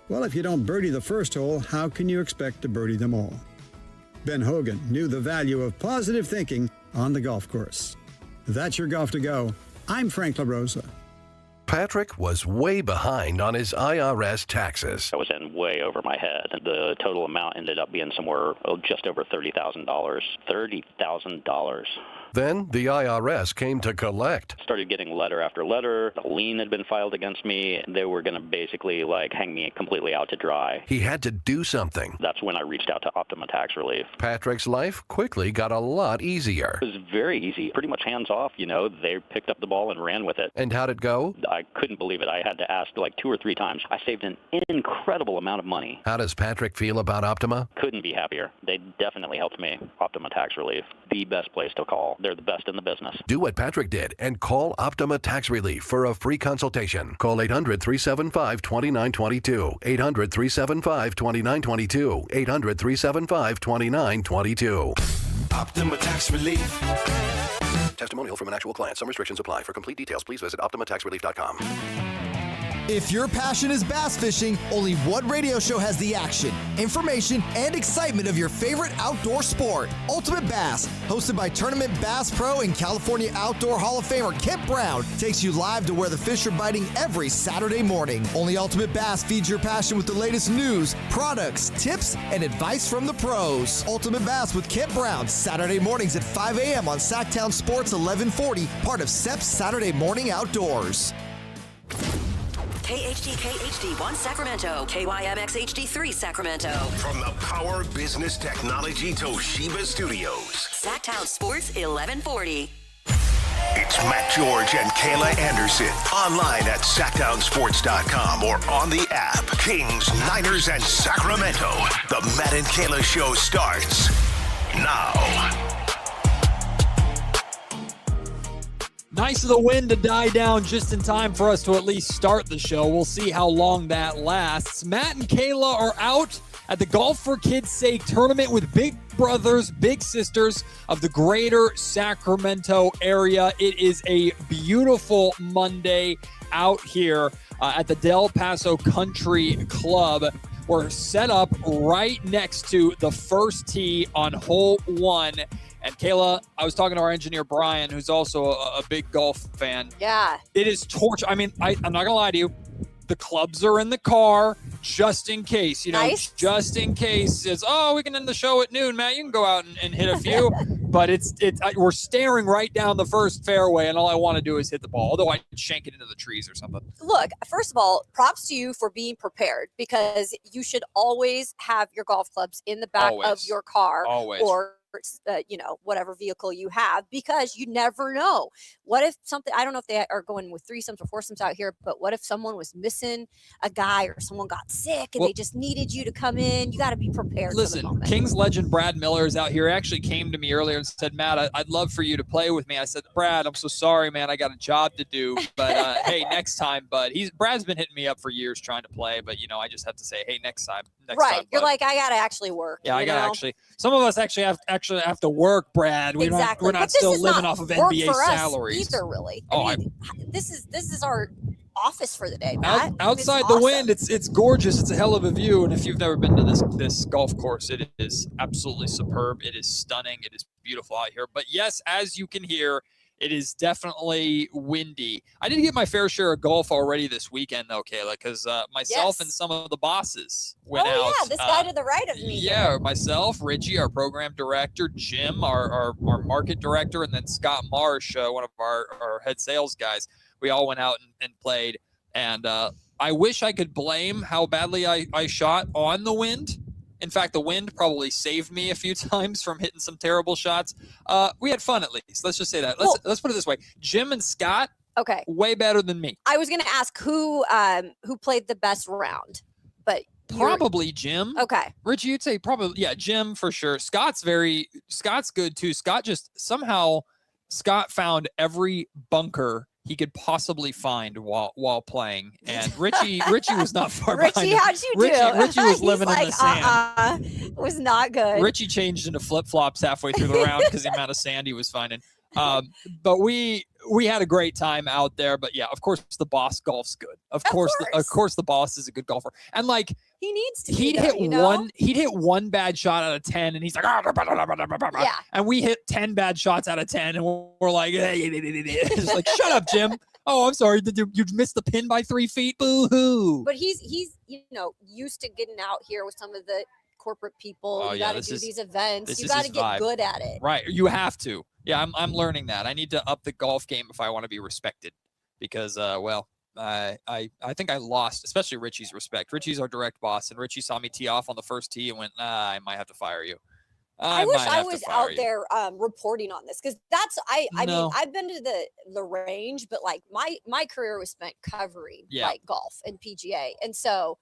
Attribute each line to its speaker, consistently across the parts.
Speaker 1: Well, if you don't birdie the first hole, how can you expect to birdie them all? Ben Hogan knew the value of positive thinking on the golf course. That's your Golf to Go. I'm Frank LaRosa.
Speaker 2: Patrick was way behind on his IRS taxes.
Speaker 3: I was in way over my head. The total amount ended up being somewhere just over $30,000. $30,000.
Speaker 2: Then the IRS came to collect.
Speaker 3: Started getting letter after letter. A lien had been filed against me. They were going to basically hang me completely out to dry.
Speaker 2: He had to do something.
Speaker 3: That's when I reached out to Optima Tax Relief.
Speaker 2: Patrick's life quickly got a lot easier.
Speaker 3: It was very easy, pretty much hands off. They picked up the ball and ran with it.
Speaker 2: And how'd it go?
Speaker 3: I couldn't believe it. I had to ask 2 or 3 times. I saved an incredible amount of money.
Speaker 2: How does Patrick feel about Optima?
Speaker 3: Couldn't be happier. They definitely helped me. Optima Tax Relief, the best place to call. They're the best in the business.
Speaker 2: Do what Patrick did and call Optima Tax Relief for a free consultation. Call 800-375-2922. 800-375-2922. 800-375-2922.
Speaker 4: Optima Tax Relief.
Speaker 2: Testimonial from an actual client. Some restrictions apply. For complete details, please visit OptimaTaxRelief.com.
Speaker 5: If your passion is bass fishing, only one radio show has the action, information, and excitement of your favorite outdoor sport. Ultimate Bass, hosted by Tournament Bass Pro and California Outdoor Hall of Famer Kent Brown, takes you live to where the fish are biting every Saturday morning. Only Ultimate Bass feeds your passion with the latest news, products, tips, and advice from the pros. Ultimate Bass with Kent Brown, Saturday mornings at 5 a.m. on Sactown Sports 1140, part of SEP's Saturday Morning Outdoors.
Speaker 6: KHD1 Sacramento, KYMX HD3 Sacramento.
Speaker 4: From the Power Business Technology Toshiba Studios.
Speaker 6: Sactown Sports 1140.
Speaker 4: It's Matt George and Kayla Anderson. Online at SactownSports.com or on the app. Kings, Niners, and Sacramento. The Matt and Kayla Show starts now.
Speaker 7: Nice of the wind to die down just in time for us to at least start the show. We'll see how long that lasts. Matt and Kayla are out at the Golf for Kids' Sake tournament with big brothers, big sisters of the greater Sacramento area. It is a beautiful Monday out here at the Del Paso Country Club. We're set up right next to the first tee on hole 1. And Kayla, I was talking to our engineer, Brian, who's also a big golf fan.
Speaker 8: Yeah.
Speaker 7: It is torture. I mean, I'm not going to lie to you. The clubs are in the car just in case,
Speaker 8: Nice.
Speaker 7: just in case. It's, we can end the show at noon, Matt. You can go out and hit a few. But we're staring right down the first fairway, and all I want to do is hit the ball, although I could shank it into the trees or something.
Speaker 8: Look, first of all, props to you for being prepared, because you should always have your golf clubs in the back of your car.
Speaker 7: Always.
Speaker 8: Or whatever vehicle you have, because you never know. What if something, I don't know if they are going with threesomes or foursomes out here, but what if someone was missing a guy or someone got sick and they just needed you to come in? You got to be prepared.
Speaker 7: Listen,
Speaker 8: for the moment.
Speaker 7: Kings legend Brad Miller is out here. He actually came to me earlier and said, Matt, I'd love for you to play with me. I said, Brad, I'm so sorry, man. I got a job to do, but hey, next time. But Brad's been hitting me up for years trying to play, but I just have to say, hey, next time.
Speaker 8: Right. You're like, I got to actually work.
Speaker 7: Yeah, I got to actually. Some of us actually have to work, Brad. We're not still living off of NBA salaries
Speaker 8: either, really. This is our office for the day, Matt.
Speaker 7: Outside the wind, it's gorgeous. It's a hell of a view. And if you've never been to this golf course, it is absolutely superb. It is stunning. It is beautiful out here. But yes, as you can hear, it is definitely windy. I did get my fair share of golf already this weekend, though, Kayla, because myself and some of the bosses went out.
Speaker 8: Oh, yeah, this guy to the right of me.
Speaker 7: Yeah,
Speaker 8: here.
Speaker 7: Myself, Richie, our program director, Jim, our market director, and then Scott Marsh, one of our head sales guys. We all went out and played. And I wish I could blame how badly I shot on the wind. In fact, the wind probably saved me a few times from hitting some terrible shots. We had fun, at least. Let's just say that. Let's put it this way. Jim and Scott, way better than me.
Speaker 8: I was going to ask who played the best round, but
Speaker 7: probably Jim.
Speaker 8: Okay.
Speaker 7: Richie, you'd say probably, Jim for sure. Scott's good too. Scott found every bunker he could possibly find while playing, and Richie was not far behind.
Speaker 8: Richie, how'd you do?
Speaker 7: Richie was living in the sand.
Speaker 8: It was not good.
Speaker 7: Richie changed into flip flops halfway through the round because the amount of sand he was finding. But we we had a great time out there. But yeah, of course the boss golf's good. Of course the boss is a good golfer. And like
Speaker 8: he needs to.
Speaker 7: He'd hit one bad shot out of 10, and he's like, yeah. And we hit 10 bad shots out of 10, and we're like, it's like, shut up, Jim. Oh, I'm sorry. Did you missed the pin by 3 feet? Boo hoo.
Speaker 8: But he's used to getting out here with some of the corporate people. You got to do these events. You got to get good at it.
Speaker 7: Right. You have to. Yeah, I'm learning that. I need to up the golf game if I want to be respected, because I think I lost, especially Richie's respect. Richie's our direct boss, and Richie saw me tee off on the first tee and went, I might have to fire you.
Speaker 8: I wish I was out there reporting on this, because I mean, I've been to the range, but like my career was spent covering like golf and PGA, and so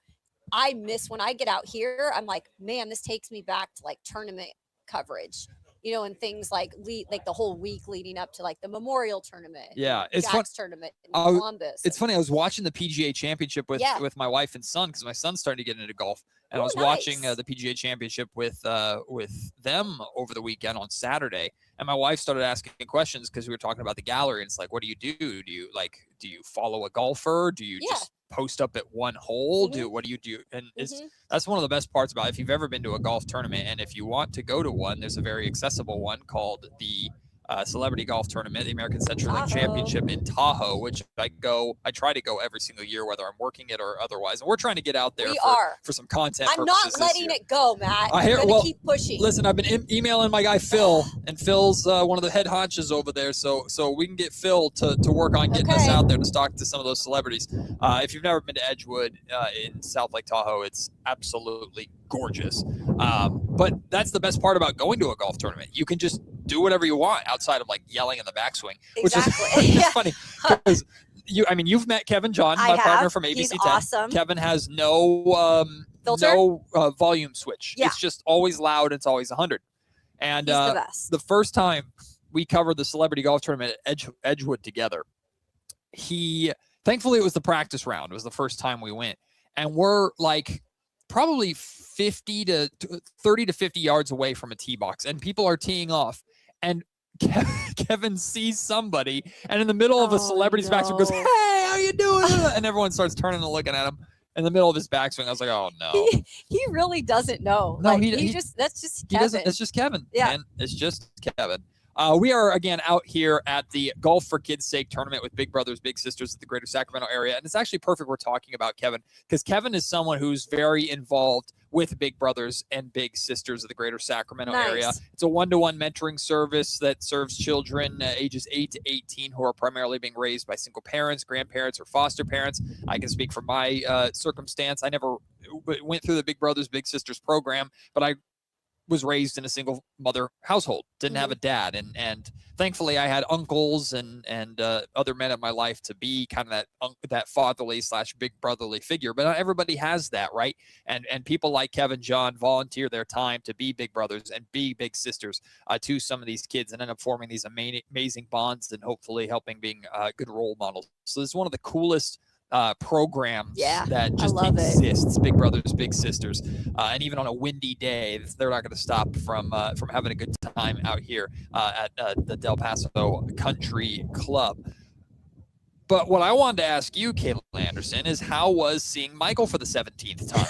Speaker 8: I miss when I get out here. I'm like, man, this takes me back to like tournament coverage. And things like the whole week leading up to like the Memorial Tournament.
Speaker 7: Yeah, it's fun.
Speaker 8: Tournament in Columbus.
Speaker 7: It's funny. I was watching the PGA Championship with my wife and son, because my son's starting to get into golf, and I was watching the PGA Championship with them over the weekend on Saturday. And my wife started asking questions because we were talking about the gallery, and it's like, what do you do? Do you follow a golfer? Do you just post up at one hole? What do you do? And that's one of the best parts about it. If you've ever been to a golf tournament, and if you want to go to one, there's a very accessible one called the Celebrity Golf Tournament, the American CenturyLink Championship in Tahoe, which I try to go every single year, whether I'm working it or otherwise. And we're trying to get out there for some content.
Speaker 8: I'm not letting it go, Matt. I'm going to keep pushing.
Speaker 7: Listen, I've been emailing my guy Phil, and Phil's one of the head honchos over there, so we can get Phil to work on getting us out there to talk to some of those celebrities. If you've never been to Edgewood in South Lake Tahoe, it's absolutely gorgeous. But that's the best part about going to a golf tournament. You can just do whatever you want outside of like yelling in the backswing, which is funny, because you've met Kevin John, my partner from ABC 10.
Speaker 8: Awesome.
Speaker 7: Kevin has no volume switch. Yeah. It's just always loud. It's always 100. And
Speaker 8: he's the best.
Speaker 7: The first time we covered the Celebrity Golf Tournament at Edgewood together, thankfully it was the practice round. It was the first time we went, and we're like probably 30 to 50 yards away from a tee box, and people are teeing off, and Kevin sees somebody, and in the middle of a celebrity's backswing goes, "Hey, how you doing?" And everyone starts turning and looking at him in the middle of his backswing. I was like, "Oh no."
Speaker 8: He really doesn't know.
Speaker 7: No,
Speaker 8: that's just Kevin.
Speaker 7: It's just Kevin.
Speaker 8: Yeah.
Speaker 7: Man. It's just Kevin. We are, again, out here at the Golf for Kids' Sake tournament with Big Brothers, Big Sisters of the greater Sacramento area. And it's actually perfect we're talking about Kevin, because Kevin is someone who's very involved with Big Brothers and Big Sisters of the greater Sacramento area. It's a one-to-one mentoring service that serves children ages 8 to 18 who are primarily being raised by single parents, grandparents, or foster parents. I can speak from my circumstance. I never went through the Big Brothers, Big Sisters program, but I was raised in a single mother household, didn't have a dad. And thankfully I had uncles and other men in my life to be kind of that fatherly / big brotherly figure, but not everybody has that. Right. And people like Kevin John volunteer their time to be big brothers and be big sisters to some of these kids, and end up forming these amazing bonds, and hopefully helping being good role models. So this is one of the coolest programs that just exists. Big Brothers, Big Sisters, and even on a windy day, they're not going to stop from having a good time out here at the Del Paso Country Club. But what I wanted to ask you, Kayla Anderson, is how was seeing Michael for the 17th time?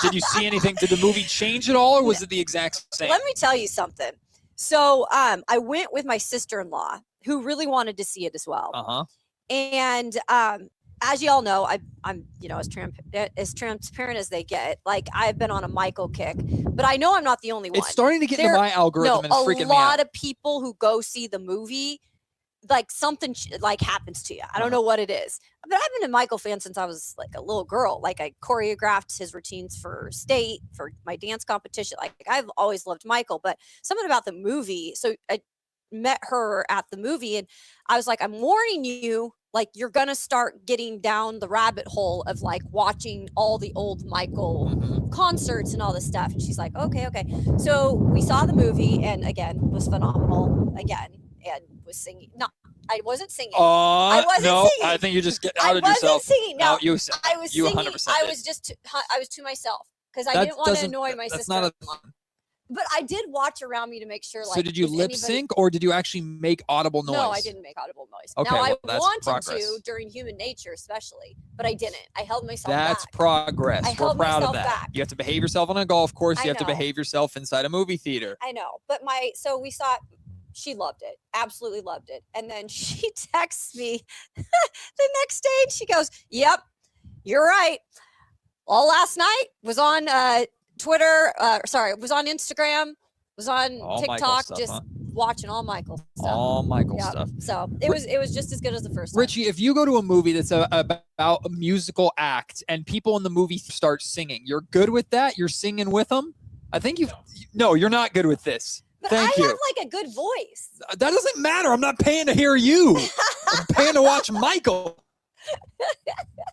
Speaker 7: Did you see anything? Did the movie change at all, or was it the exact same?
Speaker 8: Let me tell you something. So I went with my sister-in-law, who really wanted to see it as well. And as you all know, I'm as transparent as they get. Like, I've been on a Michael kick, but I know I'm not the only one.
Speaker 7: It's starting to get into my algorithm, and it's freaking me out.
Speaker 8: A lot of people who go see the movie, like something like happens to you. I don't know what it is, but I've been a Michael fan since I was like a little girl. Like, I choreographed his routines for state, for my dance competition. Like, I've always loved Michael, but something about the movie. So I met her at the movie, and I was like, I'm warning you, like, you're going to start getting down the rabbit hole of like watching all the old Michael concerts and all this stuff. And she's like, okay. So we saw the movie, and again, was phenomenal again, and was singing. No, I wasn't singing. I wasn't singing.
Speaker 7: I think you just get out of yourself.
Speaker 8: I wasn't singing. No,
Speaker 7: I was
Speaker 8: singing.
Speaker 7: 100%.
Speaker 8: I was to myself, because I didn't want to annoy my sister. But I did watch around me to make sure. Like,
Speaker 7: so did you lip sync or did you actually make audible noise?
Speaker 8: No, I didn't make audible noise.
Speaker 7: Okay,
Speaker 8: now
Speaker 7: well,
Speaker 8: I
Speaker 7: that's
Speaker 8: wanted
Speaker 7: progress.
Speaker 8: to during Human Nature, especially, but I didn't. I held myself
Speaker 7: That's
Speaker 8: back.
Speaker 7: progress.
Speaker 8: I
Speaker 7: We're
Speaker 8: held
Speaker 7: proud of
Speaker 8: myself
Speaker 7: that.
Speaker 8: back.
Speaker 7: You have to behave yourself on a golf course.
Speaker 8: I
Speaker 7: You have to
Speaker 8: know.
Speaker 7: behave yourself inside a movie theater.
Speaker 8: I know, but so we saw. She loved it, absolutely loved it, and then she texts me the next day, and she goes, "Yep, you're right. All last night was on Twitter. Was on Instagram. Was on
Speaker 7: All Michael
Speaker 8: TikTok.
Speaker 7: stuff,
Speaker 8: just
Speaker 7: huh?
Speaker 8: watching all Michael stuff.
Speaker 7: All Michael
Speaker 8: Yep.
Speaker 7: stuff.
Speaker 8: So it was just as good as the first time.
Speaker 7: Richie, if you go to a movie that's about a musical act and people in the movie start singing, you're good with that? You're singing with them? I think No, you're not good with this.
Speaker 8: But
Speaker 7: Thank
Speaker 8: I
Speaker 7: you.
Speaker 8: have like a good voice.
Speaker 7: That doesn't matter. I'm not paying to hear you. I'm paying to watch Michael.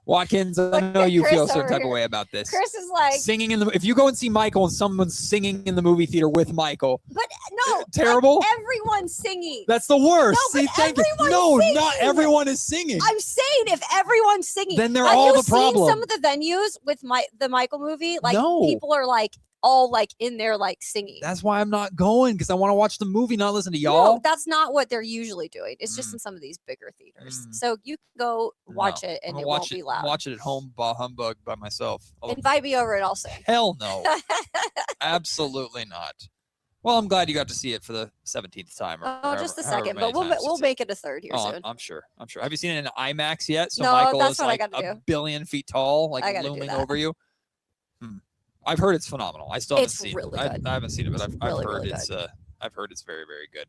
Speaker 7: Watkins, I know you
Speaker 8: Chris
Speaker 7: feel some
Speaker 8: over
Speaker 7: type of
Speaker 8: here.
Speaker 7: way about this.
Speaker 8: Chris is like
Speaker 7: Singing if you go and see Michael and someone's singing in the movie theater with Michael,
Speaker 8: but no,
Speaker 7: terrible.
Speaker 8: Like everyone's singing.
Speaker 7: That's the worst.
Speaker 8: No,
Speaker 7: See,
Speaker 8: but
Speaker 7: thank you.
Speaker 8: everyone's
Speaker 7: No,
Speaker 8: singing.
Speaker 7: not everyone is singing.
Speaker 8: I'm saying if everyone's singing,
Speaker 7: Then they're
Speaker 8: have
Speaker 7: all
Speaker 8: you
Speaker 7: the problem.
Speaker 8: Seen some of the venues with the Michael movie, like
Speaker 7: No.
Speaker 8: people are like all like in there like singing.
Speaker 7: That's why I'm not going, because I want to watch the movie, not listen to y'all.
Speaker 8: No, that's not what they're usually doing. It's just in some of these bigger theaters. So you can go watch it and it won't be loud.
Speaker 7: Watch it at home, bah humbug by myself.
Speaker 8: Invite me over and I'll sing.
Speaker 7: Hell no. Absolutely not. Well, I'm glad you got to see it for the 17th time.
Speaker 8: Just a second, but we'll make it a third here soon.
Speaker 7: I'm sure. Have you seen it in IMAX yet? So
Speaker 8: No,
Speaker 7: Michael
Speaker 8: that's
Speaker 7: is
Speaker 8: what I
Speaker 7: like
Speaker 8: gotta
Speaker 7: a
Speaker 8: do.
Speaker 7: billion feet tall, like
Speaker 8: I gotta do
Speaker 7: looming
Speaker 8: that.
Speaker 7: over you. I've heard it's phenomenal. I still haven't
Speaker 8: It's
Speaker 7: seen
Speaker 8: really
Speaker 7: it.
Speaker 8: good.
Speaker 7: I haven't seen it, but I've
Speaker 8: Really,
Speaker 7: heard
Speaker 8: really
Speaker 7: it's
Speaker 8: good.
Speaker 7: I've heard it's very, very good.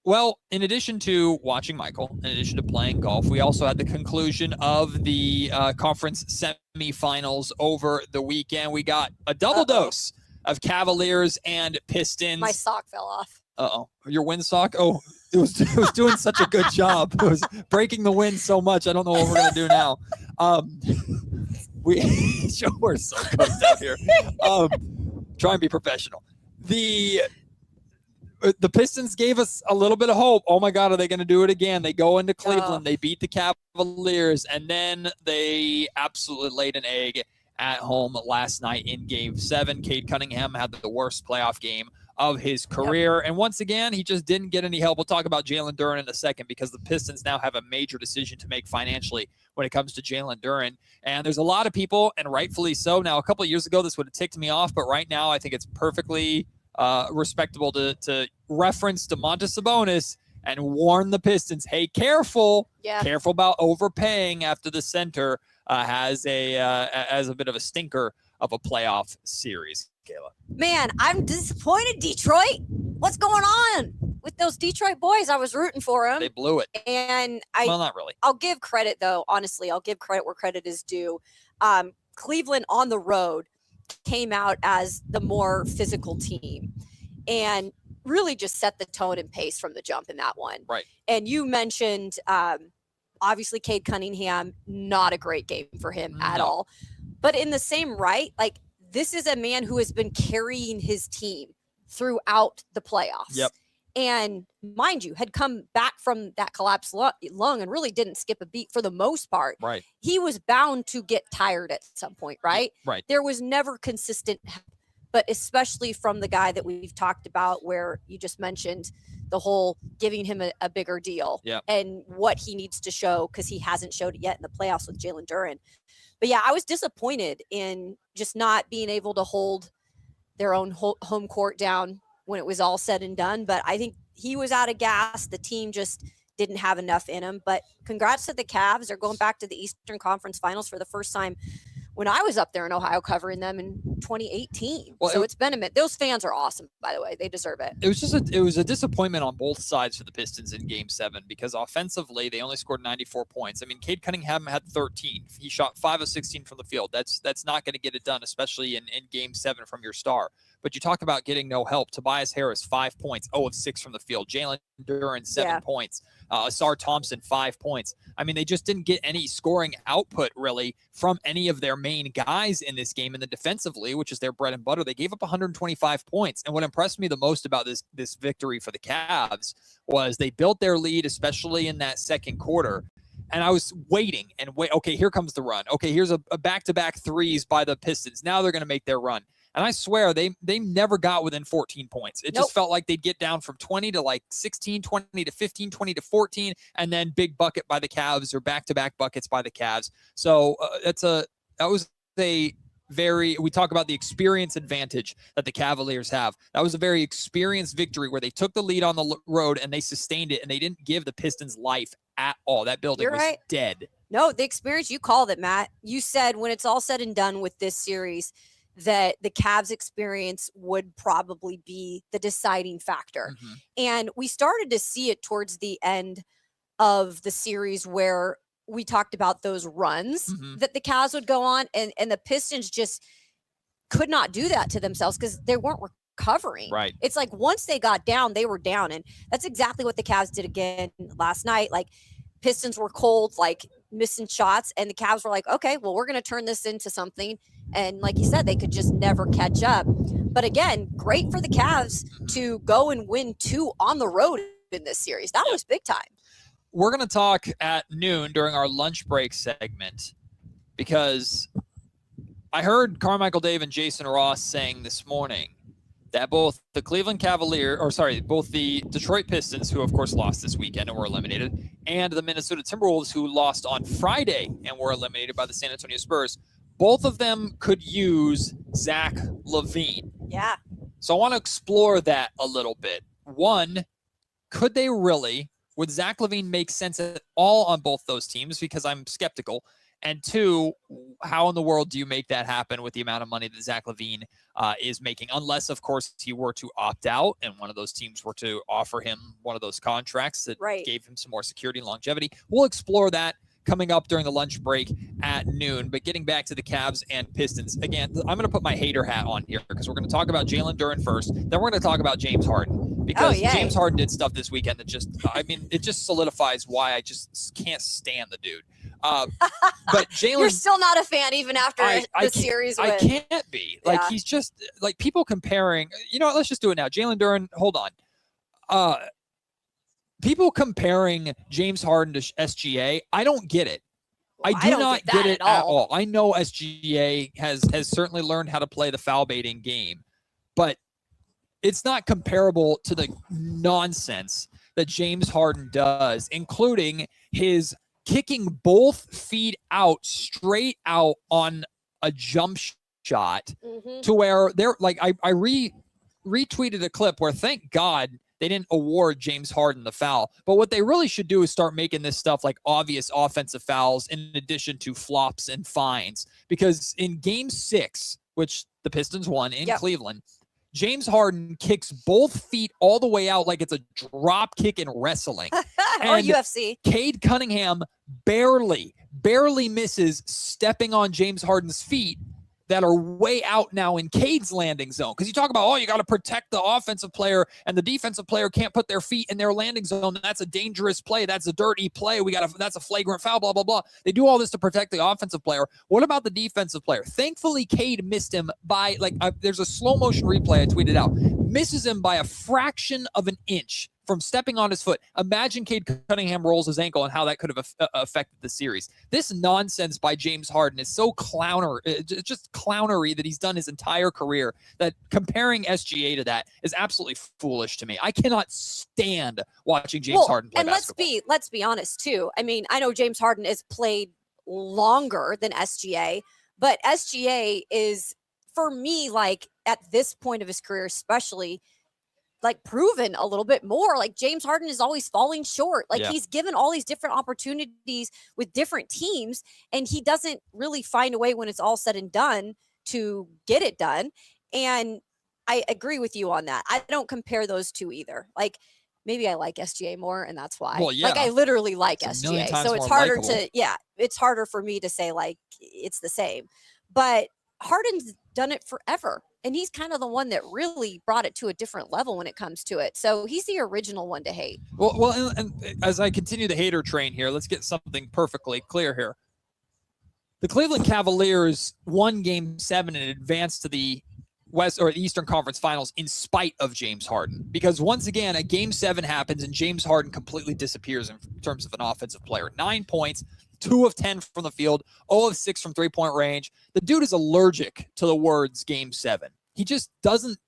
Speaker 7: Well, in addition to watching Michael, in addition to playing golf, we also had the conclusion of the conference semifinals over the weekend. We got a double dose of Cavaliers and Pistons.
Speaker 8: My sock fell off.
Speaker 7: Uh-oh. Your wind sock? Oh, it was doing such a good job. It was breaking the wind so much. I don't know what we're going to do now. We're so cooked out here. Try and be professional. The Pistons gave us a little bit of hope. Oh my God, are they going to do it again? They go into Cleveland, they beat the Cavaliers, and then they absolutely laid an egg at home last night in Game 7. Cade Cunningham had the worst playoff game of his career. And once again, he just didn't get any help. We'll talk about Jalen Duren in a second, because the Pistons now have a major decision to make financially when it comes to Jalen Duren. And there's a lot of people, and rightfully so. Now, a couple of years ago, this would have ticked me off, but right now I think it's perfectly respectable to reference Domantas Sabonis and warn the Pistons, hey, careful about overpaying after the center has a bit of a stinker of a playoff series. Kayla.
Speaker 8: Man, I'm disappointed, Detroit. What's going on with those Detroit boys? I was rooting for them.
Speaker 7: They blew it.
Speaker 8: And
Speaker 7: well, not really.
Speaker 8: I'll give credit, though. Honestly, I'll give credit where credit is due. Cleveland on the road came out as the more physical team and really just set the tone and pace from the jump in that one.
Speaker 7: Right.
Speaker 8: And you mentioned, obviously, Cade Cunningham, not a great game for him at all. But in the same right, like, this is a man who has been carrying his team throughout the playoffs.
Speaker 7: Yep.
Speaker 8: And mind you, had come back from that collapsed lung and really didn't skip a beat for the most part.
Speaker 7: Right.
Speaker 8: He was bound to get tired at some point, right?
Speaker 7: Right.
Speaker 8: There was never consistent, but especially from the guy that we've talked about, where you just mentioned the whole giving him a bigger deal and what he needs to show, because he hasn't showed it yet in the playoffs with Jalen Duren. But yeah, I was disappointed in just not being able to hold their own home court down when it was all said and done. But I think he was out of gas. The team just didn't have enough in him. But congrats to the Cavs. They're going back to the Eastern Conference Finals for the first time when I was up there in Ohio covering them in 2018.
Speaker 7: Well,
Speaker 8: so it's been a minute. Those fans are awesome, by the way. They deserve it.
Speaker 7: It was a disappointment on both sides for the Pistons in Game 7, because offensively they only scored 94 points. I mean, Cade Cunningham had 13. He shot 5 of 16 from the field. That's not going to get it done, especially in Game 7 from your star. But you talk about getting no help. Tobias Harris, 5 points, 0 of 6 from the field. Jalen Duren, 7 points. Asar Thompson, 5 points. I mean, they just didn't get any scoring output, really, from any of their main guys in this game. And then defensively, which is their bread and butter, they gave up 125 points. And what impressed me the most about this victory for the Cavs was they built their lead, especially in that second quarter. And I was waiting and okay, here comes the run. Okay, here's a back-to-back threes by the Pistons. Now they're going to make their run. And I swear they never got within 14 points. It just felt like they'd get down from 20 to like 16, 20 to 15, 20 to 14, and then big bucket by the Cavs or back-to-back buckets by the Cavs. So we talk about the experience advantage that the Cavaliers have. That was a very experienced victory where they took the lead on the road and they sustained it, and they didn't give the Pistons life at all. That building was dead.
Speaker 8: No, the experience, you called it, Matt. You said when it's all said and done with this series that the Cavs experience would probably be the deciding factor.
Speaker 7: Mm-hmm.
Speaker 8: And we started to see it towards the end of the series where we talked about those runs that the Cavs would go on, and the Pistons just could not do that to themselves because they weren't recovering.
Speaker 7: Right.
Speaker 8: It's like once they got down, they were down. And that's exactly what the Cavs did again last night. Like Pistons were cold, like missing shots, and the Cavs were like, okay, well, we're going to turn this into something. And like you said, they could just never catch up. But again, great for the Cavs to go and win 2 on the road in this series. That was big time.
Speaker 7: We're going to talk at noon during our lunch break segment because I heard Carmichael Dave and Jason Ross saying this morning that both the both the Detroit Pistons, who of course lost this weekend and were eliminated, and the Minnesota Timberwolves, who lost on Friday and were eliminated by the San Antonio Spurs, both of them could use Zach LaVine.
Speaker 8: Yeah.
Speaker 7: So I want to explore that a little bit. One, could they really? Would Zach LaVine make sense at all on both those teams? Because I'm skeptical. And 2, how in the world do you make that happen with the amount of money that Zach LaVine is making? Unless, of course, he were to opt out and one of those teams were to offer him one of those contracts that gave him some more security and longevity. We'll explore that coming up during the lunch break at noon. But getting back to the Cavs and Pistons, again, I'm going to put my hater hat on here because we're going to talk about Jalen Duren first. Then we're going to talk about James Harden. Because James Harden did stuff this weekend that it just solidifies why I just can't stand the dude. But Jalen,
Speaker 8: you're still not a fan even after the series win.
Speaker 7: I can't be. Like, he's just like people comparing. You know what? Let's just do it now. Jalen Duren, hold on. People comparing James Harden to SGA, I don't get it. I do not get it at all. I know SGA has certainly learned how to play the foul baiting game, but it's not comparable to the nonsense that James Harden does, including his kicking both feet out straight out on a jump shot to where they're like, I retweeted a clip where thank God they didn't award James Harden the foul. But what they really should do is start making this stuff like obvious offensive fouls in addition to flops and fines. Because in Game 6, which the Pistons won in Cleveland, James Harden kicks both feet all the way out like it's a drop kick in wrestling.
Speaker 8: Or UFC.
Speaker 7: Cade Cunningham barely misses stepping on James Harden's feet that are way out now in Cade's landing zone. Because you talk about, you got to protect the offensive player and the defensive player can't put their feet in their landing zone. That's a dangerous play. That's a dirty play. That's a flagrant foul, blah, blah, blah. They do all this to protect the offensive player. What about the defensive player? Thankfully, Cade missed him by, there's a slow motion replay I tweeted out. Misses him by a fraction of an inch from stepping on his foot. Imagine Cade Cunningham rolls his ankle and how that could have affected the series. This nonsense by James Harden is so just clownery that he's done his entire career, that comparing SGA to that is absolutely foolish to me. I cannot stand watching James Harden play basketball.
Speaker 8: And let's be honest too. I mean, I know James Harden has played longer than SGA, but SGA is, for me, like at this point of his career, especially, like proven a little bit more. Like James Harden is always falling short. Like he's given all these different opportunities with different teams, and he doesn't really find a way when it's all said and done to get it done. And I agree with you on that. I don't compare those two either. Like maybe I like SGA more, and that's why.
Speaker 7: Well, yeah.
Speaker 8: Like I literally like SGA. So it's harder it's harder for me to say like it's the same. But Harden's done it forever. And he's kind of the one that really brought it to a different level when it comes to it. So he's the original one to hate.
Speaker 7: Well, and as I continue the hater train here, let's get something perfectly clear here. The Cleveland Cavaliers won Game 7 and advanced to the Eastern Conference Finals in spite of James Harden. Because once again, a Game 7 happens and James Harden completely disappears in terms of an offensive player. 9 points, 2 of 10 from the field, 0 of 6 from three-point range. The dude is allergic to the words Game 7. he just doesn't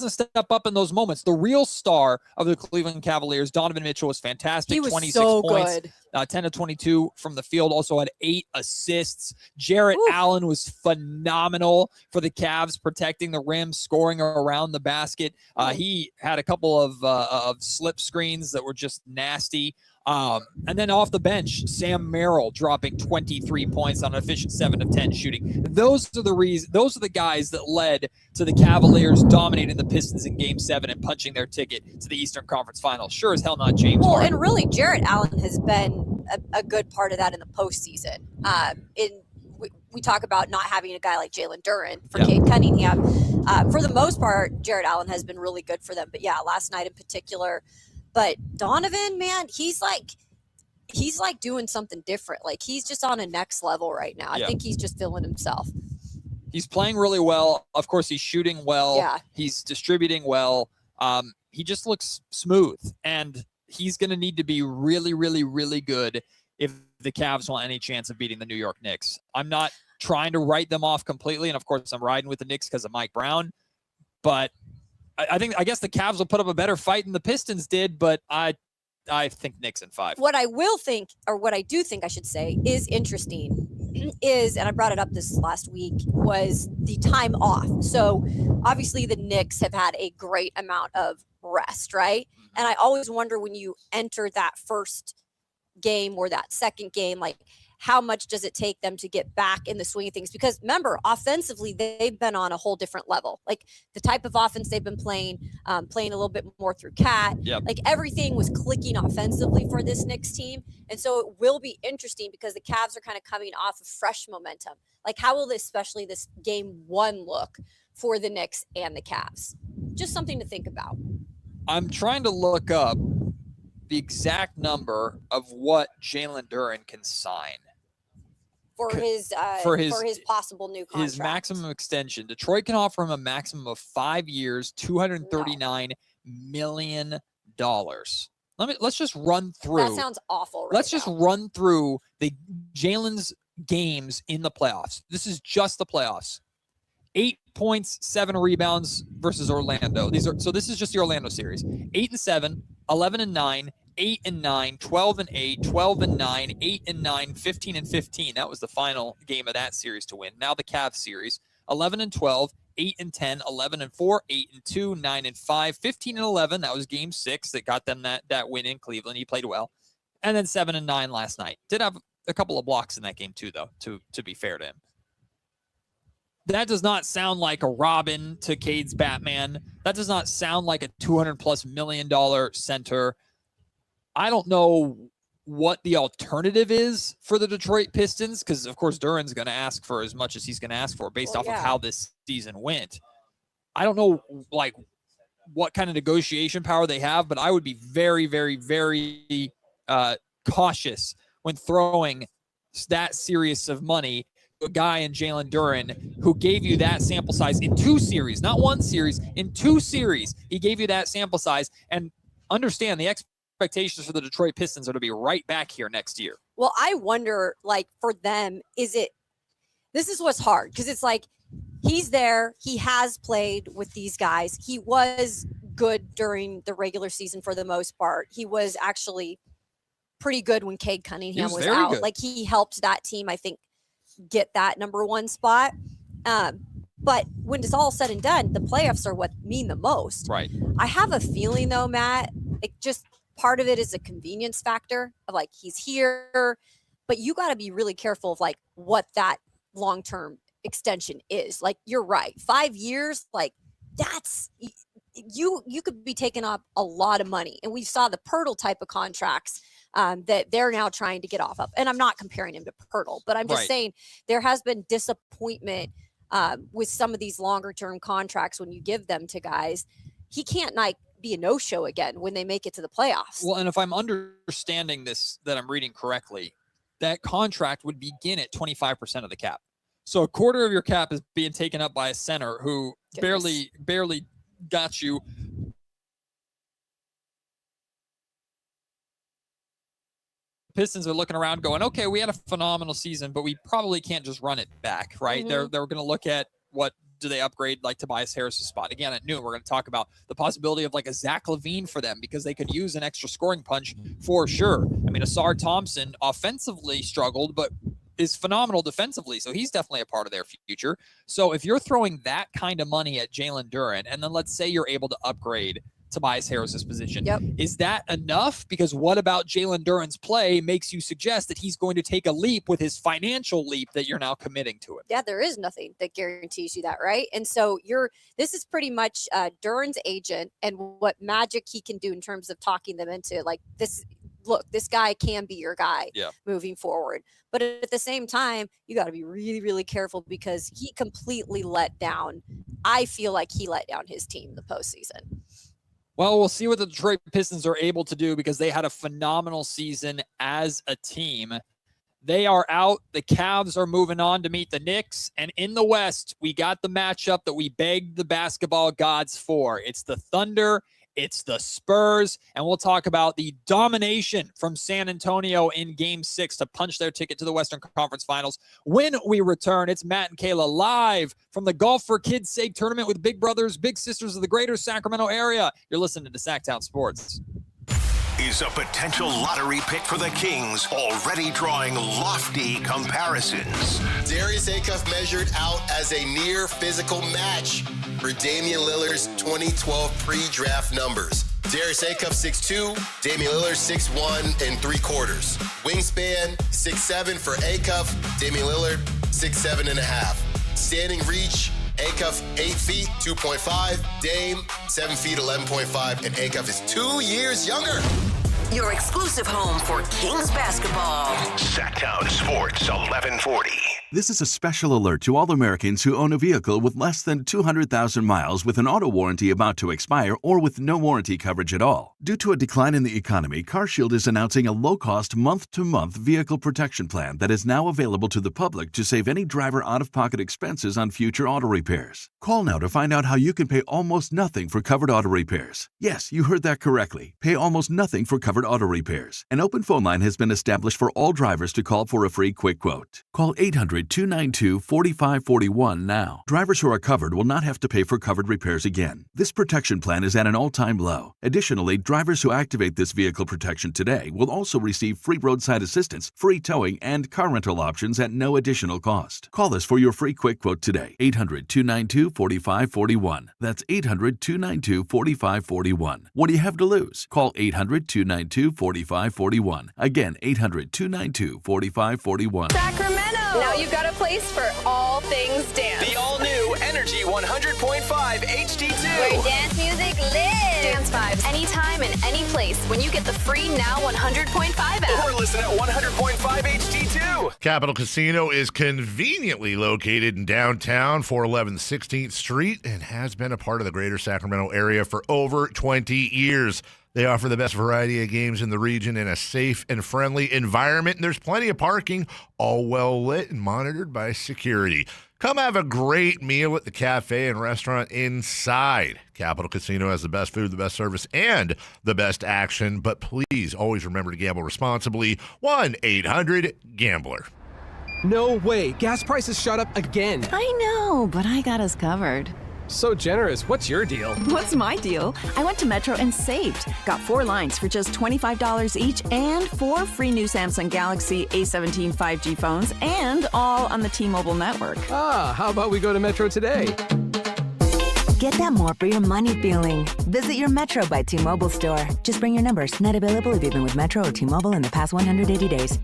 Speaker 7: step up in those moments. The real star of the Cleveland Cavaliers, Donovan Mitchell, was fantastic.
Speaker 8: He was
Speaker 7: 26
Speaker 8: so
Speaker 7: points,
Speaker 8: good.
Speaker 7: 10 of 22 from the field, also had 8 assists. Jarrett Allen was phenomenal for the Cavs, protecting the rim, scoring around the basket. He had a couple of slip screens that were just nasty. And then off the bench, Sam Merrill dropping 23 points on an efficient 7 of 10 shooting. Those are the guys that led to the Cavaliers dominating the Pistons in Game 7 and punching their ticket to the Eastern Conference Finals. Sure as hell not James Harden.
Speaker 8: And really, Jarrett Allen has been a good part of that in the postseason. We talk about not having a guy like Jalen Duren for Cade Cunningham. For the most part, Jarrett Allen has been really good for them. But yeah, last night in particular. But Donovan, man, he's like doing something different. Like, he's just on a next level right now. I think he's just feeling himself.
Speaker 7: He's playing really well. Of course, he's shooting well.
Speaker 8: Yeah.
Speaker 7: He's distributing well. He just looks smooth. And he's going to need to be really, really, really good if the Cavs want any chance of beating the New York Knicks. I'm not trying to write them off completely. And, of course, I'm riding with the Knicks because of Mike Brown. But I guess the Cavs will put up a better fight than the Pistons did, but I think Knicks in 5.
Speaker 8: What I do think I should say is interesting is, and I brought it up this last week, was the time off. So obviously the Knicks have had a great amount of rest, right? And I always wonder when you enter that first game or that second game, like, how much does it take them to get back in the swing of things? Because remember, offensively, they've been on a whole different level. Like, the type of offense they've been playing a little bit more through Cat.
Speaker 7: Yep.
Speaker 8: Like, everything was clicking offensively for this Knicks team. And so it will be interesting because the Cavs are kind of coming off of fresh momentum. Like, how will especially this game 1 look for the Knicks and the Cavs? Just something to think about.
Speaker 7: I'm trying to look up the exact number of what Jalen Duren can sign.
Speaker 8: For his possible new contract.
Speaker 7: His maximum extension. Detroit can offer him a maximum of 5 years, $239 million. Let's just run through.
Speaker 8: That sounds awful.
Speaker 7: Let's just run through the Jalen's games in the playoffs. This is just the playoffs. 8 points, 7 rebounds versus Orlando. This is just the Orlando series. 8-7, 11-9. 8-9, 12-8, 12-9, 8-9, 15-15. That was the final game of that series to win. Now the Cavs series, 11-12, 8-10, 11-4, 8-2, 9-5, 15-11. That was Game 6 that got them that win in Cleveland. He played well, and then 7-9 last night. Did have a couple of blocks in that game too, though. To be fair to him, that does not sound like a Robin to Cade's Batman. That does not sound like a $200+ million center. I don't know what the alternative is for the Detroit Pistons because, of course, Duren's going to ask for as much as he's going to ask for based off of how this season went. I don't know, like, what kind of negotiation power they have, but I would be very, very, very cautious when throwing that serious of money to a guy in Jalen Duren who gave you that sample size in 2 series, not 1 series, in 2 series. He gave you that sample size, and understand the expectations for the Detroit Pistons are to be right back here next year.
Speaker 8: Well, I wonder, like, for them, this is what's hard because it's like he's there. He has played with these guys. He was good during the regular season for the most part. He was actually pretty good when Cade Cunningham was out. Good. Like, he helped that team, I think, get that number 1 spot. But when it's all said and done, the playoffs are what mean the most.
Speaker 7: Right.
Speaker 8: I have a feeling, though, Matt, like, just part of it is a convenience factor of, like, he's here, but you got to be really careful of, like, what that long-term extension is. Like, you're right. 5 years, like, that's you could be taking up a lot of money. And we saw the Pirtle type of contracts that they're now trying to get off of. And I'm not comparing him to Pirtle, but I'm just saying there has been disappointment with some of these longer-term contracts when you give them to guys. He can't, like, be a no-show again when they make it to the playoffs.
Speaker 7: Well, and if I'm understanding this, that I'm reading correctly, that contract would begin at 25% of the cap. So a quarter of your cap is being taken up by a center who barely got you. Pistons are looking around going, okay, we had a phenomenal season, but we probably can't just run it back, right? Mm-hmm. They're going to look at what do they upgrade like Tobias Harris's spot? Again, at noon, we're going to talk about the possibility of like a Zach LaVine for them because they could use an extra scoring punch for sure. I mean, Asar Thompson offensively struggled, but is phenomenal defensively, so he's definitely a part of their future. So if you're throwing that kind of money at Jalen Duren, and then let's say you're able to upgrade Tobias Harris's position, is that enough? Because what about Jalen Duren's play makes you suggest that he's going to take a leap with his financial leap that you're now committing to it?
Speaker 8: Yeah, there is nothing that guarantees you that, right? And so this is pretty much Duren's agent and what magic he can do in terms of talking them into like this. Look, this guy can be your guy moving forward. But at the same time, you got to be really, really careful because he completely let down. I feel like he let down his team the postseason.
Speaker 7: Well, we'll see what the Detroit Pistons are able to do because they had a phenomenal season as a team. They are out. The Cavs are moving on to meet the Knicks. And in the West, we got the matchup that we begged the basketball gods for. It's the Thunder. It's the Spurs, and we'll talk about the domination from San Antonio in Game 6 to punch their ticket to the Western Conference Finals. When we return, it's Matt and Kayla live from the Golf for Kids' Sake tournament with big brothers, big sisters of the greater Sacramento area. You're listening to Sactown Sports.
Speaker 4: Is a potential lottery pick for the Kings already drawing lofty comparisons.
Speaker 9: Darius Acuff measured out as a near physical match for Damian Lillard's 2012 pre-draft numbers. Darius Acuff 6'2", Damian Lillard 6'1" and 3/4. Wingspan 6'7" for Acuff, Damian Lillard 6'7" and a half. Standing reach, Acuff 8 feet 2.5, Dame 7 feet 11.5, and Acuff is 2 years younger.
Speaker 6: Your exclusive home for Kings basketball.
Speaker 4: Sactown Sports 1140.
Speaker 10: This is a special alert to all Americans who own a vehicle with less than 200,000 miles with an auto warranty about to expire or with no warranty coverage at all. Due to a decline in the economy, CarShield is announcing a low-cost month-to-month vehicle protection plan that is now available to the public to save any driver out-of-pocket expenses on future auto repairs. Call now to find out how you can pay almost nothing for covered auto repairs. Yes, you heard that correctly. Pay almost nothing for covered auto repairs. An open phone line has been established for all drivers to call for a free quick quote. Call 800-292-4541 now. Drivers who are covered will not have to pay for covered repairs again. This protection plan is at an all-time low. Additionally, drivers who activate this vehicle protection today will also receive free roadside assistance, free towing, and car rental options at no additional cost. Call us for your free quick quote today. 800-292-4541. That's 800-292-4541. What do you have to lose? Call 800-292-4541. Again, 800-292-4541.
Speaker 11: Sacramento! Now you've got a place for all things dance.
Speaker 12: The all-new Energy 100.5 HD2.
Speaker 11: Where dance music lives. Dance vibes anytime and any place when you get the free Now 100.5 app.
Speaker 12: Or listen at 100.5 HD2.
Speaker 13: Capital Casino is conveniently located in downtown 411 16th Street and has been a part of the greater Sacramento area for over 20 years. They offer the best variety of games in the region in a safe and friendly environment, and there's plenty of parking, all well lit and monitored by security. Come have a great meal at the cafe and restaurant inside. Capital Casino has the best food, the best service, and the best action, but please always remember to gamble responsibly. 1-800-GAMBLER.
Speaker 14: No way. Gas prices shot up again.
Speaker 15: I know, but I got us covered.
Speaker 14: So generous. What's your deal?
Speaker 15: What's my deal? I went to Metro and saved. Got 4 lines for just $25 each and 4 free new Samsung Galaxy A17 5G phones and all on the T-Mobile network.
Speaker 14: Ah, how about we go to Metro today?
Speaker 16: Get that more for your money feeling. Visit your Metro by T-Mobile store. Just bring your numbers. Not available if you've been with Metro or T-Mobile in the past 180 days.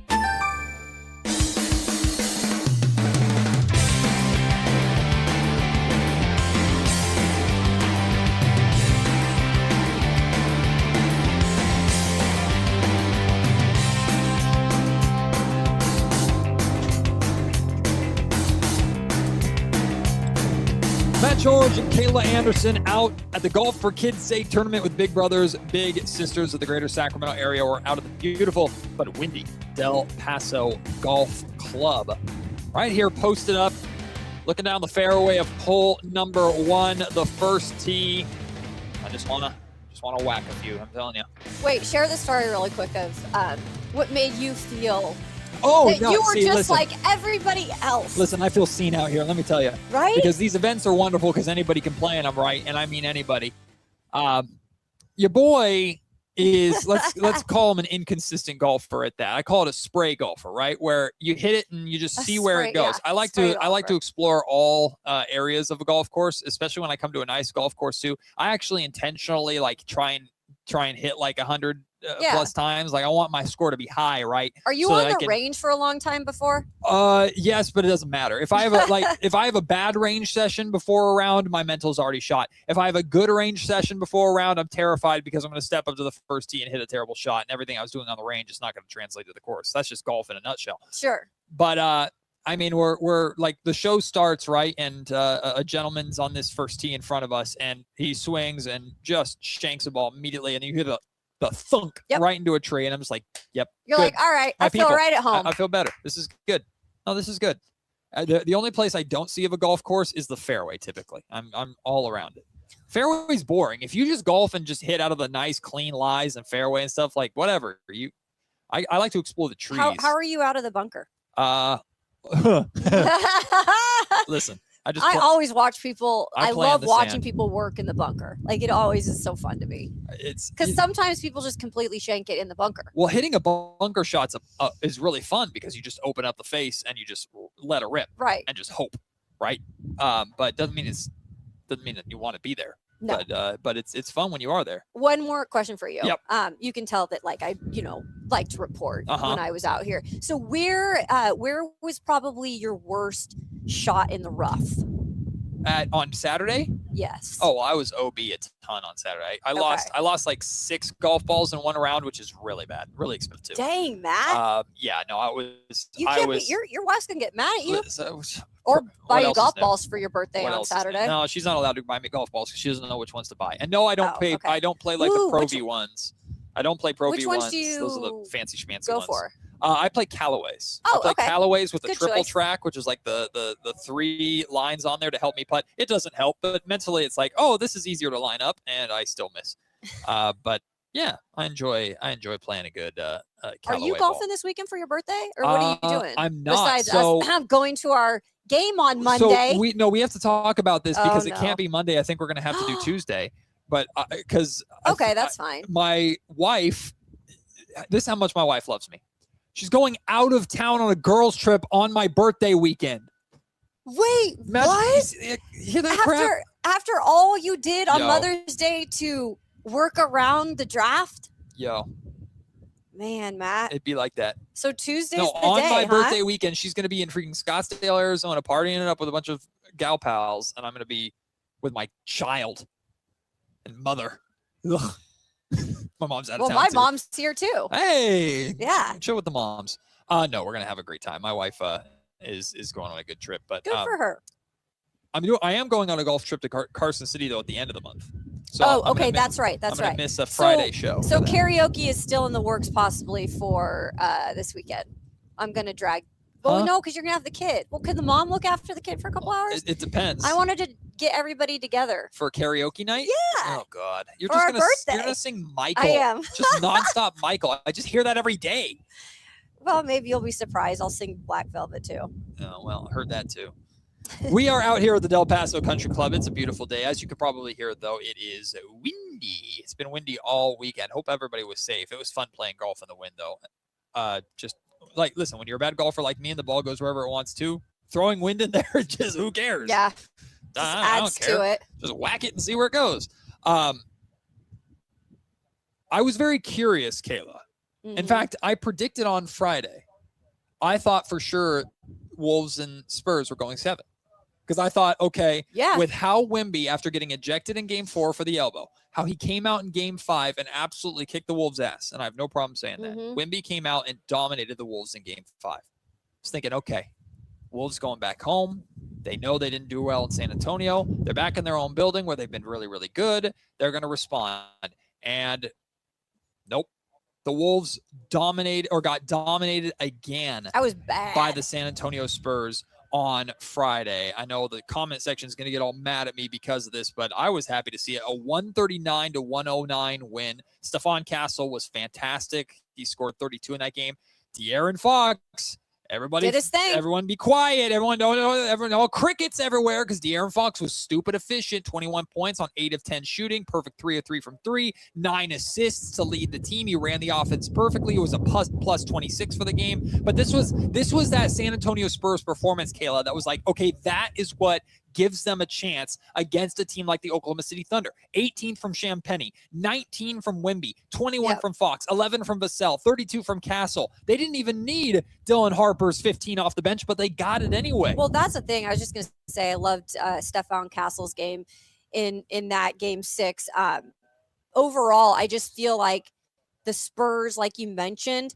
Speaker 7: Matt George and Kayla Anderson out at the Golf for Kids' Sake tournament with big brothers, big sisters of the greater Sacramento area. We're out at the beautiful but windy Del Paso Golf Club. Right here, posted up, looking down the fairway of hole number 1, the first tee. I just wanna whack a few, I'm telling you.
Speaker 8: Wait, share the story really quick of what made you feel
Speaker 7: Oh,
Speaker 8: that
Speaker 7: no.
Speaker 8: you were
Speaker 7: See,
Speaker 8: just
Speaker 7: listen.
Speaker 8: like everybody else.
Speaker 7: Listen, I feel seen out here. Let me tell you.
Speaker 8: Right?
Speaker 7: Because these events are wonderful because anybody can play in them, right? And I mean anybody. Your boy is, let's call him an inconsistent golfer at that. I call it a spray golfer, right? Where you hit it and you just see where it goes.
Speaker 8: Yeah,
Speaker 7: I like to explore all areas of a golf course, especially when I come to a nice golf course too. I actually intentionally like try and hit like 100 plus times. Like I want my score to be high, right?
Speaker 8: Are you on the range for a long time before?
Speaker 7: Yes, but it doesn't matter. If I have if I have a bad range session before a round, my mental's already shot. If I have a good range session before a round, I'm terrified because I'm going to step up to the first tee and hit a terrible shot, and everything I was doing on the range is not going to translate to the course. That's just golf in a nutshell.
Speaker 8: Sure.
Speaker 7: But I mean, we're like the show starts, right? And a gentleman's on this first tee in front of us, and he swings and just shanks a ball immediately, and you hear the thunk right into a tree, and I'm just like, yep.
Speaker 8: You're
Speaker 7: good.
Speaker 8: like, all right,
Speaker 7: My
Speaker 8: I feel
Speaker 7: people,
Speaker 8: right at home.
Speaker 7: I feel better. This is good. No, this is good. The only place I don't see of a golf course is the fairway. Typically, I'm all around it. Fairway's boring. If you just golf and just hit out of the nice, clean lies and fairway and stuff, like whatever I like to explore the trees.
Speaker 8: How are you out of the bunker?
Speaker 7: Listen,
Speaker 8: I always watch people. I
Speaker 7: play in
Speaker 8: love
Speaker 7: the
Speaker 8: watching
Speaker 7: sand.
Speaker 8: people work in the bunker. Like it always is so fun to me.
Speaker 7: It's
Speaker 8: because sometimes people just completely shank it in the bunker.
Speaker 7: Well, hitting a bunker shot's is really fun because you just open up the face and you just let it rip,
Speaker 8: right,
Speaker 7: and just hope, right? But doesn't mean that you want to be there.
Speaker 8: No.
Speaker 7: But it's fun when you are there.
Speaker 8: One more question for you.
Speaker 7: Yep.
Speaker 8: You can tell that like I like to report
Speaker 7: Uh-huh.
Speaker 8: when I was out here. So where was probably your worst shot in the rough?
Speaker 7: On Saturday?
Speaker 8: Yes.
Speaker 7: Oh, I was OB a ton on Saturday. I lost like 6 golf balls in one round, which is really bad, really expensive.
Speaker 8: Dang, Matt.
Speaker 7: Yeah, no, I was.
Speaker 8: You can't be, your wife's gonna get mad at you. Or
Speaker 7: What
Speaker 8: buy you
Speaker 7: else
Speaker 8: golf
Speaker 7: is new?
Speaker 8: balls for your birthday
Speaker 7: What
Speaker 8: on
Speaker 7: else is new?
Speaker 8: Saturday.
Speaker 7: No, she's not allowed to buy me golf balls because she doesn't know which ones to buy. And no, I don't play.
Speaker 8: okay.
Speaker 7: I don't play like
Speaker 8: Ooh,
Speaker 7: the Pro
Speaker 8: which-
Speaker 7: V ones. I don't play Pro
Speaker 8: Which
Speaker 7: V
Speaker 8: ones
Speaker 7: ones.
Speaker 8: do you
Speaker 7: Those are the fancy schmancy
Speaker 8: go
Speaker 7: ones.
Speaker 8: for?
Speaker 7: I play Callaways.
Speaker 8: Oh,
Speaker 7: I play
Speaker 8: okay.
Speaker 7: Callaways with a
Speaker 8: Good
Speaker 7: triple
Speaker 8: choice.
Speaker 7: track, which is like the 3 lines on there to help me putt. It doesn't help, but mentally it's like, oh, this is easier to line up, and I still miss. But yeah, I enjoy playing a good Callaway
Speaker 8: Are you
Speaker 7: ball.
Speaker 8: golfing this weekend for your birthday, or what are you doing?
Speaker 7: I'm not.
Speaker 8: Besides
Speaker 7: So-
Speaker 8: us going to our game on Monday.
Speaker 7: So we have to talk about this
Speaker 8: Oh,
Speaker 7: because it
Speaker 8: no.
Speaker 7: can't be Monday. I think we're going to have to do Tuesday. But because
Speaker 8: okay, that's fine.
Speaker 7: my wife, this is how much my wife loves me. She's going out of town on a girls' trip on my birthday weekend.
Speaker 8: Wait,
Speaker 7: Imagine-
Speaker 8: what?
Speaker 7: Hear that crap?
Speaker 8: After all you did on
Speaker 7: Yo.
Speaker 8: Mother's Day to work around the draft,
Speaker 7: Yo,
Speaker 8: man, Matt.
Speaker 7: it'd be like that.
Speaker 8: So Tuesday's
Speaker 7: No,
Speaker 8: the
Speaker 7: on
Speaker 8: day,
Speaker 7: my
Speaker 8: huh?
Speaker 7: birthday weekend, she's going to be in freaking Scottsdale, Arizona, partying it up with a bunch of gal pals, and I'm going to be with my child and mother. Ugh. My mom's out of
Speaker 8: Well,
Speaker 7: town.
Speaker 8: my
Speaker 7: too.
Speaker 8: mom's here too.
Speaker 7: Hey,
Speaker 8: Yeah.
Speaker 7: chill with the moms. No, we're gonna have a great time. My wife is going on a good trip, but
Speaker 8: Good for her.
Speaker 7: I am going on a golf trip to Carson City though at the end of the month. So
Speaker 8: Oh,
Speaker 7: I'm
Speaker 8: okay,
Speaker 7: gonna
Speaker 8: that's right. That's
Speaker 7: I'm gonna
Speaker 8: right.
Speaker 7: miss a Friday show.
Speaker 8: So
Speaker 7: for that.
Speaker 8: karaoke is still in the works, possibly for this weekend. I'm gonna drag. Well,
Speaker 7: Huh?
Speaker 8: no, because you're gonna have the kid. Well, can the mom look after the kid for a couple hours?
Speaker 7: It depends.
Speaker 8: I wanted to get everybody together.
Speaker 7: For karaoke night.
Speaker 8: Yeah.
Speaker 7: Oh God, you're
Speaker 8: For
Speaker 7: just
Speaker 8: our
Speaker 7: gonna
Speaker 8: birthday.
Speaker 7: you're gonna sing Michael.
Speaker 8: I am.
Speaker 7: Just nonstop Michael. I just hear that every day.
Speaker 8: Well, maybe you'll be surprised. I'll sing Black Velvet too.
Speaker 7: Oh, well, heard that too. We are out here at the Del Paso Country Club. It's a beautiful day. As you could probably hear, though, it is windy. It's been windy all weekend. Hope everybody was safe. It was fun playing golf in the wind, though. Just like, listen, when you're a bad golfer like me and the ball goes wherever it wants to, throwing wind in there, just who cares?
Speaker 8: Yeah.
Speaker 7: I don't
Speaker 8: adds
Speaker 7: care.
Speaker 8: to it.
Speaker 7: Just whack it and see where it goes. I was very curious, Kayla. In
Speaker 8: Mhm.
Speaker 7: fact, I predicted on Friday. I thought for sure Wolves and Spurs were going 7. Because I thought, okay,
Speaker 8: Yeah.
Speaker 7: with how Wemby, after getting ejected in game 4 for the elbow, how he came out in game 5 and absolutely kicked the Wolves' ass. And I have no problem saying that.
Speaker 8: Mhm.
Speaker 7: Wemby came out and dominated the Wolves in game 5. I was thinking, okay, Wolves going back home. They know they didn't do well in San Antonio. They're back in their own building where they've been really, really good. They're going to respond. And nope. The Wolves got dominated again
Speaker 8: That was bad.
Speaker 7: by the San Antonio Spurs on Friday. I know the comment section is going to get all mad at me because of this, but I was happy to see it. A 139-109 win. Stephon Castle was fantastic. He scored 32 in that game. DeAaron Fox. Everybody
Speaker 8: did his thing.
Speaker 7: Everyone be quiet. Everyone all crickets everywhere because DeAaron Fox was stupid efficient. 21 points on 8 of 10 shooting. Perfect 3 of 3 from 3. 9 assists to lead the team. He ran the offense perfectly. It was a plus 26 for the game. But this was that San Antonio Spurs performance, Kayla, that was like, okay, that is what gives them a chance against a team like the Oklahoma City Thunder. 18 from Champagny, 19 from Wemby, 21 from Fox, 11 from Vassell, 32 from Castle. They didn't even need Dylan Harper's 15 off the bench, but they got it anyway.
Speaker 8: Well, that's the thing. I was just going to say I loved Stephon Castle's game in that game 6. Overall, I just feel like the Spurs, like you mentioned,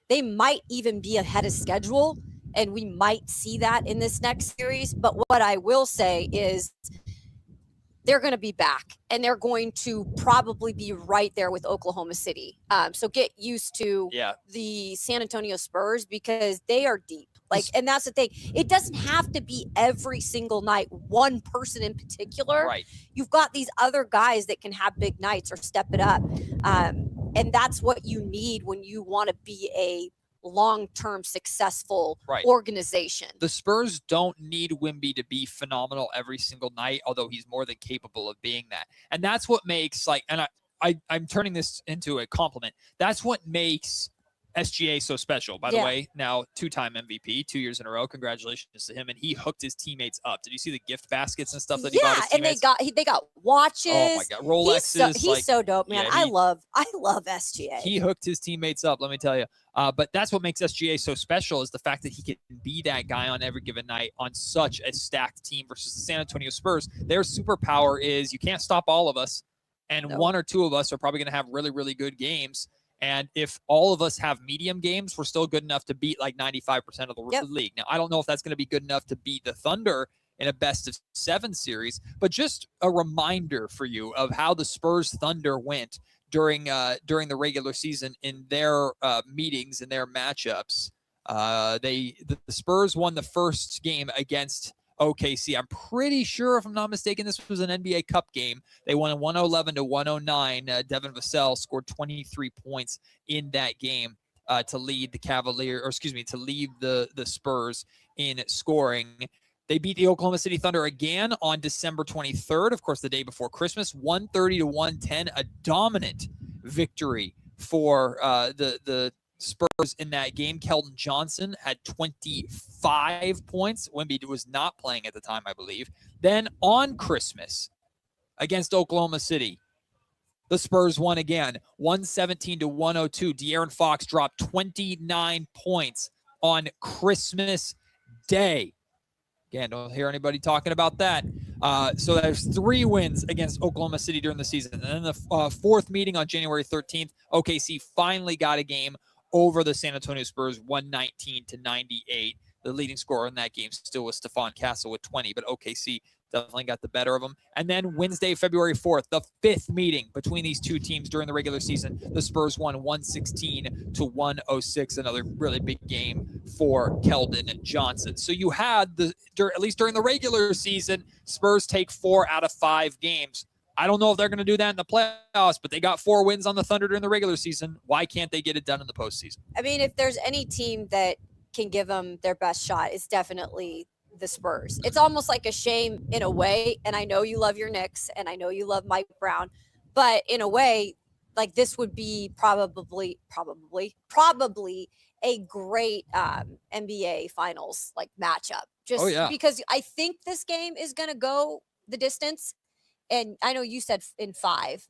Speaker 8: they might even be ahead of schedule. And we might see that in this next series. But what I will say is they're going to be back and they're going to probably be right there with Oklahoma City. So get used to the San Antonio Spurs because they are deep. And that's the thing. It doesn't have to be every single night, one person in particular.
Speaker 7: Right.
Speaker 8: You've got these other guys that can have big nights or step it up. And that's what you need when you want to be a long-term successful organization.
Speaker 7: The Spurs don't need Wemby to be phenomenal every single night, although he's more than capable of being that. And that's what makes I'm turning this into a compliment. That's what makes SGA so special. By the way, now 2-time MVP, 2 years in a row. Congratulations to him. And he hooked his teammates up. Did you see the gift baskets and stuff that he bought his teammates?
Speaker 8: And they got watches.
Speaker 7: Oh my God, Rolexes.
Speaker 8: He's so dope, man. I love SGA.
Speaker 7: He hooked his teammates up, let me tell you. But that's what makes SGA so special is the fact that he can be that guy on every given night on such a stacked team versus the San Antonio Spurs. Their superpower is you can't stop all of us, and one or two of us are probably going to have really, really good games. And if all of us have medium games, we're still good enough to beat like 95% of the league. Now, I don't know if that's going to be good enough to beat the Thunder in a best-of-7 series, but just a reminder for you of how the Spurs Thunder went during the regular season in their meetings and their matchups. The Spurs won the first game against OKC. I'm pretty sure, if I'm not mistaken, this was an NBA Cup game. They won 111-109. Devin Vassell scored 23 points in that game to lead the Spurs in scoring. They beat the Oklahoma City Thunder again on December 23rd, of course, the day before Christmas, 130-110, a dominant victory for the Spurs in that game. Keldon Johnson had 25 points. Wemby was not playing at the time, I believe. Then on Christmas against Oklahoma City, the Spurs won again, 117-102. DeAaron Fox dropped 29 points on Christmas Day. Again, don't hear anybody talking about that. So there's 3 wins against Oklahoma City during the season. And then the fourth meeting on January 13th, OKC finally got a game over the San Antonio Spurs, 119-98. The leading scorer in that game still was Stephon Castle with 20, but OKC definitely got the better of them. And then Wednesday, February 4th, the 5th meeting between these two teams during the regular season, the Spurs won 116-106, another really big game for Keldon Johnson. So you had, at least during the regular season, Spurs take 4 out of 5 games. I don't know if they're going to do that in the playoffs, but they got 4 wins on the Thunder during the regular season. Why can't they get it done in the postseason?
Speaker 8: I mean, if there's any team that can give them their best shot, it's definitely the Spurs. It's almost like a shame in a way, and I know you love your Knicks, and I know you love Mike Brown, but in a way, like this would be probably a great NBA Finals like matchup. Because I think this game is going to go the distance. And I know you said in 5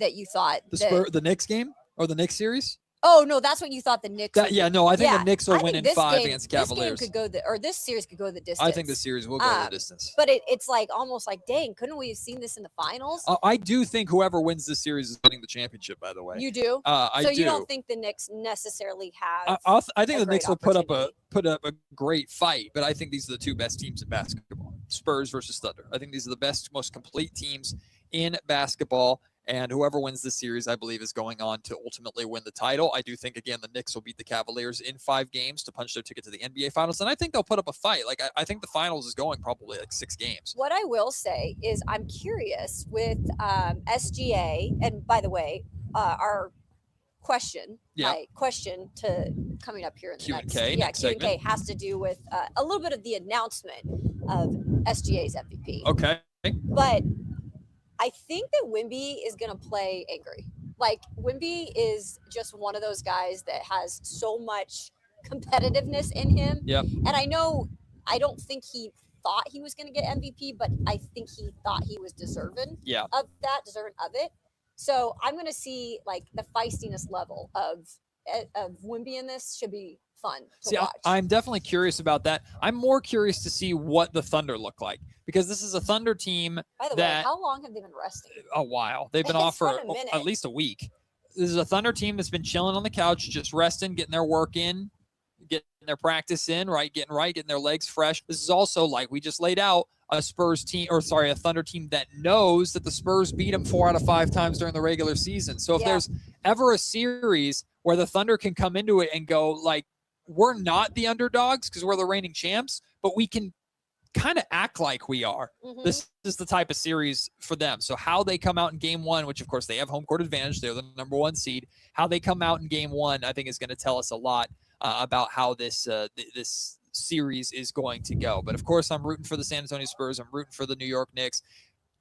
Speaker 8: that you thought
Speaker 7: the Knicks game or the Knicks series.
Speaker 8: Oh no, that's what you thought the Knicks.
Speaker 7: I think the Knicks will win in 5 against Cavaliers.
Speaker 8: This game could go this series could go the distance.
Speaker 7: I think the series will go the distance.
Speaker 8: But it's like almost like, dang, couldn't we have seen this in the finals?
Speaker 7: I do think whoever wins this series is winning the championship. By the way,
Speaker 8: you do. You don't think the Knicks necessarily have?
Speaker 7: I think the Knicks will put up a great fight, but I think these are the 2 best teams in basketball: Spurs versus Thunder. I think these are the best, most complete teams in basketball. And whoever wins this series, I believe, is going on to ultimately win the title. I do think, again, the Knicks will beat the Cavaliers in 5 games to punch their ticket to the NBA Finals. And I think they'll put up a fight. Like, I think the Finals is going probably like 6 games.
Speaker 8: What I will say is I'm curious with SGA. And by the way, our question.
Speaker 7: Yeah.
Speaker 8: My question to coming up here in the
Speaker 7: Q&K,
Speaker 8: next
Speaker 7: Q&K
Speaker 8: segment has to do with a little bit of the announcement of SGA's MVP.
Speaker 7: Okay.
Speaker 8: But I think that Wemby is going to play angry. Like, Wemby is just one of those guys that has so much competitiveness in him.
Speaker 7: Yep.
Speaker 8: And I don't think he thought he was going to get MVP, but I think he thought he was deserving of it. So I'm going to see like the feistiness level of Wemby in this should be fun to watch.
Speaker 7: I'm definitely curious about that. I'm more curious to see what the Thunder look like, because this is a Thunder team.
Speaker 8: By the way, how long have they been resting?
Speaker 7: A while. They've been off for at least a week. This is a Thunder team that's been chilling on the couch, just resting, getting their work in, getting their practice in, getting their legs fresh. This is also, like we just laid out, a Thunder team that knows that the Spurs beat them 4 out of 5 times during the regular season. So if there's ever a series where the Thunder can come into it and go, like, we're not the underdogs because we're the reigning champs, but we can kind of act like we are. Mm-hmm. This is the type of series for them. So how they come out in game 1, which of course they have home court advantage, they're the number 1 seed. How they come out in game 1, I think, is going to tell us a lot about how this series is going to go. But of course, I'm rooting for the San Antonio Spurs. I'm rooting for the New York Knicks.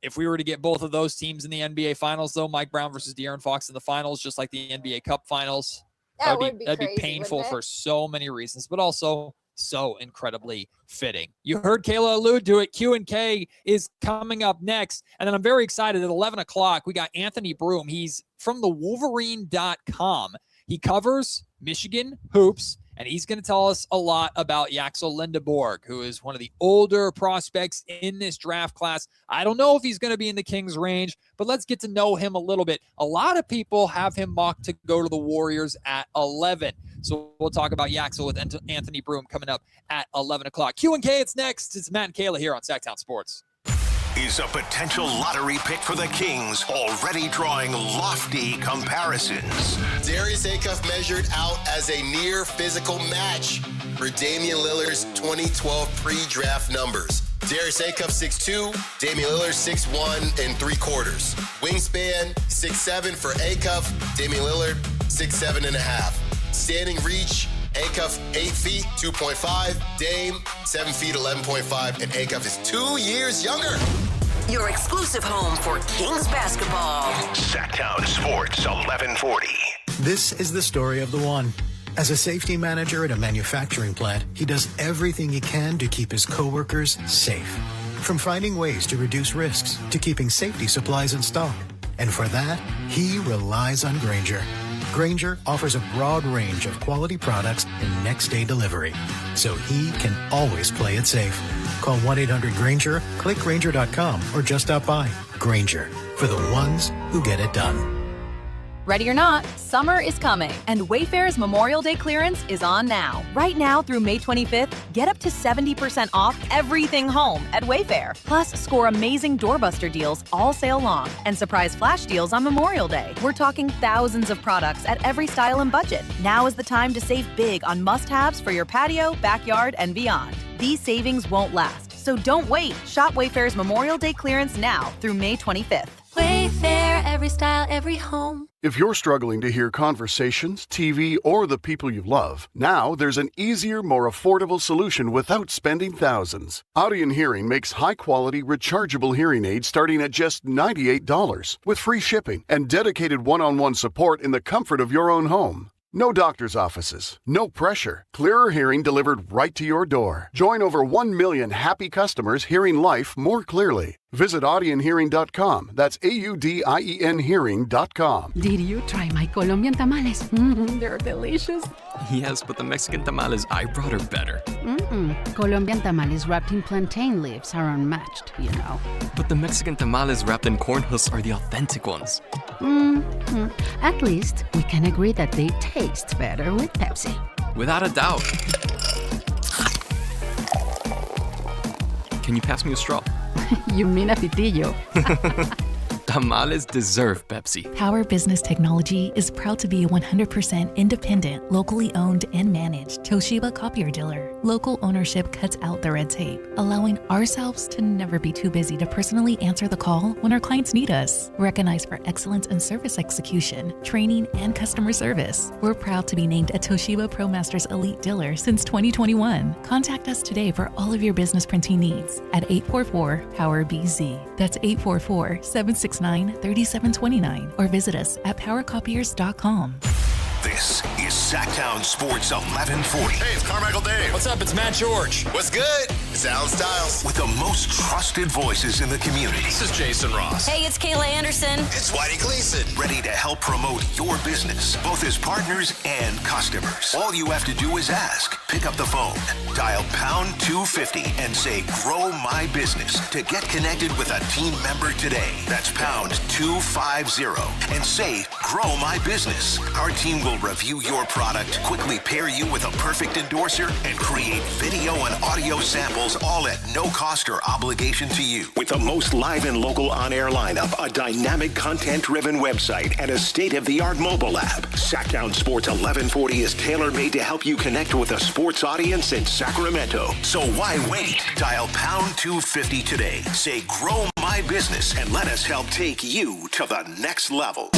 Speaker 7: If we were to get both of those teams in the NBA Finals, though, Mike Brown versus DeAaron Fox in the finals, just like the NBA Cup Finals, that'd be painful for so many reasons, but also so incredibly fitting. You heard Kayla allude to it. Q&K is coming up next. And then I'm very excited at 11 o'clock. We got Anthony Broom. He's from the Wolverine.com. He covers Michigan hoops, and he's going to tell us a lot about Yaxel Lindeborg, who is one of the older prospects in this draft class. I don't know if he's going to be in the Kings range, but let's get to know him a little bit. A lot of people have him mocked to go to the Warriors at 11. So we'll talk about Yaxel with Anthony Broom coming up at 11 o'clock. Q&K, it's next. It's Matt and Kayla here on Sactown Sports.
Speaker 4: Is a potential lottery pick for the Kings already drawing lofty comparisons?
Speaker 9: Darius Acuff measured out as a near physical match for Damian Lillard's 2012 pre-draft numbers. Darius Acuff 6'2", Damian Lillard 6'1" 3/4. Wingspan 6'7" for Acuff, Damian Lillard 6'7.5". Standing reach, Acuff 8 feet 2.5, Dame 7 feet 11.5, and Acuff is 2 years younger.
Speaker 6: Your exclusive home for Kings basketball.
Speaker 4: Sactown Sports 1140.
Speaker 17: This is the story of the one. As a safety manager at a manufacturing plant, he does everything he can to keep his coworkers safe. From finding ways to reduce risks to keeping safety supplies in stock. And for that, he relies on Grainger. Grainger offers a broad range of quality products and next-day delivery, so he can always play it safe. Call 1-800-GRAINGER, click Grainger.com, or just stop by. Grainger, for the ones who get it done.
Speaker 18: Ready or not, summer is coming, and Wayfair's Memorial Day clearance is on now. Right now through May 25th, get up to 70% off everything home at Wayfair. Plus, score amazing doorbuster deals all sale long and surprise flash deals on Memorial Day. We're talking thousands of products at every style and budget. Now is the time to save big on must-haves for your patio, backyard, and beyond. These savings won't last, so don't wait. Shop Wayfair's Memorial Day clearance now through May 25th.
Speaker 19: Wayfair, every style, every home.
Speaker 20: If you're struggling to hear conversations, TV, or the people you love, now there's an easier, more affordable solution without spending thousands. Audion Hearing makes high-quality, rechargeable hearing aids starting at just $98 with free shipping and dedicated one-on-one support in the comfort of your own home. No doctor's offices, no pressure. Clearer hearing delivered right to your door. Join over 1 million happy customers hearing life more clearly. Visit audionhearing.com. That's AUDIEN hearing.com.
Speaker 21: Did you try my Colombian tamales? They're delicious.
Speaker 22: Yes, but the Mexican tamales I brought are better.
Speaker 21: Colombian tamales wrapped in plantain leaves are unmatched, you know.
Speaker 22: But the Mexican tamales wrapped in corn husks are the authentic ones.
Speaker 21: At least we can agree that they taste better with Pepsi.
Speaker 22: Without a doubt. Can you pass me a straw?
Speaker 21: You mean a pitillo.
Speaker 22: Tamales deserve Pepsi.
Speaker 1: Power Business Technology is proud to be a 100% independent, locally owned and managed Toshiba copier dealer. Local ownership cuts out the red tape, allowing ourselves to never be too busy to personally answer the call when our clients need us. Recognized for excellence in service execution, training, and customer service, we're proud to be named a Toshiba ProMasters Elite Dealer since 2021. Contact us today for all of your business printing needs at 844-POWER-BZ. That's 844-769-3729. Or visit us at powercopiers.com.
Speaker 4: This is Sactown Sports 1140.
Speaker 9: Hey, it's Carmichael Dave.
Speaker 12: What's up? It's Matt George.
Speaker 9: What's good? It's Alan Stiles.
Speaker 4: With the most trusted voices in the community.
Speaker 12: This is Jason Ross.
Speaker 6: Hey, it's Kayla Anderson.
Speaker 9: It's Whitey Gleason.
Speaker 4: Ready to help promote your business, both as partners and customers. All you have to do is ask. Pick up the phone, dial pound 250 and say, grow my business to get connected with a team member today. That's pound 250 and say, grow my business. Our team will review your product, quickly pair you with a perfect endorser, and create video and audio samples all at no cost or obligation to you. With the most live and local on-air lineup, a dynamic content-driven website, and a state-of-the-art mobile app, Sactown Sports 1140 is tailor-made to help you connect with a sports audience in Sacramento. So why wait? Dial pound 250 today. Say, grow my business, and let us help take you to the next level.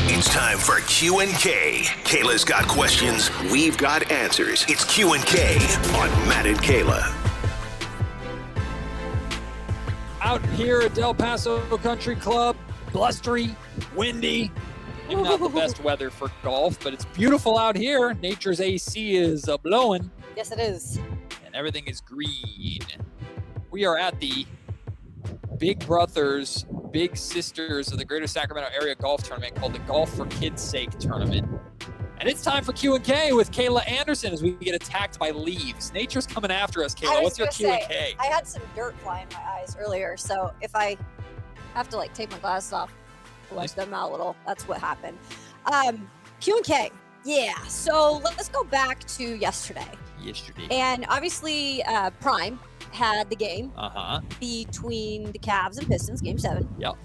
Speaker 4: It's time for Q&K. Kayla's got questions. We've got answers. It's Q&K on Matt and Kayla.
Speaker 7: Out here at Del Paso Country Club, blustery, windy. Maybe not the best weather for golf, but it's beautiful out here. Nature's AC is blowing.
Speaker 8: Yes, it is.
Speaker 7: And everything is green. We are at the Big Brothers, Big Sisters of the Greater Sacramento Area Golf Tournament called the Golf for Kids' Sake Tournament. And it's time for Q&K with Kayla Anderson as we get attacked by leaves. Nature's coming after us, Kayla. What's your Q&K?
Speaker 8: I had some dirt fly in my eyes earlier, so if I have to take my glasses off, let them out a little, that's what happened. Q&K. Yeah, so let's go back to yesterday. And obviously, Prime had the game between the Cavs and Pistons, Game 7.
Speaker 7: Yep.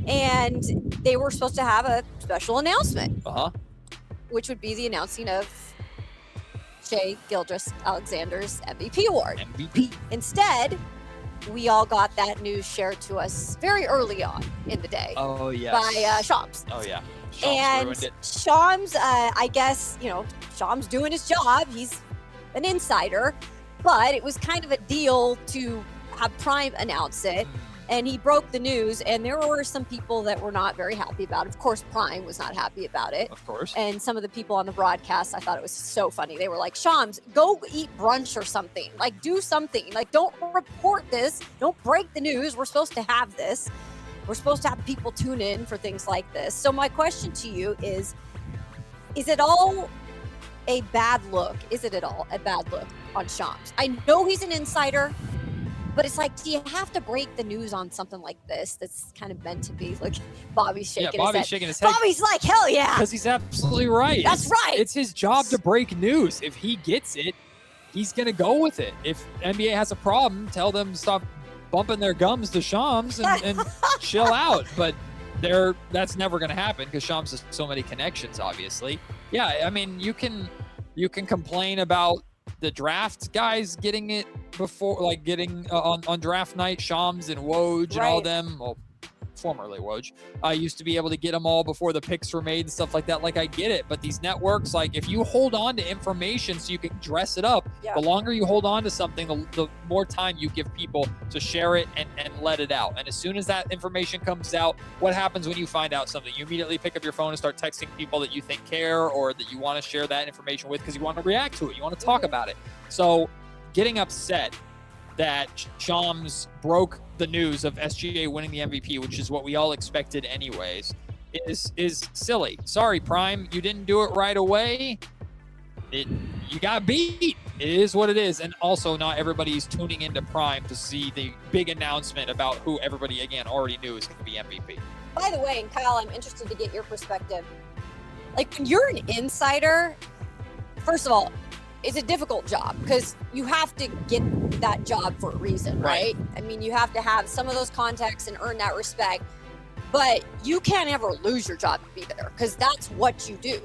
Speaker 8: And they were supposed to have a special announcement, which would be the announcing of Shai Gilgeous-Alexander's MVP award. Instead, we all got that news shared to us very early on in the day.
Speaker 7: Oh, yes.
Speaker 8: By Shams.
Speaker 7: Oh, yeah.
Speaker 8: And
Speaker 7: ruined it.
Speaker 8: Shams, I guess, Shams doing his job. He's an insider, but it was kind of a deal to have Prime announce it. And he broke the news, and there were some people that were not very happy about it. Of course, Prime was not happy about it.
Speaker 7: Of course.
Speaker 8: And some of the people on the broadcast, I thought it was so funny. They were like, Shams, go eat brunch or something. Do something. Don't report this. Don't break the news. We're supposed to have this. We're supposed to have people tune in for things like this. So my question to you is it all a bad look? Is it at all a bad look on Shams? I know he's an insider, but it's do you have to break the news on something like this that's kind of meant to be? Bobby's shaking his head.
Speaker 7: Bobby's shaking his head.
Speaker 8: Bobby's like, hell yeah.
Speaker 7: Because he's absolutely right.
Speaker 8: That's right.
Speaker 7: It's his job to break news. If he gets it, he's going to go with it. If NBA has a problem, tell them to stop bumping their gums to Shams and chill out. But that's never going to happen because Shams has so many connections, obviously. Yeah, I mean, you can complain about the draft guys getting it before, getting on draft night, Shams and Woj and all them. Well, formerly Woj, used to be able to get them all before the picks were made and stuff like that. I get it, but these networks, if you hold on to information so you can dress it up, the longer you hold on to something, the more time you give people to share it and let it out. And as soon as that information comes out, what happens when you find out something? You immediately pick up your phone and start texting people that you think care or that you want to share that information with because you want to react to it. You want to talk about it. So getting upset that Shams broke the news of SGA winning the MVP, which is what we all expected anyways, is silly. Sorry, Prime, you didn't do it right away. You got beat. It is what it is. And also, not everybody's tuning into Prime to see the big announcement about who everybody, again, already knew is going to be MVP.
Speaker 8: By the way, and Kyle, I'm interested to get your perspective. When you're an insider, first of all, it's a difficult job because you have to get that job for a reason, right? I mean, you have to have some of those contacts and earn that respect. But you can't ever lose your job either, because that's what you do.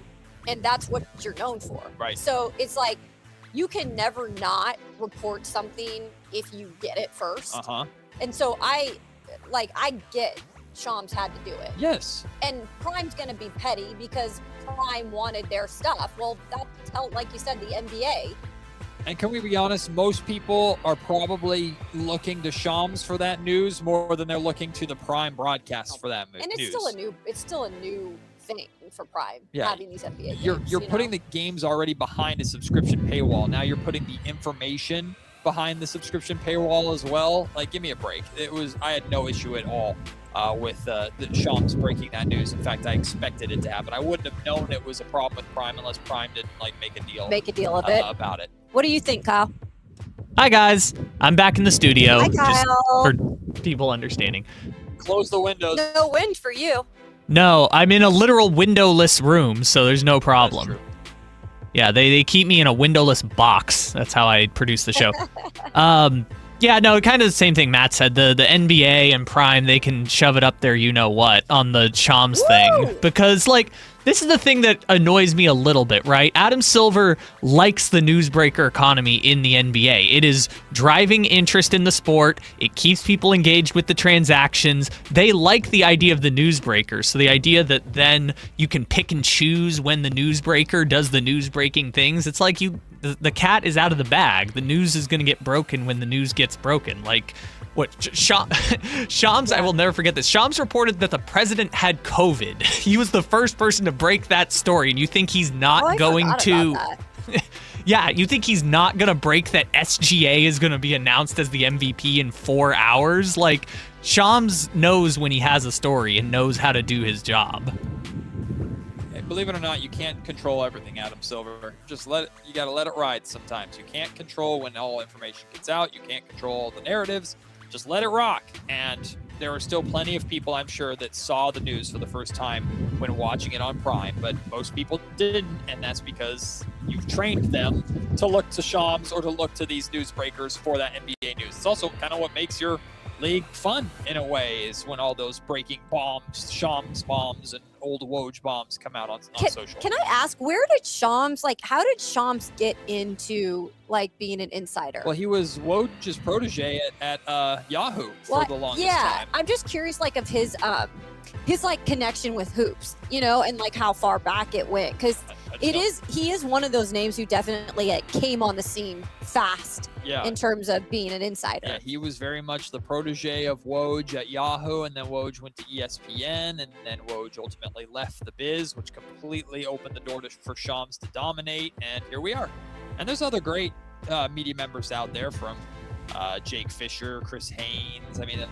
Speaker 8: And that's what you're known for.
Speaker 7: Right.
Speaker 8: So it's like, you can never not report something if you get it first.
Speaker 7: Uh-huh.
Speaker 8: And so I get Shams had to do it.
Speaker 7: Yes.
Speaker 8: And Prime's going to be petty because Prime wanted their stuff. Well, that's, like you said, the NBA.
Speaker 7: And can we be honest? Most people are probably looking to Shams for that news more than they're looking to the Prime broadcast for that news.
Speaker 8: And it's still a new thing for Prime,
Speaker 7: Yeah.
Speaker 8: having these NBA games.
Speaker 7: You're putting the games already behind a subscription paywall. Now you're putting the information behind the subscription paywall as well. Like, give me a break. I had no issue at all with the Shams breaking that news. In fact, I expected it to happen. I wouldn't have known it was a problem with Prime unless Prime didn't make a deal
Speaker 8: of it
Speaker 7: about it.
Speaker 8: What do you think, Kyle?
Speaker 2: Hi guys, I'm back in the studio.
Speaker 8: Hi,
Speaker 2: Just
Speaker 8: Kyle.
Speaker 2: for people understanding.
Speaker 7: Close the windows.
Speaker 8: No wind for you.
Speaker 2: No, I'm in a literal windowless room, so there's no problem. Yeah, they keep me in a windowless box. That's how I produce the show. Yeah, no, kind of the same thing Matt said. The NBA and Prime, they can shove it up there, you know what, on the Shams thing. Because, this is the thing that annoys me a little bit, right? Adam Silver likes the newsbreaker economy in the NBA. It is driving interest in the sport. It keeps people engaged with the transactions. They like the idea of the newsbreaker. So the idea that then you can pick and choose when the newsbreaker does the newsbreaking things, it's like the cat is out of the bag. The news is going to get broken when the news gets broken. Shams, I will never forget this. Shams reported that the president had COVID. He was the first person to break that story, and you think he's not going to... Yeah, you think he's not going to break that SGA is going to be announced as the MVP in 4 hours? Shams knows when he has a story and knows how to do his job.
Speaker 7: Believe it or not, you can't control everything, Adam Silver. You got to let it ride sometimes. You can't control when all information gets out. You can't control all the narratives. Just let it rock. And there are still plenty of people, I'm sure, that saw the news for the first time when watching it on Prime, but most people didn't, and that's because you've trained them to look to Shams or to look to these newsbreakers for that NBA news. It's also kind of what makes your league fun, in a way, is when all those breaking bombs, Shams bombs, and old Woj bombs come out on social.
Speaker 8: Can I ask, where did Shams, how did Shams get into, being an insider?
Speaker 7: Well, he was Woj's protege at Yahoo for the longest time.
Speaker 8: I'm just curious, of his connection with hoops, and how far back it went, because he is one of those names who definitely came on the scene fast.
Speaker 7: Yeah.
Speaker 8: In terms of being an insider.
Speaker 7: Yeah, he was very much the protege of Woj at Yahoo, and then Woj went to ESPN, and then Woj ultimately left the biz, which completely opened the door for Shams to dominate, and here we are. And there's other great media members out there, from Jake Fisher, Chris Haynes. I mean,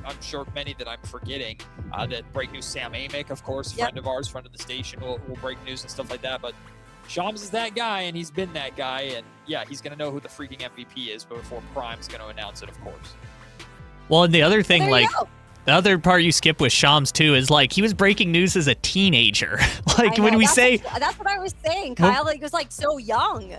Speaker 7: I'm sure many that I'm forgetting that break news. Sam Amick, of course, friend of ours, friend of the station, will break news and stuff like that, but Shams is that guy, and he's been that guy, and yeah, he's going to know who the freaking MVP is before Prime's going to announce it, of course.
Speaker 2: Well, and the other thing, the other part you skip with Shams, too, is, he was breaking news as a teenager. When we say...
Speaker 8: That's what I was saying, Kyle. He was, so young.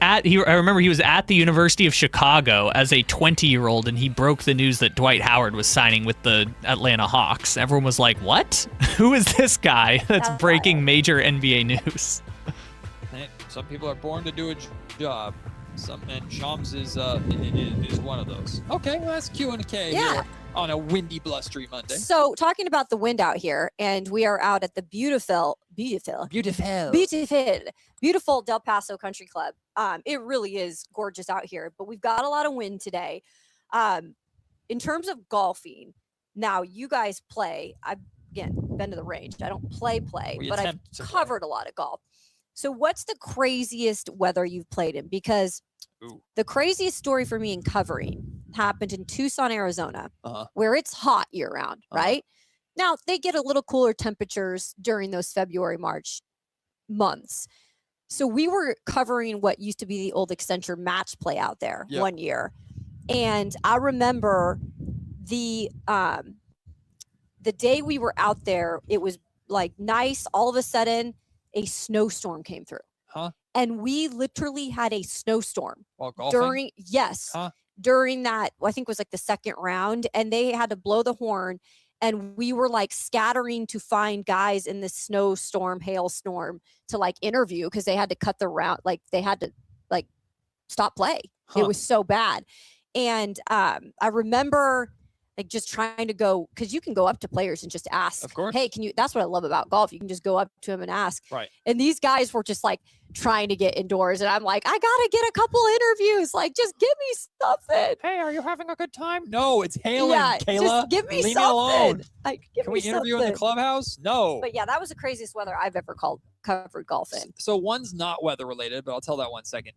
Speaker 2: I remember he was at the University of Chicago as a 20-year-old, and he broke the news that Dwight Howard was signing with the Atlanta Hawks. Everyone was like, what? Who is this guy that's breaking major NBA news?
Speaker 7: Some people are born to do a job. And Shams is one of those. Okay, well, that's Q&K here on a windy, blustery Monday.
Speaker 8: So, talking about the wind out here, and we are out at the beautiful Del Paso Country Club. It really is gorgeous out here, but we've got a lot of wind today. In terms of golfing, now you guys play. I've been to the range. I don't play, but I've covered a lot of golf. So what's the craziest weather you've played in? Because the craziest story for me in covering happened in Tucson, Arizona, where it's hot year round, right? Now, they get a little cooler temperatures during those February, March months. So we were covering what used to be the old Accenture match play out there one year. And I remember the day we were out there, it was nice. All of a sudden, a snowstorm came through. And we literally had a snowstorm
Speaker 7: while golfing?
Speaker 8: During that, I think it was the second round, and they had to blow the horn, and we were like scattering to find guys in this snowstorm, hailstorm to like interview because they had to cut the route, like they had to like stop play. It was so bad. And I remember like just trying to go, because you can go up to players and just ask,
Speaker 7: Of course.
Speaker 8: hey, can you, that's what I love about golf. You can just go up to them and ask.
Speaker 7: Right.
Speaker 8: And these guys were just like trying to get indoors. And I'm like, I got to get a couple interviews. Like, just give me something.
Speaker 7: Hey, are you having a good time? No, it's hailing,
Speaker 8: Yeah,
Speaker 7: Kayla.
Speaker 8: just give me
Speaker 7: Leave
Speaker 8: something.
Speaker 7: me alone.
Speaker 8: Like, give
Speaker 7: Can
Speaker 8: me
Speaker 7: we interview in
Speaker 8: something.
Speaker 7: the clubhouse? No.
Speaker 8: But yeah, that was the craziest weather I've ever covered golf in.
Speaker 7: So one's not weather related, but I'll tell that one second.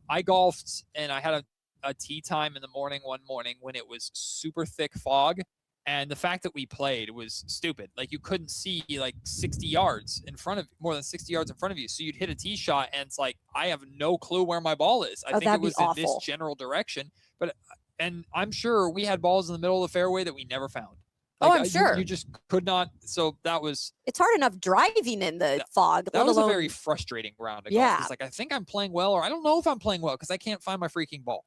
Speaker 7: I golfed and I had a tee time in the morning one morning when it was super thick fog. And the fact that we played was stupid. Like you couldn't see like 60 yards in front of, more than 60 yards in front of you. So you'd hit a tee shot and it's like, I have no clue where my ball is. I think it was in this general direction. And I'm sure we had balls in the middle of the fairway that we never found.
Speaker 8: Oh, I'm sure.
Speaker 7: You just could not. So that was.
Speaker 8: It's hard enough driving in the fog.
Speaker 7: That
Speaker 8: let
Speaker 7: was a
Speaker 8: alone-
Speaker 7: very frustrating round of
Speaker 8: Yeah.
Speaker 7: golf. It's like, I think I'm playing well, or I don't know if I'm playing well because I can't find my freaking ball.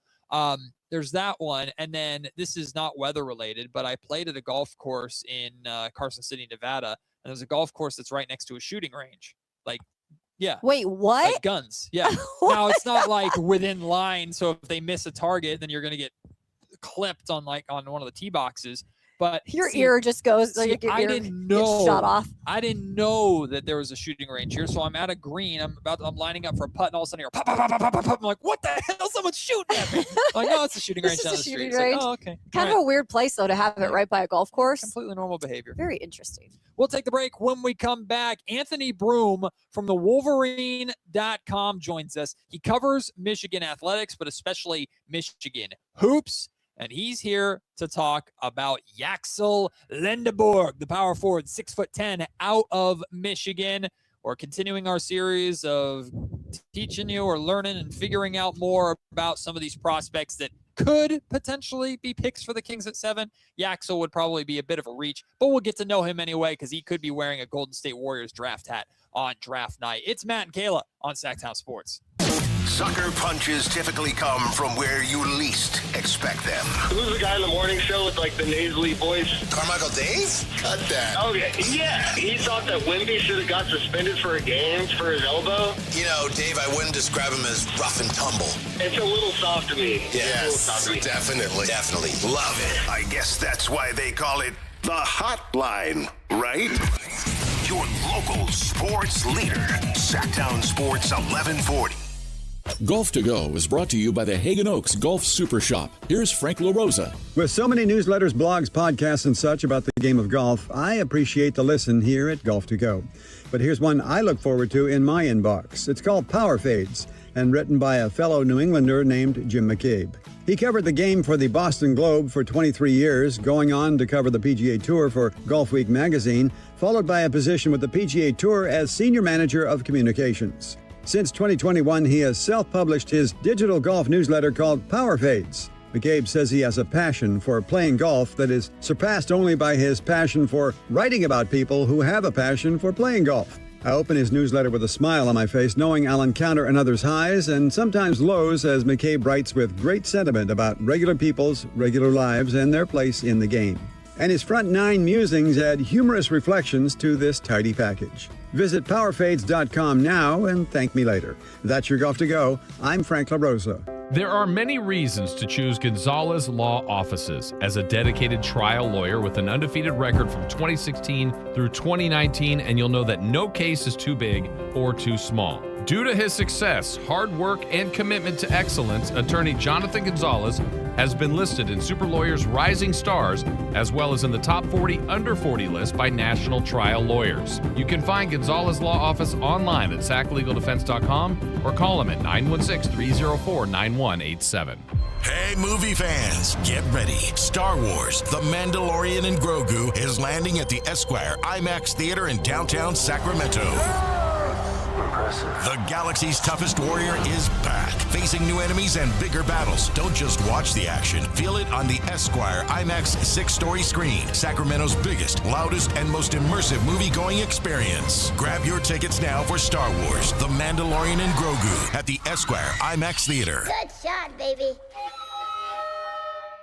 Speaker 7: There's that one. And then this is not weather related, but I played at a golf course in Carson City, Nevada. And there's a golf course that's right next to a shooting range. Like, yeah.
Speaker 8: Wait, what?
Speaker 7: Like guns. Yeah. Now it's not like within line. So if they miss a target, then you're going to get clipped on like on one of the tee boxes. But
Speaker 8: Your ear just goes like your
Speaker 7: I
Speaker 8: ear
Speaker 7: didn't
Speaker 8: gets
Speaker 7: know.
Speaker 8: shot off.
Speaker 7: I didn't know that there was a shooting range here. So I'm at a green. I'm lining up for a putt, and all of a sudden you're pop, pop, pop, pop, pop, pop. I'm like, what the hell? Someone's shooting at me. I'm like, no, it's a shooting range
Speaker 8: This
Speaker 7: down
Speaker 8: is
Speaker 7: the
Speaker 8: a
Speaker 7: street.
Speaker 8: shooting
Speaker 7: It's like,
Speaker 8: range.
Speaker 7: oh, okay.
Speaker 8: Kind
Speaker 7: All
Speaker 8: of a weird place though to have it right by a golf course.
Speaker 7: Completely normal behavior.
Speaker 8: Very interesting.
Speaker 7: We'll take the break. When we come back, Anthony Broom from the Wolverine.com joins us. He covers Michigan athletics, but especially Michigan hoops. And he's here to talk about Yaxel Lendeborg, the power forward, 6'10", out of Michigan. We're continuing our series of teaching you or learning and figuring out more about some of these prospects that could potentially be picks for the Kings at 7. Yaxel would probably be a bit of a reach, but we'll get to know him anyway because he could be wearing a Golden State Warriors draft hat on draft night. It's Matt and Kayla on Sactown Sports.
Speaker 4: Sucker punches typically come from where you least expect them.
Speaker 3: Who's the guy in the morning show with like the nasally voice?
Speaker 9: Carmichael Dave? Cut that.
Speaker 3: Okay, yeah. He thought that Wemby should have got suspended for a game for his elbow.
Speaker 9: You know, Dave, I wouldn't describe him as rough and tumble.
Speaker 3: It's a little soft to me.
Speaker 9: Yes, definitely. Definitely.
Speaker 4: Love it. I guess that's why they call it the Hotline, right? Your local sports leader, Sactown Sports 1140.
Speaker 5: Golf to Go is brought to you by the Hagen Oaks Golf Super Shop. Here's Frank LaRosa.
Speaker 23: With so many newsletters, blogs, podcasts, and such about the game of golf, I appreciate the listen here at Golf to Go. But here's one I look forward to in my inbox. It's called Power Fades and written by a fellow New Englander named Jim McCabe. He covered the game for the Boston Globe for 23 years, going on to cover the PGA Tour for Golf Week magazine, followed by a position with the PGA Tour as Senior Manager of Communications. Since 2021, he has self-published his digital golf newsletter called Power Fades. McCabe says he has a passion for playing golf that is surpassed only by his passion for writing about people who have a passion for playing golf. I open his newsletter with a smile on my face, knowing I'll encounter another's highs and sometimes lows as McCabe writes with great sentiment about regular people's regular lives and their place in the game. And his front 9 musings add humorous reflections to this tidy package. Visit powerfades.com now and thank me later. That's your Golf to Go. I'm Frank LaRosa.
Speaker 24: There are many reasons to choose Gonzalez Law Offices. As a dedicated trial lawyer with an undefeated record from 2016 through 2019, and you'll know that no case is too big or too small. Due to his success, hard work, and commitment to excellence, attorney Jonathan Gonzalez has been listed in Super Lawyer's Rising Stars, as well as in the top 40 under 40 list by national trial lawyers. You can find Gonzalez Law Office online at saclegaldefense.com or call him at 916-304-9187.
Speaker 25: Hey, movie fans, get ready. Star Wars, The Mandalorian and Grogu is landing at the Esquire IMAX Theater in downtown Sacramento. The galaxy's toughest warrior is back, facing new enemies and bigger battles. Don't just watch the action. Feel it on the Esquire IMAX 6-story screen, Sacramento's biggest, loudest, and most immersive movie-going experience. Grab your tickets now for Star Wars, The Mandalorian and Grogu at the Esquire IMAX Theater.
Speaker 26: Good shot, baby.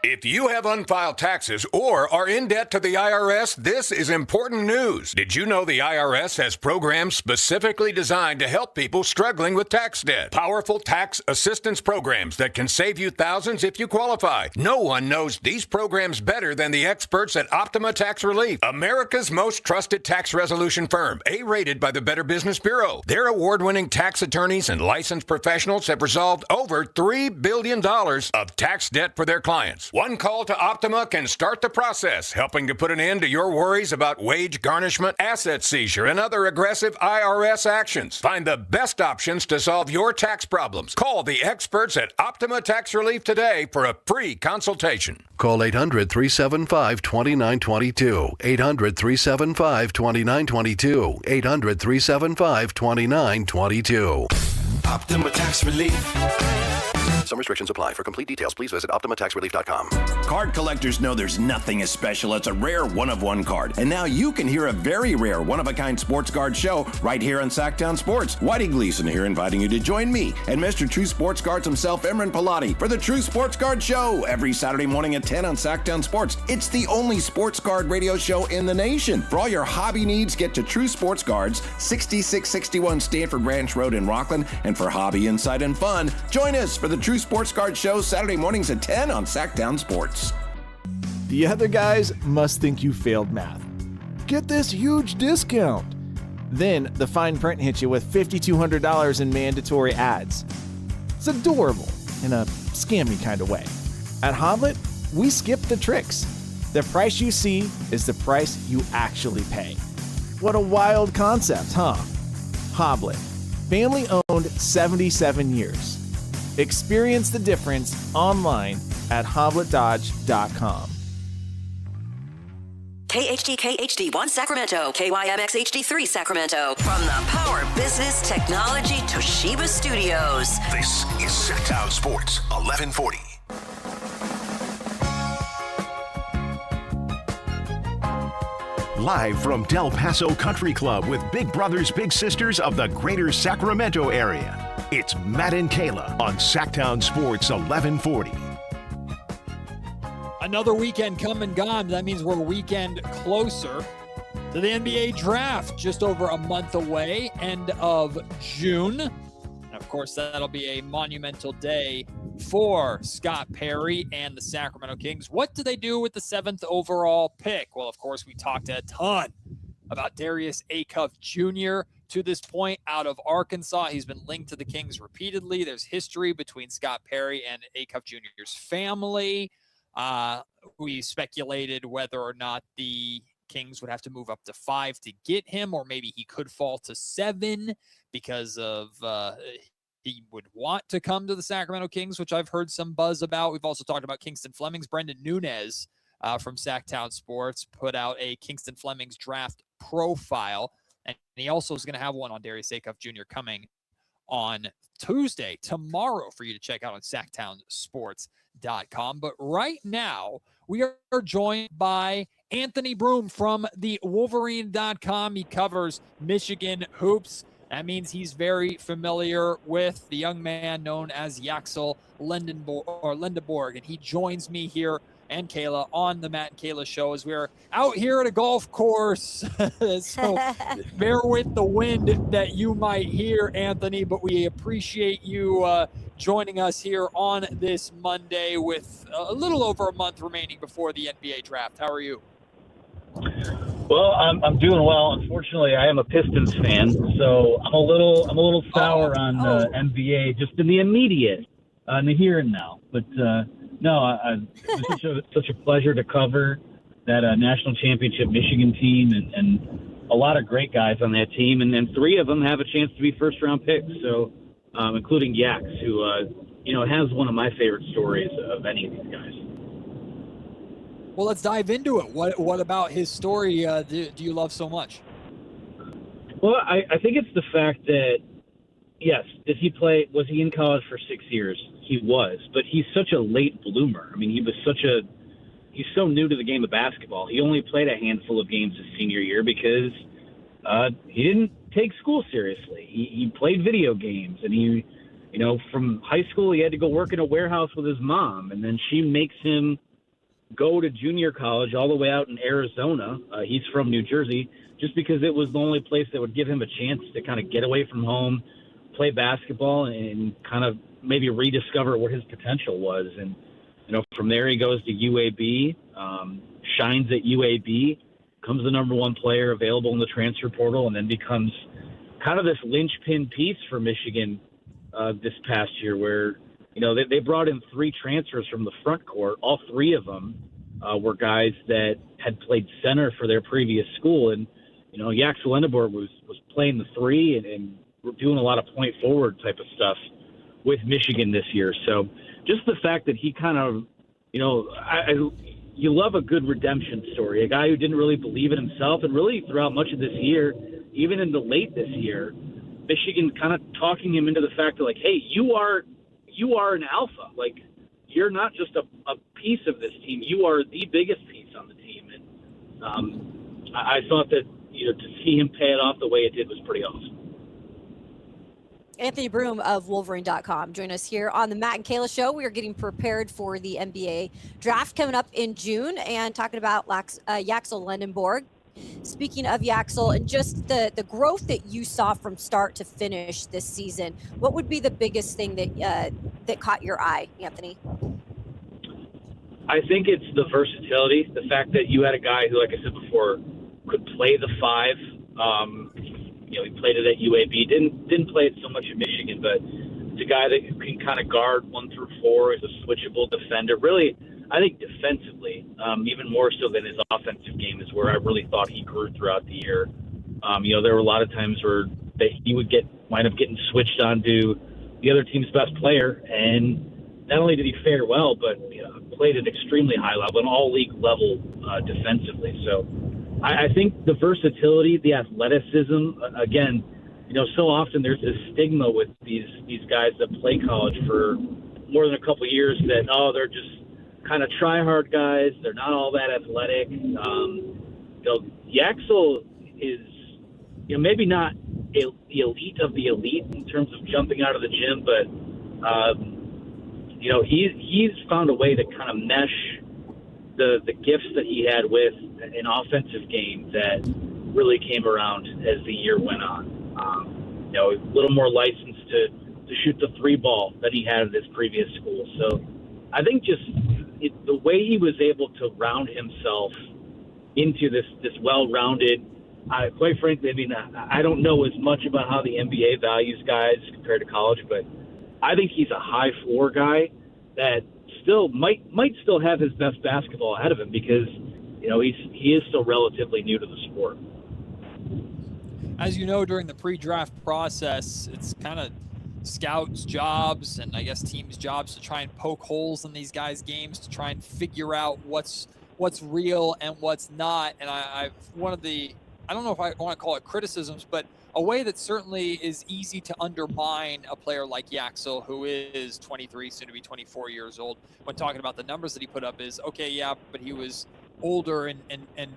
Speaker 10: If you have unfiled taxes or are in debt to the IRS, this is important news. Did you know the IRS has programs specifically designed to help people struggling with tax debt? Powerful tax assistance programs that can save you thousands if you qualify. No one knows these programs better than the experts at Optima Tax Relief, America's most trusted tax resolution firm, A-rated by the Better Business Bureau. Their award-winning tax attorneys and licensed professionals have resolved over $3 billion of tax debt for their clients. One call to Optima can start the process, helping to put an end to your worries about wage garnishment, asset seizure, and other aggressive IRS actions. Find the best options to solve your tax problems. Call the experts at Optima Tax Relief today for a free consultation.
Speaker 11: Call 800-375-2922. 800-375-2922. 800-375-2922.
Speaker 13: Optima Tax Relief.
Speaker 11: Some restrictions apply. For complete details, please visit OptimaTaxRelief.com.
Speaker 13: Card collectors know there's nothing as special as a rare one-of-one card. And now you can hear a very rare one-of-a-kind sports card show right here on Sactown Sports. Whitey Gleason here inviting you to join me and Mr. True Sports Cards himself, Emran Pilati, for the True Sports Card Show every Saturday morning at 10 on Sactown Sports. It's the only sports card radio show in the nation. For all your hobby needs, get to True Sports Cards, 6661 Stanford Ranch Road in Rockland. And for hobby, insight, and fun, join us for the True Sports Card Show Saturday mornings at 10 on Sactown Sports.
Speaker 14: The other guys must think you failed math. Get this huge discount. Then the fine print hits you with $5,200 in mandatory ads. It's adorable in a scammy kind of way. At Hoblet, we skip the tricks. The price you see is the price you actually pay. What a wild concept, huh? Hoblet, family owned 77 years. Experience the difference online at hobletdodge.com.
Speaker 6: KHD HD1 Sacramento, KYMX HD3 Sacramento. From the Power Business Technology Toshiba Studios.
Speaker 4: This is Sactown Sports 1140.
Speaker 15: Live from Del Paso Country Club with Big Brothers Big Sisters of the greater Sacramento area. It's Matt and Kayla on Sactown Sports 1140.
Speaker 7: Another weekend come and gone. That means we're a weekend closer to the NBA draft, just over a month away, end of June. And of course, that'll be a monumental day for Scott Perry and the Sacramento Kings. What do they do with the 7th overall pick? Well, of course, we talked a ton about Darius Acuff Jr. to this point out of Arkansas. He's been linked to the Kings repeatedly. There's history between Scott Perry and Acuff Jr.'s family. We speculated whether or not the Kings would have to move up to 5 to get him, or maybe he could fall to 7 because of he would want to come to the Sacramento Kings, which I've heard some buzz about. We've also talked about Kingston Flemings. Brendan Nunez from Sactown Sports put out a Kingston Flemings draft profile, and he also is going to have one on Darius Acuff Jr. coming on Tuesday, tomorrow, for you to check out on SactownSports.com. But right now, we are joined by Anthony Broom from the Wolverine.com. He covers Michigan hoops. That means he's very familiar with the young man known as Yaxel Lendeborg, and he joins me here and Kayla on the Matt and Kayla Show as we're out here at a golf course. So bear with the wind that you might hear, Anthony, but we appreciate you joining us here on this Monday with a little over a month remaining before the NBA draft. How are you?
Speaker 26: Well, I'm doing well. Unfortunately, I am a Pistons fan, so I'm a little sour on NBA just in the immediate, in the here and now. But no, it was such a pleasure to cover that national championship Michigan team, and a lot of great guys on that team, and then 3 of them have a chance to be first-round picks. So, including Yax, who has one of my favorite stories of any of these guys.
Speaker 7: Well, let's dive into it. What about his story do you love so much?
Speaker 26: Well, I think it's the fact that, yes, was he in college for 6 years? He was, but he's such a late bloomer. I mean, he's so new to the game of basketball. He only played a handful of games his senior year because he didn't take school seriously. He played video games, and from high school he had to go work in a warehouse with his mom, and then she makes him go to junior college all the way out in Arizona. He's from New Jersey, just because it was the only place that would give him a chance to kind of get away from home, play basketball, and kind of maybe rediscover what his potential was. And, from there he goes to UAB, shines at UAB, becomes the number one player available in the transfer portal, and then becomes kind of this linchpin piece for Michigan this past year where, they brought in 3 transfers from the front court. All 3 of them were guys that had played center for their previous school. And, Yaxel Lendeborg was playing the 3 and doing a lot of point forward type of stuff with Michigan this year. So just the fact that he kind of, you love a good redemption story, a guy who didn't really believe in himself, and really throughout much of this year, even into late this year, Michigan kind of talking him into the fact that, like, hey, you are an alpha. Like, you're not just a piece of this team. You are the biggest piece on the team. And I thought that, to see him pay it off the way it did was pretty awesome.
Speaker 8: Anthony Broom of Wolverine.com. Join us here on the Matt and Kayla Show. We are getting prepared for the NBA draft coming up in June and talking about Yaxel Lendeborg. Speaking of Yaxel and just the growth that you saw from start to finish this season, what would be the biggest thing that caught your eye, Anthony?
Speaker 26: I think it's the versatility, the fact that you had a guy who, like I said before, could play the 5. He played it at UAB. Didn't play it so much at Michigan, but it's a guy that can kind of guard 1 through 4. Is a switchable defender. Really, I think defensively, even more so than his offensive game, is where I really thought he grew throughout the year. There were a lot of times where he would wind up getting switched onto the other team's best player, and not only did he fare well, but played at extremely high level, an all-league level defensively. So I think the versatility, the athleticism, again, so often there's this stigma with these guys that play college for more than a couple of years that, they're just kind of try-hard guys. They're not all that athletic. Yaxel is, maybe not the elite of the elite in terms of jumping out of the gym, but, he's found a way to kind of mesh the gifts that he had with an offensive game that really came around as the year went on. A little more license to shoot the 3 ball than he had at his previous school. So I think just the way he was able to round himself into this well-rounded, quite frankly, I don't know as much about how the NBA values guys compared to college, but I think he's a high floor guy that still might still have his best basketball ahead of him because he is still relatively new to the sport.
Speaker 7: As you know, during the pre-draft process, it's kind of scouts' jobs and I guess teams' jobs to try and poke holes in these guys' games to try and figure out what's real and what's not. And I don't know if I want to call it criticisms, but a way that certainly is easy to undermine a player like Yaxel, who is 23, soon to be 24 years old, when talking about the numbers that he put up is, okay, yeah, but he was older and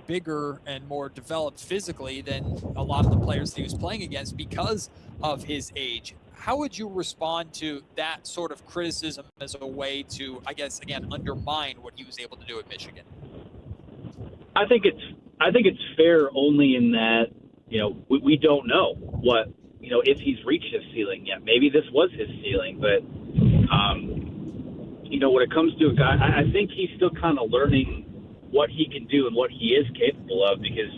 Speaker 7: bigger and more developed physically than a lot of the players that he was playing against because of his age. How would you respond to that sort of criticism as a way to, I guess, again, undermine what he was able to do at Michigan?
Speaker 26: I think it's fair only in that, we don't know what, if he's reached his ceiling yet. Maybe this was his ceiling, but, when it comes to a guy, I think he's still kind of learning what he can do and what he is capable of, because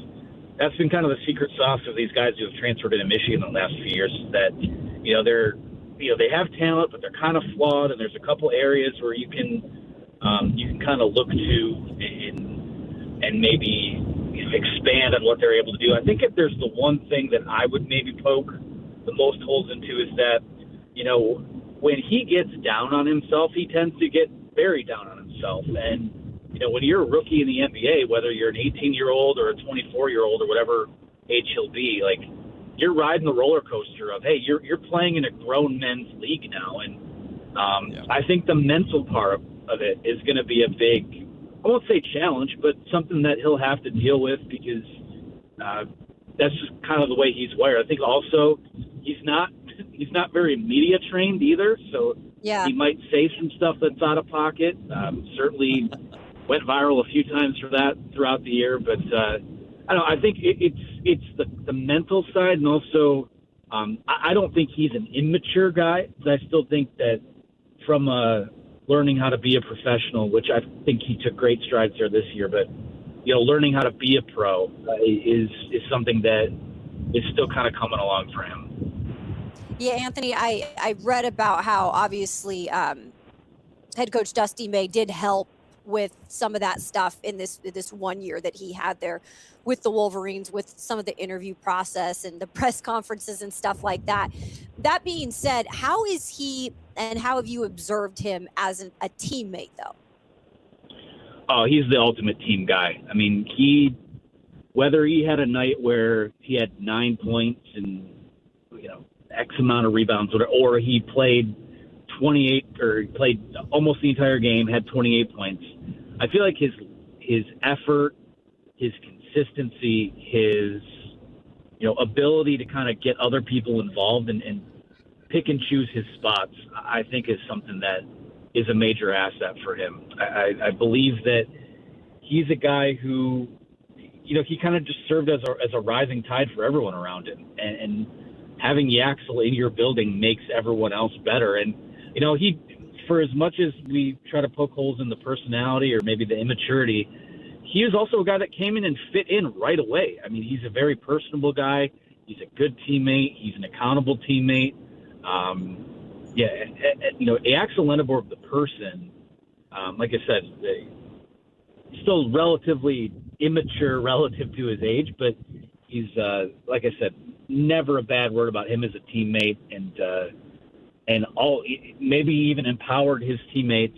Speaker 26: that's been kind of the secret sauce of these guys who have transferred into Michigan in the last few years, that, they have talent, but they're kind of flawed, and there's a couple areas where you can kind of look to and maybe expand on what they're able to do. I think if there's the one thing that I would maybe poke the most holes into is that, when he gets down on himself, he tends to get very down on himself. And, when you're a rookie in the NBA, whether you're an 18-year-old or a 24-year-old or whatever age he'll be, like, you're riding the roller coaster of, hey, you're playing in a grown men's league now. And I think the mental part of it is going to be a big, I won't say challenge, but something that he'll have to deal with because that's just kind of the way he's wired. I think also he's not very media trained either, so he might say some stuff that's out of pocket. Certainly, went viral a few times for that throughout the year. But I don't know. I think it's the mental side, and also I don't think he's an immature guy. But I still think that from learning how to be a professional, which I think he took great strides there this year, but learning how to be a pro is something that is still kind of coming along for him.
Speaker 8: Yeah, Anthony, I read about how obviously head coach Dusty May did help with some of that stuff in this 1 year that he had there with the Wolverines, with some of the interview process and the press conferences and stuff like that. That being said, how is he and how have you observed him as a teammate, though?
Speaker 26: Oh, he's the ultimate team guy. I mean, whether he had a night where he had 9 points and X amount of rebounds, or he played 28 or played almost the entire game, had 28 points. I feel like his effort, his consistency, his ability to kind of get other people involved and pick and choose his spots, I think is something that is a major asset for him. I believe that he's a guy who, he kind of just served as a rising tide for everyone around him, and having Yaxel in your building makes everyone else better. And, he, for as much as we try to poke holes in the personality or maybe the immaturity, he is also a guy that came in and fit in right away. I mean, he's a very personable guy. He's a good teammate. He's an accountable teammate. Axel Lenneborg, the person, like I said, still relatively immature relative to his age, but he's, like I said, never a bad word about him as a teammate, and maybe even empowered his teammates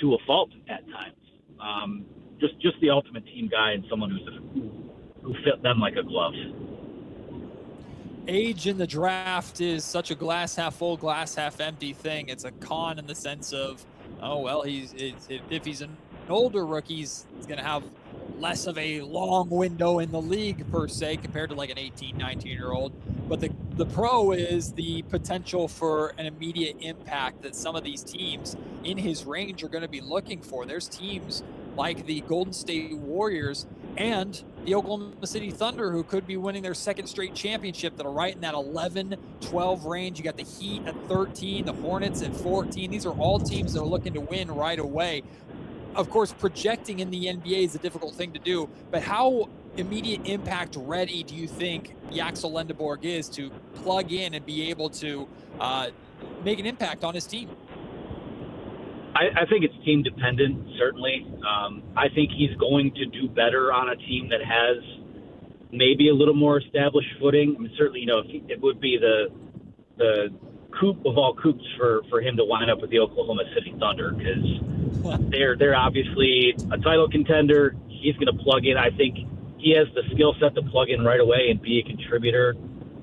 Speaker 26: to a fault at times. Just the ultimate team guy and someone who fit them like a glove.
Speaker 7: Age in the draft is such a glass half full, glass half empty thing. It's a con in the sense of, if he's an older rookie, he's going to have less of a long window in the league per se compared to like an 18, 19-year-old. But the pro is the potential for an immediate impact that some of these teams in his range are going to be looking for. There's teams like the Golden State Warriors and the Oklahoma City Thunder who could be winning their second straight championship that are right in that 11-12 range. You got the Heat at 13, the Hornets at 14. These are all teams that are looking to win right away. Of course, projecting in the NBA is a difficult thing to do, but how immediate impact ready do you think Yaxel Lenneborg is to plug in and be able to make an impact on his team?
Speaker 26: I think it's team dependent, certainly. I think he's going to do better on a team that has maybe a little more established footing. I mean, certainly, it would be the coup of all coups for him to wind up with the Oklahoma City Thunder, because they're obviously a title contender. He's going to plug in. I think he has the skill set to plug in right away and be a contributor.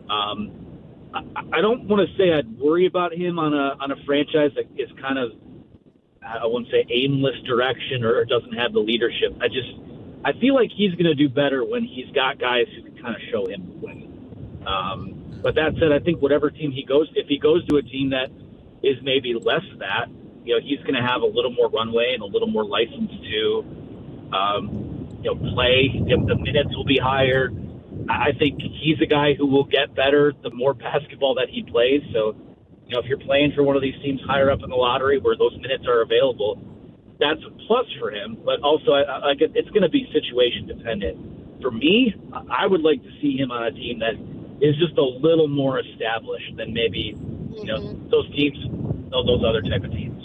Speaker 26: I don't want to say I'd worry about him on a franchise that is kind of, I wouldn't say aimless direction or doesn't have the leadership. I feel like he's going to do better when he's got guys who can kind of show him the way. But that said, I think whatever team he goes, if he goes to a team that is maybe less that, he's going to have a little more runway and a little more license to, play. The minutes will be higher. I think he's a guy who will get better the more basketball that he plays. So, if you're playing for one of these teams higher up in the lottery where those minutes are available, that's a plus for him. But also, it's going to be situation dependent. For me, I would like to see him on a team that is just a little more established than maybe, those teams, those other type of teams.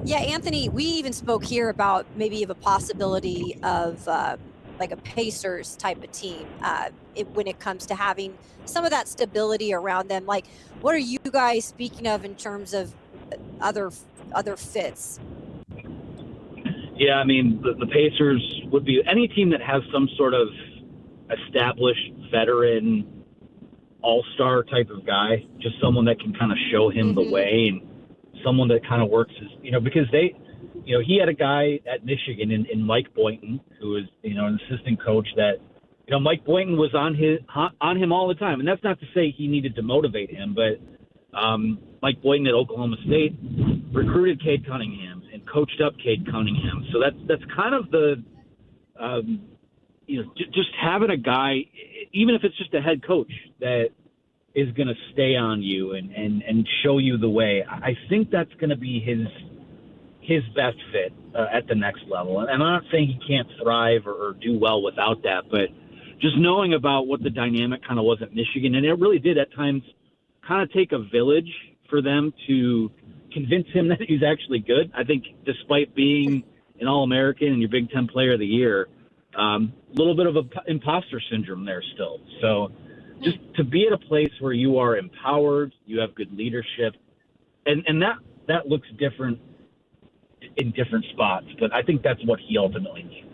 Speaker 8: Yeah, Anthony, we even spoke here about maybe of a possibility of like a Pacers type of team when it comes to having some of that stability around them. Like, what are you guys speaking of in terms of other fits?
Speaker 26: Yeah, I mean, the Pacers would be any team that has some sort of established veteran all-star type of guy, just someone that can kind of show him the way, and someone that kind of works as, because he had a guy at Michigan in Mike Boynton, who is, an assistant coach that, Mike Boynton was on him all the time. And that's not to say he needed to motivate him, but Mike Boynton at Oklahoma State recruited Cade Cunningham and coached up Cade Cunningham. So that's kind of the just having a guy, even if it's just a head coach that is going to stay on you and show you the way. I think that's going to be his best fit at the next level. And I'm not saying he can't thrive or do well without that, but just knowing about what the dynamic kind of was at Michigan, and it really did at times kind of take a village for them to convince him that he's actually good. I think despite being an All-American and your Big Ten Player of the Year, a little bit of an imposter syndrome there still. So just to be at a place where you are empowered, you have good leadership, and that looks different in different spots, but I think that's what he ultimately needs.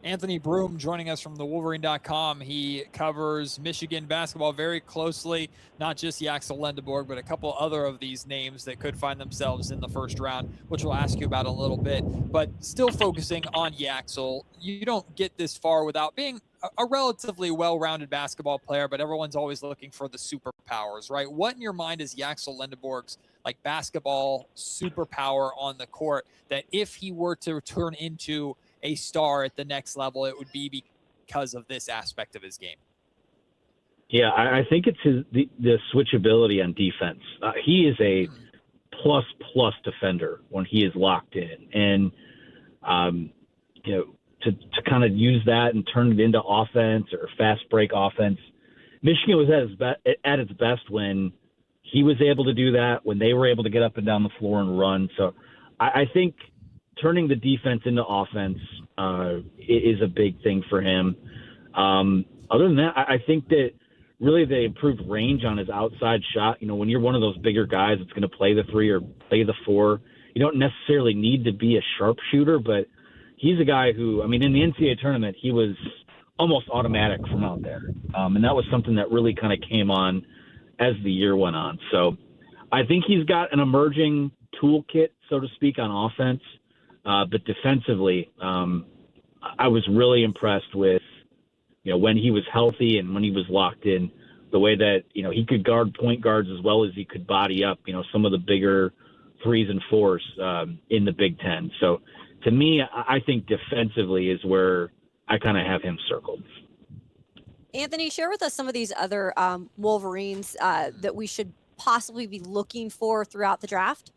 Speaker 7: Anthony Broom joining us from thewolverine.com. He covers Michigan basketball very closely, not just Yaxel Lendeborg, but a couple other of these names that could find themselves in the first round, which we'll ask you about in a little bit. But still focusing on Yaxel, you don't get this far without being a relatively well-rounded basketball player, but everyone's always looking for the superpowers, right? What in your mind is Yaxel Lendeborg's like basketball superpower on the court that if he were to turn into a star at the next level, it would be because of this aspect of his game?
Speaker 26: Yeah, I think it's the switchability on defense. He is a plus defender when he is locked in, and to kind of use that and turn it into offense or fast break offense. Michigan was at its best when he was able to do that, when they were able to get up and down the floor and run. So I think turning the defense into offense is a big thing for him. Other than that, I think that really the improved range on his outside shot, when you're one of those bigger guys that's going to play the 3 or play the 4, you don't necessarily need to be a sharpshooter, but he's a guy who, in the NCAA tournament, he was almost automatic from out there. And that was something that really kind of came on as the year went on. So I think he's got an emerging toolkit, so to speak, on offense. But defensively, I was really impressed with, when he was healthy and when he was locked in, the way that, he could guard point guards as well as he could body up, some of the bigger 3s and 4s in the Big Ten. So to me, I think defensively is where I kind of have him circled.
Speaker 8: Anthony, share with us some of these other Wolverines that we should possibly be looking for throughout the draft.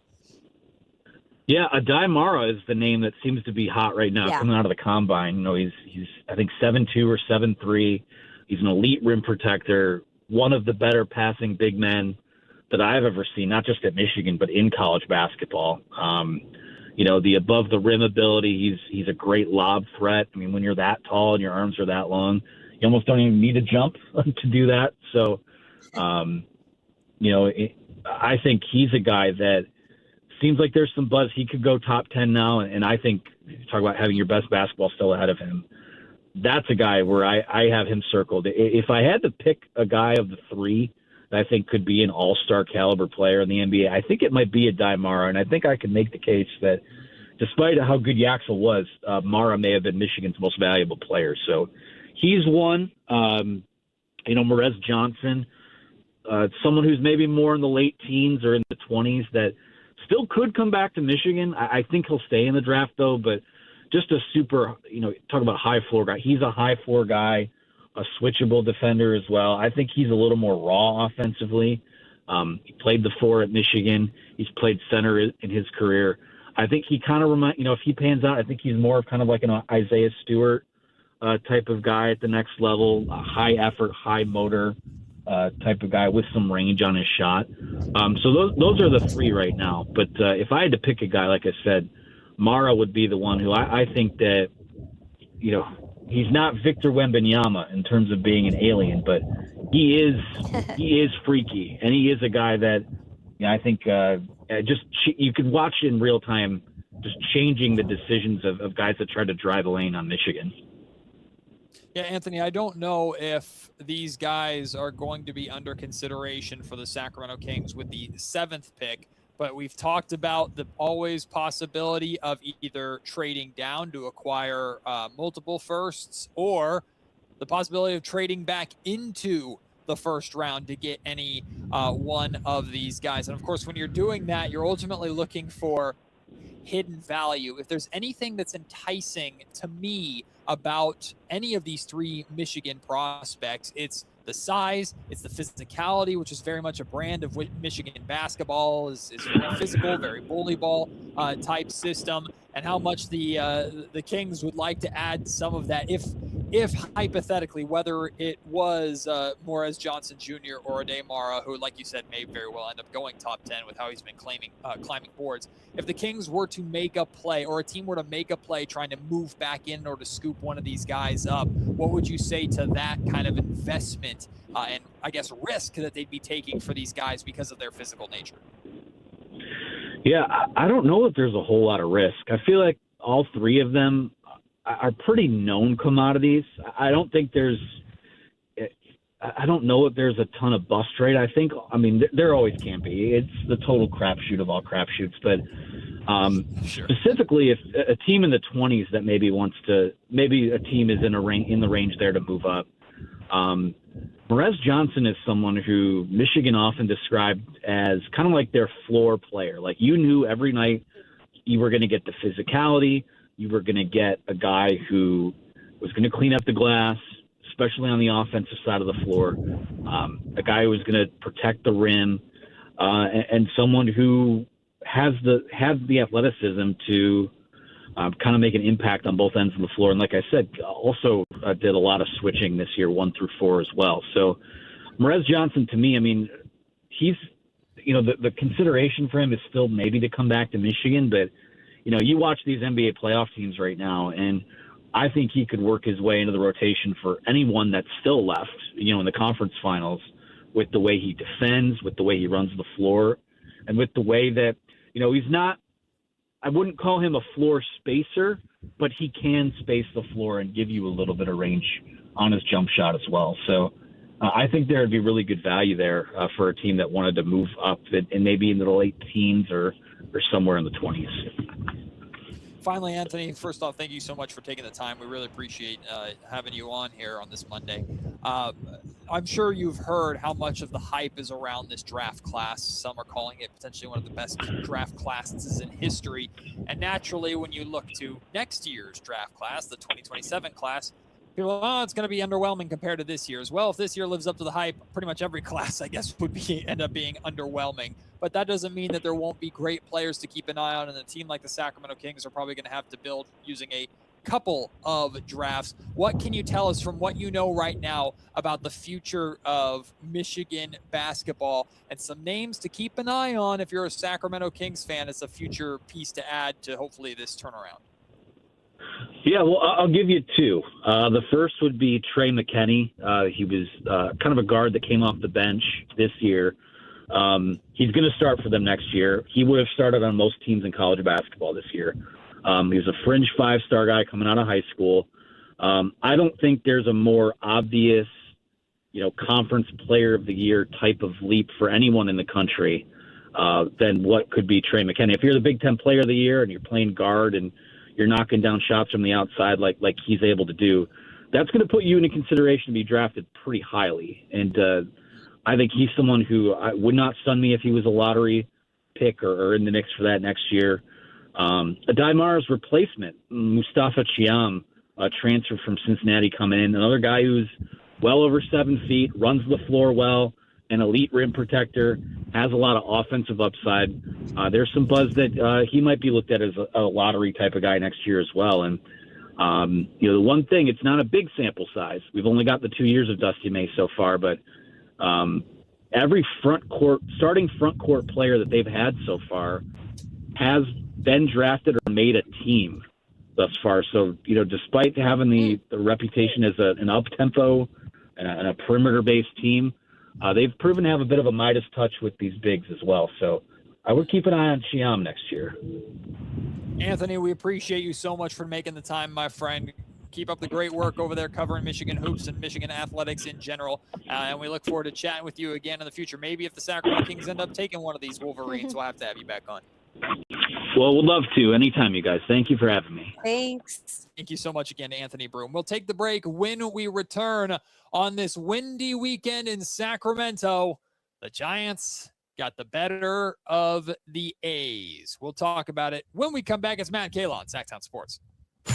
Speaker 26: Yeah, Adai Mara is the name that seems to be hot right now coming out of the combine. He's I think 7'2" or 7'3". He's an elite rim protector, one of the better passing big men that I've ever seen, not just at Michigan, but in college basketball. The above the rim ability, he's a great lob threat. When you're that tall and your arms are that long, you almost don't even need to jump to do that. So, I think he's a guy that seems like there's some buzz. He could go top 10 now, and I think, talk about having your best basketball still ahead of him, that's a guy where I have him circled. If I had to pick a guy of the 3 that I think could be an all-star caliber player in the NBA, I think it might be Adai Mara, and I think I can make the case that despite how good Yaxel was, Mara may have been Michigan's most valuable player. So he's one. Morez Johnson, someone who's maybe more in the late teens or in the 20s that still could come back to Michigan. I think he'll stay in the draft, though, but just a super, talk about high floor guy. He's a high floor guy, a switchable defender as well. I think he's a little more raw offensively. He played the 4 at Michigan. He's played center in his career. I think he kind of if he pans out, I think he's more of kind of like an Isaiah Stewart type of guy at the next level, a high effort, high motor type of guy with some range on his shot. So those are the 3 right now. But if I had to pick a guy, like I said, Mara would be the one who I think that, he's not Victor Wembanyama in terms of being an alien, but he is freaky, and he is a guy that I think you could watch in real time, just changing the decisions of guys that try to drive a lane on Michigan.
Speaker 7: Yeah, Anthony, I don't know if these guys are going to be under consideration for the Sacramento Kings with the 7th pick, but we've talked about the always possibility of either trading down to acquire multiple firsts or the possibility of trading back into the first round to get any one of these guys. And of course, when you're doing that, you're ultimately looking for hidden value. If there's anything that's enticing to me about any of these three Michigan prospects, it's the size, it's the physicality, which is very much a brand of Michigan basketball, is very physical, very bully ball type system, and how much the Kings would like to add some of that if hypothetically, whether it was Morez Johnson Jr. or Ade Mara, who, like you said, may very well end up going top 10 with how he's been climbing boards. If the Kings were to make a play, or a team were to make a play trying to move back in or to scoop one of these guys up, what would you say to that kind of investment and, I guess, risk that they'd be taking for these guys because of their physical nature?
Speaker 26: Yeah, I don't know if there's a whole lot of risk. I feel like all three of them are pretty known commodities. I don't think I don't know if there's a ton of bust rate. I mean, there always can be. It's the total crapshoot of all crapshoots. But specifically, if a team in the 20s that maybe a team is in the range there to move up. Morez Johnson is someone who Michigan often described as kind of like their floor player. Like, you knew every night you were going to get the physicality. You were going to get a guy who was going to clean up the glass, especially on the offensive side of the floor, a guy who was going to protect the rim, and someone who has the athleticism to kind of make an impact on both ends of the floor. And like I said, also did a lot of switching this year, 1 through 4 as well. So Morez Johnson, to me, I mean, he's, the consideration for him is still maybe to come back to Michigan, but you watch these NBA playoff teams right now, and I think he could work his way into the rotation for anyone that's still left, in the conference finals, with the way he defends, with the way he runs the floor, and with the way that, he's not, I wouldn't call him a floor spacer, but he can space the floor and give you a little bit of range on his jump shot as well. So I think there would be really good value there for a team that wanted to move up and maybe into the late teens or somewhere in the 20s.
Speaker 7: Finally, Anthony, first off, thank you so much for taking the time. We really appreciate having you on here on this Monday. I'm sure you've heard how much of the hype is around this draft class. Some are calling it potentially one of the best draft classes in history. And naturally, when you look to next year's draft class, the 2027 class, people are, it's going to be underwhelming compared to this year's. Well, if this year lives up to the hype, pretty much every class, I guess, would end up being underwhelming. But that doesn't mean that there won't be great players to keep an eye on, and a team like the Sacramento Kings are probably going to have to build using a couple of drafts. What can you tell us from what you know right now about the future of Michigan basketball and some names to keep an eye on if you're a Sacramento Kings fan as a future piece to add to hopefully this turnaround?
Speaker 26: Yeah, well, I'll give you two. The first would be Trey McKinney. He was kind of a guard that came off the bench this year. He's going to start for them next year. He would have started on most teams in college basketball this year. He was a fringe 5-star guy coming out of high school. I don't think there's a more obvious, conference player of the year type of leap for anyone in the country than what could be Trey McKinney. If you're the Big Ten player of the year and you're playing guard and you're knocking down shots from the outside like he's able to do, that's going to put you into consideration to be drafted pretty highly. And I think he's someone who would not stun me if he was a lottery pick or in the mix for that next year. Ade Mara's replacement, Mustafa Chiam, a transfer from Cincinnati coming in, another guy who's well over 7 feet, runs the floor well, an elite rim protector, has a lot of offensive upside. There's some buzz that he might be looked at as a lottery type of guy next year as well. And, the one thing, it's not a big sample size. We've only got the 2 years of Dusty May so far, but every starting front court player that they've had so far has been drafted or made a team thus far. So, despite having the reputation as an up-tempo and a perimeter-based team, they've proven to have a bit of a Midas touch with these bigs as well. So I would keep an eye on Chiam next year.
Speaker 7: Anthony, we appreciate you so much for making the time, my friend. Keep up the great work over there covering Michigan hoops and Michigan athletics in general. And we look forward to chatting with you again in the future. Maybe if the Sacramento Kings end up taking one of these Wolverines, we'll have to have you back on.
Speaker 26: Well, we'd love to. Anytime, you guys. Thank you for having me.
Speaker 8: Thanks.
Speaker 7: Thank you so much again, Anthony Broom. We'll take the break. When we return on this windy weekend in Sacramento, the Giants got the better of the A's. We'll talk about it when we come back. It's Matt and Kayla on Sactown Sports.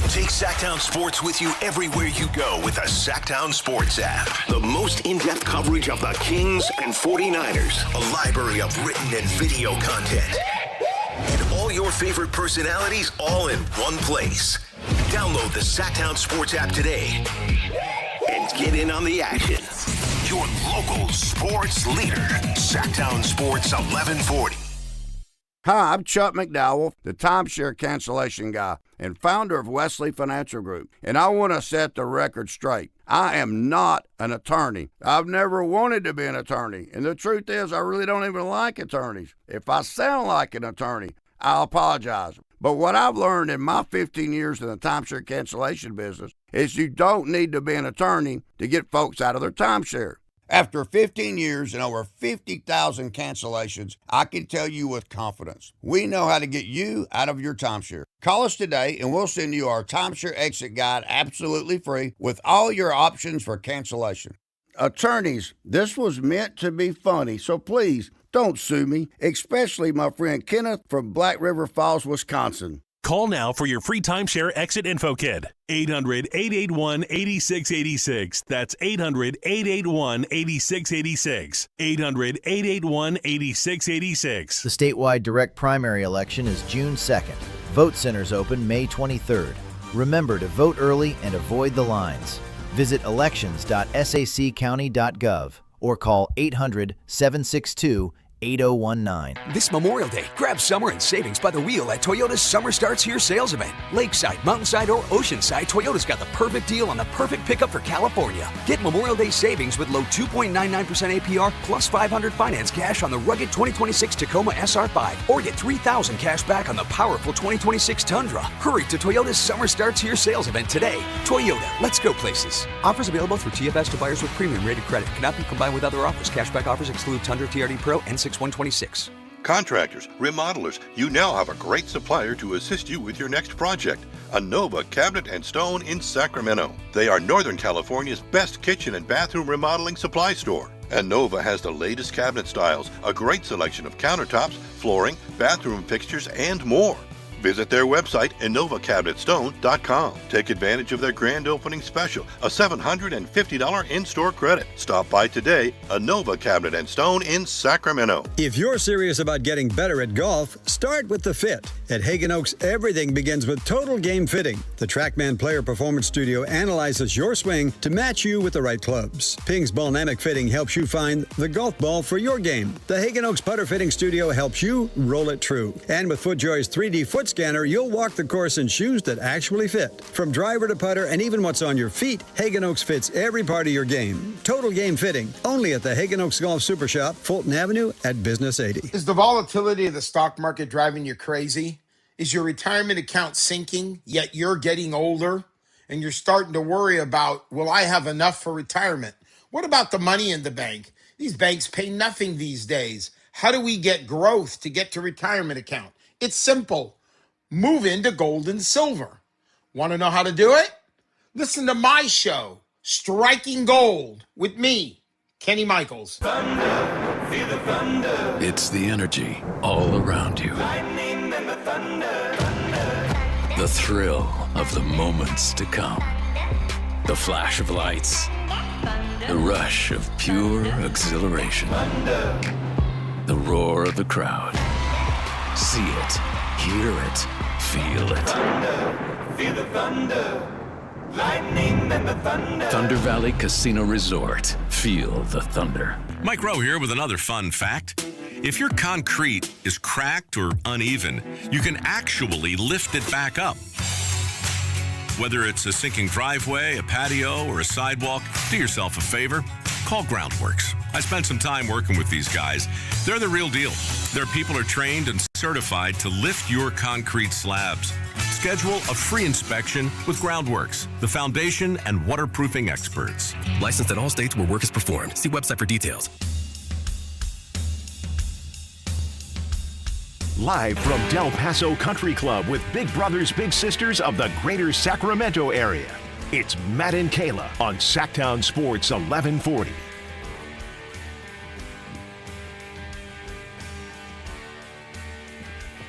Speaker 4: Take Sactown Sports with you everywhere you go with the Sactown Sports app. The most in-depth coverage of the Kings and 49ers. A library of written and video content. And all your favorite personalities all in one place. Download the Sactown Sports app today and get in on the action. Your local sports leader. Sactown Sports 1140.
Speaker 16: Hi, I'm Chuck McDowell, the timeshare cancellation guy and founder of Wesley Financial Group, and I want to set the record straight. I am not an attorney. I've never wanted to be an attorney, and the truth is I really don't even like attorneys. If I sound like an attorney, I apologize. But what I've learned in my 15 years in the timeshare cancellation business is you don't need to be an attorney to get folks out of their timeshare. After 15 years and over 50,000 cancellations, I can tell you with confidence, we know how to get you out of your timeshare. Call us today and we'll send you our timeshare exit guide absolutely free with all your options for cancellation. Attorneys, this was meant to be funny, so please don't sue me, especially my friend Kenneth from Black River Falls, Wisconsin.
Speaker 17: Call now for your free timeshare exit info kit. 800-881-8686. That's 800-881-8686. 800-881-8686.
Speaker 18: The statewide direct primary election is June 2nd. Vote centers open May 23rd. Remember to vote early and avoid the lines. Visit elections.saccounty.gov or call 800-762-8019.
Speaker 19: This Memorial Day, grab summer and savings by the wheel at Toyota's Summer Starts Here sales event. Lakeside, Mountainside, or Oceanside, Toyota's got the perfect deal on the perfect pickup for California. Get Memorial Day savings with low 2.99% APR plus $500 finance cash on the rugged 2026 Tacoma SR5, or get $3,000 cash back on the powerful 2026 Tundra. Hurry to Toyota's Summer Starts Here sales event today. Toyota, let's go places. Offers available through TFS to buyers with premium rated credit. Cannot be combined with other offers. Cashback offers exclude Tundra TRD Pro and 6126.
Speaker 20: Contractors, remodelers, you now have a great supplier to assist you with your next project. Anova Cabinet and Stone in Sacramento. They are Northern California's best kitchen and bathroom remodeling supply store. Anova has the latest cabinet styles, a great selection of countertops, flooring, bathroom fixtures, and more. Visit their website, InovaCabinetStone.com. Take advantage of their grand opening special, a $750 in-store credit. Stop by today, Inova Cabinet and Stone in Sacramento.
Speaker 23: If you're serious about getting better at golf, start with the fit. At Hagen Oaks, everything begins with Total Game Fitting. The TrackMan Player Performance Studio analyzes your swing to match you with the right clubs. Ping's Ballnamic Fitting helps you find the golf ball for your game. The Hagen Oaks Putter Fitting Studio helps you roll it true. And with FootJoy's 3D foot scanner, you'll walk the course in shoes that actually fit. From driver to putter and even what's on your feet, Hagen Oaks fits every part of your game. Total Game Fitting, only at the Hagen Oaks Golf Super Shop, Fulton Avenue at Business 80.
Speaker 21: Is the volatility of the stock market driving you crazy? Is your retirement account sinking, yet you're getting older and you're starting to worry about, will I have enough for retirement? What about the money in the bank? These banks pay nothing these days. How do we get growth to get to retirement account? It's simple. Move into gold and silver. Want to know how to do it? Listen to my show, Striking Gold, with me, Kenny Michaels.
Speaker 27: Thunder, feel the thunder. It's the energy all around you. Lightning and the thunder, thunder. The thrill of the moments to come. The flash of lights. The rush of pure exhilaration. Thunder. The roar of the crowd. See it, hear it, feel it. Thunder, feel the thunder. Lightning and the thunder. Thunder Valley Casino Resort. Feel the thunder.
Speaker 28: Mike Rowe here with another fun fact. If your concrete is cracked or uneven, you can actually lift it back up. Whether it's a sinking driveway, a patio, or a sidewalk, do yourself a favor. Call Groundworks. I spent some time working with these guys. They're the real deal. Their people are trained and certified to lift your concrete slabs. Schedule a free inspection with Groundworks, the foundation and waterproofing experts.
Speaker 29: Licensed in all states where work is performed. See website for details.
Speaker 15: Live from Del Paso Country Club with Big Brothers Big Sisters of the greater Sacramento area. It's Matt and Kayla on Sactown Sports 1140.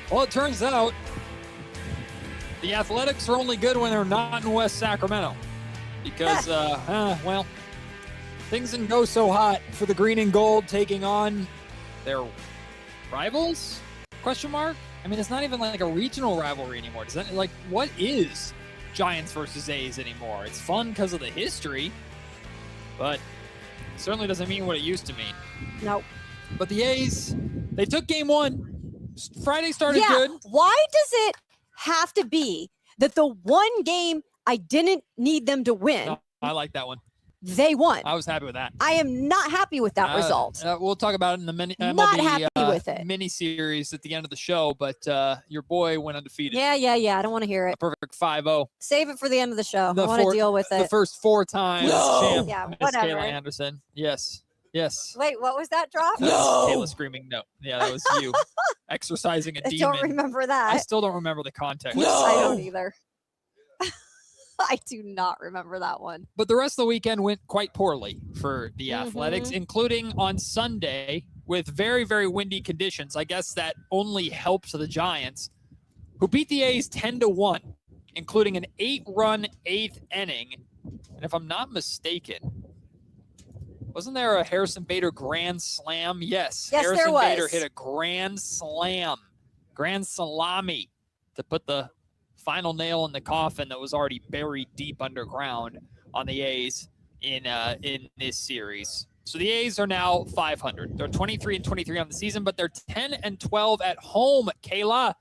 Speaker 7: Well, it turns out the Athletics are only good when they're not in West Sacramento because, well, things didn't go so hot for the green and gold taking on their rivals? Question mark? I mean, it's not even like a regional rivalry anymore. Does that, like, what is Giants versus A's anymore? It's fun because of the history, but it certainly doesn't mean what it used to mean.
Speaker 8: Nope.
Speaker 7: But the A's, they took game one. Friday started good.
Speaker 8: Why does it have to be that the one game I didn't need them to win?
Speaker 7: No, I like that one.
Speaker 8: They won.
Speaker 7: I was happy with that.
Speaker 8: I am not happy with that result.
Speaker 7: We'll talk about it in the
Speaker 8: Not happy with it.
Speaker 7: mini series at the end of the show, but your boy went undefeated.
Speaker 8: Yeah. I don't want to hear it.
Speaker 7: A perfect 5-0.
Speaker 8: Save it for the end of the show. I want to deal with it.
Speaker 7: The first 4 times champ,
Speaker 8: Yeah,
Speaker 7: Miss
Speaker 8: whatever.
Speaker 7: Kayla Anderson. Yes.
Speaker 8: Wait, what was that drop?
Speaker 7: Kayla screaming no. Yeah, that was you exercising a
Speaker 8: I
Speaker 7: demon.
Speaker 8: don't remember that.
Speaker 7: I still don't remember the context.
Speaker 8: I don't either. I do not remember that one.
Speaker 7: But the rest of the weekend went quite poorly for the Athletics, including on Sunday with very, very windy conditions. I guess that only helped the Giants, who beat the A's 10-1, including an 8-run 8th inning. And if I'm not mistaken, wasn't there a Harrison Bader grand slam? Yes, Harrison
Speaker 8: there was.
Speaker 7: Bader hit a grand salami to put the final nail in the coffin that was already buried deep underground on the A's in this series. So the A's are now 500. They're 23-23 on the season, but they're 10-12 at home, Kayla.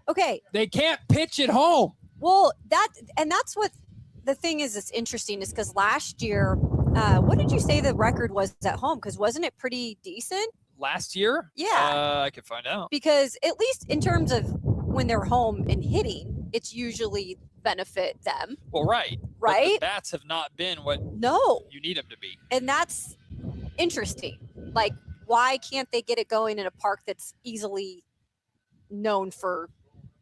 Speaker 8: Okay.
Speaker 7: They can't pitch at home.
Speaker 8: Well, that's what the thing is that's interesting is because last year, what did you say the record was at home? Because wasn't it pretty decent?
Speaker 7: Last year?
Speaker 8: Yeah.
Speaker 7: I could find out.
Speaker 8: Because at least in terms of when they're home and hitting, it's usually benefit them.
Speaker 7: Well, right. But the bats have not been what you need them to be.
Speaker 8: And that's interesting. Like, why can't they get it going in a park that's easily known for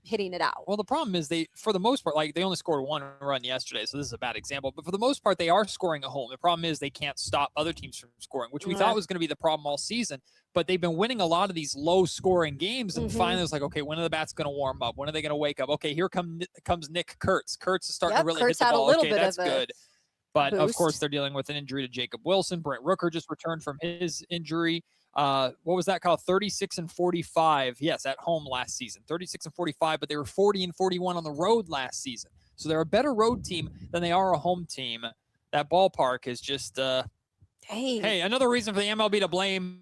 Speaker 8: hitting it out?
Speaker 7: Well, the problem is for the most part, like they only scored 1 run yesterday, so this is a bad example. But for the most part, they are scoring at home. The problem is they can't stop other teams from scoring, which we thought was going to be the problem all season. But they've been winning a lot of these low-scoring games, and finally it's like, okay, when are the bats going to warm up? When are they going to wake up? Okay, here comes Nick Kurtz. Kurtz is starting to really hit the ball. Okay, that's good. But of course, they're dealing with an injury to Jacob Wilson. Brent Rooker just returned from his injury. What was that called? 36-45. Yes, at home last season. 36-45, but they were 40-41 on the road last season. So they're a better road team than they are a home team. That ballpark is just hey, another reason for the MLB to blame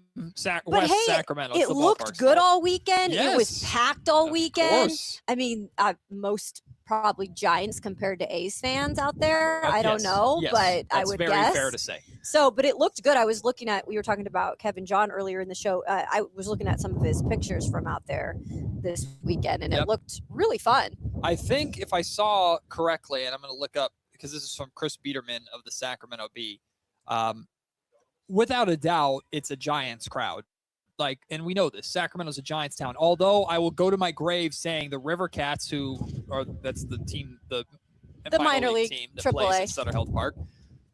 Speaker 7: West Sacramento.
Speaker 8: It looked good all weekend.
Speaker 7: Yes.
Speaker 8: It was packed all weekend.
Speaker 7: Course.
Speaker 8: I mean, most probably Giants compared to A's fans out there. I don't know, but I would guess.
Speaker 7: That's very fair to say.
Speaker 8: So, but it looked good. I was looking at, we were talking about Kevin John earlier in the show. I was looking at some of his pictures from out there this weekend, and it looked really fun.
Speaker 7: I think if I saw correctly, and I'm going to look up because this is from Chris Biederman of the Sacramento Bee. Without a doubt, it's a Giants crowd. Like, and we know this, Sacramento's a Giants town. Although I will go to my grave saying the River Cats, that's the team, the
Speaker 8: minor league
Speaker 7: team that
Speaker 8: AAA
Speaker 7: plays at Sutter Health Park.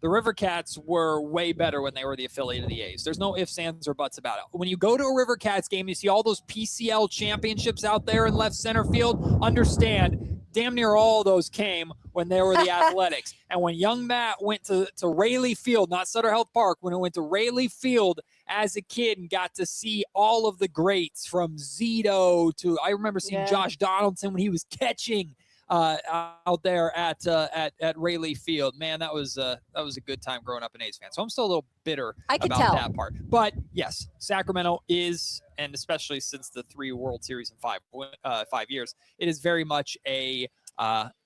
Speaker 7: The River Cats were way better when they were the affiliate of the A's. There's no ifs, ands, or buts about it. When you go to a River Cats game, you see all those PCL championships out there in left center field. Understand, damn near all of those came when they were the Athletics. And when young Matt went to Rayleigh Field, not Sutter Health Park, when it went to Rayleigh Field as a kid and got to see all of the greats from Zito to, I remember seeing Josh Donaldson when he was catching out there at Rayleigh Field. Man, that was a good time growing up an A's fan. So I'm still a little bitter about that part. But yes, Sacramento is, and especially since the 3 World Series in 5 years, it is very much a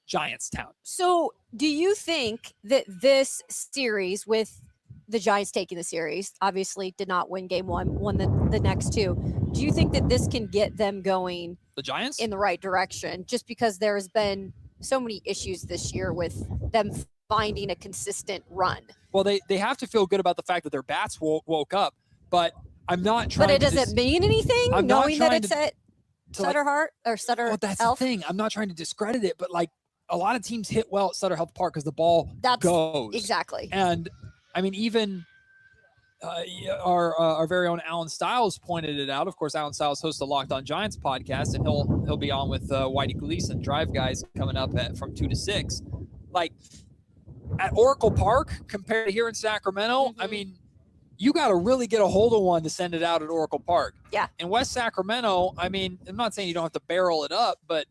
Speaker 7: Giants town.
Speaker 8: So do you think that this series, with the Giants taking the series, obviously did not win game 1, won the next 2. Do you think that this can get them going,
Speaker 7: the Giants,
Speaker 8: in the right direction? Just because there has been so many issues this year with them finding a consistent run.
Speaker 7: Well, they have to feel good about the fact that their bats woke up, but I'm not trying.
Speaker 8: But it doesn't mean anything, knowing that it's at Sutter Heart or Sutter
Speaker 7: Well, that's
Speaker 8: Health?
Speaker 7: the thing. I'm not trying to discredit it, but like a lot of teams hit well at Sutter Health Park because the ball goes.
Speaker 8: Exactly.
Speaker 7: And I mean, even our very own Alan Stiles pointed it out. Of course, Alan Stiles hosts the Locked On Giants podcast, and he'll be on with Whitey Gleason, Drive Guys, coming up from 2 to 6. Like at Oracle Park compared to here in Sacramento, I mean, you got to really get a hold of one to send it out at Oracle Park.
Speaker 8: Yeah.
Speaker 7: In West Sacramento, I mean, I'm not saying you don't have to barrel it up, but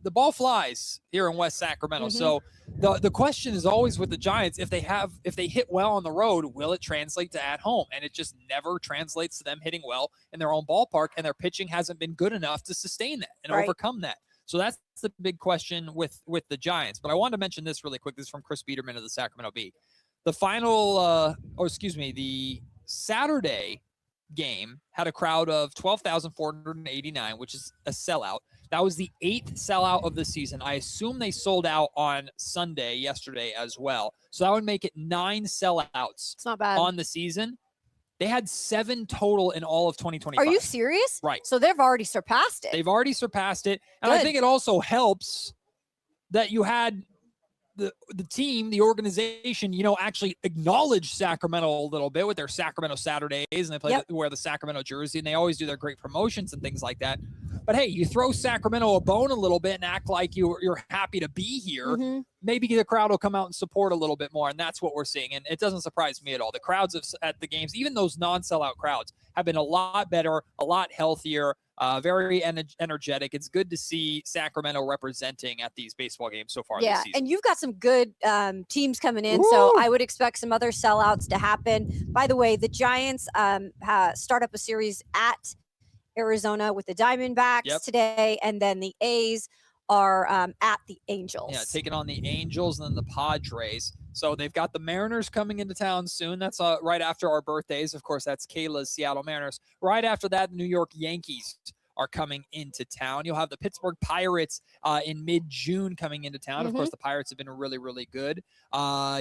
Speaker 7: the ball flies here in West Sacramento. So the question is always with the Giants, if they hit well on the road, will it translate to at home? And it just never translates to them hitting well in their own ballpark, and their pitching hasn't been good enough to sustain that and overcome that. So that's the big question with the Giants. But I wanted to mention this really quick. This is from Chris Biederman of the Sacramento Bee. The the Saturday game had a crowd of 12,489, which is a sellout. That was the 8th sellout of the season. I assume they sold out on Sunday, yesterday as well. So that would make it 9 sellouts
Speaker 8: It's not bad.
Speaker 7: on the season. They had 7 total in all of 2025.
Speaker 8: Are you serious?
Speaker 7: Right.
Speaker 8: So they've already surpassed it.
Speaker 7: They've already surpassed it. And I
Speaker 8: Good.
Speaker 7: think it also helps that you had the team, the organization, actually acknowledge Sacramento a little bit with their Sacramento Saturdays, and they wear the Sacramento jersey, and they always do their great promotions and things like that. But hey, you throw Sacramento a bone a little bit and act like you're happy to be here. Maybe the crowd will come out and support a little bit more, and that's what we're seeing. And it doesn't surprise me at all. The crowds at the games, even those non-sellout crowds, have been a lot better, a lot healthier, very energetic. It's good to see Sacramento representing at these baseball games so far this season.
Speaker 8: And you've got some good teams coming in, so I would expect some other sellouts to happen. By the way, the Giants start up a series at Arizona with the Diamondbacks today, and then the A's are at the Angels.
Speaker 7: Yeah, taking on the Angels and then the Padres. So they've got the Mariners coming into town soon. That's right after our birthdays. Of course, that's Kayla's Seattle Mariners. Right after that, the New York Yankees are coming into town. You'll have the Pittsburgh Pirates in mid-June coming into town. Of course, the Pirates have been really, really good.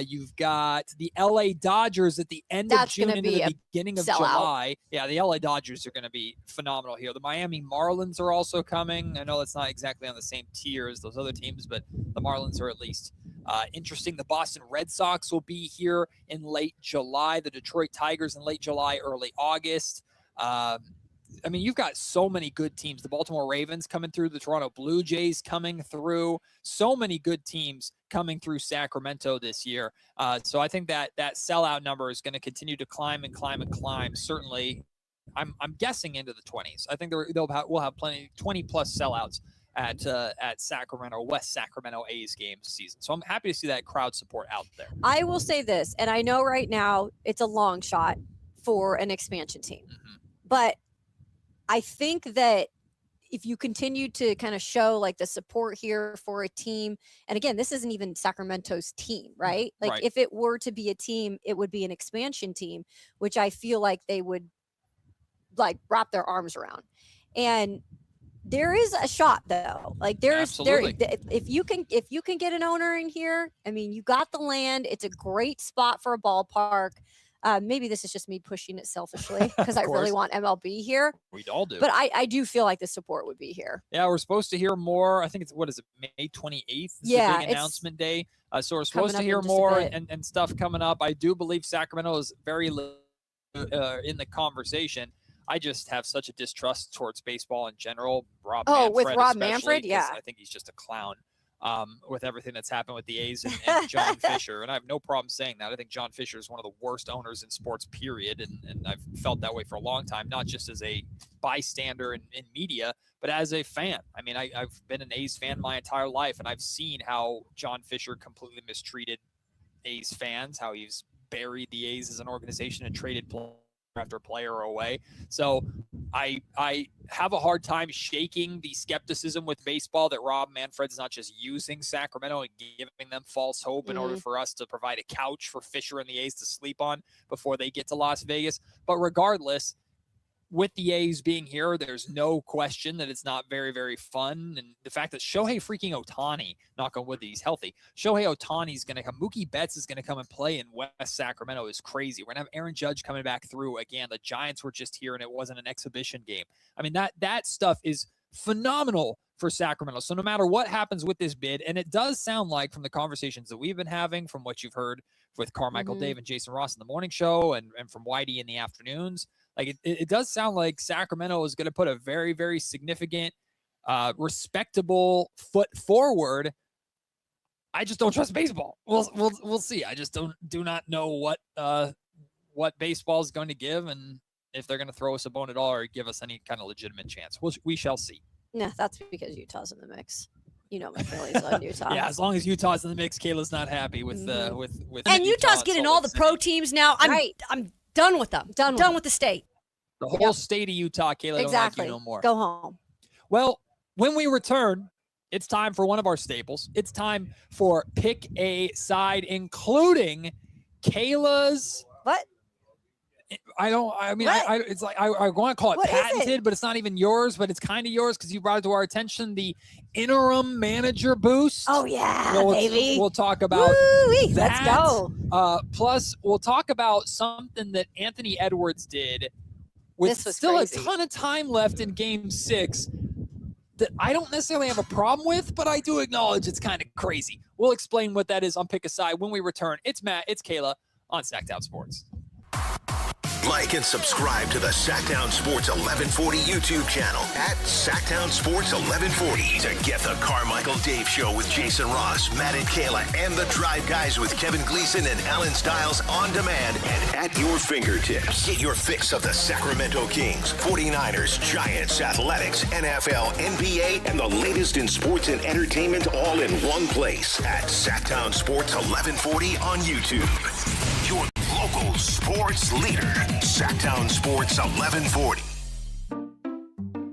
Speaker 7: You've got the LA Dodgers at the end of June into the beginning of July. Yeah, the LA Dodgers are going to be phenomenal here. The Miami Marlins are also coming. I know that's not exactly on the same tier as those other teams, but the Marlins are at least interesting. The Boston Red Sox will be here in late July. The Detroit Tigers in late July, early August. I mean, you've got so many good teams. The Baltimore Ravens coming through, the Toronto Blue Jays coming through. So many good teams coming through Sacramento this year. So I think that sellout number is going to continue to climb and climb and climb. Certainly, I'm guessing into the 20s. I think we'll have plenty 20-plus sellouts at Sacramento, West Sacramento A's games season. So I'm happy to see that crowd support out there.
Speaker 8: I will say this, and I know right now it's a long shot for an expansion team, but I think that if you continue to kind of show like the support here for a team, and again, this isn't even Sacramento's team, right? Like if it were to be a team, it would be an expansion team, which I feel like they would like wrap their arms around. And there is a shot though. Like if you can get an owner in here, I mean, you got the land. It's a great spot for a ballpark. Maybe this is just me pushing it selfishly because I really want MLB here.
Speaker 7: We all do.
Speaker 8: But I do feel like the support would be here.
Speaker 7: Yeah, we're supposed to hear more. I think it's, May 28th?
Speaker 8: Yeah.
Speaker 7: The big announcement day. So we're supposed to hear more and stuff coming up. I do believe Sacramento is very in the conversation. I just have such a distrust towards baseball in general. Rob Manfred,
Speaker 8: yeah.
Speaker 7: I think he's just a clown. With everything that's happened with the A's and John Fisher. And I have no problem saying that. I think John Fisher is one of the worst owners in sports, period. And I've felt that way for a long time, not just as a bystander in media, but as a fan. I mean, I've been an A's fan my entire life, and I've seen how John Fisher completely mistreated A's fans, how he's buried the A's as an organization and traded after player away. So I have a hard time shaking the skepticism with baseball that Rob Manfred's not just using Sacramento and giving them false hope in order for us to provide a couch for Fisher and the A's to sleep on before they get to Las Vegas. But regardless, with the A's being here, there's no question that it's not very, very fun. And the fact that Shohei freaking Ohtani, knock on wood that he's healthy, Shohei Ohtani is going to come. Mookie Betts is going to come and play in West Sacramento is crazy. We're going to have Aaron Judge coming back through again. The Giants were just here and it wasn't an exhibition game. I mean, that stuff is phenomenal for Sacramento. So no matter what happens with this bid, and it does sound like from the conversations that we've been having, from what you've heard with Carmichael Dave and Jason Ross in the morning show and from Whitey in the afternoons, like it does sound like Sacramento is going to put a very, very significant, respectable foot forward. I just don't trust baseball. We'll see. I just do not know what baseball is going to give, and if they're going to throw us a bone at all or give us any kind of legitimate chance. We shall see.
Speaker 8: No, that's because Utah's in the mix. You know my feelings on Utah.
Speaker 7: Yeah, as long as Utah's in the mix, Kayla's not happy with
Speaker 8: and Utah's getting all the pro teams now. I'm done with them. Done with the state.
Speaker 7: The whole state of Utah, Kayla,
Speaker 8: exactly.
Speaker 7: Don't like you no more.
Speaker 8: Go home.
Speaker 7: Well, when we return, it's time for one of our staples. It's time for Pick a Side, including Kayla's.
Speaker 8: What?
Speaker 7: It's like I want to call it patented, but it's not even yours, but it's kind of yours because you brought it to our attention. The interim manager boost.
Speaker 8: Oh yeah, baby.
Speaker 7: We'll talk about
Speaker 8: that.
Speaker 7: Let's
Speaker 8: go.
Speaker 7: Plus, we'll talk about something that Anthony Edwards did with still crazy. A ton of time left in Game 6 that I don't necessarily have a problem with, but I do acknowledge it's kind of crazy. We'll explain what that is on Pick a Side when we return. It's Matt, it's Kayla on Sactown Sports.
Speaker 4: Like and subscribe to the Sactown Sports 1140 YouTube channel at Sactown Sports 1140 to get the Carmichael Dave Show with Jason Ross, Matt and Kayla, and the Drive Guys with Kevin Gleason and Alan Stiles on demand and at your fingertips. Get your fix of the Sacramento Kings, 49ers, Giants, Athletics, NFL, NBA, and the latest in sports and entertainment all in one place at Sactown Sports 1140 on YouTube. Your local sports leader, Sactown Sports 1140.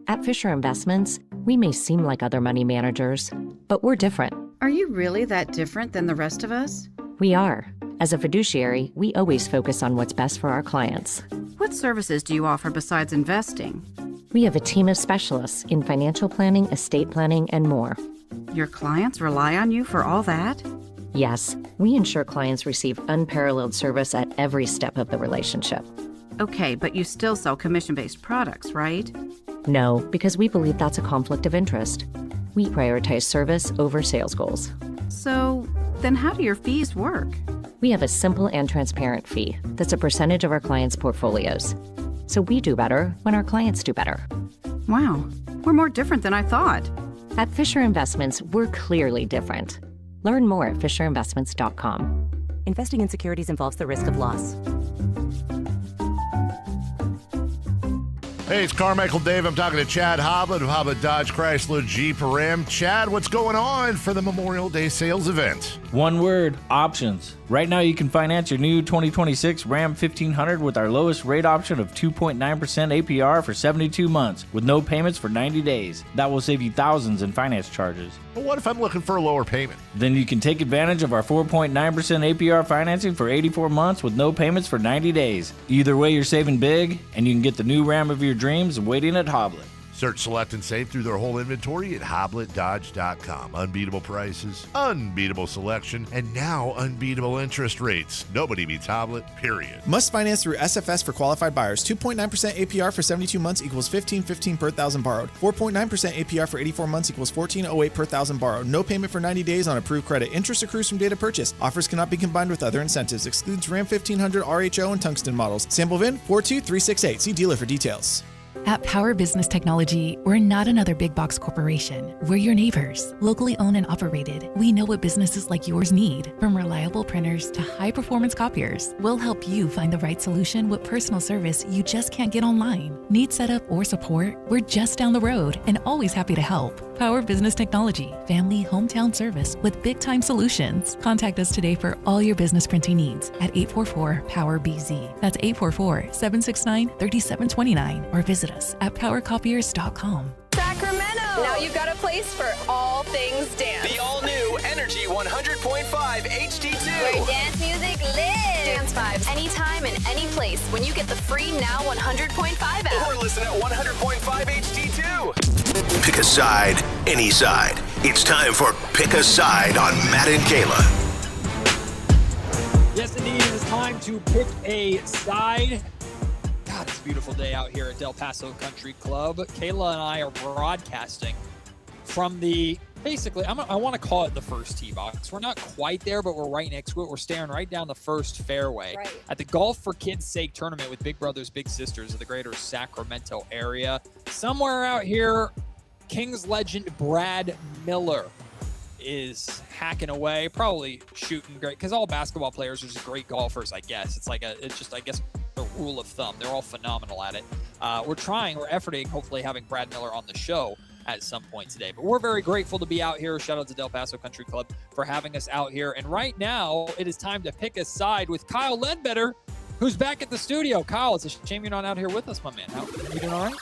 Speaker 1: At Fisher Investments, we may seem like other money managers, but we're different.
Speaker 2: Are you really that different than the rest of us?
Speaker 1: We are. As a fiduciary, we always focus on what's best for our clients.
Speaker 2: What services do you offer besides investing?
Speaker 1: We have a team of specialists in financial planning, estate planning, and more.
Speaker 2: Your clients rely on you for all that?
Speaker 1: Yes, we ensure clients receive unparalleled service at every step of the relationship.
Speaker 2: Okay, but you still sell commission-based products, right?
Speaker 1: No, because we believe that's a conflict of interest. We prioritize service over sales goals.
Speaker 2: So, then how do your fees work?
Speaker 1: We have a simple and transparent fee that's a percentage of our clients' portfolios. So we do better when our clients do better.
Speaker 2: Wow, we're more different than I thought.
Speaker 1: At Fisher Investments, we're clearly different. Learn more at FisherInvestments.com. Investing in securities involves the risk of loss.
Speaker 3: Hey, it's Carmichael Dave. I'm talking to Chad Hoblet of Hoblet Dodge Chrysler Jeep Ram. Chad, what's going on for the Memorial Day sales event?
Speaker 5: One word, options. Right now you can finance your new 2026 Ram 1500 with our lowest rate option of 2.9% APR for 72 months with no payments for 90 days. That will save you thousands in finance charges.
Speaker 3: But what if I'm looking for a lower payment?
Speaker 5: Then you can take advantage of our 4.9% APR financing for 84 months with no payments for 90 days. Either way, you're saving big, and you can get the new Ram of your dreams waiting at Hoblet.
Speaker 3: Search, select, and save through their whole inventory at HobletDodge.com. Unbeatable prices, unbeatable selection, and now unbeatable interest rates. Nobody beats Hoblet, period.
Speaker 9: Must finance through SFS for qualified buyers. 2.9% APR for 72 months equals $1,515 per thousand borrowed. 4.9% APR for 84 months equals $1,408 per thousand borrowed. No payment for 90 days on approved credit. Interest accrues from date of purchase. Offers cannot be combined with other incentives. Excludes Ram 1500 RHO and Tungsten models. Sample VIN 42368. See dealer for details.
Speaker 12: At Power Business Technology, we're not another big box corporation. We're your neighbors, locally owned and operated. We know what businesses like yours need, from reliable printers to high-performance copiers. We'll help you find the right solution with personal service you just can't get online. Need setup or support? We're just down the road and always happy to help. Power Business Technology, family hometown service with big-time solutions. Contact us today for all your business printing needs at 844-POWER-BZ. That's 844-769-3729 or visit us at powercopiers.com.
Speaker 22: Sacramento! Now you've got a place for all things dance.
Speaker 24: The all-new Energy 100.5 HD2.
Speaker 22: Where dance music lives. Dance vibes anytime and any place when you get the free Now 100.5 app.
Speaker 24: Or listen at 100.5 HD2.
Speaker 4: Pick a side, any side. It's time for Pick a Side on Matt and Kayla.
Speaker 7: Yes, indeed. It is time to pick a side. God, it's beautiful day out here at Del Paso Country Club. Kayla and I are broadcasting from basically, I want to call it the first tee box. We're not quite there, but we're right next to it. We're staring right down the first fairway at the Golf for Kids' Sake tournament with Big Brothers Big Sisters of the greater Sacramento area. Somewhere out here, Kings legend Brad Miller is hacking away, probably shooting great, because all basketball players are just great golfers, I guess. It's just, I guess, a rule of thumb. They're all phenomenal at it. We're efforting, hopefully having Brad Miller on the show at some point today. But we're very grateful to be out here. Shout out to Del Paso Country Club for having us out here. And right now, it is time to pick a side with Kyle Ledbetter, who's back at the studio. Kyle, it's a shame you're not out here with us, my man. You doing all right?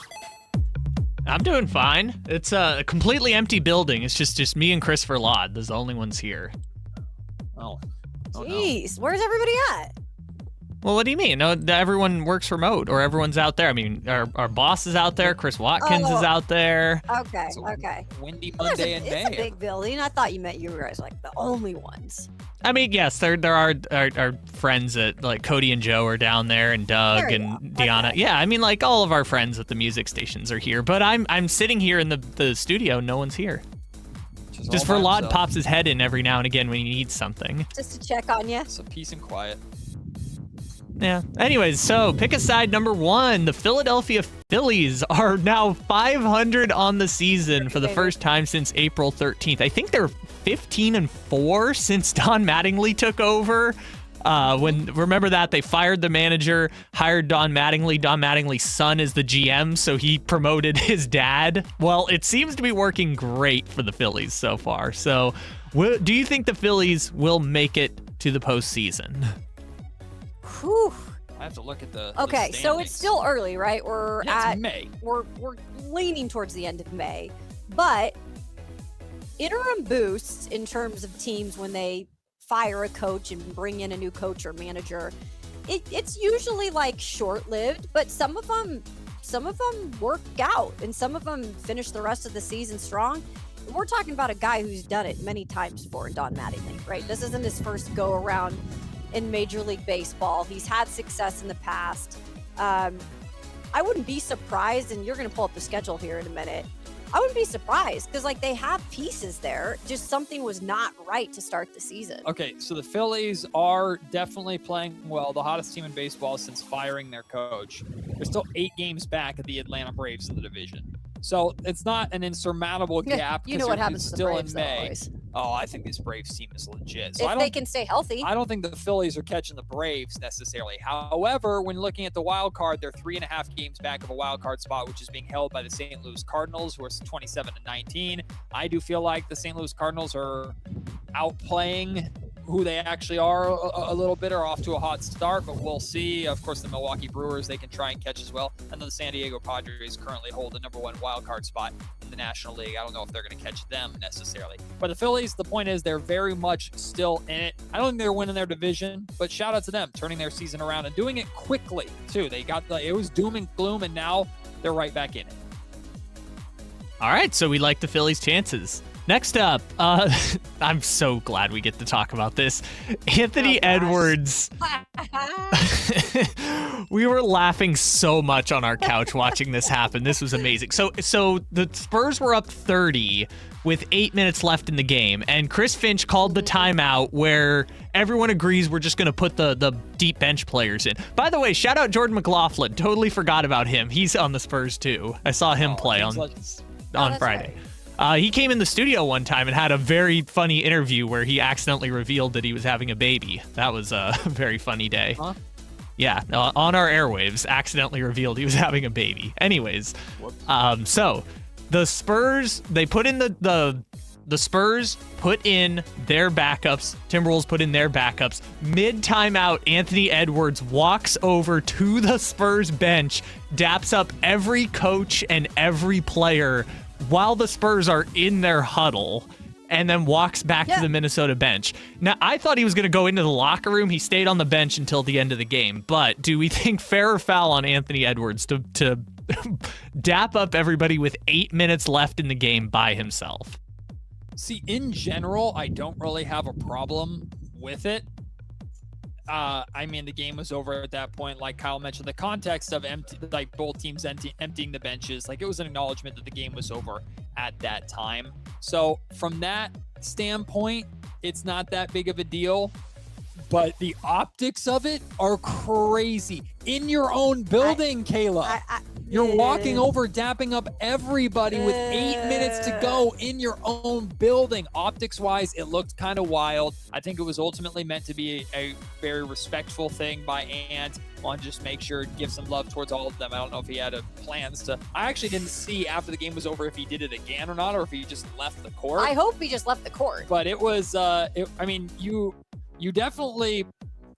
Speaker 6: I'm doing fine. It's a completely empty building. It's just me and Christopher Laud. There's the only ones here.
Speaker 7: Oh.
Speaker 8: Jeez, where's everybody at?
Speaker 6: Well, what do you mean? No, everyone works remote, or everyone's out there. I mean, our boss is out there. Chris Watkins is out there.
Speaker 8: Okay.
Speaker 7: Windy Monday in May.
Speaker 8: It's a big building. I thought you meant you guys like the only ones.
Speaker 6: I mean, yes, there are our friends that, like, Cody and Joe are down there, and Doug and Deanna. Okay. Yeah, I mean, like, all of our friends at the music stations are here. But I'm sitting here in the studio. No one's here. Just for Laud pops his head in every now and again when he needs something.
Speaker 8: Just to check on you.
Speaker 7: Some peace and quiet.
Speaker 6: Yeah. Anyways, so pick a side number one. The Philadelphia Phillies are now 500 on the season for the first time since April 13th. I think they're 15-4 since Don Mattingly took over. Remember that they fired the manager, hired Don Mattingly. Don Mattingly's son is the GM, so he promoted his dad. Well, it seems to be working great for the Phillies so far. So, do you think the Phillies will make it to the postseason?
Speaker 8: Whew.
Speaker 7: I have to look at the
Speaker 8: so it's still early, right? We're
Speaker 7: at May.
Speaker 8: We're leaning towards the end of May, but interim boosts in terms of teams when they fire a coach and bring in a new coach or manager, it's usually like short-lived, but some of them work out and some of them finish the rest of the season strong. We're talking about a guy who's done it many times before, Don Mattingly, right? This isn't his first go around in Major League Baseball. He's had success in the past. I wouldn't be surprised, and you're going to pull up the schedule here in a minute. I wouldn't be surprised because, like, they have pieces there. Just something was not right to start the season.
Speaker 7: Okay, so the Phillies are definitely playing well, the hottest team in baseball since firing their coach. They're still 8 games back at the Atlanta Braves in the division. So it's not an insurmountable gap.
Speaker 8: You know what happens to the Braves,
Speaker 7: in May.
Speaker 8: Always.
Speaker 7: Oh, I think this Braves team is legit. So
Speaker 8: if they can stay healthy.
Speaker 7: I don't think the Phillies are catching the Braves necessarily. However, when looking at the wild card, they're 3.5 games back of a wild card spot, which is being held by the St. Louis Cardinals, who are 27-19. I do feel like the St. Louis Cardinals are outplaying who they actually are a little bit, are off to a hot start, but we'll see. Of course, the Milwaukee Brewers, they can try and catch as well. And then the San Diego Padres currently hold the number 1 wild card spot in the National League. I don't know if they're going to catch them necessarily. But the Phillies, the point is they're very much still in it. I don't think they're winning their division, but shout out to them turning their season around and doing it quickly too. It was doom and gloom, and now they're right back in it.
Speaker 6: All right, so we like the Phillies' chances. Next up, I'm so glad we get to talk about this. Anthony Edwards. We were laughing so much on our couch watching this happen. This was amazing. So the Spurs were up 30 with 8 minutes left in the game, and Chris Finch called the timeout where everyone agrees we're just going to put the deep bench players in. By the way, shout out Jordan McLaughlin. Totally forgot about him. He's on the Spurs too. I saw him play on Friday.
Speaker 8: Right.
Speaker 6: He came in the studio one time and had a very funny interview where he accidentally revealed that he was having a baby. That was a very funny day.
Speaker 7: Huh?
Speaker 6: Yeah, on our airwaves, accidentally revealed he was having a baby. Anyways, so the Spurs, they put in the Spurs put in their backups. Timberwolves put in their backups. Mid-timeout, Anthony Edwards walks over to the Spurs bench, daps up every coach and every player while the Spurs are in their huddle, and then walks back to the Minnesota bench. Now, I thought he was going to go into the locker room. He stayed on the bench until the end of the game. But do we think fair or foul on Anthony Edwards to dap up everybody with 8 minutes left in the game by himself?
Speaker 7: See, in general, I don't really have a problem with it. I mean, the game was over at that point. Like Kyle mentioned, the context of both teams emptying the benches, like it was an acknowledgement that the game was over at that time. So from that standpoint, it's not that big of a deal. But the optics of it are crazy. In your own building, Kayla. You're walking over, dapping up everybody with 8 minutes to go in your own building. Optics-wise, it looked kind of wild. I think it was ultimately meant to be a very respectful thing by Ant. Want to just make sure, give some love towards all of them. I don't know if he had plans to. I actually didn't see after the game was over if he did it again or not, or if he just left the court.
Speaker 8: I hope he just left the court.
Speaker 7: But it was, you definitely,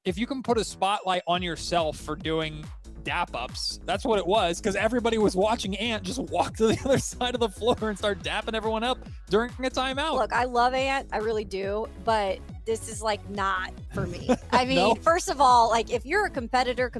Speaker 7: if you can put a spotlight on yourself for doing dap-ups, that's what it was, because everybody was watching Ant just walk to the other side of the floor and start dapping everyone up during a timeout.
Speaker 8: Look, I love Ant. I really do. But this is like not for me. I mean,
Speaker 7: No.
Speaker 8: First of all, like if you're a competitor,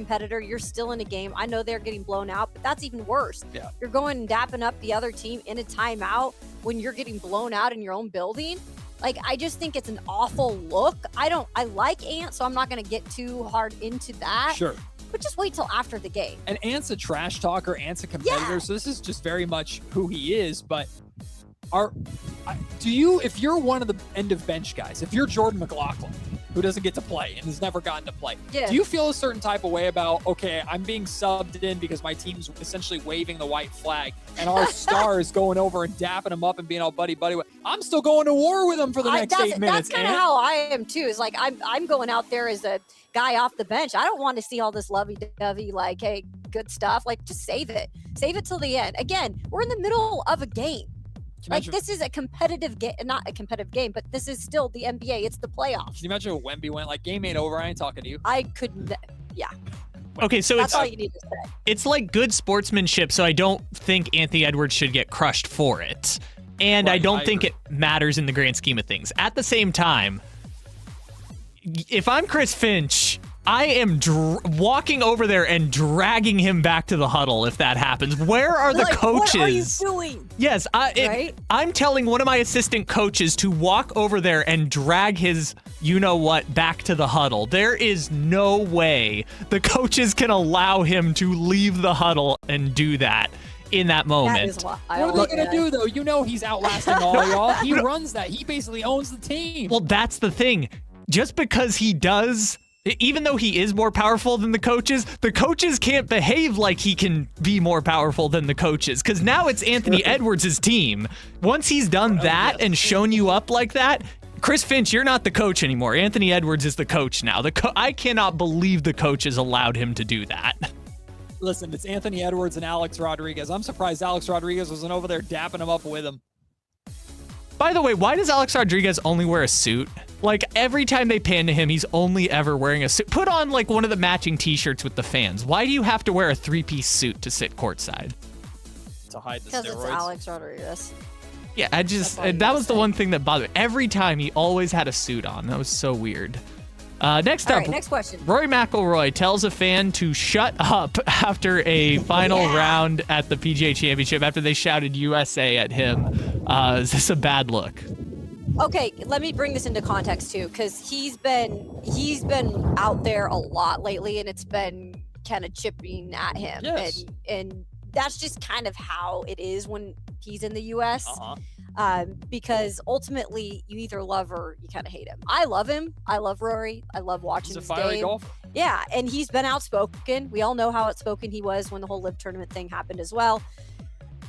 Speaker 8: you're still in a game. I know they're getting blown out, but that's even worse.
Speaker 7: Yeah.
Speaker 8: You're going and dapping up the other team in a timeout when you're getting blown out in your own building. Like, I just think it's an awful look. I like Ant, so I'm not going to get too hard into that.
Speaker 7: Sure.
Speaker 8: But just wait till after the game.
Speaker 7: And Ant's a trash talker, Ant's a competitor, so this is just very much who he is. But if you're one of the end of bench guys, if you're Jordan McLaughlin, who doesn't get to play and has never gotten to play,
Speaker 8: Yeah.
Speaker 7: do you feel a certain type of way about, okay, I'm being subbed in because my team's essentially waving the white flag and our star is going over and dapping him up and being all buddy-buddy with, I'm still going to war with him for the next 8 minutes.
Speaker 8: That's kind of how I am too. Is like I'm going out there as a guy off the bench. I don't want to see all this lovey-dovey, like, hey, good stuff. Like, just save it. Save it till the end. Again, we're in the middle of a game. Like, this is a competitive game, not a competitive game, but this is still the NBA. It's the playoffs.
Speaker 7: Can you imagine if Wemby went like, game ain't over, I ain't talking to you?
Speaker 8: I couldn't. Yeah.
Speaker 6: Okay, so
Speaker 8: That's all you need to say.
Speaker 6: It's like good sportsmanship, so I don't think Anthony Edwards should get crushed for it. And I don't think it matters in the grand scheme of things. At the same time, if I'm Chris Finch, I am walking over there and dragging him back to the huddle if that happens. Where are the coaches?
Speaker 8: What are you doing?
Speaker 6: Yes, I'm telling one of my assistant coaches to walk over there and drag his you-know-what back to the huddle. There is no way the coaches can allow him to leave the huddle and do that in that moment.
Speaker 8: That is
Speaker 7: what are they going to do, though? You know he's outlasting all y'all. He runs that. He basically owns the team.
Speaker 6: Well, that's the thing. Just because he does, even though he is more powerful than the coaches can't behave like he can be more powerful than the coaches, because now it's Anthony Edwards' team. Once he's done that and shown you up like that, Chris Finch, you're not the coach anymore. Anthony Edwards is the coach now. I cannot believe the coaches allowed him to do that.
Speaker 7: Listen, it's Anthony Edwards and Alex Rodriguez. I'm surprised Alex Rodriguez wasn't over there dapping him up with him.
Speaker 6: By the way, why does Alex Rodriguez only wear a suit? Like, every time they pan to him, he's only ever wearing a suit. Put on, like, one of the matching t-shirts with the fans. Why do you have to wear a three-piece suit to sit courtside?
Speaker 7: To hide the
Speaker 8: Because
Speaker 7: steroids.
Speaker 8: it's Alex Rodriguez.
Speaker 6: Yeah, that was the one thing that bothered me. Every time, he always had a suit on. That was so weird. Next
Speaker 8: All
Speaker 6: up,
Speaker 8: right, next question.
Speaker 6: Rory McIlroy tells a fan to shut up after a final round at the PGA Championship after they shouted USA at him. Is this a bad look?
Speaker 8: Okay, let me bring this into context too, because he's been out there a lot lately, and it's been kind of chipping at him.
Speaker 7: Yes.
Speaker 8: And that's just kind of how it is when he's in the U.S. Because ultimately you either love or you kind of hate him. I love him. I love Rory. I love watching
Speaker 7: He's a
Speaker 8: his
Speaker 7: fiery
Speaker 8: game.
Speaker 7: golfer.
Speaker 8: Yeah, and he's been outspoken. We all know how outspoken he was when the whole LIV tournament thing happened as well.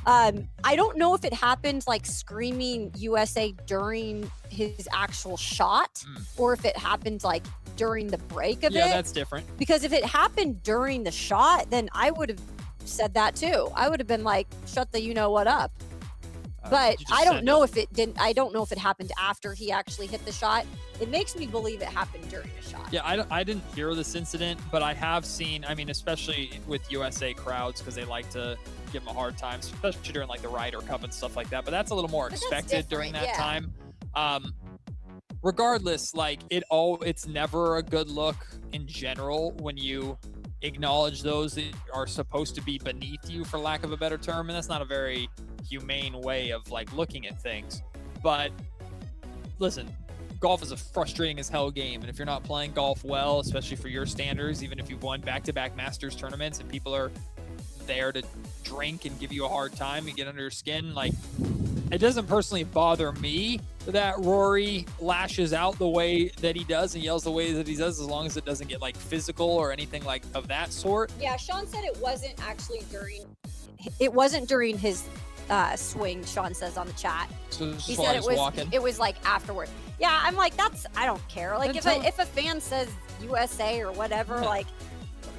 Speaker 8: I don't know if it happened like screaming USA during his actual shot or if it happened like during the break of it.
Speaker 7: Yeah, that's different.
Speaker 8: Because if it happened during the shot, then I would have said that too. I would have been like, shut the you-know-what up. But I don't know if it didn't. I don't know if it happened after he actually hit the shot. It makes me believe it happened during the shot.
Speaker 7: Yeah, I didn't hear this incident, but I have seen, I mean, especially with USA crowds, because they like to give them a hard time, especially during like the Ryder Cup and stuff like that. But that's a little more expected during that time. Regardless, like it's never a good look in general when you acknowledge those that are supposed to be beneath you, for lack of a better term, and that's not a very humane way of like looking at things. But listen, golf is a frustrating as hell game. And if you're not playing golf well, especially for your standards, even if you've won back-to-back Masters tournaments and people are there to drink and give you a hard time and get under your skin, like, it doesn't personally bother me that Rory lashes out the way that he does and yells the way that he does, as long as it doesn't get like physical or anything like of that sort.
Speaker 8: Yeah, Sean said it wasn't during his swing. Sean says on the chat.
Speaker 7: So this
Speaker 8: He
Speaker 7: is
Speaker 8: said
Speaker 7: why
Speaker 8: it
Speaker 7: he's
Speaker 8: was
Speaker 7: walking.
Speaker 8: it was like afterward. Yeah, I'm like, I don't care. Like if a fan says USA or whatever, like,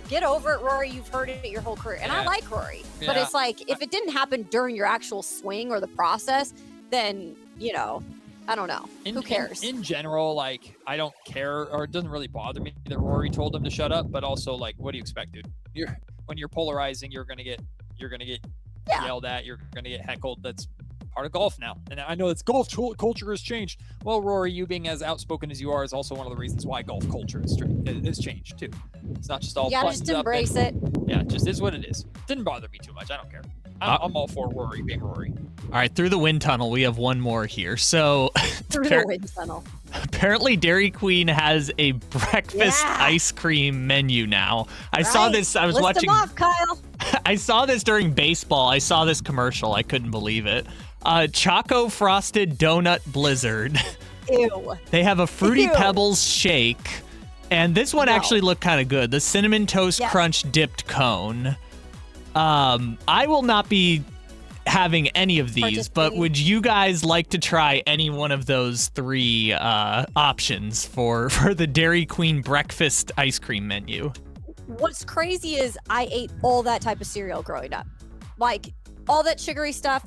Speaker 8: get over it, Rory. You've heard it your whole career. And I like Rory. But it's like, if it didn't happen during your actual swing or the process, then, I don't know. Who cares?
Speaker 7: In general, like, I don't care, or it doesn't really bother me that Rory told him to shut up, but also, like, what do you expect, dude? When you're polarizing, you're gonna get yelled at, you're gonna get heckled. That's part of golf now. And I know it's golf culture has changed. Well, Rory, you being as outspoken as you are is also one of the reasons why golf culture has changed too. It's not just all buttons
Speaker 8: just embrace
Speaker 7: up
Speaker 8: it.
Speaker 7: Yeah, it just is what it is. Didn't bother me too much. I don't care. I'm all for Rory being Rory.
Speaker 6: All right, through the wind tunnel, we have one more here. So
Speaker 8: Through the wind tunnel.
Speaker 6: Apparently Dairy Queen has a breakfast ice cream menu now. I saw this. I was
Speaker 8: List
Speaker 6: watching.
Speaker 8: them off, Kyle.
Speaker 6: I saw this during baseball. I saw this commercial. I couldn't believe it. Choco Frosted Donut Blizzard.
Speaker 8: Ew.
Speaker 6: They have a Fruity Pebbles shake. And this one actually looked kind of good. The Cinnamon Toast Crunch dipped cone. I will not be having any of these, but would you guys like to try any one of those three options for the Dairy Queen breakfast ice cream menu?
Speaker 8: What's crazy is I ate all that type of cereal growing up. Like, all that sugary stuff.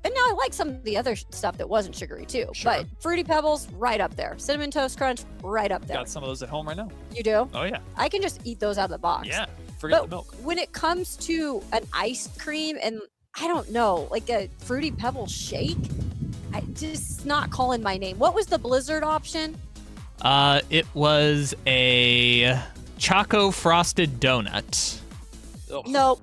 Speaker 8: And now I like some of the other stuff that wasn't sugary too.
Speaker 7: Sure.
Speaker 8: But Fruity Pebbles, right up there. Cinnamon Toast Crunch, right up there.
Speaker 7: Got some of those at home right now.
Speaker 8: You do?
Speaker 7: Oh, yeah.
Speaker 8: I can just eat those out of the box.
Speaker 7: Yeah. Forget
Speaker 8: but
Speaker 7: the milk.
Speaker 8: When it comes to an ice cream and, I don't know, like a Fruity Pebbles shake, I just not calling my name. What was the Blizzard option?
Speaker 6: It was a Choco Frosted Donut.
Speaker 7: Ugh.
Speaker 8: Nope.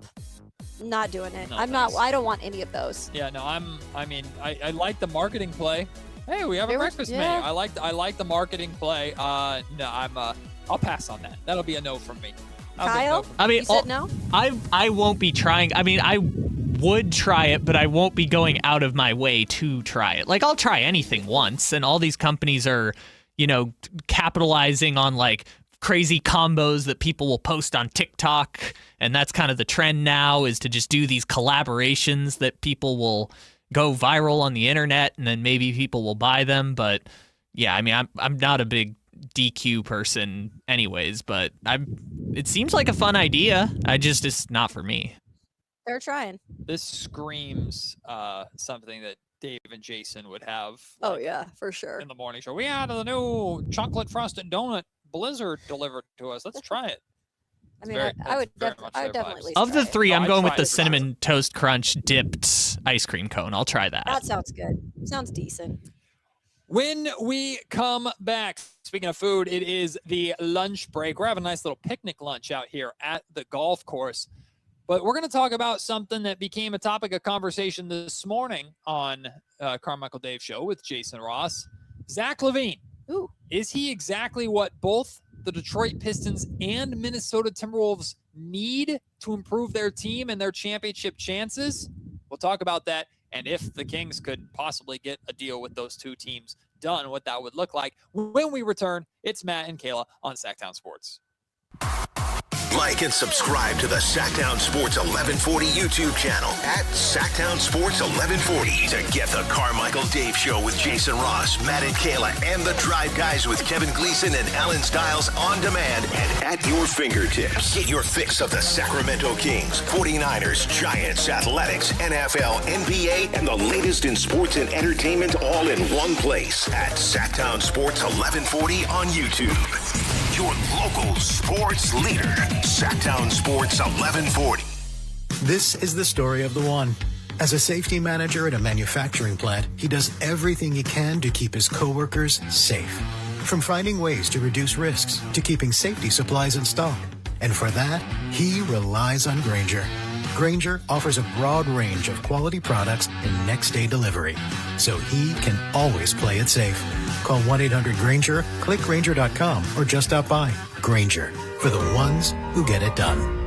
Speaker 8: Not doing it.
Speaker 7: No,
Speaker 8: I don't want any of those.
Speaker 7: Yeah, no, I like the marketing play. Hey, we have a breakfast menu. I like the marketing play. No, I'll pass on that. That'll be a no from me.
Speaker 8: Kyle?
Speaker 6: I mean,
Speaker 8: you said no?
Speaker 6: I won't be trying. I mean, I would try it, but I won't be going out of my way to try it. Like, I'll try anything once, and all these companies are, capitalizing on like crazy combos that people will post on TikTok, and that's kind of the trend now, is to just do these collaborations that people will go viral on the internet, and then maybe people will buy them. But yeah, I mean, I'm not a big DQ person anyways, but it seems like a fun idea. It's not for me.
Speaker 8: They're trying.
Speaker 7: This screams something that Dave and Jason would have.
Speaker 8: Oh yeah, for sure.
Speaker 7: In the morning show, we had the new chocolate frosted donut Blizzard delivered to us. Let's try it.
Speaker 8: I mean, I would definitely.
Speaker 6: Of the three, I'm going with the
Speaker 7: it.
Speaker 6: Cinnamon Toast Crunch dipped ice cream cone. I'll try that.
Speaker 8: That sounds good. Sounds decent.
Speaker 7: When we come back, speaking of food, it is the lunch break. We're having a nice little picnic lunch out here at the golf course. But we're going to talk about something that became a topic of conversation this morning on Carmichael Dave Show with Jason Ross. Zach LaVine.
Speaker 8: Ooh.
Speaker 7: Is he exactly what both the Detroit Pistons and Minnesota Timberwolves need to improve their team and their championship chances? We'll talk about that, and if the Kings could possibly get a deal with those two teams done, what that would look like. When we return, it's Matt and Kayla on Sactown Sports.
Speaker 4: Like and subscribe to the Sactown Sports 1140 YouTube channel at Sactown Sports 1140 to get the Carmichael Dave Show with Jason Ross, Matt and Kayla, and the Drive Guys with Kevin Gleason and Alan Stiles on demand and at your fingertips. Get your fix of the Sacramento Kings, 49ers, Giants, Athletics, NFL, NBA, and the latest in sports and entertainment all in one place at Sactown Sports 1140 on YouTube. Your local sports leader, Sactown Sports 1140.
Speaker 10: This is the story of the one. As a safety manager at a manufacturing plant, he does everything he can to keep his coworkers safe. From finding ways to reduce risks to keeping safety supplies in stock. And for that, he relies on Grainger. Grainger offers a broad range of quality products and next-day delivery, so he can always play it safe. Call 1-800-GRANGER, click Grainger.com, or just stop by. Grainger, for the ones who get it done.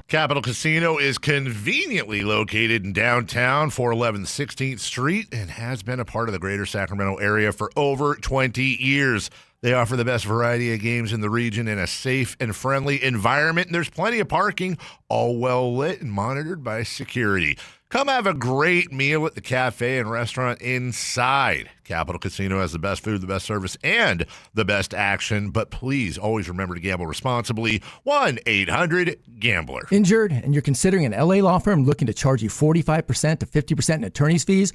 Speaker 3: Capital Casino is conveniently located in downtown, 411 16th Street, and has been a part of the greater Sacramento area for over 20 years. They offer the best variety of games in the region in a safe and friendly environment, and there's plenty of parking, all well lit and monitored by security. Come have a great meal at the cafe and restaurant inside. Capital Casino has the best food, the best service, and the best action. But please always remember to gamble responsibly. 1-800-GAMBLER.
Speaker 11: Injured and you're considering an LA law firm looking to charge you 45% to 50% in attorney's fees?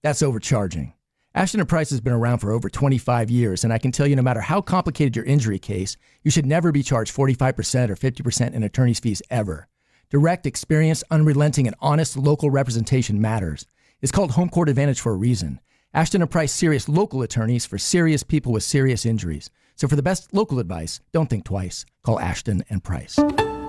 Speaker 11: That's overcharging. Ashton & Price has been around for over 25 years, and I can tell you no matter how complicated your injury case, you should never be charged 45% or 50% in attorney's fees ever. Direct, experienced, unrelenting, and honest local representation matters. It's called Home Court Advantage for a reason. Ashton & Price serious local attorneys for serious people with serious injuries. So for the best local advice, don't think twice. Call Ashton & Price.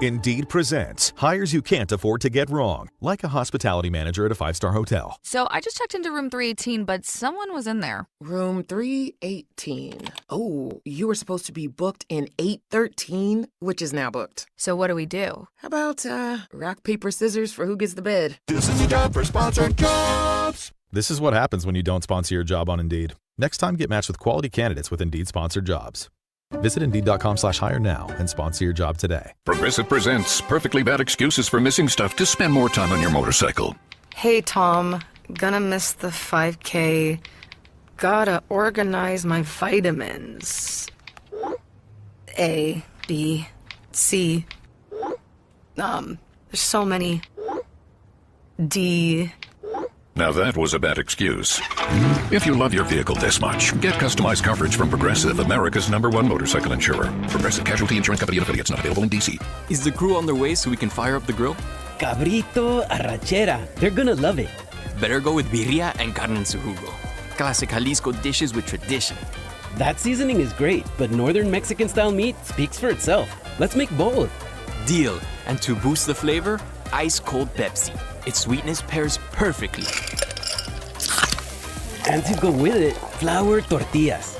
Speaker 13: Indeed presents hires you can't afford to get wrong, like a hospitality manager at a 5-star hotel.
Speaker 14: So I just checked into room 318, but someone was in there.
Speaker 16: Room 318. Oh, you were supposed to be booked in 813, which is now booked.
Speaker 14: So what do we do?
Speaker 16: How about rock, paper, scissors for who gets the bed?
Speaker 13: This is a job for sponsored jobs. This is what happens when you don't sponsor your job on Indeed. Next time, get matched with quality candidates with Indeed sponsored jobs. Visit Indeed.com/hire now and sponsor your job today.
Speaker 17: Progressive presents perfectly bad excuses for missing stuff to spend more time on your motorcycle.
Speaker 18: Hey, Tom. Gonna miss the 5K. Gotta organize my vitamins. A, B, C. There's so many. D.
Speaker 17: Now that was a bad excuse. If you love your vehicle this much, get customized coverage from Progressive, America's #1 motorcycle insurer. Progressive Casualty Insurance Company and affiliates, not available in D.C.
Speaker 19: Is the crew on their way so we can fire up the grill?
Speaker 25: Cabrito, arrachera. They're gonna love it.
Speaker 19: Better go with birria and carne en su jugo. Classic Jalisco dishes with tradition.
Speaker 25: That seasoning is great, but northern Mexican-style meat speaks for itself. Let's make both.
Speaker 19: Deal. And to boost the flavor, ice-cold Pepsi. Its sweetness pairs perfectly.
Speaker 25: And to go with it, flour tortillas.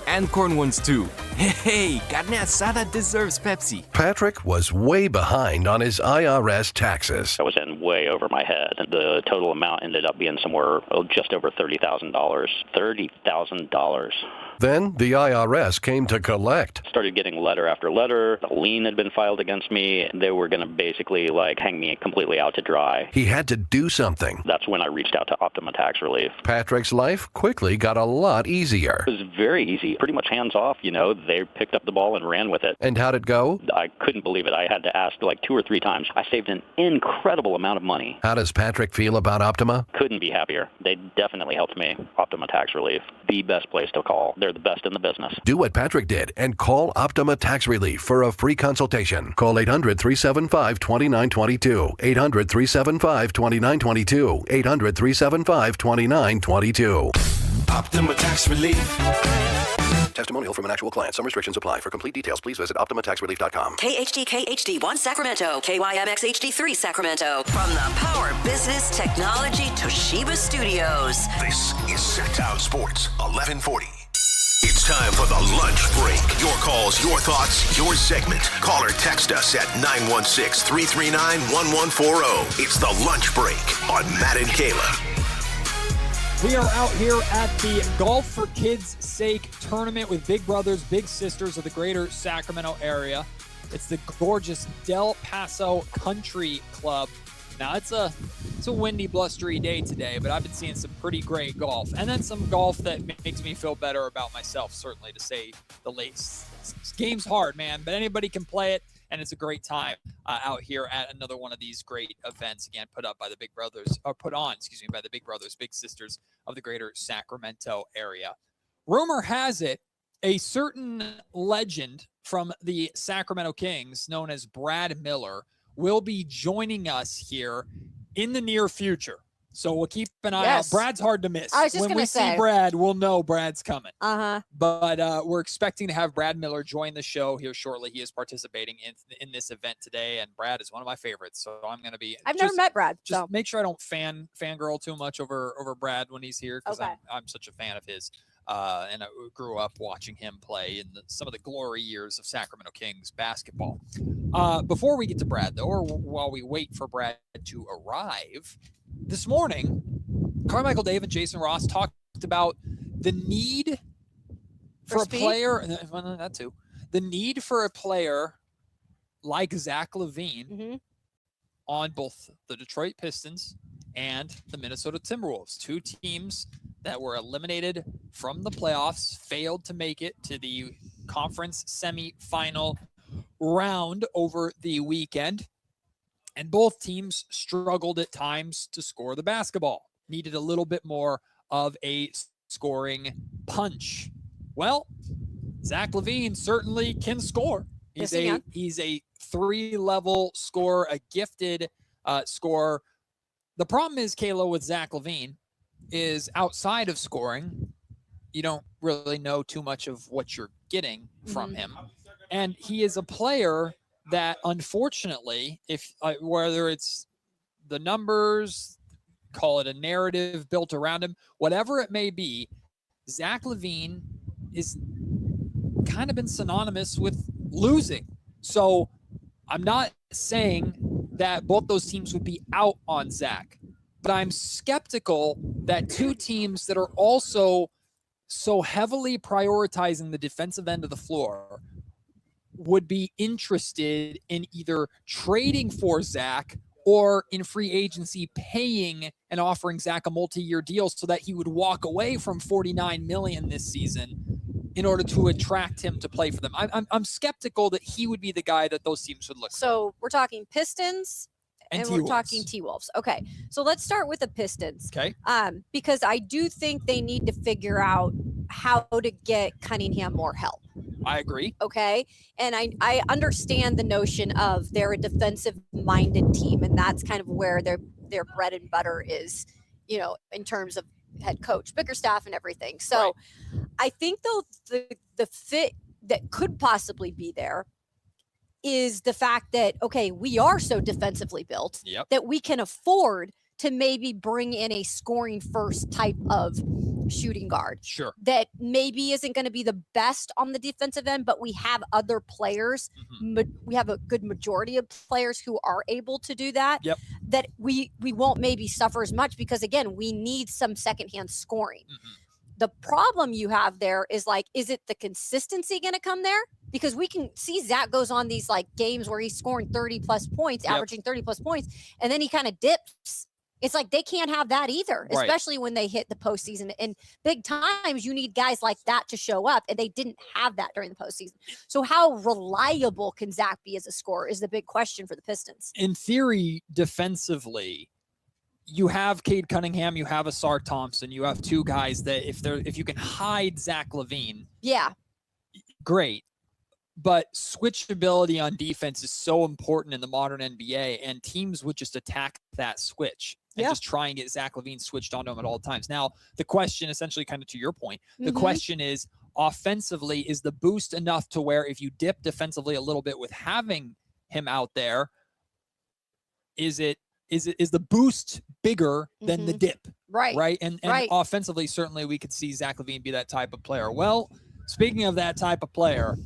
Speaker 19: And corn ones too. Hey, carne asada deserves Pepsi.
Speaker 26: Patrick was way behind on his IRS taxes.
Speaker 30: I was in way over my head. The total amount ended up being somewhere just over $30,000. $30,000.
Speaker 26: Then the IRS came to collect.
Speaker 30: Started getting letter after letter. A lien had been filed against me. They were going to basically hang me completely out to dry.
Speaker 26: He had to do something.
Speaker 30: That's when I reached out to Optima Tax Relief.
Speaker 26: Patrick's life quickly got a lot easier.
Speaker 30: It was very easy, pretty much hands off. They picked up the ball and ran with it.
Speaker 26: And how'd it go?
Speaker 30: I couldn't believe it. I had to ask 2 or 3 times. I saved an incredible amount of money.
Speaker 26: How does Patrick feel about Optima?
Speaker 30: Couldn't be happier. They definitely helped me. Optima Tax Relief, the best place to call. They're the best in the business.
Speaker 26: Do what Patrick did and call Optima Tax Relief for a free consultation. Call 800-375-2922. 800-375-2922. 800-375-2922. Optima Tax Relief. Testimonial from an actual client. Some restrictions apply. For complete details, please visit OptimaTaxRelief.com.
Speaker 31: KHD-KHD1 Sacramento. KYMX HD3 Sacramento. From the Power Business Technology Toshiba Studios.
Speaker 4: This is Sactown Sports 1140. It's time for the lunch break. Your calls, your thoughts, your segment. Call or text us at 916-339-1140. It's the lunch break on Matt and Kayla.
Speaker 7: We are out here at the Golf for Kids' Sake tournament with big brothers, big sisters of the greater Sacramento area. It's the gorgeous Del Paso Country Club. Now, it's a windy, blustery day today, but I've been seeing some pretty great golf. And then some golf that makes me feel better about myself, certainly, to say the least. This game's hard, man, but anybody can play it. And it's a great time out here at another one of these great events, again, put on by the Big Brothers, Big Sisters of the greater Sacramento area. Rumor has it, a certain legend from the Sacramento Kings, known as Brad Miller, will be joining us here in the near future. So we'll keep an eye out. Brad's hard to miss.
Speaker 8: I was just going to say.
Speaker 7: When we see Brad, we'll know Brad's coming.
Speaker 8: Uh-huh.
Speaker 7: But we're expecting to have Brad Miller join the show here shortly. He is participating in this event today, and Brad is one of my favorites. So I'm going to be.
Speaker 8: I've never met Brad.
Speaker 7: Just
Speaker 8: so
Speaker 7: make sure I don't fangirl too much over Brad when he's here, because
Speaker 8: okay.
Speaker 7: I'm such a fan of his. and I grew up watching him play in some of the glory years of Sacramento Kings basketball. Before we get to Brad, though, or while we wait for Brad to arrive, this morning, Carmichael Dave and Jason Ross talked about the need for a player, that too, the need for a player like Zach LaVine on both the Detroit Pistons and the Minnesota Timberwolves, two teams that were eliminated from the playoffs, failed to make it to the conference semifinal round over the weekend. And both teams struggled at times to score the basketball, needed a little bit more of a scoring punch. Well, Zach LaVine certainly can score. He's a 3-level scorer, a gifted scorer. The problem is, Kayla, with Zach LaVine is outside of scoring, you don't really know too much of what you're getting from him. And he is a player that, unfortunately, if whether it's the numbers, call it a narrative built around him, whatever it may be, Zach LaVine is kind of been synonymous with losing. So I'm not saying that both those teams would be out on Zach, but I'm skeptical that two teams that are also so heavily prioritizing the defensive end of the floor would be interested in either trading for Zach or in free agency paying and offering Zach a multi-year deal so that he would walk away from $49 million this season in order to attract him to play for them. I'm skeptical that he would be the guy that those teams would look for.
Speaker 8: So we're talking Pistons and we're
Speaker 7: T-Wolves.
Speaker 8: talking T-Wolves. Okay, so let's start with the Pistons.
Speaker 7: Okay.
Speaker 8: Because I do think they need to figure out how to get Cunningham more help.
Speaker 7: I agree.
Speaker 8: Okay. And I understand the notion of they're a defensive-minded team, and that's kind of where their bread and butter is, you know, in terms of head coach, Bickerstaff, and everything. So I think, though, the fit that could possibly be there is the fact that, okay, we are so defensively built that we can afford to maybe bring in a scoring first type of shooting guard.
Speaker 7: Sure.
Speaker 8: That maybe isn't going to be the best on the defensive end, but we have other players. We have a good majority of players who are able to do that. That we won't maybe suffer as much because, again, we need some secondhand scoring. The problem you have there is, like, is it the consistency going to come there? Because we can see Zach goes on these like games where he's scoring 30 plus points, averaging 30 plus points, and then he kind of dips. It's like they can't have that either, especially when they hit the postseason. And big times, you need guys like that to show up, and they didn't have that during the postseason. So how reliable can Zach be as a scorer is the big question for the Pistons.
Speaker 7: In theory, defensively, you have Cade Cunningham, you have Asar Thompson, you have two guys that if you can hide Zach LaVine, great. But switchability on defense is so important in the modern NBA, and teams would just attack that switch and just try and get Zach LaVine switched onto him at all times. Now, the question, essentially kind of to your point, the question is, offensively, is the boost enough to where if you dip defensively a little bit with having him out there, is the boost bigger than the dip? Right. And offensively, certainly we could see Zach LaVine be that type of player. Well, speaking of that type of player,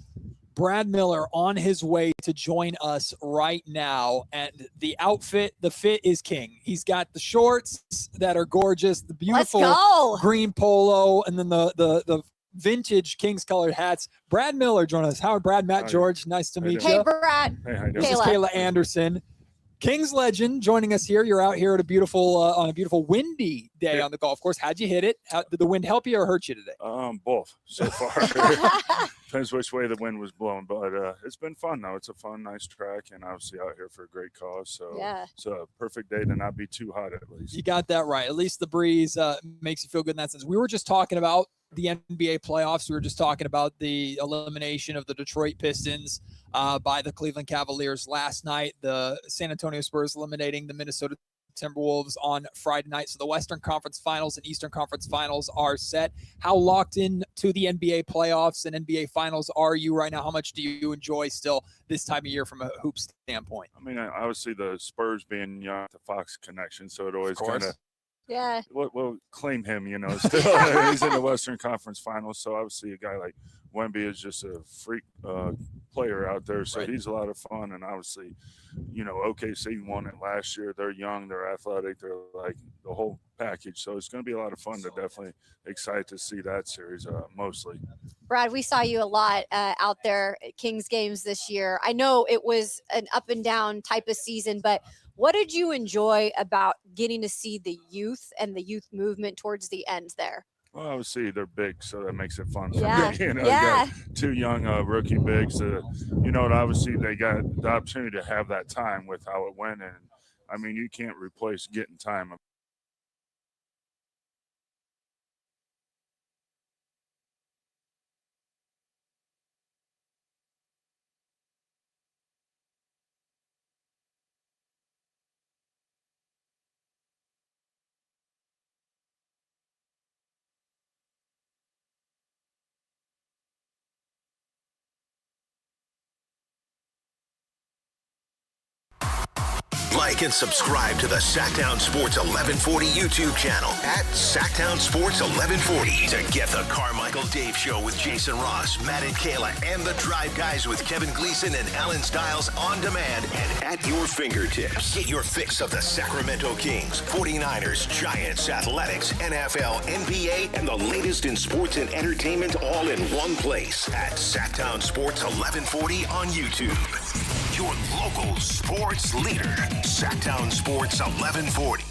Speaker 7: Brad Miller on his way to join us right now. And the outfit, the fit is king. He's got the shorts that are gorgeous, the beautiful green polo, and then the vintage Kings colored hats. Brad Miller joining us. Howard, Brad, Matt, George, nice to meet you.
Speaker 8: Hey, Brad.
Speaker 1: Hey, how you doing?
Speaker 7: This is Kayla Anderson. Kings legend joining us here. You're out here at a beautiful, on a beautiful windy day on the golf course. How'd you hit it? Did the wind help you or hurt you today?
Speaker 1: Both so far. Depends which way the wind was blowing, but it's been fun though. It's a fun, nice track, and obviously out here for a great cause. So it's a perfect day to not be too hot at least.
Speaker 7: You got that right. At least the breeze makes you feel good in that sense. We were just talking about the NBA playoffs. We were just talking about the elimination of the Detroit Pistons by the Cleveland Cavaliers last night. The San Antonio Spurs eliminating the Minnesota Timberwolves on Friday night. So the Western Conference Finals and Eastern Conference Finals are set. How locked in to the NBA playoffs and NBA Finals are you right now? How much do you enjoy still this time of year from a hoop standpoint?
Speaker 1: I mean, obviously the Spurs being the Fox connection, so it always kind of
Speaker 8: Yeah.
Speaker 1: We'll claim him, still. He's in the Western Conference Finals, so obviously a guy like Wemby is just a freak player out there, so he's a lot of fun. And obviously, OKC won it last year. They're young, they're athletic, they're like the whole package. So it's going to be a lot of fun. To definitely excited to see that series mostly.
Speaker 8: Brad, we saw you a lot out there at Kings games this year. I know it was an up and down type of season, but what did you enjoy about getting to see the youth and the youth movement towards the end there?
Speaker 1: Well, obviously they're big, so that makes it fun.
Speaker 8: Yeah.
Speaker 1: You got two young rookie bigs. Obviously they got the opportunity to have that time with how it went, and I mean you can't replace getting time.
Speaker 4: Like and subscribe to the Sactown Sports 1140 YouTube channel at Sactown Sports 1140 to get the Carmichael Dave Show with Jason Ross, Matt and Kayla, and the Drive Guys with Kevin Gleason and Alan Stiles on demand and at your fingertips. Get your fix of the Sacramento Kings, 49ers, Giants, Athletics, NFL, NBA, and the latest in sports and entertainment all in one place at Sactown Sports 1140 on YouTube. Your local sports leader, Sactown Sports 1140.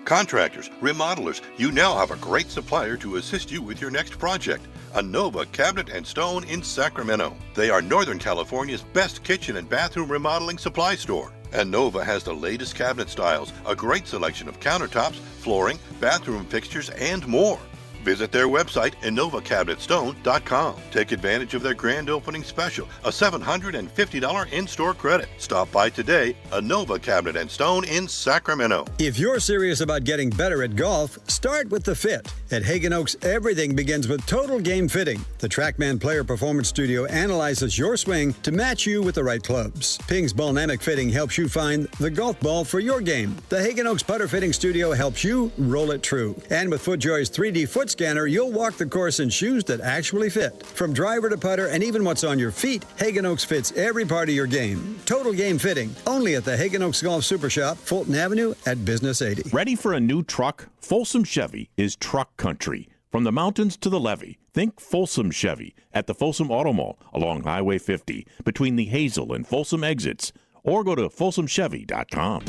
Speaker 2: Contractors, remodelers, you now have a great supplier to assist you with your next project. Anova Cabinet and Stone in Sacramento. They are Northern California's best kitchen and bathroom remodeling supply store. Anova has the latest cabinet styles, a great selection of countertops, flooring, bathroom fixtures, and more. Visit their website, InnovaCabinetStone.com. Take advantage of their grand opening special, a $750 in-store credit. Stop by today, Innova Cabinet and Stone in Sacramento.
Speaker 5: If you're serious about getting better at golf, start with the fit. At Hagen Oaks, everything begins with Total Game Fitting. The TrackMan Player Performance Studio analyzes your swing to match you with the right clubs. Ping's Ballnamic Fitting helps you find the golf ball for your game. The Hagen Oaks Putter Fitting Studio helps you roll it true. And with FootJoy's 3D foot scanner, you'll walk the course in shoes that actually fit. From driver to putter and even what's on your feet, Hagen Oaks fits every part of your game. Total Game Fitting, only at the Hagen Oaks Golf Super Shop, Fulton Avenue at Business 80.
Speaker 9: Ready for a new truck? Folsom Chevy is truck country. From the mountains to the levee, think Folsom Chevy at the Folsom Auto Mall along Highway 50 between the Hazel and Folsom exits, or go to folsomchevy.com.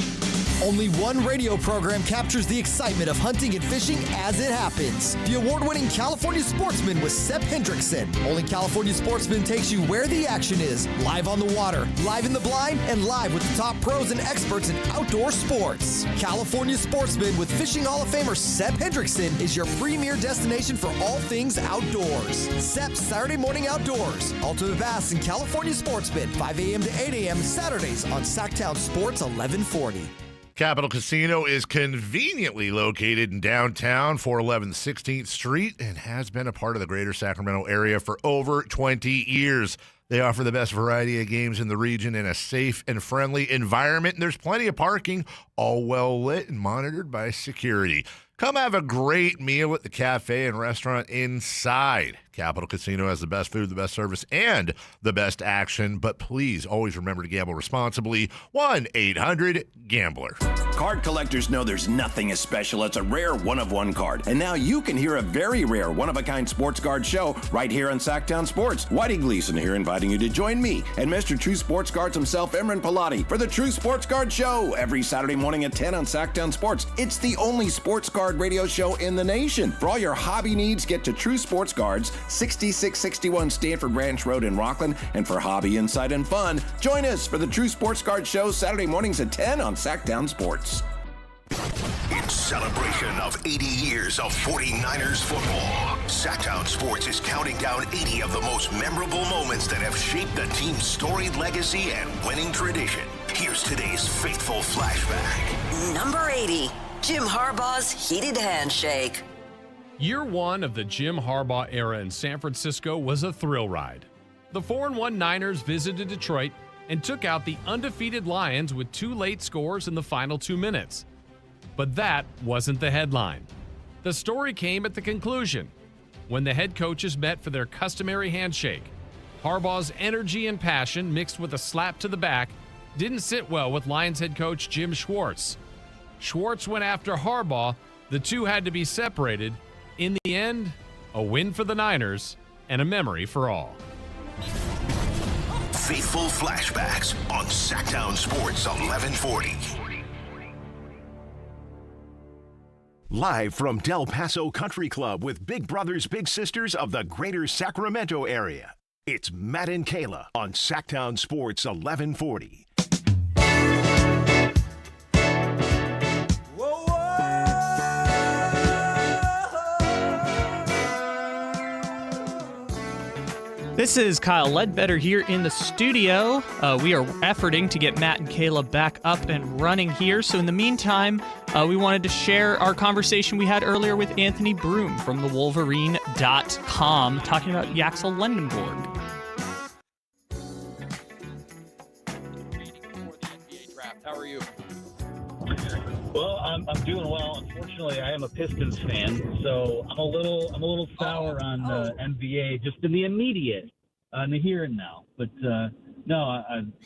Speaker 12: Only one radio program captures the excitement of hunting and fishing as it happens. The award-winning California Sportsman with Sepp Hendrickson. Only California Sportsman takes you where the action is. Live on the water, live in the blind, and live with the top pros and experts in outdoor sports. California Sportsman with Fishing Hall of Famer Sepp Hendrickson is your premier destination for all things outdoors. Sepp's Saturday Morning Outdoors. Ultimate Bass and California Sportsman, 5 a.m. to 8 a.m. Saturdays on Sactown Sports 1140.
Speaker 3: Capital Casino is conveniently located in downtown, 411 16th Street, and has been a part of the greater Sacramento area for over 20 years. They offer the best variety of games in the region in a safe and friendly environment, and there's plenty of parking, all well lit and monitored by security. Come have a great meal at the cafe and restaurant inside. Capital Casino has the best food, the best service, and the best action. But please always remember to gamble responsibly. 1-800-GAMBLER.
Speaker 15: Card collectors know there's nothing as special as a rare one-of-one card. And now you can hear a very rare one-of-a-kind sports card show right here on Sactown Sports. Whitey Gleason here inviting you to join me and Mr. True Sports Cards himself, Emran Pilati, for the True Sports Card Show every Saturday morning at 10 on Sactown Sports. It's the only sports card radio show in the nation. For all your hobby needs, get to True Sports Cards, 6661 Stanford Ranch Road in Rockland. And for hobby, insight, and fun, join us for the True Sports Card Show Saturday mornings at 10 on Sactown Sports.
Speaker 4: In celebration of 80 years of 49ers football, Sactown Sports is counting down 80 of the most memorable moments that have shaped the team's storied legacy and winning tradition. Here's today's faithful flashback.
Speaker 31: Number 80, Jim Harbaugh's heated handshake.
Speaker 20: Year one of the Jim Harbaugh era in San Francisco was a thrill ride. The 4-1 Niners visited Detroit and took out the undefeated Lions with 2 late scores in the final 2 minutes. But that wasn't the headline. The story came at the conclusion, when the head coaches met for their customary handshake. Harbaugh's energy and passion, mixed with a slap to the back, didn't sit well with Lions head coach Jim Schwartz. Schwartz went after Harbaugh. The two had to be separated. In the end, a win for the Niners and a memory for all.
Speaker 4: Faithful flashbacks on Sactown Sports 1140. Live from Del Paso Country Club with Big Brothers Big Sisters of the greater Sacramento area. It's Matt and Kayla on Sactown Sports 1140.
Speaker 6: This is Kyle Ledbetter here in the studio. We are efforting to get Matt and Kayla back up and running here. So in the meantime, we wanted to share our conversation we had earlier with Anthony Broom from thewolverine.com talking about Yaxel Lendenborg.
Speaker 7: How are you?
Speaker 10: Well, I'm doing well. Unfortunately, I am a Pistons fan, so I'm a little sour on NBA just in the immediate, in the here and now. But no,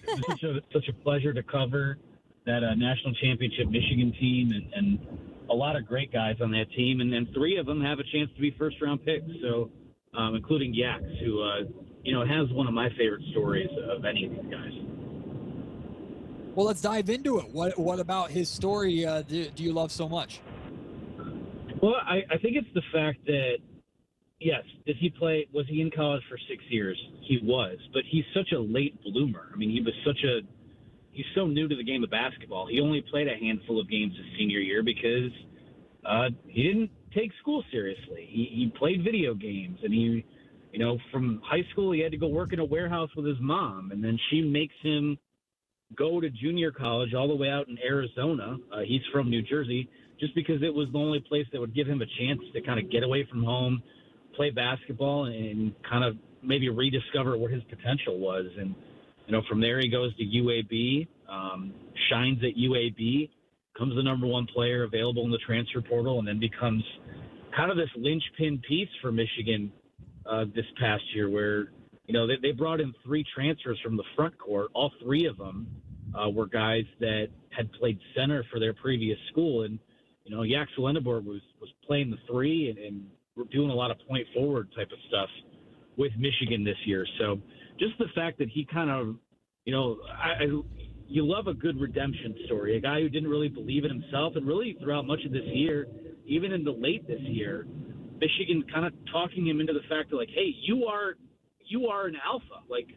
Speaker 10: it's such a pleasure to cover that national championship Michigan team, and a lot of great guys on that team, and then three of them have a chance to be first round picks. So, including Yax, who has one of my favorite stories of any of these guys.
Speaker 7: Well, let's dive into it. What about his story do you love so much?
Speaker 10: Well, I think it's the fact that, yes, was he in college for 6 years? He was, but he's such a late bloomer. I mean, he's so new to the game of basketball. He only played a handful of games his senior year because he didn't take school seriously. He played video games, and from high school, he had to go work in a warehouse with his mom, and then she makes him go to junior college all the way out in Arizona. He's from New Jersey, just because it was the only place that would give him a chance to kind of get away from home, play basketball, and kind of maybe rediscover what his potential was. And, from there he goes to UAB, shines at UAB, becomes the number one player available in the transfer portal, and then becomes kind of this linchpin piece for Michigan this past year where, they brought in three transfers from the front court. All three of them were guys that had played center for their previous school. And, Yaxel Lendenborg was playing the three and we're doing a lot of point forward type of stuff with Michigan this year. So just the fact that he kind of, you love a good redemption story, a guy who didn't really believe in himself, and really throughout much of this year, even in the late this year, Michigan kind of talking him into the fact that, like, hey, you are an alpha. Like,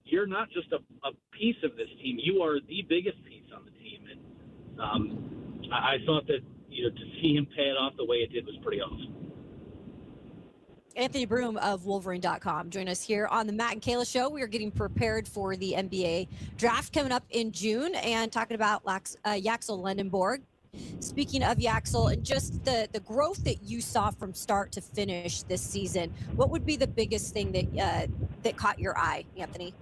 Speaker 10: you're not just a piece of this team. You are the biggest piece on the team. And I thought that, to see him pay it off the way it did was pretty awesome.
Speaker 8: Anthony Broom of Wolverine.com join us here on the Matt and Kayla Show. We are getting prepared for the NBA draft coming up in June and talking about Yaxel Lendenborg. Speaking of Yaxel and just the growth that you saw from start to finish this season, what would be the biggest thing that caught your eye, Anthony?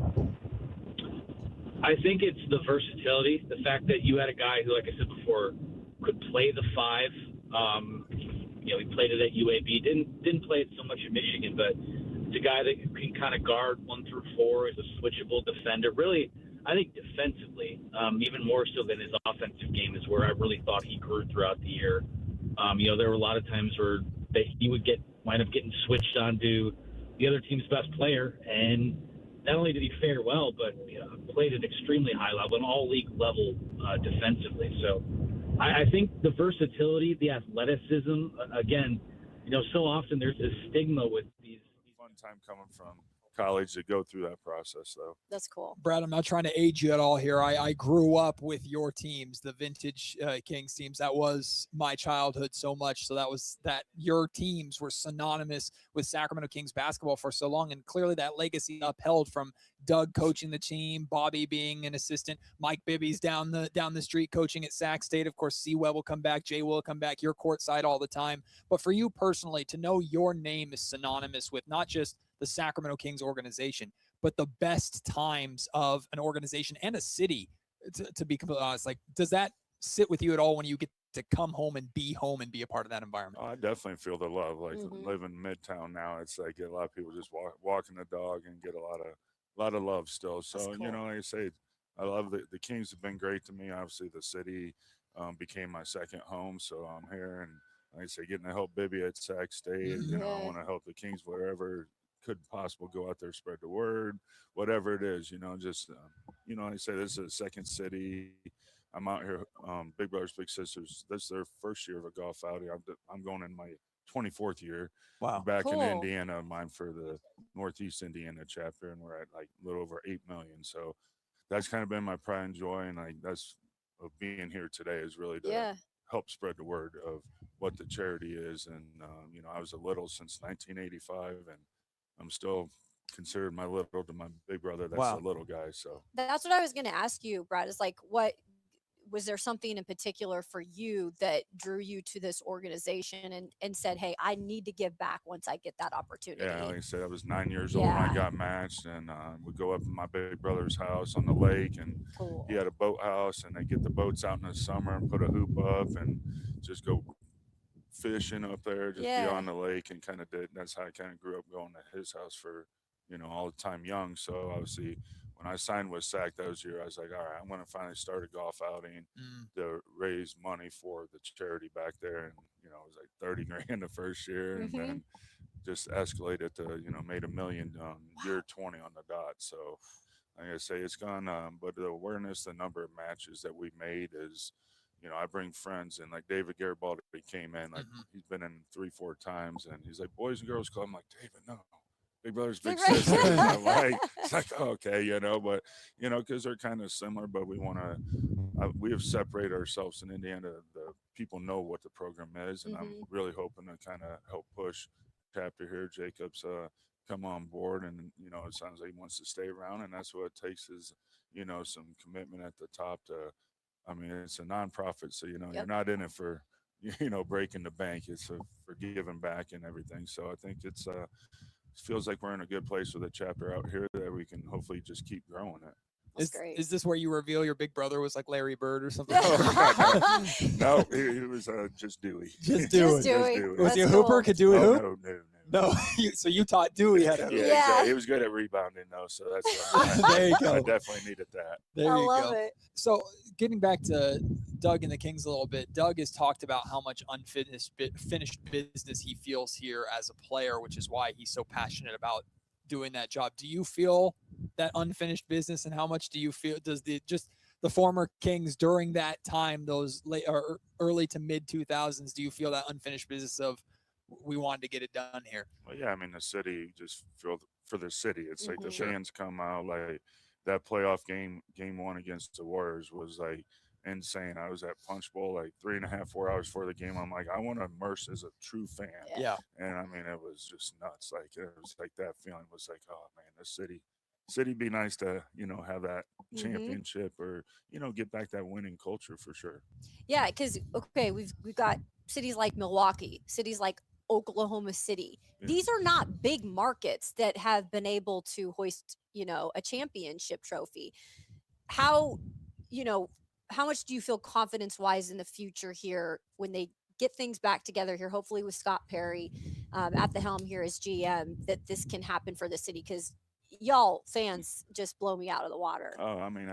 Speaker 10: I think it's the versatility, the fact that you had a guy who, like I said before, could play the five. He played it at UAB. Didn't play it so much at Michigan, but it's a guy that can kind of guard 1 through 4. He's a switchable defender. Really, I think defensively, even more so than his offensive game, is where I really thought he grew throughout the year. There were a lot of times where he would wind up getting switched onto the other team's best player, and not only did he fare well, but played at extremely high level, an all-league level defensively. So I think the versatility, the athleticism, again, so often there's this stigma with these.
Speaker 1: Fun time coming from college to go through that process, though.
Speaker 8: That's cool.
Speaker 7: Brad, I'm not trying to age you at all here. I grew up with your teams, the vintage Kings teams. That was my childhood so much. So that your teams were synonymous with Sacramento Kings basketball for so long. And clearly that legacy upheld from Doug coaching the team, Bobby being an assistant, Mike Bibby's down the street coaching at Sac State. Of course, C-Webb will come back, Jay will come back. You're courtside all the time. But for you personally, to know your name is synonymous with not just the Sacramento Kings organization, but the best times of an organization and a city, to be completely honest, like, does that sit with you at all when you get to come home and be a part of that environment?
Speaker 1: Oh, I definitely feel the love. Like
Speaker 8: Mhm.
Speaker 1: living Midtown now, it's like a lot of people just walking the dog and get a lot of love still. So
Speaker 8: cool.
Speaker 1: like I say, I love the Kings have been great to me. Obviously, the city became my second home, so I'm here and like I say, getting to help Bibby at Sac State. You know, I
Speaker 8: Yeah.
Speaker 1: want to help the Kings wherever could possible go out there, spread the word, whatever it is. Just like I say, this is a second city. I'm out here, Big Brothers Big Sisters. This is their first year of a golf outing. I'm going in my 24th year.
Speaker 7: Wow.
Speaker 1: Back in
Speaker 8: Cool.
Speaker 1: Indiana, mine for the Northeast Indiana chapter, and we're at like a little over 8 million. So that's kind of been my pride and joy, and like that's of being here today is really to
Speaker 8: Yeah.
Speaker 1: help spread the word of what the charity is. And I was a little since 1985, and I'm still considered my little to my big brother. That's
Speaker 7: Wow.
Speaker 1: a little guy. So
Speaker 8: That's what I was going to ask you, Brad, is like, what was there something in particular for you that drew you to this organization and said, hey, I need to give back once I get that opportunity?
Speaker 1: yeah, like I said, I was 9 years old when I
Speaker 8: Yeah.
Speaker 1: got matched, and we'd go up to my big brother's house on the lake, and
Speaker 8: Cool.
Speaker 1: he had a boathouse, and they get the boats out in the summer and put a hoop up and just go fishing up there, just be
Speaker 8: Yeah.
Speaker 1: on the lake, and kind of did. That's how I kind of grew up going to his house for, all the time young. So obviously, when I signed with Sac that was the year, I was like, all right, I'm going to finally start a golf outing to raise money for the charity back there. And, it was like 30 grand the first year, and then just escalated to, made $1 million year 20 on the dot. So like I say, it's gone, but the awareness, the number of matches that we made is, I bring friends in, like David Garibaldi came in, like he's been in 3-4 times, and he's like, Boys and Girls Club. I'm like, David, no, Big Brothers Big Sisters. I'm like, it's like, okay, but because they're kind of similar, but we want to, we have separated ourselves in Indiana. The people know what the program is, and I'm really hoping to kind of help push chapter here. Jacob's come on board, and it sounds like he wants to stay around, and that's what it takes is some commitment at the top to. I mean, it's a nonprofit, so you're not in it for breaking the bank. It's for giving back and everything. So I think it feels like we're in a good place with a chapter out here that we can hopefully just keep growing it.
Speaker 7: Is this where you reveal your big brother was like Larry Bird or something?
Speaker 1: No, he was just Dewey.
Speaker 7: Just Dewey. Was he a hooper? Could Dewey hoop? No. So you taught Dewey how to hoop.
Speaker 1: Yeah, exactly. He was good at rebounding though, so that's
Speaker 7: There you go.
Speaker 1: I definitely needed that.
Speaker 7: There you
Speaker 8: love
Speaker 7: go.
Speaker 8: it.
Speaker 7: So getting back to Doug and the Kings a little bit, Doug has talked about how much finished business he feels here as a player, which is why he's so passionate about doing that job. Do you feel that unfinished business, and how much do you feel does the former Kings during that time, those late or early to mid 2000s, do you feel that unfinished business of we wanted to get it done here?
Speaker 1: Well, yeah, I mean the city just for the city. It's like the fans come out, like that playoff game 1 against the Warriors was like insane. I was at Punch Bowl like 3.5-4 hours before the game. I'm like, I want to immerse as a true fan.
Speaker 7: Yeah.
Speaker 1: And I mean, it was just nuts. Like it was like that feeling was like, oh man, the city be nice to have that championship or get back that winning culture for sure.
Speaker 8: Yeah, because we've got cities like Milwaukee, cities like Oklahoma City. These are not big markets that have been able to hoist a championship trophy. How much do you feel confidence wise in the future here when they get things back together here, hopefully with Scott Perry at the helm here as GM, that this can happen for the city? Because y'all fans just blow me out of the water.
Speaker 1: Oh, I mean,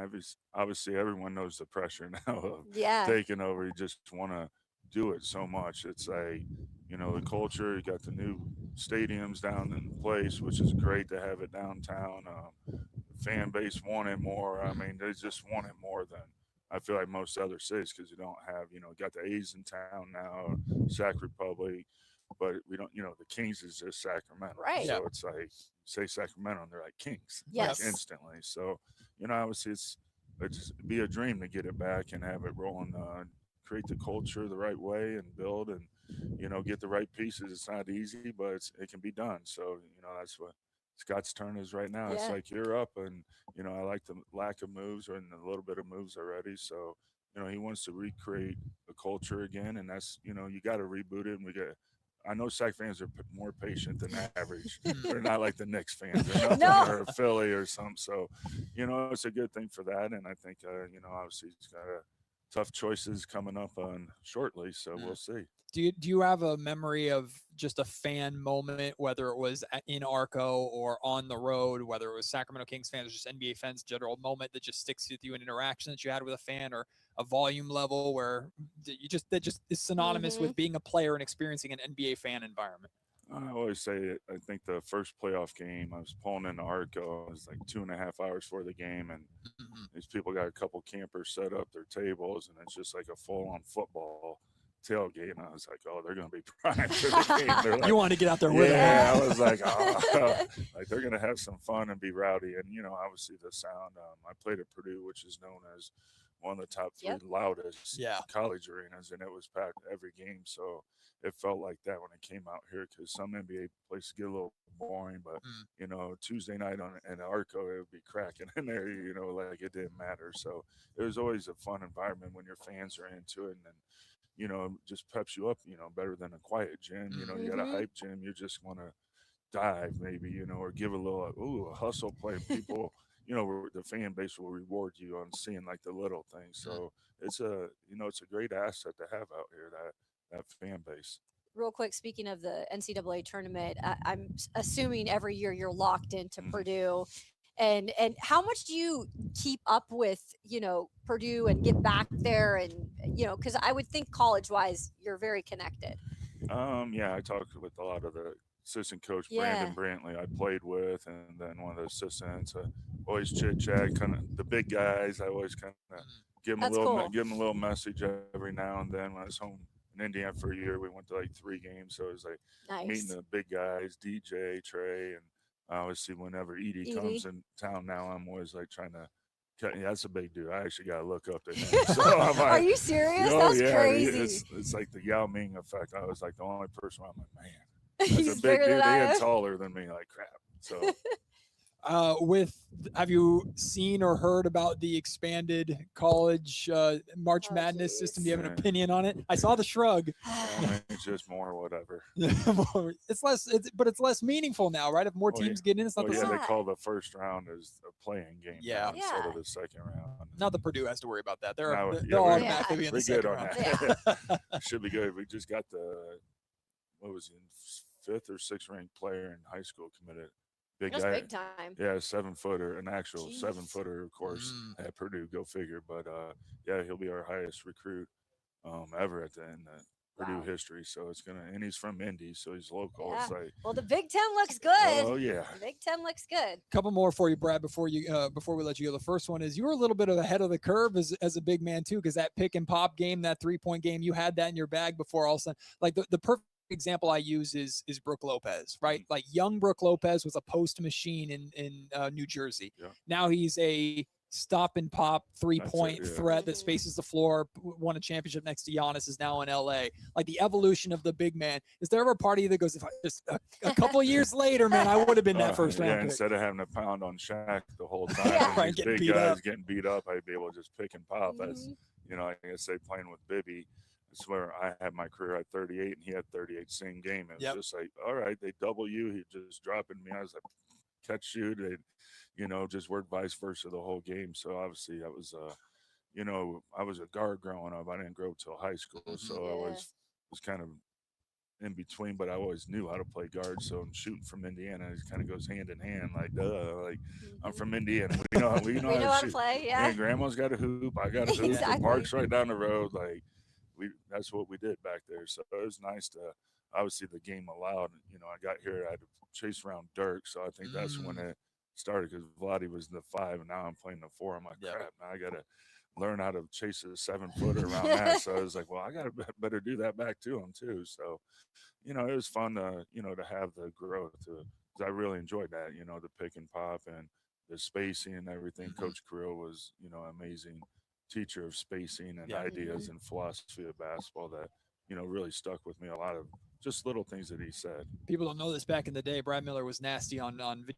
Speaker 1: obviously everyone knows the pressure now of
Speaker 8: Yeah.
Speaker 1: taking over. You just want to do it so much. It's like, the culture, you got the new stadiums down in place, which is great to have it downtown. Fan base wanted more. I mean, they just wanted more than I feel like most other cities, because you don't have, got the A's in town now, Sac Republic, but we don't, the Kings is just Sacramento.
Speaker 8: Right.
Speaker 1: So it's like, say Sacramento, and they're like Kings.
Speaker 8: Yes.
Speaker 1: Like instantly. So, obviously it's just be a dream to get it back and have it rolling, create the culture the right way and build and, get the right pieces. It's not easy, but it can be done. So, that's what Scott's turn is right now. It's like you're up, and, I like the lack of moves and a little bit of moves already. So, he wants to recreate a culture again, and that's, you got to reboot it. And I know Sac fans are more patient than average. They're not like the Knicks fans or Philly or something. So, it's a good thing for that. And I think, obviously he's got to tough choices coming up on shortly. So we'll see.
Speaker 7: Do you have a memory of just a fan moment, whether it was in Arco or on the road, whether it was Sacramento Kings fans or just NBA fans, general moment that just sticks with you, an interaction that you had with a fan or a volume level where that just is synonymous with being a player and experiencing an NBA fan environment?
Speaker 1: I always say it. I think the first playoff game, I was pulling into Arco. It was like 2.5 hours for the game, and these people got a couple campers set up their tables, and it's just like a full-on football tailgate. And I was like, oh, they're going to be primed for the game. They're like,
Speaker 7: you want to get out there with them.
Speaker 1: Yeah, I was like, oh, like they're going to have some fun and be rowdy. And, obviously the sound. I played at Purdue, which is known as one of the top three loudest college arenas, and it was packed every game. So it felt like that when it came out here, because some NBA places get a little boring, but Tuesday night in Arco, it would be cracking in there, like it didn't matter. So it was always a fun environment when your fans are into it, and then just peps you up, better than a quiet gym. You got a hype gym, you just want to dive maybe, or give a little hustle play. People the fan base will reward you on seeing like the little things. So it's a great asset to have out here, that fan base.
Speaker 8: Real quick, speaking of the NCAA tournament, I'm assuming every year you're locked into Purdue. And how much do you keep up with, Purdue and get back there? And, because I would think college-wise, you're very connected.
Speaker 1: Yeah, I talked with a lot of the assistant coach, Brandon Brantley, I played with, and then one of the assistants. Always chit-chat, kind of the big guys. I always kind of give them a little message every now and then. When I was home in Indiana for a year, we went to like 3 games. So it was like meeting the big guys, DJ, Trey, and obviously whenever Edie comes in town now, I'm always like trying to that's a big dude. I actually got to look up to him. So I'm like,
Speaker 8: are you serious? That's crazy.
Speaker 1: It's like the Yao Ming effect. I was like the only person I'm like, man, that's a big dude and taller than me. Like crap. So
Speaker 7: have you seen or heard about the expanded college March Madness system? Do you have an opinion on it? I saw the shrug.
Speaker 1: It's just more whatever.
Speaker 7: It's less meaningful now, right? If more teams get in, it's not the same.
Speaker 1: They call the first round as a playing game instead of the second round.
Speaker 7: Not that Purdue has to worry about that. They'll automatically be in the second round.
Speaker 1: Should be good. We just got what was he, 5th or 6th ranked player in high school committed.
Speaker 8: That's big time.
Speaker 1: Yeah, 7-footer, an actual 7-footer, of course, at Purdue. Go figure. But he'll be our highest recruit ever in Purdue history. So it's and he's from Indy, so he's local.
Speaker 8: Yeah.
Speaker 1: It's like,
Speaker 8: well, the Big Ten looks good.
Speaker 1: Oh yeah,
Speaker 8: the Big Ten looks good.
Speaker 7: Couple more for you, Brad, before we let you go. The first one is you were a little bit ahead of the curve as a big man too, because that pick and pop game, that 3-point game, you had that in your bag before all of a sudden. Like the perfect example I use is Brooke Lopez, right? Like young Brooke Lopez was a post machine in New Jersey. Yeah. Now he's a stop and pop 3-point threat that spaces the floor, won a championship next to Giannis, is now in LA. Like the evolution of the big man. Is there ever a party that goes, if I just a couple of years later, man, I would have been that first round pick.
Speaker 1: Instead of having to pound on Shaq the whole time,
Speaker 7: right,
Speaker 1: these big guys getting beat up, I'd be able to just pick and pop. That's like I say, playing with Bibby. I swear I had my career at 38 and he had 38 same game. It was just like, all right, they double you. He just dropping me. I was like, catch you. They, just worked vice versa the whole game. So obviously I was, I was a guard growing up. I didn't grow till high school. So I was kind of in between, but I always knew how to play guard. So I'm shooting from Indiana. It kind of goes hand in hand. Like, like I'm from Indiana. We know how to play. Yeah. And grandma's got a hoop. I got a hoop. Exactly. The park's right down the road. Like, that's what we did back there. So it was nice to, obviously the game allowed, I got here, I had to chase around Dirk. So I think that's when it started, because Vladdy was in the 5 and now I'm playing the 4. I'm like, crap, man, I got to learn how to chase a 7-footer around that. So I was like, well, I got to better do that back to him too. So, it was fun to, to have the growth because I really enjoyed that, the pick and pop and the spacing and everything. Coach Carrill was, amazing teacher of spacing and ideas and philosophy of basketball that really stuck with me. A lot of just little things that he said.
Speaker 7: People don't know this. Back in the day, Brad Miller was nasty on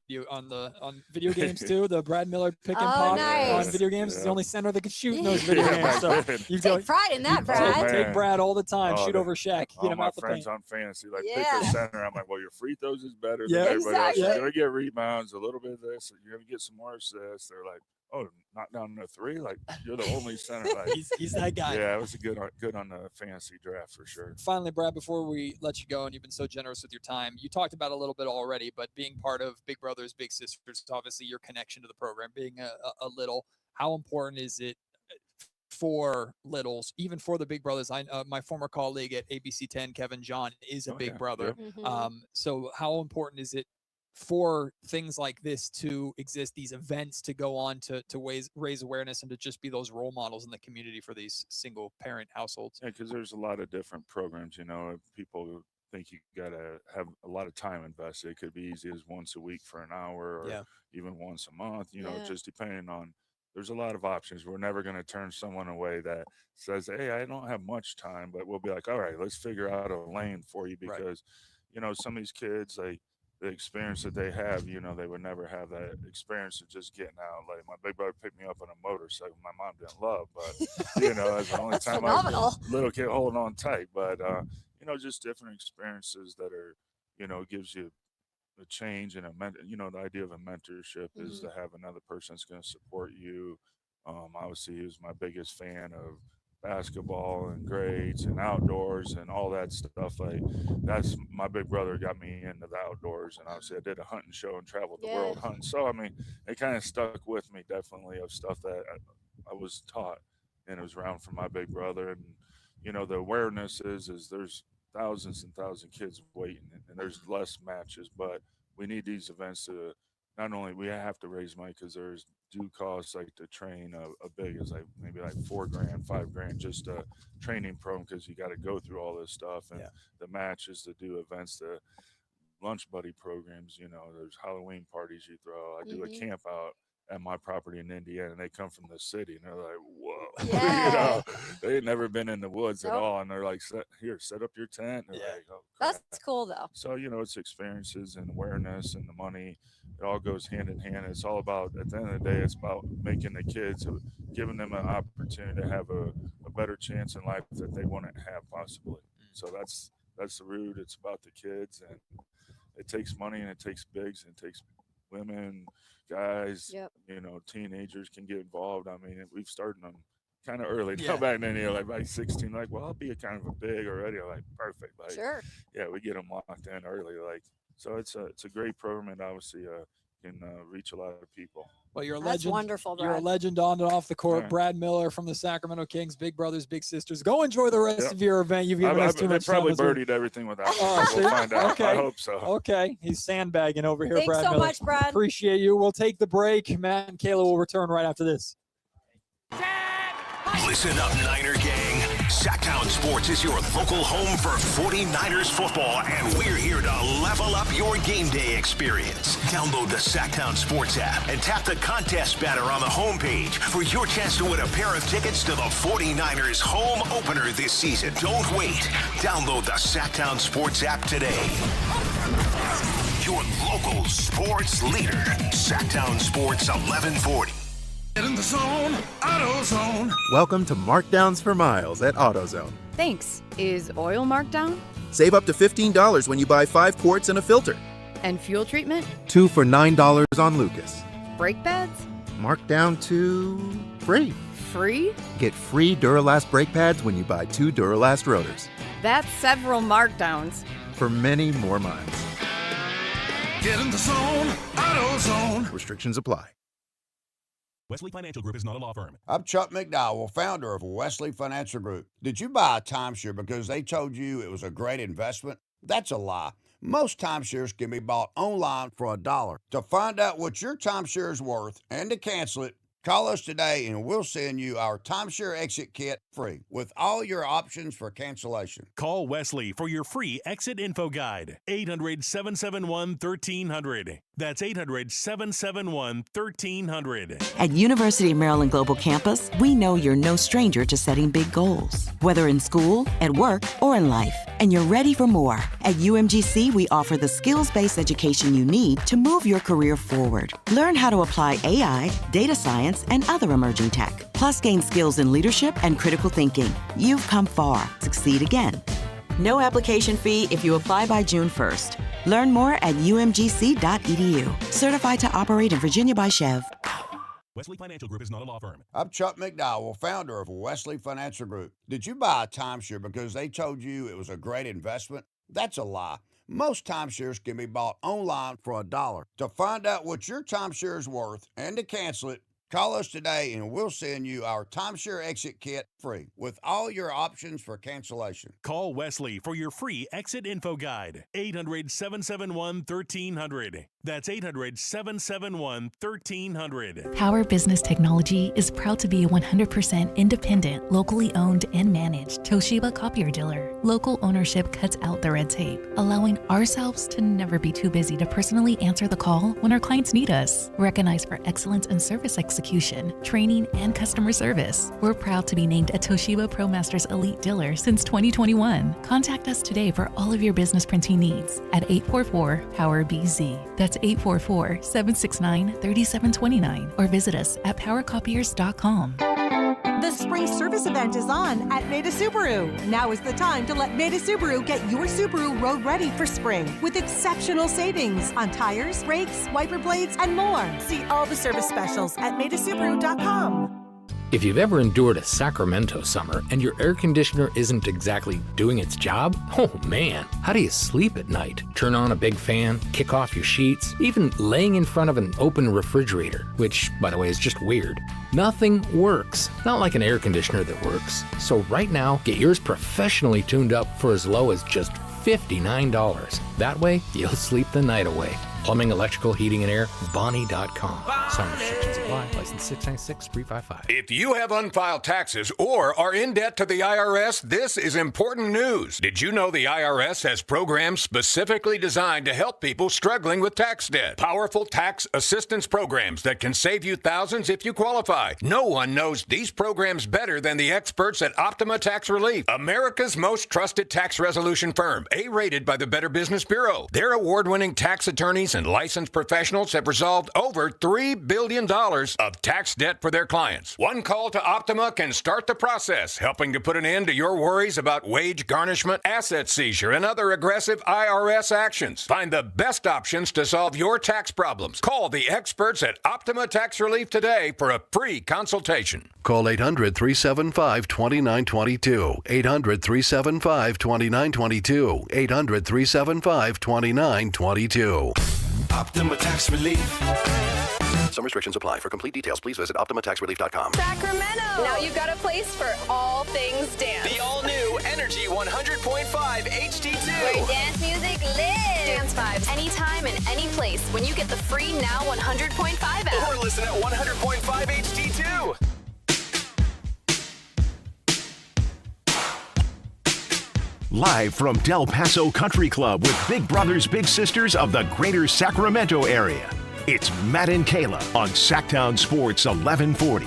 Speaker 7: video games too. The Brad Miller pick and pop on video games is the only center that can shoot in those video games. So you
Speaker 8: take pride in that, Brad.
Speaker 7: Take Brad all the time. Shoot over Shaq. Get him out the paint.
Speaker 1: My friends on fantasy pick a center. I'm like, well, your free throws is better than everybody else. You're gonna get rebounds, a little bit of this. You're gonna get some more assists. They're like, oh, not down to 3, like you're the only center. Like,
Speaker 7: he's that guy.
Speaker 1: Yeah, it was good on the fantasy draft for sure.
Speaker 7: Finally, Brad, before we let you go, and you've been so generous with your time, you talked about a little bit already, but being part of Big Brothers Big Sisters, obviously your connection to the program, being a little, how important is it for littles, even for the Big Brothers? My former colleague at ABC 10, Kevin John, is a big brother.
Speaker 1: Yep.
Speaker 7: So how important is it for things like this to exist, these events to go on to raise awareness and to just be those role models in the community for these single parent households?
Speaker 1: Yeah, because there's a lot of different programs. People think you got to have a lot of time invested. It could be easy as once a week for an hour, or even once a month. Just depending on. There's a lot of options. We're never going to turn someone away that says, "Hey, I don't have much time," but we'll be like, "All right, let's figure out a lane for you," because some of these kids, the experience that they have, they would never have that experience of just getting out. Like my big brother picked me up on a motorcycle. My mom didn't love, but that's the only time I was a little kid holding on tight. But just different experiences that are, gives you a change and the idea of a mentorship is to have another person that's going to support you. Obviously, he was my biggest fan of basketball and grades and outdoors and all that stuff. Like that's my big brother got me into the outdoors, and obviously I did a hunting show and traveled the world hunting. So I mean, it kind of stuck with me definitely of stuff that I was taught, and it was around from my big brother. And the awareness is there's thousands and thousands of kids waiting, and there's less matches, but we need these events to not only we have to raise money because there's due costs like to train a big is like maybe like $4,000, $5,000 just a training program because you got to go through all this stuff, and the matches to do events, the lunch buddy programs, there's Halloween parties you throw. I do a camp out at my property in Indiana, and they come from the city, and they're like, whoa, they had never been in the woods at all, and they're like, set up your tent. Like, oh,
Speaker 8: that's cool though.
Speaker 1: So it's experiences and awareness and the money. It all goes hand in hand. It's all about, at the end of the day, it's about making the kids, giving them an opportunity to have a better chance in life that they wouldn't have possibly. So that's the root. It's about the kids, and it takes money, and it takes bigs, and it takes women, guys, teenagers can get involved. I mean, we've started them kind of early. Now back then, like 16, like, well, I'll be a kind of a big already. I'm like, perfect. Like,
Speaker 8: sure.
Speaker 1: Yeah, we get them locked in early. Like, so it's a great program, and obviously can reach a lot of people.
Speaker 7: Well, you're a
Speaker 8: That's
Speaker 7: legend.
Speaker 8: Wonderful, Brad.
Speaker 7: You're a legend on and off the court. Brad Miller from the Sacramento Kings, Big Brothers, Big Sisters. Go enjoy the rest of your event. You've given us too much time.
Speaker 1: They probably birdied everything without me. We'll find out.
Speaker 7: Okay.
Speaker 1: I hope so.
Speaker 7: Okay. He's sandbagging over here,
Speaker 8: Thanks
Speaker 7: Brad
Speaker 8: so
Speaker 7: Miller.
Speaker 8: much, Brad.
Speaker 7: Appreciate you. We'll take the break. Matt and Kayla will return right after this.
Speaker 4: Listen up, Niner gang. Sactown Sports is your local home for 49ers football, and we're here to level up your game day experience. Download the Sactown Sports app and tap the contest banner on the homepage for your chance to win a pair of tickets to the 49ers home opener this season. Don't wait. Download the Sactown Sports app today. Your local sports leader, Sactown Sports 1140.
Speaker 11: Get in the zone, AutoZone.
Speaker 13: Welcome to Markdowns for Miles at AutoZone.
Speaker 14: Thanks. Is oil marked down?
Speaker 13: Save up to $15 when you buy 5 quarts and a filter.
Speaker 14: And fuel treatment?
Speaker 13: 2 for $9 on Lucas.
Speaker 14: Brake pads?
Speaker 13: Marked down to free.
Speaker 14: Free?
Speaker 13: Get free Duralast brake pads when you buy 2 Duralast rotors.
Speaker 14: That's several markdowns.
Speaker 13: For many more miles.
Speaker 11: Get in the zone, AutoZone.
Speaker 13: Restrictions apply.
Speaker 16: Wesley Financial Group is not a law firm.
Speaker 21: I'm Chuck McDowell, founder of Wesley Financial Group. Did you buy a timeshare because they told you it was a great investment? That's a lie. Most timeshares can be bought online for $1. To find out what your timeshare is worth and to cancel it, call us today and we'll send you our timeshare exit kit free with all your options for cancellation.
Speaker 16: Call Wesley for your free exit info guide. 800-771-1300. That's 800-771-1300.
Speaker 31: At University of Maryland Global Campus, we know you're no stranger to setting big goals, whether in school, at work, or in life, and you're ready for more. At UMGC, we offer the skills-based education you need to move your career forward. Learn how to apply AI, data science, and other emerging tech, plus gain skills in leadership and critical thinking. You've come far. Succeed again. No application fee if you apply by June 1st. Learn more at umgc.edu. Certified to operate in Virginia by Chev.
Speaker 16: Wesley Financial Group is not a law firm.
Speaker 21: I'm Chuck McDowell, founder of Wesley Financial Group. Did you buy a timeshare because they told you it was a great investment? That's a lie. Most timeshares can be bought online for $1. To find out what your timeshare is worth and to cancel it, call us today and we'll send you our timeshare exit kit free with all your options for cancellation.
Speaker 16: Call Wesley for your free exit info guide. 800-771-1300. That's 800-771-1300.
Speaker 17: Power Business Technology is proud to be a 100% independent, locally owned and managed Toshiba copier dealer. Local ownership cuts out the red tape, allowing ourselves to never be too busy to personally answer the call when our clients need us. Recognized for excellence in service execution, training, and customer service, we're proud to be named a Toshiba ProMasters Elite Dealer since 2021. Contact us today for all of your business printing needs at 844-POWER-BZ. That's 844-769-3729, or visit us at powercopiers.com.
Speaker 18: The spring service event is on at Maida Subaru. Now is the time to let Maida Subaru get your Subaru road ready for spring with exceptional savings on tires, brakes, wiper blades, and more. See all the service specials at MaidaSubaru.com.
Speaker 19: If you've ever endured a Sacramento summer and your air conditioner isn't exactly doing its job, oh man, how do you sleep at night? Turn on a big fan, kick off your sheets, even laying in front of an open refrigerator, which, by the way, is just weird. Nothing works. Not like an air conditioner that works. So right now, get yours professionally tuned up for as low as just $59. That way, you'll sleep the night away. Plumbing, electrical, heating, and air, Bonnie.com. Some restrictions apply. License 696-355.
Speaker 22: If you have unfiled taxes or are in debt to the IRS, this is important news. Did you know the IRS has programs specifically designed to help people struggling with tax debt? Powerful tax assistance programs that can save you thousands if you qualify. No one knows these programs better than the experts at Optima Tax Relief, America's most trusted tax resolution firm, A-rated by the Better Business Bureau. Their award-winning tax attorneys and licensed professionals have resolved over $3 billion of tax debt for their clients. One call to Optima can start the process, helping to put an end to your worries about wage garnishment, asset seizure, and other aggressive IRS actions. Find the best options to solve your tax problems. Call the experts at Optima Tax Relief today for a free consultation.
Speaker 26: Call 800-375-2922. 800-375-2922. 800-375-2922. Optima Tax Relief.
Speaker 2: Some restrictions apply. For complete details, please visit OptimaTaxRelief.com.
Speaker 14: Sacramento! Now you've got a place for all things dance.
Speaker 23: The all-new Energy 100.5 HD2.
Speaker 14: Where dance music lives. Dance vibes anytime and any place when you get the free Now 100.5 app.
Speaker 23: Or listen at 100.5 HD2.
Speaker 24: Live from Del Paso Country Club with Big Brothers Big Sisters of the greater Sacramento area. It's Matt and Kayla on Sactown Sports 1140.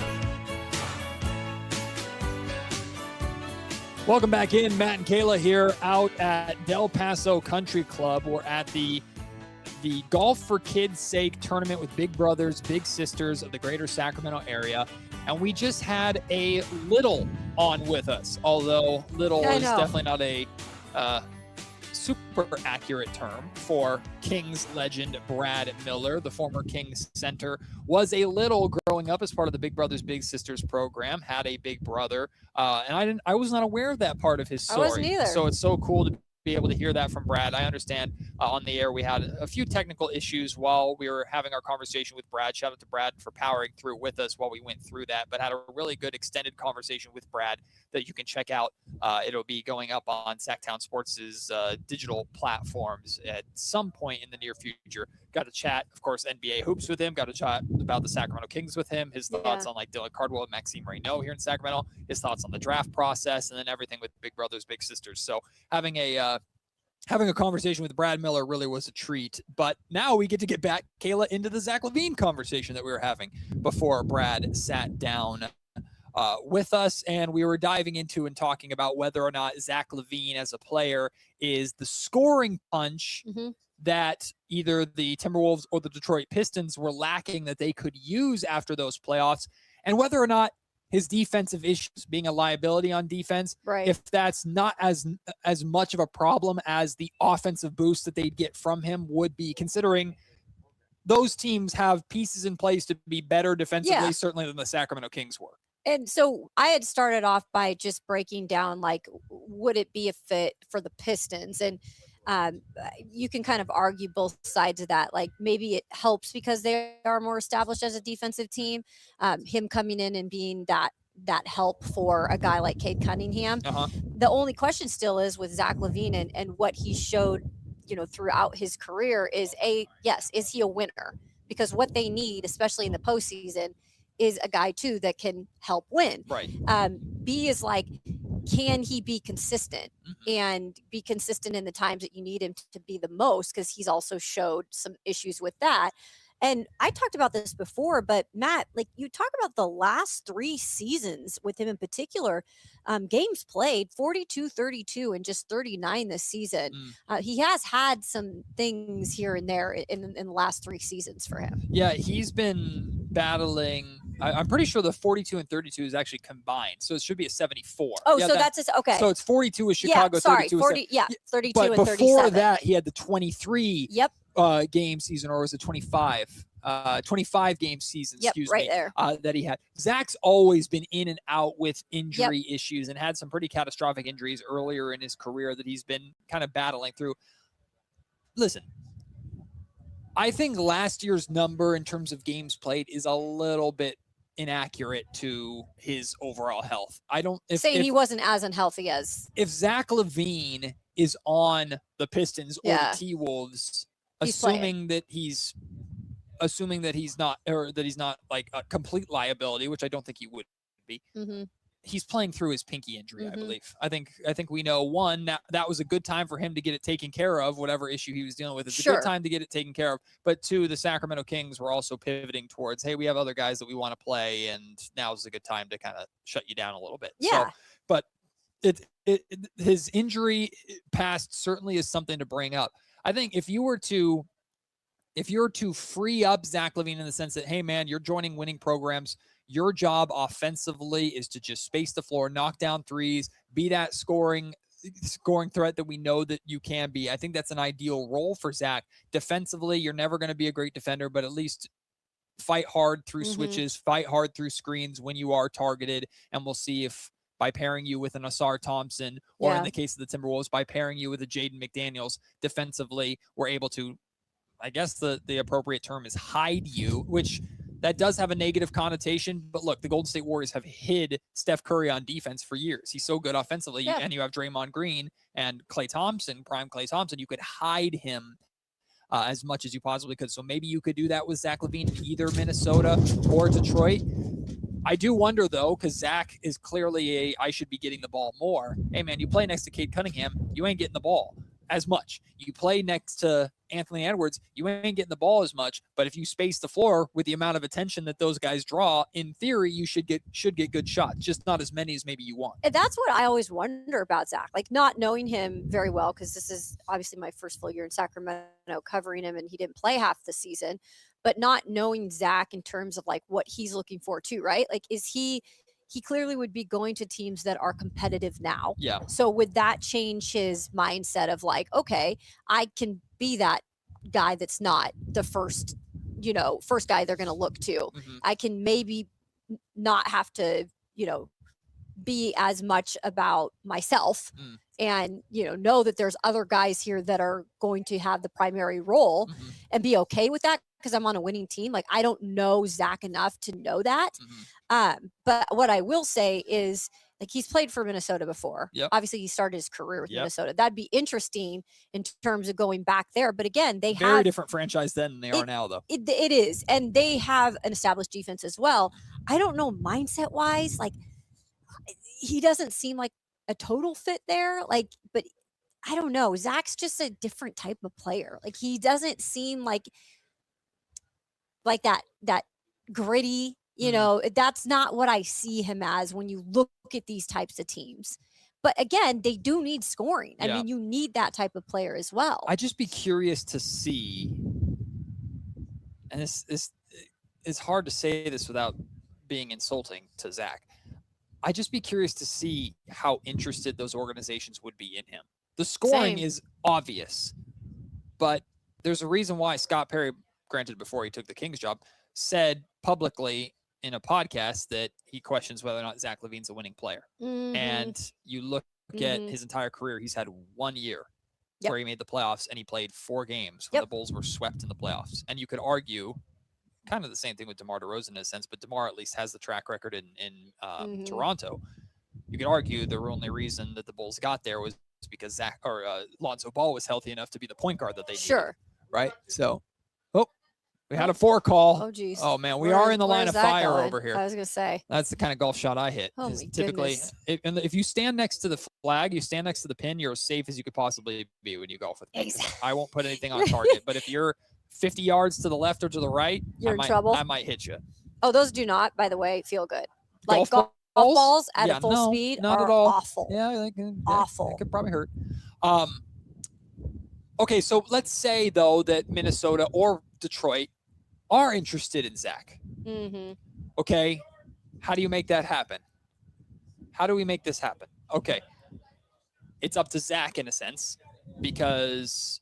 Speaker 7: Welcome back in. Matt and Kayla here out at Del Paso Country Club. We're at the Golf for Kids' Sake tournament with Big Brothers Big Sisters of the greater Sacramento area. And we just had a little on with us, although little is definitely not a super accurate term for Kings legend Brad Miller. The former Kings center was a little growing up as part of the Big Brothers Big Sisters program, had a big brother, and I was not aware of that part of his story.
Speaker 8: I wasn't either.
Speaker 7: So it's so cool to be able to hear that from Brad. I understand on the air we had a few technical issues while we were having our conversation with Brad. Shout out to Brad for powering through with us while we went through that, but had a really good extended conversation with Brad that you can check out. It'll be going up on Sactown Sports' digital platforms at some point in the near future. Got to chat, of course, NBA hoops with him. Got to chat about the Sacramento Kings with him. His thoughts on like Dylan Cardwell and Maxime Reynaud here in Sacramento. His thoughts on the draft process, and then everything with Big Brothers Big Sisters. So having a conversation with Brad Miller really was a treat. But now we get to get back, Kayla, into the Zach LaVine conversation that we were having before Brad sat down with us, and we were diving into and talking about whether or not Zach LaVine as a player is the scoring punch that either the Timberwolves or the Detroit Pistons were lacking that they could use after those playoffs, and whether or not his defensive issues being a liability on defense, if that's not as much of a problem as the offensive boost that they'd get from him would be, considering those teams have pieces in place to be better defensively,
Speaker 8: Yeah.
Speaker 7: certainly than the Sacramento Kings were.
Speaker 8: And so I had started off by just breaking down, like, would it be a fit for the Pistons? And you can kind of argue both sides of that. Like, maybe it helps because they are more established as a defensive team. Him coming in and being that help for a guy like Cade Cunningham. The only question still is with Zach LaVine and what he showed, throughout his career is is he a winner? Because what they need, especially in the postseason, is a guy too that can help win.
Speaker 7: Right.
Speaker 8: B is like, can he be consistent and be consistent in the times that you need him to be the most? Because he's also showed some issues with that. And I talked about this before, but Matt, like, you talk about the last 3 seasons with him in particular, games played 42, 32, and just 39 this season. He has had some things here and there in the last 3 seasons for him.
Speaker 7: Yeah, he's been battling. I'm pretty sure the 42 and 32 is actually combined, so it should be a 74.
Speaker 8: Oh,
Speaker 7: yeah,
Speaker 8: so that's okay.
Speaker 7: So it's 42 with Chicago,
Speaker 8: Yeah, sorry,
Speaker 7: 32
Speaker 8: 40. Yeah, 32
Speaker 7: but
Speaker 8: and 37.
Speaker 7: before that, he had the 23 game season, or was it 25? 25 game season, excuse
Speaker 8: right
Speaker 7: me,
Speaker 8: there.
Speaker 7: That he had. Zach's always been in and out with injury issues and had some pretty catastrophic injuries earlier in his career that he's been kind of battling through. Listen, I think last year's number in terms of games played is a little bit inaccurate to his overall health. I don't
Speaker 8: saying he wasn't as unhealthy as
Speaker 7: if Zach LaVine is on the Pistons or the T-Wolves, assuming that he's not, or that he's not like a complete liability, which I don't think he would be. He's playing through his pinky injury, I believe. I think we know, one, that was a good time for him to get it taken care of, whatever issue he was dealing with. It's a good time to get it taken care of. But two, the Sacramento Kings were also pivoting towards, hey, we have other guys that we want to play, and now's a good time to kind of shut you down a little bit.
Speaker 8: Yeah.
Speaker 7: So, but his injury past certainly is something to bring up. I think if you're to free up Zach LaVine in the sense that, hey, man, you're joining winning programs, your job offensively is to just space the floor, knock down threes, be that scoring threat that we know that you can be. I think that's an ideal role for Zach. Defensively, you're never going to be a great defender, but at least fight hard through switches, fight hard through screens when you are targeted, and we'll see if by pairing you with an Asar Thompson, or in the case of the Timberwolves, by pairing you with a Jaden McDaniels defensively, we're able to, I guess the appropriate term is hide you, which that does have a negative connotation. But look, the Golden State Warriors have hid Steph Curry on defense for years. He's so good offensively. And you have Draymond Green and Klay Thompson, prime Klay Thompson. You could hide him as much as you possibly could. So maybe you could do that with Zach LaVine in either Minnesota or Detroit. I do wonder, though, because Zach is clearly I should be getting the ball more. Hey, man, you play next to Cade Cunningham, you ain't getting the ball as much. You play next to Anthony Edwards, you ain't getting the ball as much. But if you space the floor with the amount of attention that those guys draw, in theory, you should get good shots, just not as many as maybe you want.
Speaker 8: And that's what I always wonder about Zach, like, not knowing him very well, because this is obviously my first full year in Sacramento covering him, and he didn't play half the season. But not knowing Zach in terms of like what he's looking for too, right? Like, is he clearly would be going to teams that are competitive now.
Speaker 7: Yeah.
Speaker 8: So would that change his mindset of like, okay, I can be that guy that's not the first guy they're going to look to. I can maybe not have to, be as much about myself and, know that there's other guys here that are going to have the primary role and be okay with that, because I'm on a winning team. Like, I don't know Zach enough to know that. But what I will say is, like, he's played for Minnesota before. Obviously, he started his career with Minnesota. That'd be interesting in terms of going back there. But again, they have
Speaker 7: very different franchise than they are now, though.
Speaker 8: It is. And they have an established defense as well. I don't know, mindset wise, like, he doesn't seem like a total fit there. Like, but I don't know. Zach's just a different type of player. Like, he doesn't seem like that gritty, that's not what I see him as when you look at these types of teams. But again, they do need scoring. I mean, you need that type of player as well.
Speaker 7: I'd just be curious to see, and it's hard to say this without being insulting to Zach. I'd just be curious to see how interested those organizations would be in him. The scoring is obvious, but there's a reason why Scott Perry granted before he took the Kings job, said publicly in a podcast that he questions whether or not Zach LaVine's a winning player. And you look at his entire career, he's had 1 year where he made the playoffs, and he played 4 games when the Bulls were swept in the playoffs. And you could argue kind of the same thing with DeMar DeRozan in a sense, but DeMar at least has the track record in Toronto. You could argue the only reason that the Bulls got there was because Lonzo Ball was healthy enough to be the point guard that they needed. Right? So, we had a 4 call.
Speaker 8: Oh, geez.
Speaker 7: Oh, man. We are in the line of fire
Speaker 8: going?
Speaker 7: over here.
Speaker 8: I was going to say.
Speaker 7: That's the kind of golf shot I hit.
Speaker 8: Oh, my
Speaker 7: typically,
Speaker 8: goodness.
Speaker 7: if you stand next to the flag, you stand next to the pin, you're as safe as you could possibly be when you golf with me.
Speaker 8: Exactly.
Speaker 7: I won't put anything on target. But if you're 50 yards to the left or to the right,
Speaker 8: You're in trouble.
Speaker 7: I might hit you.
Speaker 8: Oh, those do not, by the way, feel good. Like
Speaker 7: Golf
Speaker 8: golf balls at
Speaker 7: Yeah,
Speaker 8: full
Speaker 7: no,
Speaker 8: speed
Speaker 7: not
Speaker 8: are
Speaker 7: at all.
Speaker 8: awful.
Speaker 7: Yeah,
Speaker 8: awful.
Speaker 7: That could probably hurt. Okay, so let's say, though, that Minnesota or Detroit are interested in Zach. Okay, how do you make that happen? How do we make this happen? Okay, it's up to Zach in a sense, because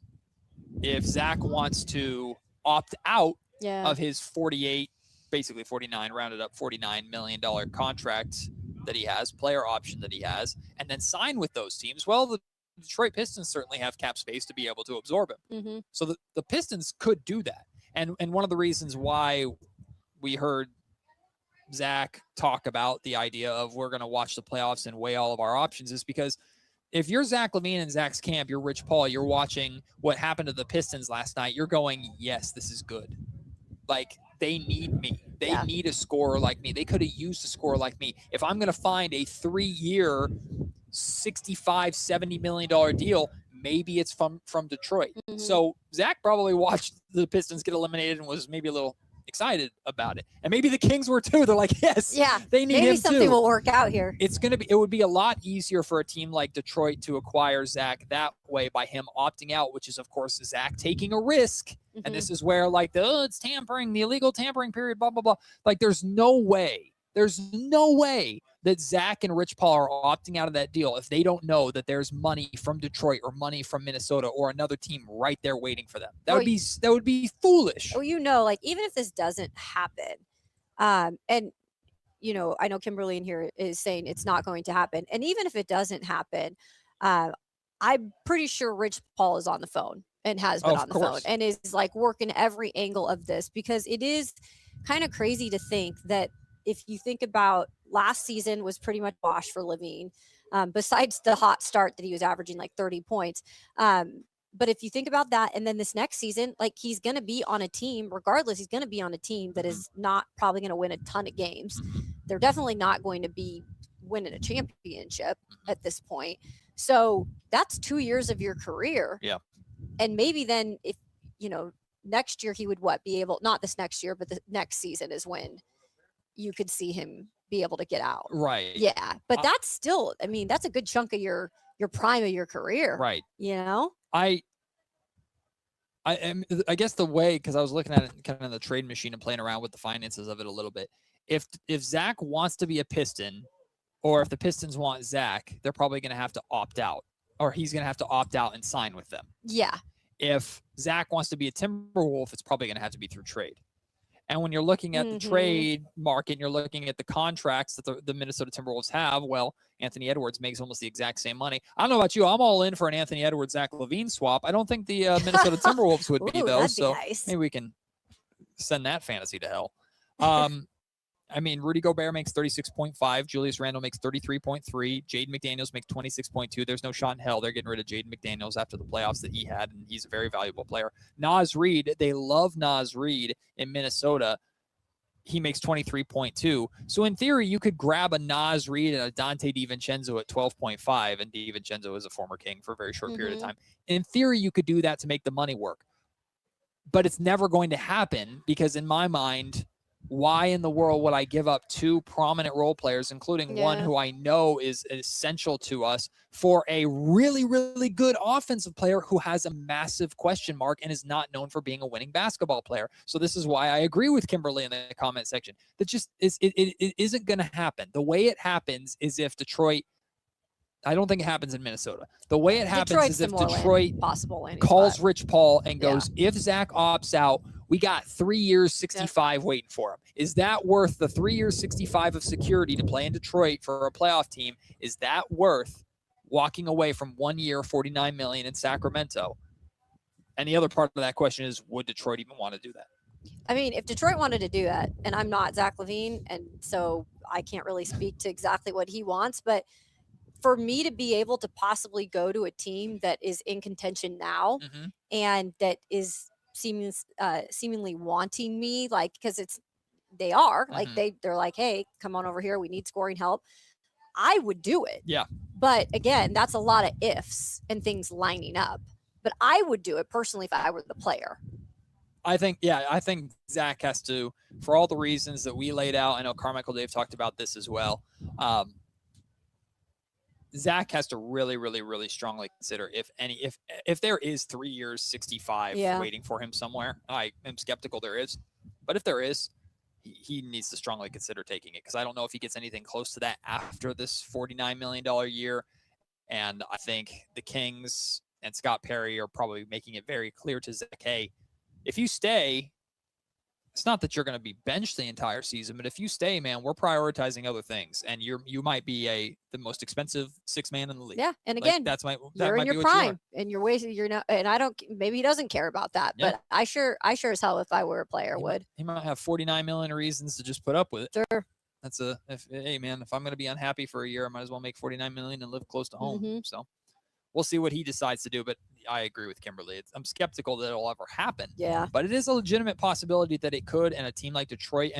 Speaker 7: if Zach wants to opt out of his 48, basically 49, rounded up $49 million contract that he has, player option that he has, and then sign with those teams, well, the Detroit Pistons certainly have cap space to be able to absorb him. So the Pistons could do that. And one of the reasons why we heard Zach talk about the idea of we're going to watch the playoffs and weigh all of our options is because if you're Zach LaVine in Zach's camp, you're Rich Paul, you're watching what happened to the Pistons last night, you're going, yes, this is good. Like, they need me. They need a scorer like me. They could have used a scorer like me. If I'm going to find a 3-year, $65, $70 million deal, maybe it's from Detroit. So Zach probably watched the Pistons get eliminated and was maybe a little excited about it. And maybe the Kings were too. They're like, yes, they need him too.
Speaker 8: Maybe something will work out here.
Speaker 7: It would be a lot easier for a team like Detroit to acquire Zach that way by him opting out, which is, of course, Zach taking a risk. And this is where, like, it's tampering, the illegal tampering period, blah, blah, blah. Like, there's no way that Zach and Rich Paul are opting out of that deal if they don't know that there's money from Detroit or money from Minnesota or another team right there waiting for them. That would be foolish.
Speaker 8: Oh, like, even if this doesn't happen, and I know Kimberly in here is saying it's not going to happen, and even if it doesn't happen, I'm pretty sure Rich Paul is on the phone and has been on the phone and is like working every angle of this, because it is kind of crazy to think that if you think about last season was pretty much wash for LaVine, besides the hot start that he was averaging like 30 points. But if you think about that, and then this next season, like, he's going to be on a team, regardless, he's going to be on a team that is not probably going to win a ton of games. They're definitely not going to be winning a championship at this point. So that's 2 years of your career.
Speaker 7: Yeah.
Speaker 8: And maybe then if, next year he would be able, not this next year, but the next season is when you could see him be able to get out.
Speaker 7: Right.
Speaker 8: Yeah. But that's still, that's a good chunk of your prime of your career.
Speaker 7: Right.
Speaker 8: I
Speaker 7: guess the way, because I was looking at it kind of in the trade machine and playing around with the finances of it a little bit. If Zach wants to be a Piston, or if the Pistons want Zach, they're probably going to have to opt out, or he's going to have to opt out and sign with them.
Speaker 8: Yeah.
Speaker 7: If Zach wants to be a Timberwolf, it's probably going to have to be through trade. And when you're looking at the trade market and you're looking at the contracts that the Minnesota Timberwolves have, well, Anthony Edwards makes almost the exact same money. I don't know about you. I'm all in for an Anthony Edwards, Zach LaVine swap. I don't think the Minnesota Timberwolves would be, though. So
Speaker 8: nice.
Speaker 7: Maybe we can send that fantasy to hell. Rudy Gobert makes 36.5. Julius Randle makes 33.3. Jaden McDaniels makes 26.2. There's no shot in hell they're getting rid of Jaden McDaniels after the playoffs that he had, and he's a very valuable player. Naz Reid, they love Naz Reid in Minnesota. He makes 23.2. So in theory, you could grab a Naz Reid and a Dante DiVincenzo at 12.5, and DiVincenzo is a former King for a very short period of time. In theory, you could do that to make the money work. But it's never going to happen, because in my mind, why in the world would I give up 2 prominent role players, including one who I know is essential to us, for a really, really good offensive player who has a massive question mark and is not known for being a winning basketball player? So this is why I agree with Kimberly in the comment section. That just it isn't going to happen. The way it happens is if Detroit, I don't think it happens in Minnesota. The way it happens is if Detroit calls Rich Paul and goes, if Zach opts out, We got 3 years, 65 waiting for him. Is that worth the 3 years, 65 of security to play in Detroit for a playoff team? Is that worth walking away from 1 year, $49 million in Sacramento? And the other part of that question is, would Detroit even want to do that?
Speaker 8: I mean, if Detroit wanted to do that, and I'm not Zach LaVine, and so I can't really speak to exactly what he wants, but for me to be able to possibly go to a team that is in contention now and that is seemingly wanting me, like, because they are like they're like, hey, come on over here, we need scoring help, I would do it.
Speaker 7: Yeah.
Speaker 8: But again, that's a lot of ifs and things lining up. But I would do it personally if I were the player.
Speaker 7: I think Zach has to, for all the reasons that we laid out. I know Carmichael Dave talked about this as well. Zach has to really, really, really strongly consider if there is 3 years, 65 waiting for him somewhere. I am skeptical there is, but if there is, he needs to strongly consider taking it, because I don't know if he gets anything close to that after this $49 million year. And I think the Kings and Scott Perry are probably making it very clear to Zach, hey, if you stay, it's not that you're going to be benched the entire season, but if you stay, man, we're prioritizing other things, and you might be the most expensive six man in the league.
Speaker 8: Yeah, and again, you're in your prime, and you're wasting. You're not, and I don't. Maybe he doesn't care about that, but I sure as hell, if I were a player, would.
Speaker 7: He might have 49 million reasons to just put up with it.
Speaker 8: Sure.
Speaker 7: Hey man, if I'm going to be unhappy for a year, I might as well make 49 million and live close to home. So we'll see what he decides to do, but I agree with Kimberly. I'm skeptical that it'll ever happen.
Speaker 8: Yeah.
Speaker 7: But it is a legitimate possibility that it could, and a team like Detroit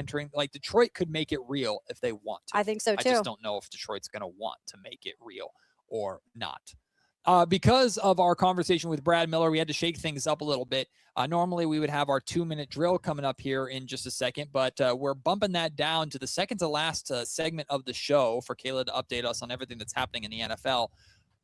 Speaker 7: Detroit could make it real if they want to.
Speaker 8: I think so too.
Speaker 7: I just don't know if Detroit's going to want to make it real or not. Because of our conversation with Brad Miller, we had to shake things up a little bit. Normally, we would have our 2-minute drill coming up here in just a second, but we're bumping that down to the second to last segment of the show for Kayla to update us on everything that's happening in the NFL.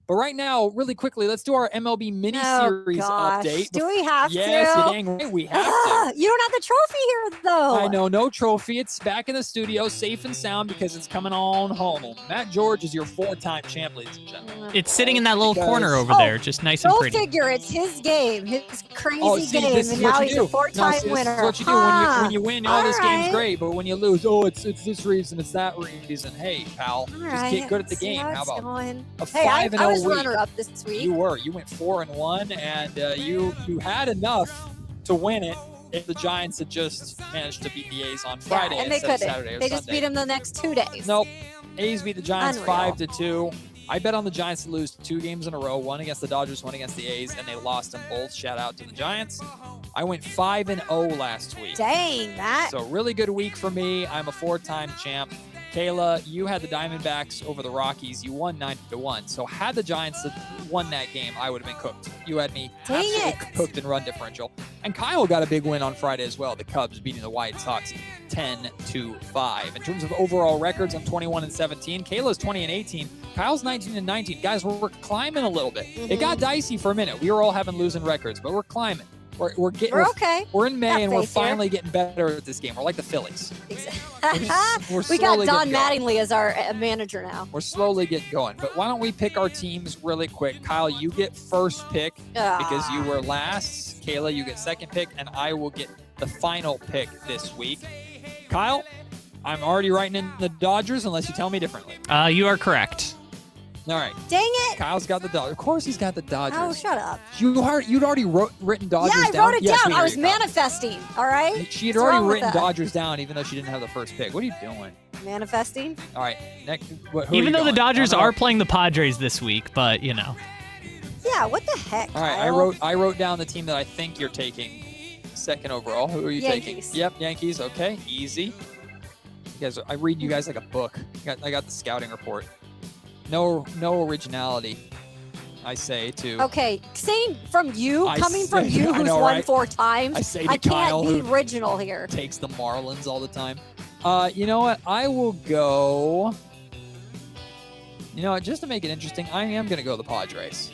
Speaker 7: But right now, really quickly, let's do our MLB mini-series update.
Speaker 8: Do we have to?
Speaker 7: Yes, you're dang right. We have to.
Speaker 8: You don't have the trophy here, though.
Speaker 7: I know, no trophy. It's back in the studio, safe and sound, because it's coming on home. Matt George is your 4-time champ, ladies and gentlemen.
Speaker 6: It's sitting in that little corner over there, just nice and pretty.
Speaker 8: Go figure. It's his game, his crazy game, and now he's a 4-time winner.
Speaker 7: This is what you do. When you win, this game's great, but when you lose, it's this reason, it's that reason. Hey, pal, just get good at the game. How about a 5-0
Speaker 8: runner-up this week?
Speaker 7: You went 4-1, and you had enough to win it if the Giants had just managed to beat the A's on Friday
Speaker 8: and they
Speaker 7: instead of
Speaker 8: couldn't.
Speaker 7: Saturday or
Speaker 8: They
Speaker 7: Sunday.
Speaker 8: just beat them the next 2 days.
Speaker 7: Nope. A's beat the Giants
Speaker 8: Unreal.
Speaker 7: 5-2. I bet on the Giants to lose 2 games in a row, one against the Dodgers, one against the A's, and they lost them both. Shout out to the Giants. I went 5-0 last week.
Speaker 8: Dang, Matt.
Speaker 7: So really good week for me. I'm a 4-time champ. Kayla, you had the Diamondbacks over the Rockies. You won 9-1. So had the Giants won that game, I would have been cooked. You had me absolutely cooked in run differential. And Kyle got a big win on Friday as well. The Cubs beating the White Sox 10-5. In terms of overall records, I'm 21-17. Kayla's 20-18. Kyle's 19-19. Guys, we're climbing a little bit. It got dicey for a minute. We were all having losing records, but we're climbing. We're
Speaker 8: okay.
Speaker 7: We're in May, and we're finally getting better at this game. We're like the Phillies.
Speaker 8: We got Don Mattingly as our manager now.
Speaker 7: We're slowly getting going. But why don't we pick our teams really quick? Kyle, you get first pick because you were last. Kayla, you get second pick, and I will get the final pick this week. Kyle, I'm already writing in the Dodgers unless you tell me differently.
Speaker 6: You are correct.
Speaker 7: All right.
Speaker 8: Dang it.
Speaker 7: Kyle's got the Dodgers. Of course he's got the Dodgers.
Speaker 8: Oh, shut up.
Speaker 7: You'd already written Dodgers down?
Speaker 8: Yeah, I wrote it
Speaker 7: yes,
Speaker 8: down. I was manifesting, all right?
Speaker 7: She had already written Dodgers down even though she didn't have the first pick. What are you doing?
Speaker 8: Manifesting?
Speaker 7: All right. Next,
Speaker 6: even though the Dodgers are playing the Padres this week, but, you know.
Speaker 8: Yeah, what the heck,
Speaker 7: All right,
Speaker 8: Kyle?
Speaker 7: I wrote down the team that I think you're taking second overall. Who are you taking? Yep, Yankees. Okay, easy. I read you guys like a book. I got the scouting report. No originality, I say to.
Speaker 8: Okay, saying from you, coming from you who's won 4 times, I can't
Speaker 7: Kyle,
Speaker 8: be original here.
Speaker 7: Takes the Marlins all the time. You know what? I will go. You know what? Just to make it interesting, I am going to go the Padres.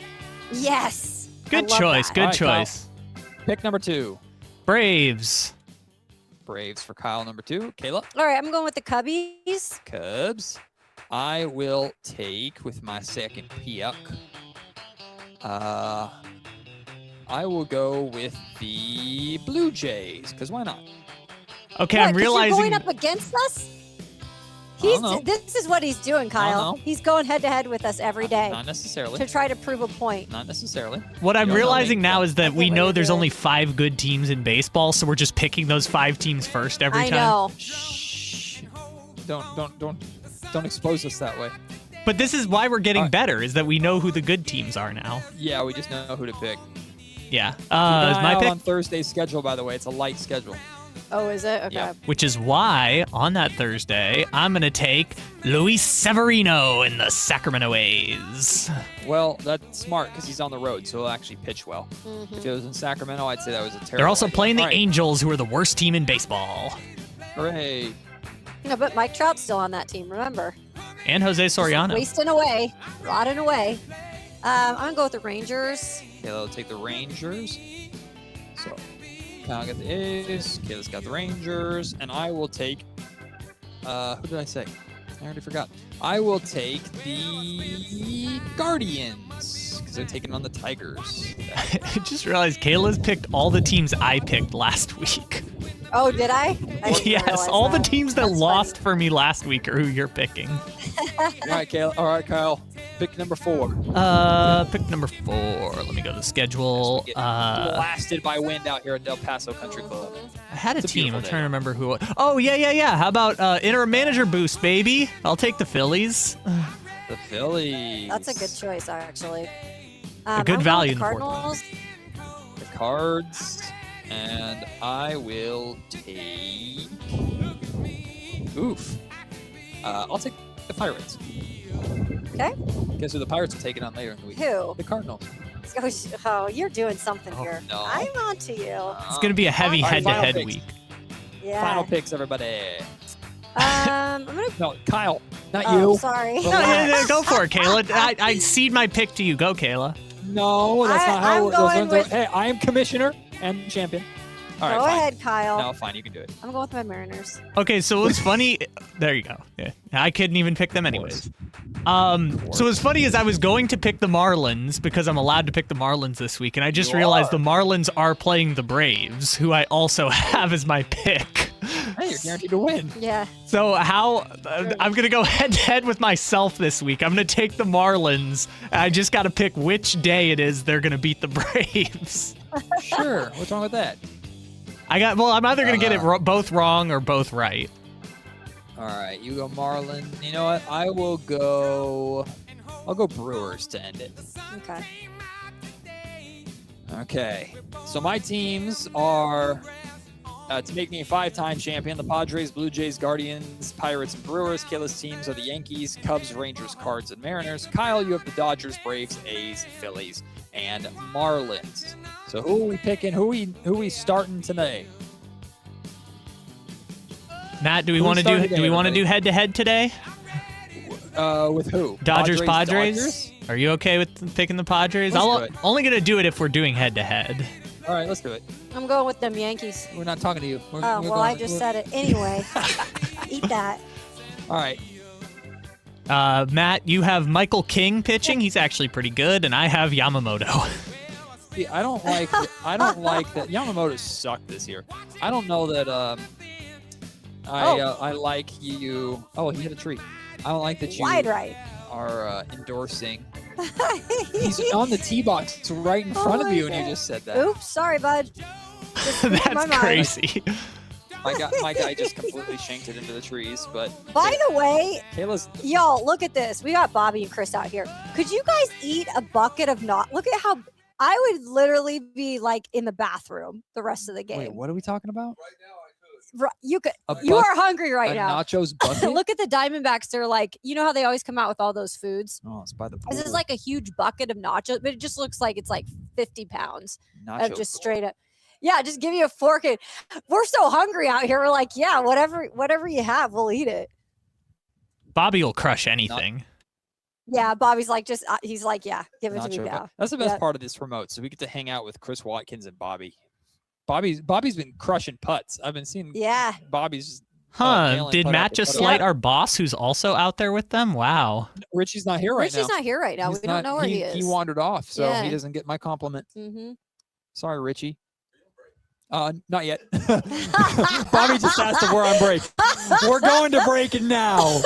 Speaker 8: Yes.
Speaker 6: Good choice. Good choice.
Speaker 7: Kyle, pick number 2.
Speaker 6: Braves.
Speaker 7: Braves for Kyle, number 2. Kayla?
Speaker 8: All right, I'm going with the Cubbies.
Speaker 7: Cubs. I will take with my second pick. I will go with the Blue Jays, because why not?
Speaker 6: Okay,
Speaker 8: What,
Speaker 6: I'm
Speaker 8: 'cause you're
Speaker 6: realizing.
Speaker 8: going up against us?
Speaker 7: know.
Speaker 8: This is what he's doing, Kyle.
Speaker 7: know.
Speaker 8: He's going head to head with us every day
Speaker 7: Not necessarily.
Speaker 8: to try to prove a point.
Speaker 7: Not necessarily.
Speaker 6: What I'm
Speaker 7: You don't know
Speaker 6: realizing
Speaker 7: me.
Speaker 6: now is that we
Speaker 8: what
Speaker 6: know
Speaker 8: you're
Speaker 6: there's
Speaker 8: doing.
Speaker 6: only 5 good teams in baseball, so we're just picking those 5 teams first every
Speaker 8: I
Speaker 6: time.
Speaker 8: know.
Speaker 7: Shh. Don't expose us that way.
Speaker 6: But this is why we're getting better, is that we know who the good teams are now.
Speaker 7: Yeah, we just know who to pick.
Speaker 6: Yeah.
Speaker 7: Keep
Speaker 6: Is
Speaker 7: an eye
Speaker 6: my
Speaker 7: out
Speaker 6: pick?
Speaker 7: on Thursday's schedule, by the way. It's a light schedule.
Speaker 8: Oh, is it? Okay.
Speaker 7: Yeah.
Speaker 6: Which is why, on that Thursday, I'm going to take Luis Severino in the Sacramento A's.
Speaker 7: Well, that's smart because he's on the road, so he'll actually pitch well.
Speaker 8: Mm-hmm.
Speaker 7: If it was in Sacramento, I'd say that was a terrible
Speaker 6: They're also
Speaker 7: idea.
Speaker 6: playing the
Speaker 7: All right.
Speaker 6: Angels, who are the worst team in baseball.
Speaker 7: Hooray.
Speaker 8: No, but Mike Trout's still on that team, remember?
Speaker 6: And Jose Soriano.
Speaker 8: Wasting away, rotting away. I'm going to go with the Rangers.
Speaker 7: Kayla will take the Rangers. So, Kyle got the A's. Kayla's got the Rangers. And I will take... who did I say? I already forgot. I will take the Guardians because they're taking on the Tigers.
Speaker 6: I just realized Kayla's picked all the teams I picked last week.
Speaker 8: Oh, did I? I didn't
Speaker 6: Yes,
Speaker 8: realize
Speaker 6: all the
Speaker 8: that.
Speaker 6: teams that
Speaker 8: That's
Speaker 6: lost for me last week are who you're picking.
Speaker 7: All right, Kayla. All right, Kyle. Pick number 4.
Speaker 6: Pick number 4. Let me go to the schedule.
Speaker 7: Get blasted by wind out here at Del Paso Country Club.
Speaker 6: I had a
Speaker 7: It's a
Speaker 6: team. I'm
Speaker 7: beautiful
Speaker 6: trying to
Speaker 7: day.
Speaker 6: remember who. Oh, yeah. How about interim manager boost, baby? I'll take the Phillies.
Speaker 7: The Phillies.
Speaker 8: That's a good choice, actually.
Speaker 6: A good
Speaker 8: I'm going
Speaker 6: value
Speaker 8: with
Speaker 6: in the fourth
Speaker 8: Cardinals.
Speaker 7: The Cards. And I will take... Oof. I'll take the Pirates.
Speaker 8: Okay.
Speaker 7: Guess who the Pirates are taking on later in the week?
Speaker 8: Who?
Speaker 7: The Cardinals.
Speaker 8: Oh, you're doing something here.
Speaker 7: no.
Speaker 8: I'm on to you.
Speaker 6: It's going to be a heavy
Speaker 7: All right, final
Speaker 6: head-to-head
Speaker 7: picks.
Speaker 6: week.
Speaker 8: Yeah.
Speaker 7: Final picks, everybody.
Speaker 8: I'm gonna.
Speaker 7: No, Kyle, not
Speaker 8: Oh,
Speaker 7: you.
Speaker 8: sorry.
Speaker 6: No, yeah, go for it, Kayla. I cede my pick to you. Go, Kayla.
Speaker 7: No, that's not how
Speaker 8: I'm
Speaker 7: it works.
Speaker 8: going with-
Speaker 7: Hey, I am commissioner and champion. All right,
Speaker 8: Go
Speaker 7: fine.
Speaker 8: ahead, Kyle.
Speaker 7: No, fine, you can do it.
Speaker 8: I'm going with my Mariners.
Speaker 6: Okay, so what's funny? There you go. Yeah, I couldn't even pick them anyways. So what's funny is I was going to pick the Marlins because I'm allowed to pick the Marlins this week, and I just realized the Marlins are playing the Braves, who I also have as my pick.
Speaker 7: Hey, you're guaranteed to win.
Speaker 8: Yeah.
Speaker 6: So I'm gonna go head to head with myself this week. I'm gonna take the Marlins. I just got to pick which day it is they're gonna beat the Braves.
Speaker 7: Sure. What's wrong with that?
Speaker 6: I'm either gonna get it both wrong or both right.
Speaker 7: All right, you go Marlin. You know what? I'll go Brewers to end it.
Speaker 8: Okay.
Speaker 7: Okay. So my teams are to make me a 5-time champion: the Padres, Blue Jays, Guardians, Pirates, and Brewers. Kayla's teams are the Yankees, Cubs, Rangers, Cards, and Mariners. Kyle, you have the Dodgers, Braves, A's, Phillies, and Marlins. So who are we picking? Who we starting today?
Speaker 6: Matt, do we
Speaker 7: Who's
Speaker 6: want to
Speaker 7: starting
Speaker 6: do
Speaker 7: today, everybody?
Speaker 6: head to head today?
Speaker 7: With who?
Speaker 6: Dodgers.
Speaker 7: Dodgers?
Speaker 6: Are you okay with picking the Padres?
Speaker 7: Let's
Speaker 6: I'm
Speaker 7: do it.
Speaker 6: only gonna do it if we're doing head to head.
Speaker 7: All right, let's do it.
Speaker 8: I'm going with them Yankees.
Speaker 7: We're not talking to you.
Speaker 8: Oh, well, I just said it anyway. Eat that.
Speaker 7: All right.
Speaker 6: Matt, you have Michael King pitching. He's actually pretty good, and I have Yamamoto.
Speaker 7: See, I don't like that. Yamamoto sucked this year. I don't know that. I like you. Oh, he hit a tree. I don't like that you
Speaker 8: Wide right.
Speaker 7: are endorsing. He's on the tee box. It's right in front of you, and you just said that.
Speaker 8: Oops, sorry, bud. Just read my
Speaker 6: That's
Speaker 8: mind.
Speaker 6: crazy.
Speaker 7: My guy just completely shanked it into the trees. But
Speaker 8: By the way,
Speaker 7: Kayla's.
Speaker 8: y'all, look at this. We got Bobby and Chris out here. Could you guys eat a bucket of not? Look at how I would literally be like in the bathroom the rest of the game.
Speaker 7: Wait, what are we talking about?
Speaker 8: You could.
Speaker 7: A
Speaker 8: You
Speaker 7: buck-
Speaker 8: are hungry right
Speaker 7: a
Speaker 8: now.
Speaker 7: nachos bucket?
Speaker 8: Look at the Diamondbacks. They're like, you know how they always come out with all those foods.
Speaker 7: Oh, it's by the pool.
Speaker 8: This is like a huge bucket of nachos, but it just looks like it's like 50 pounds
Speaker 7: Nacho
Speaker 8: of just straight up. Yeah, just give you a fork. And we're so hungry out here. We're like, yeah, whatever you have, we'll eat it.
Speaker 6: Bobby will crush anything.
Speaker 8: Yeah, Bobby's like, he's like, yeah, give it to
Speaker 7: Nacho
Speaker 8: me now.
Speaker 7: bucket. That's the best
Speaker 8: Yeah.
Speaker 7: part of this remote. So we get to hang out with Chris Watkins and Bobby. Bobby's been crushing putts. I've been seeing.
Speaker 8: Yeah.
Speaker 7: Bobby's.
Speaker 6: Huh? Did
Speaker 7: putt
Speaker 6: Matt
Speaker 7: after
Speaker 6: just
Speaker 7: putt
Speaker 6: slight
Speaker 7: after-
Speaker 6: our boss, who's also out there with them? Wow.
Speaker 7: Richie's not here right now.
Speaker 8: Richie's not here right now.
Speaker 7: He's
Speaker 8: We don't know where he is.
Speaker 7: He wandered off, so
Speaker 8: Yeah.
Speaker 7: he doesn't get my compliment.
Speaker 8: Mm-hmm.
Speaker 7: Sorry, Richie. Not yet. Bobby just asked if we're on break. We're going to break now.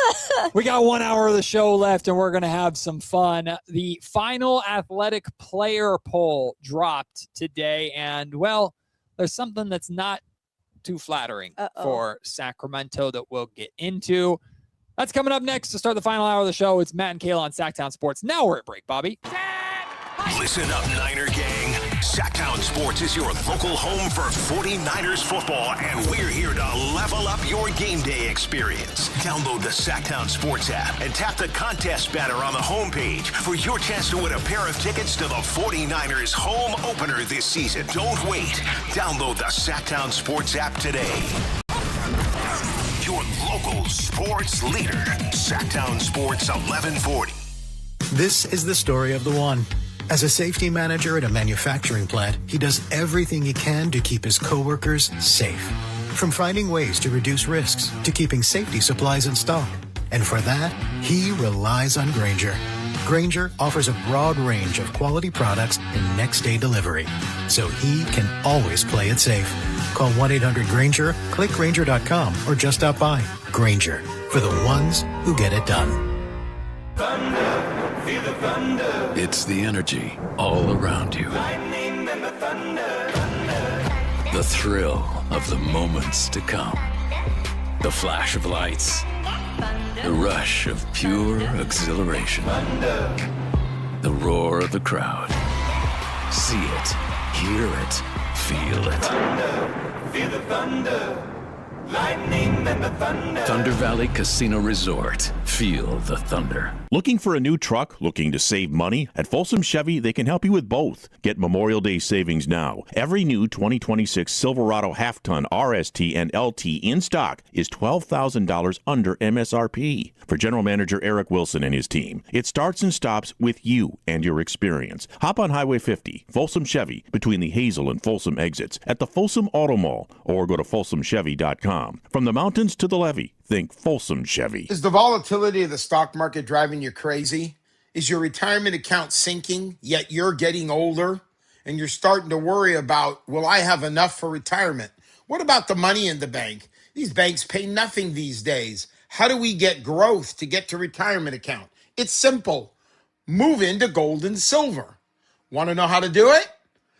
Speaker 7: We got 1 hour of the show left, and we're going to have some fun. The final athletic player poll dropped today, and, well, there's something that's not too flattering for Sacramento that we'll get into. That's coming up next to start the final hour of the show. It's Matt and Kayla on Sactown Sports. Now we're at break, Bobby.
Speaker 22: Listen up, Niner gang. Sactown Sports is your local home for 49ers football, and we're here to level up your game day experience. Download the Sactown Sports app and tap the contest banner on the homepage for your chance to win a pair of tickets to the 49ers home opener this season. Don't wait. Download the Sactown Sports app today. Your local sports leader, Sactown Sports 1140.
Speaker 3: This is the story of the one. As a safety manager at a manufacturing plant, he does everything he can to keep his coworkers safe. From finding ways to reduce risks to keeping safety supplies in stock. And for that, he relies on Grainger. Grainger offers a broad range of quality products and next-day delivery, so he can always play it safe. Call 1-800-GRAINGER, click Grainger.com, or just stop by. Grainger, for the ones who get it done.
Speaker 11: Thunder, feel the thunder.
Speaker 5: It's the energy all around you.
Speaker 11: Lightning and the thunder, thunder.
Speaker 5: The thrill of the moments to come. The flash of lights. The rush of pure exhilaration. Thunder. The roar of the crowd. See it, hear it, feel it.
Speaker 11: Thunder, feel the thunder. Lightning and the thunder.
Speaker 5: Thunder Valley Casino Resort. Feel the thunder.
Speaker 9: Looking for a new truck? Looking to save money? At Folsom Chevy, they can help you with both. Get Memorial Day savings now. Every new 2026 Silverado half-ton RST and LT in stock is $12,000 under MSRP. For General Manager Eric Wilson and his team, it starts and stops with you and your experience. Hop on Highway 50, Folsom Chevy, between the Hazel and Folsom exits at the Folsom Auto Mall, or go to folsomchevy.com. From the mountains to the levee, think Folsom Chevy.
Speaker 12: Is the volatility of the stock market driving you crazy? Is your retirement account sinking, yet you're getting older and you're starting to worry about, will I have enough for retirement? What about the money in the bank? These banks pay nothing these days. How do we get growth to get to retirement account? It's simple. Move into gold and silver. Want to know how to do it?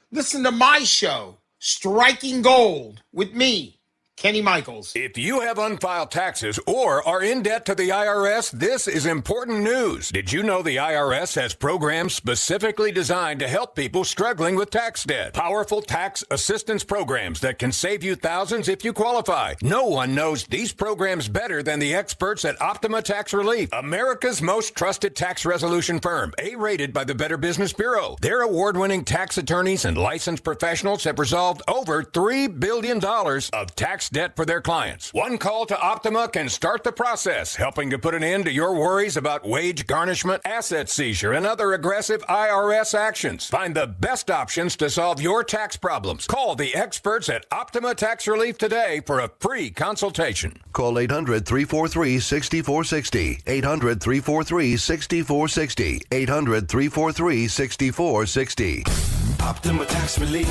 Speaker 12: Listen to my show, Striking Gold, with me, Kenny Michaels.
Speaker 22: If you have unfiled taxes or are in debt to the IRS, this is important news. Did you know the IRS has programs specifically designed to help people struggling with tax debt? Powerful tax assistance programs that can save you thousands if you qualify. No one knows these programs better than the experts at Optima Tax Relief, America's most trusted tax resolution firm, A-rated by the Better Business Bureau. Their award-winning tax attorneys and licensed professionals have resolved over $3 billion of tax debt for their clients. One call to Optima can start the process, helping to put an end to your worries about wage garnishment, asset seizure, and other aggressive IRS actions. Find the best options to solve your tax problems. Call the experts at Optima Tax Relief today for a free consultation.
Speaker 2: Call 800-343-6460. 800-343-6460. 800-343-6460.
Speaker 26: Optima Tax Relief.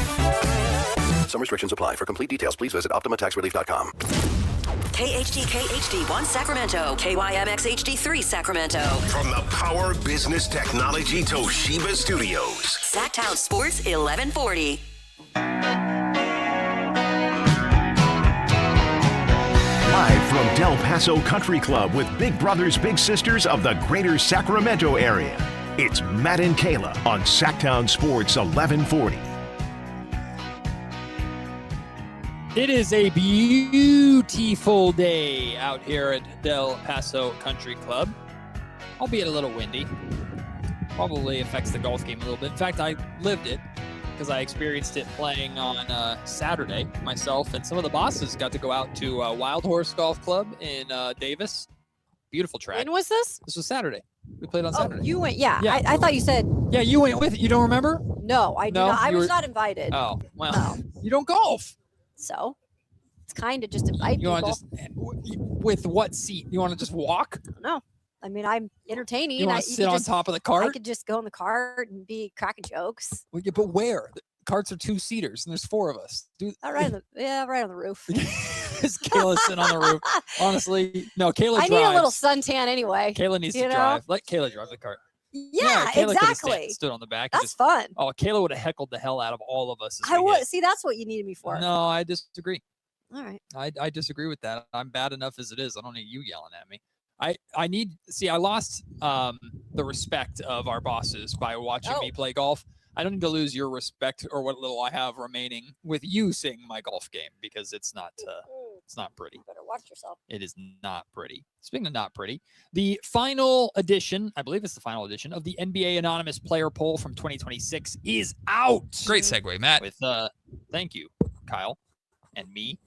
Speaker 26: Some restrictions apply. For complete details, please visit OptimaTaxRelief.com.
Speaker 15: KHD1 Sacramento, KYMX HD3 Sacramento.
Speaker 22: From the Power Business Technology Toshiba Studios.
Speaker 15: Sactown Sports 1140.
Speaker 24: Live from Del Paso Country Club with Big Brothers Big Sisters of the greater Sacramento area. It's Matt and Kayla on Sactown Sports 1140.
Speaker 7: It is a beautiful day out here at Del Paso Country Club, albeit a little windy. Probably affects the golf game a little bit. In fact, I lived it because I experienced it playing on Saturday myself, and some of the bosses got to go out to Wild Horse Golf Club in Davis. Beautiful track.
Speaker 8: When was this?
Speaker 7: This was Saturday. We played on Saturday.
Speaker 8: Oh, you went, yeah. I thought you said.
Speaker 7: Yeah, you went with it. You don't remember?
Speaker 8: No, I do not. I was not invited.
Speaker 7: Oh, well, you don't golf.
Speaker 8: So it's kind of just invite
Speaker 7: you
Speaker 8: people.
Speaker 7: Want to just with what seat? You want to just walk?
Speaker 8: No, I mean I'm entertaining.
Speaker 7: You want to sit on top of the cart?
Speaker 8: I could just go in the cart and be cracking jokes.
Speaker 7: Well, yeah, but where? carts are 2-seaters, and there's 4 of us. Dude,
Speaker 8: right on the roof.
Speaker 7: Is Kayla sitting on the roof? Honestly, no. Kayla drives.
Speaker 8: I need a little suntan anyway.
Speaker 7: Kayla needs to drive. Let Kayla drive the cart.
Speaker 8: Yeah,
Speaker 7: Kayla could have
Speaker 8: exactly.
Speaker 7: stood on the back.
Speaker 8: That's fun.
Speaker 7: Oh, Kayla would have heckled the hell out of all of us.
Speaker 8: I would see. That's what you needed me for.
Speaker 7: No, I disagree.
Speaker 8: All right.
Speaker 7: I disagree with that. I'm bad enough as it is. I don't need you yelling at me. I lost the respect of our bosses by watching me play golf. I don't need to lose your respect or what little I have remaining with you seeing my golf game, because it's not pretty.
Speaker 8: You better watch yourself.
Speaker 7: It is not pretty. Speaking of not pretty, the final edition, I believe it's the final edition of the NBA Anonymous Player Poll from 2026 is out.
Speaker 1: Great segue, Matt.
Speaker 7: With thank you, Kyle, and me.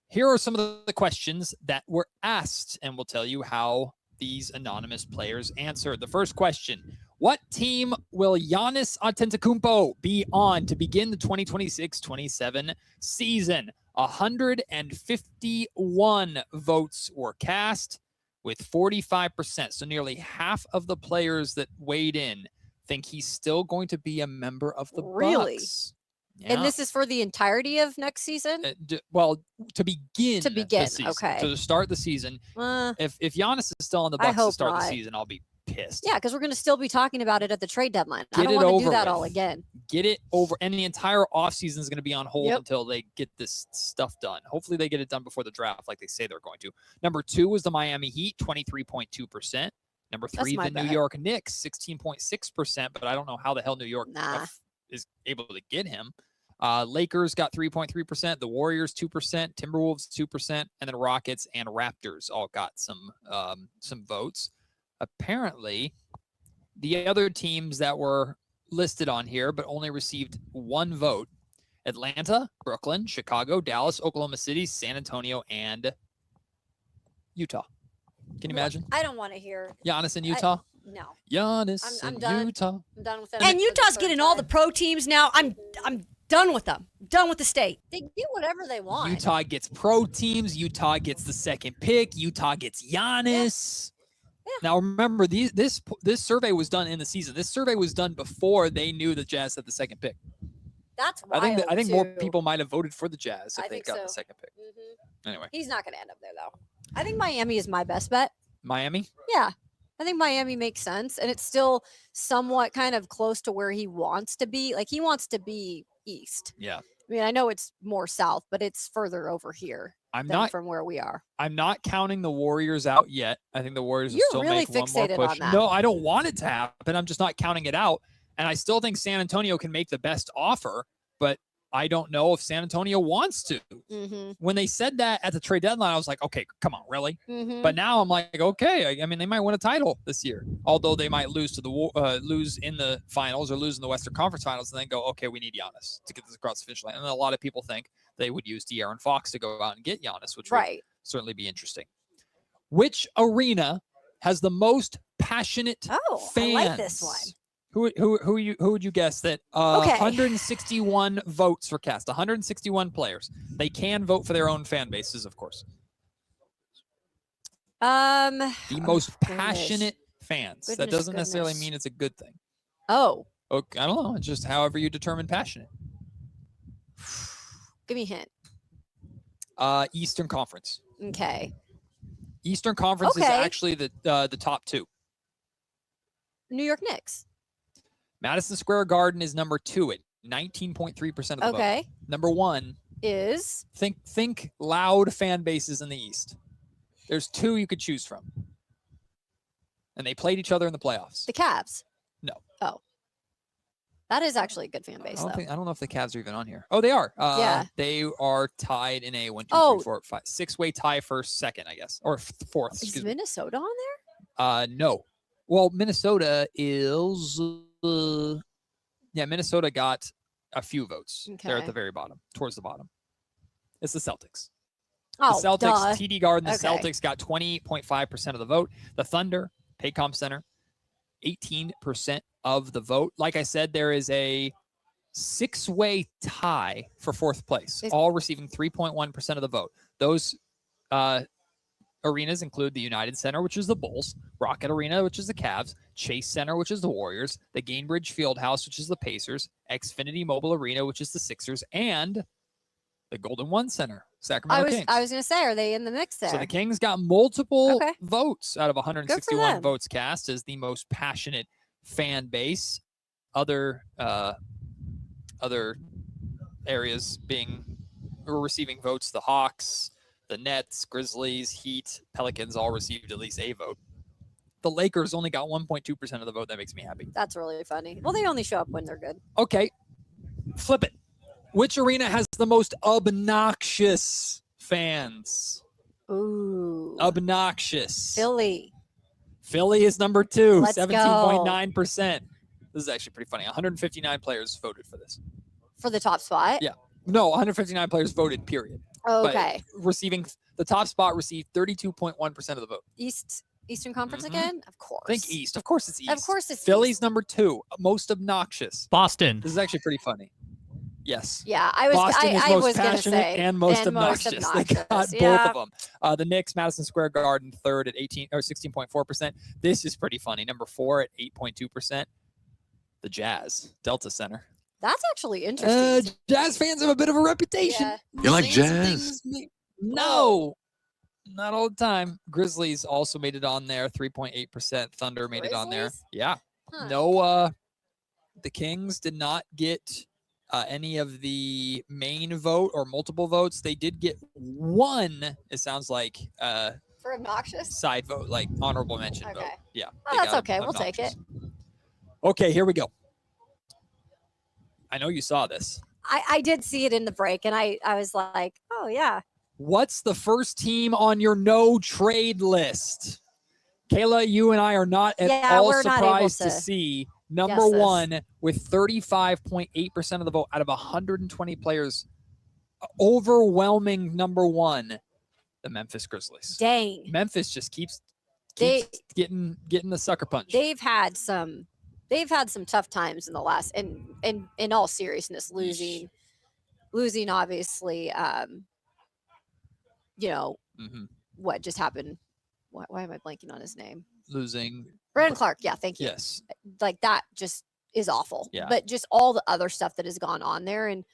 Speaker 7: Here are some of the questions that were asked, and we'll tell you how these anonymous players answered. The first question: what team will Giannis Antetokounmpo be on to begin the 2026-27 season? 151 votes were cast, with 45%. So nearly half of the players that weighed in think he's still going to be a member of the Bucks. Yeah.
Speaker 8: And this is for the entirety of next season?
Speaker 7: To begin the season.
Speaker 8: Okay.
Speaker 7: To start the season. If Giannis is still on the Bucks to start the season, I'll be pissed.
Speaker 8: Yeah, because we're going to still be talking about it at the trade deadline. I
Speaker 7: Get
Speaker 8: don't
Speaker 7: it
Speaker 8: want to do
Speaker 7: over
Speaker 8: that
Speaker 7: with.
Speaker 8: all again.
Speaker 7: Get it over. And the entire offseason is going to be on hold until they get this stuff done. Hopefully they get it done before the draft like they say they're going to. Number 2 was the Miami Heat, 23.2%. Number 3, the New York Knicks, 16.6%. But I don't know how the hell New York is able to get him. Lakers got 3.3%. The Warriors 2%. Timberwolves 2%, and then Rockets and Raptors all got some votes. Apparently, the other teams that were listed on here but only received 1 vote: Atlanta, Brooklyn, Chicago, Dallas, Oklahoma City, San Antonio, and Utah. Can you imagine?
Speaker 8: I don't want to hear
Speaker 7: Giannis in Utah.
Speaker 8: No.
Speaker 7: Giannis
Speaker 8: I'm
Speaker 7: in
Speaker 8: done.
Speaker 7: Utah.
Speaker 8: I'm done with them.
Speaker 4: And Utah's getting all the pro teams now. I'm done with them. Done with the state.
Speaker 8: They get whatever they want.
Speaker 7: Utah gets pro teams. Utah gets the second pick. Utah gets Giannis. Yeah. Now remember, this survey was done in the season. This survey was done before they knew the Jazz had the second pick.
Speaker 8: That's wild.
Speaker 7: I think more people might have voted for the Jazz if they got the second pick. Anyway,
Speaker 8: he's not going to end up there though. I think Miami is my best bet.
Speaker 7: Miami?
Speaker 8: Yeah. I think Miami makes sense, and it's still somewhat kind of close to where he wants to be. Like, he wants to be east.
Speaker 7: Yeah.
Speaker 8: I mean, I know it's more south, but it's further over here from where we are.
Speaker 7: I'm not counting the Warriors out yet. I think the Warriors will still
Speaker 8: really
Speaker 7: make one more
Speaker 8: fixated
Speaker 7: push.
Speaker 8: on that.
Speaker 7: No, I don't want it to happen. I'm just not counting it out. And I still think San Antonio can make the best offer, but I don't know if San Antonio wants to. When they said that at the trade deadline, I was like, okay, come on, really? But now I'm like, okay, I mean, they might win a title this year, although they might lose to lose in the finals or lose in the Western Conference Finals, and then go, okay, we need Giannis to get this across the finish line. And a lot of people think they would use DeAaron Fox to go out and get Giannis, which would certainly be interesting. Which arena has the most passionate fans?
Speaker 8: I like this one.
Speaker 7: Who would you guess that 161 votes were cast, 161 players. They can vote for their own fan bases, of course. The most passionate fans. That doesn't necessarily mean it's a good thing.
Speaker 8: Okay,
Speaker 7: I don't know. It's just however you determine passionate.
Speaker 8: Give me a hint.
Speaker 7: Eastern Conference.
Speaker 8: Okay.
Speaker 7: Eastern Conference is actually the top 2.
Speaker 8: New York Knicks.
Speaker 7: Madison Square Garden is number 2 at 19.3% of the vote. Number 1
Speaker 8: is
Speaker 7: think loud fan bases in the East. There's 2 you could choose from, and they played each other in the playoffs.
Speaker 8: The Cavs.
Speaker 7: No.
Speaker 8: Oh, that is actually a good fan base.
Speaker 7: I don't know if the Cavs are even on here. Oh, they are.
Speaker 8: Yeah.
Speaker 7: They are tied in a 1, 2, 3, 4, 5, 6-way tie for second, I guess, or fourth.
Speaker 8: Is Minnesota on
Speaker 7: there? No. Well, Minnesota is. Minnesota got a few votes. They're at the very bottom, towards the bottom. It's the Celtics.
Speaker 8: Oh,
Speaker 7: the Celtics,
Speaker 8: duh.
Speaker 7: TD Garden, the Celtics got 20.5% of the vote. The Thunder, Paycom Center, 18% of the vote. Like I said, there is a 6-way tie for 4th place, all receiving 3.1% of the vote. Those arenas include the United Center, which is the Bulls, Rocket Arena, which is the Cavs, Chase Center, which is the Warriors, the Gainbridge Fieldhouse, which is the Pacers, Xfinity Mobile Arena, which is the Sixers, and the Golden One Center, Sacramento Kings.
Speaker 8: I was going to say, are they in the mix there?
Speaker 7: So the Kings got multiple votes out of 161 votes cast as the most passionate fan base. Other areas were receiving votes. The Hawks, the Nets, Grizzlies, Heat, Pelicans all received at least a vote. The Lakers only got 1.2% of the vote. That makes me happy.
Speaker 8: That's really funny. Well, they only show up when they're good.
Speaker 7: Okay, flip it. Which arena has the most obnoxious fans?
Speaker 8: Ooh.
Speaker 7: Obnoxious.
Speaker 8: Philly.
Speaker 7: Philly is number 2,
Speaker 8: Let's
Speaker 7: 17.9%. This is actually pretty funny. 159 players voted for this.
Speaker 8: For the top spot?
Speaker 7: Yeah. No, 159 players voted, period.
Speaker 8: Okay.
Speaker 7: But receiving the top spot received 32.1% of the vote.
Speaker 8: Eastern Conference again? Of course.
Speaker 7: Think East. Of course it's East.
Speaker 8: Of course it's
Speaker 7: Philly's
Speaker 8: East.
Speaker 7: number 2, most obnoxious.
Speaker 6: Boston.
Speaker 7: This is actually pretty funny. Yes.
Speaker 8: Yeah,
Speaker 7: Boston is
Speaker 8: I
Speaker 7: most
Speaker 8: was gonna
Speaker 7: passionate
Speaker 8: say,
Speaker 7: and most obnoxious. They got both of them. The Knicks, Madison Square Garden, third at 16.4%. This is pretty funny. Number 4 at 8.2%. The Jazz, Delta Center.
Speaker 8: That's actually interesting.
Speaker 7: Jazz fans have a bit of a reputation.
Speaker 8: Yeah.
Speaker 5: You like
Speaker 7: Saying some
Speaker 5: jazz?
Speaker 7: things No, not all the time. Grizzlies also made it on there, 3.8%. Thunder made it on there.
Speaker 8: Grizzlies?
Speaker 7: Yeah.
Speaker 8: Huh.
Speaker 7: No, the Kings did not get any of the main vote or multiple votes. They did get one, it sounds like,
Speaker 8: For obnoxious?
Speaker 7: side vote, like honorable mention vote. Yeah.
Speaker 8: Oh,
Speaker 7: they
Speaker 8: that's
Speaker 7: got
Speaker 8: okay. We'll take it.
Speaker 7: Okay, here we go. I know you saw this.
Speaker 8: I did see it in the break, and I was like, oh, yeah.
Speaker 7: What's the first team on your no trade list? Kayla, you and I are not at all
Speaker 8: we're not able
Speaker 7: surprised to
Speaker 8: to
Speaker 7: see number
Speaker 8: guess this.
Speaker 7: 1 with 35.8% of the vote out of 120 players. Overwhelming number 1, the Memphis Grizzlies.
Speaker 8: Dang.
Speaker 7: Memphis just keeps getting the sucker punch.
Speaker 8: They've had some tough times in the last, and in all seriousness, losing obviously, what just happened. Why am I blanking on his name?
Speaker 7: Losing
Speaker 8: Brandon Clark. Yeah, thank you.
Speaker 7: Yes.
Speaker 8: Like that just is awful.
Speaker 7: Yeah.
Speaker 8: But just all the other stuff that has gone on there, and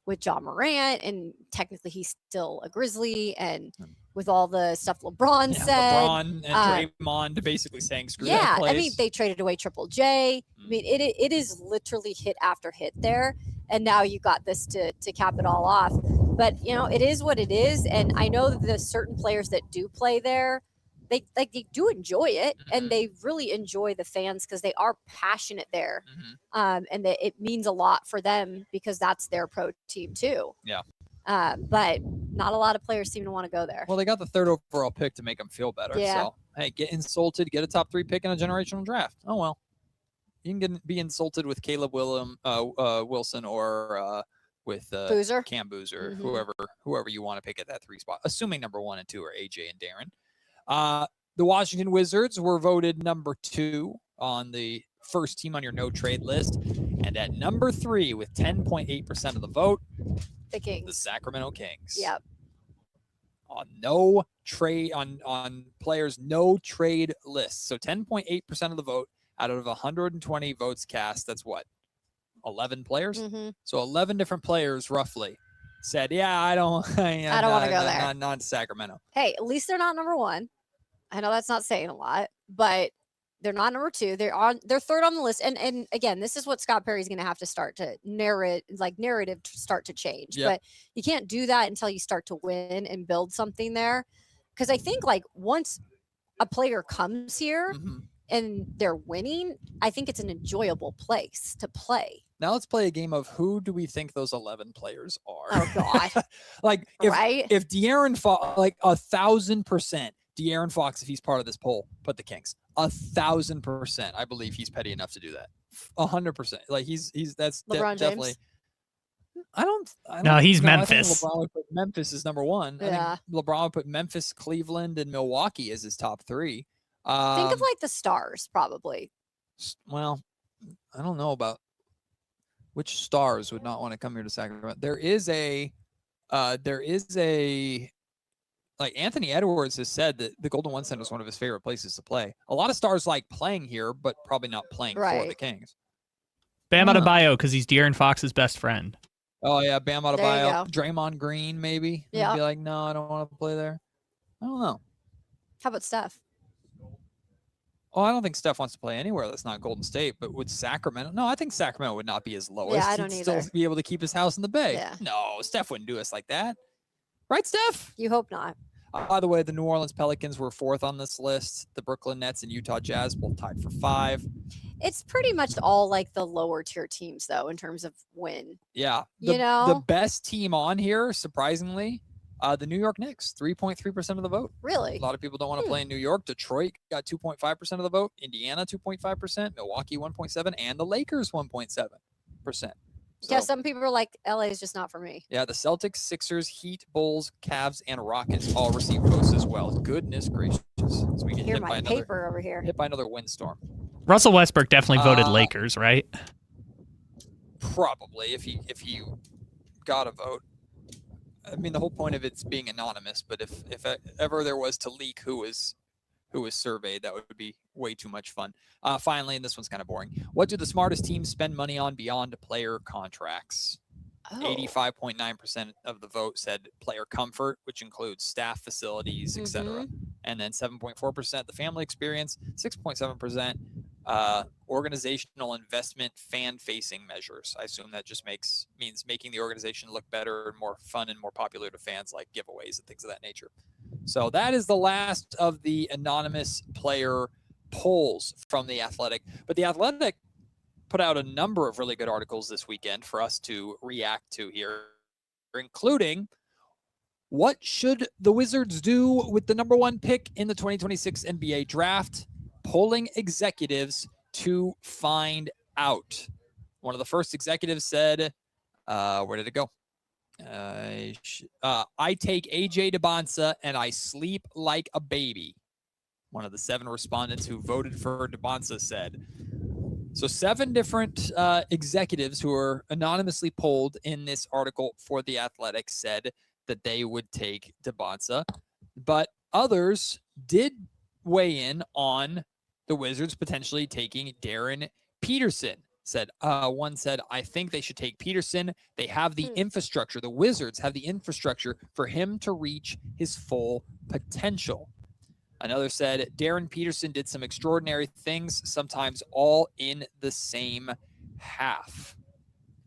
Speaker 8: with John Morant, and technically he's still a Grizzly, and with all the stuff LeBron said.
Speaker 7: LeBron and Draymond basically saying screw that place.
Speaker 8: I mean, they traded away Triple J. I mean, it is literally hit after hit there, and now you got this to cap it all off. But it is what it is, and I know that the certain players that do play there, they do enjoy it, and they really enjoy the fans because they are passionate there, and that it means a lot for them because that's their pro team too.
Speaker 7: Yeah.
Speaker 8: But not a lot of players seem to want to go there.
Speaker 7: Well, they got the 3rd overall pick to make them feel better.
Speaker 8: Yeah.
Speaker 7: So, hey, get insulted, get a top 3 pick in a generational draft. Oh, well. You can be insulted with Caleb Wilson or with
Speaker 8: Boozer?
Speaker 7: Cam Boozer, whoever you want to pick at that 3 spot, assuming number 1 and 2 are AJ and Darren. The Washington Wizards were voted number 2 on the first team on your no trade list. And at number 3 with 10.8% of the vote,
Speaker 8: the Kings.
Speaker 7: The Sacramento Kings.
Speaker 8: Yep.
Speaker 7: On no trade on players no trade list. So 10.8% of the vote out of 120 votes cast. That's what? 11 players? So 11 different players roughly said, yeah, I don't want to
Speaker 8: go there.
Speaker 7: Not Sacramento.
Speaker 8: Hey, at least they're not number 1. I know that's not saying a lot, but they're not number 2. They're 3rd on the list. And again, this is what Scott Perry's going to have to start to narrative start to change.
Speaker 7: Yep.
Speaker 8: But you can't do that until you start to win and build something there. Because I think once a player comes here and they're winning, I think it's an enjoyable place to play.
Speaker 7: Now let's play a game of who do we think those 11 players are?
Speaker 8: Oh God.
Speaker 7: If DeAaron Fox, 1,000%, DeAaron Fox, if he's part of this poll, put the Kings. 1,000%. I believe he's petty enough to do that. 100%. That's definitely. I don't.
Speaker 6: No, he's
Speaker 7: no,
Speaker 6: Memphis.
Speaker 7: I think LeBron would put Memphis is number 1.
Speaker 8: Yeah.
Speaker 7: I think LeBron would put Memphis, Cleveland, and Milwaukee as his top 3.
Speaker 8: Think of the Stars, probably.
Speaker 7: Well, I don't know about which stars would not want to come here to Sacramento. There is a like Anthony Edwards has said that the Golden One Center is one of his favorite places to play. A lot of stars like playing here, but probably not playing for the Kings.
Speaker 6: Bam Adebayo, because he's De'Aaron Fox's best friend.
Speaker 7: Oh, yeah, Bam
Speaker 8: There you
Speaker 7: Adebayo.
Speaker 8: go.
Speaker 7: Draymond Green, maybe.
Speaker 8: Yeah.
Speaker 7: Be like, no, I don't want to play there. I don't know.
Speaker 8: How about Steph?
Speaker 7: Oh, I don't think Steph wants to play anywhere that's not Golden State, but with Sacramento, no, I think Sacramento would not be his lowest.
Speaker 8: Yeah, I don't
Speaker 7: He'd
Speaker 8: either.
Speaker 7: still be able to keep his house in the Bay.
Speaker 8: Yeah.
Speaker 7: No, Steph wouldn't do us like that. Right, Steph?
Speaker 8: You hope not.
Speaker 7: By the way, the New Orleans Pelicans were 4th on this list. The Brooklyn Nets and Utah Jazz both tied for 5.
Speaker 8: It's pretty much all like the lower tier teams, though, in terms of win.
Speaker 7: Yeah.
Speaker 8: The
Speaker 7: best team on here, surprisingly, the New York Knicks, 3.3% of the vote.
Speaker 8: Really?
Speaker 7: A lot of people don't want to play in New York. Detroit got 2.5% of the vote. Indiana, 2.5%. Milwaukee, 1.7%. And the Lakers, 1.7%.
Speaker 8: Yeah, some people are like, LA is just not for me.
Speaker 7: Yeah, the Celtics, Sixers, Heat, Bulls, Cavs, and Rockets all received votes as well. Goodness gracious. As we get
Speaker 8: Hear
Speaker 7: hit by
Speaker 8: my
Speaker 7: another,
Speaker 8: paper over here.
Speaker 7: hit by another windstorm.
Speaker 6: Russell Westbrook definitely voted Lakers, right?
Speaker 7: Probably, if he got a vote. I mean, the whole point of it's being anonymous, but if ever there was to leak who was surveyed, that would be way too much fun. Finally, and this one's kind of boring. What do the smartest teams spend money on beyond player contracts? 85.9% of the vote said player comfort, which includes staff, facilities, etc. And then 7.4% the family experience, 6.7% organizational investment, fan-facing measures. I assume that just means making the organization look better and more fun and more popular to fans, like giveaways and things of that nature. So that is the last of the anonymous player polls from The Athletic. But The Athletic put out a number of really good articles this weekend for us to react to here, including what should the Wizards do with the number 1 pick in the 2026 NBA draft? Polling executives to find out. One of the first executives said, where did it go? I take AJ DeBonsa and I sleep like a baby. One of the 7 respondents who voted for DeBonsa said. So 7 different executives who are anonymously polled in this article for The Athletic said that they would take DeBonsa, but others did weigh in on the Wizards potentially taking Darren Peterson. One said, I think they should take Peterson. They have the infrastructure. The Wizards have the infrastructure for him to reach his full potential. Another said, Darren Peterson did some extraordinary things, sometimes all in the same half.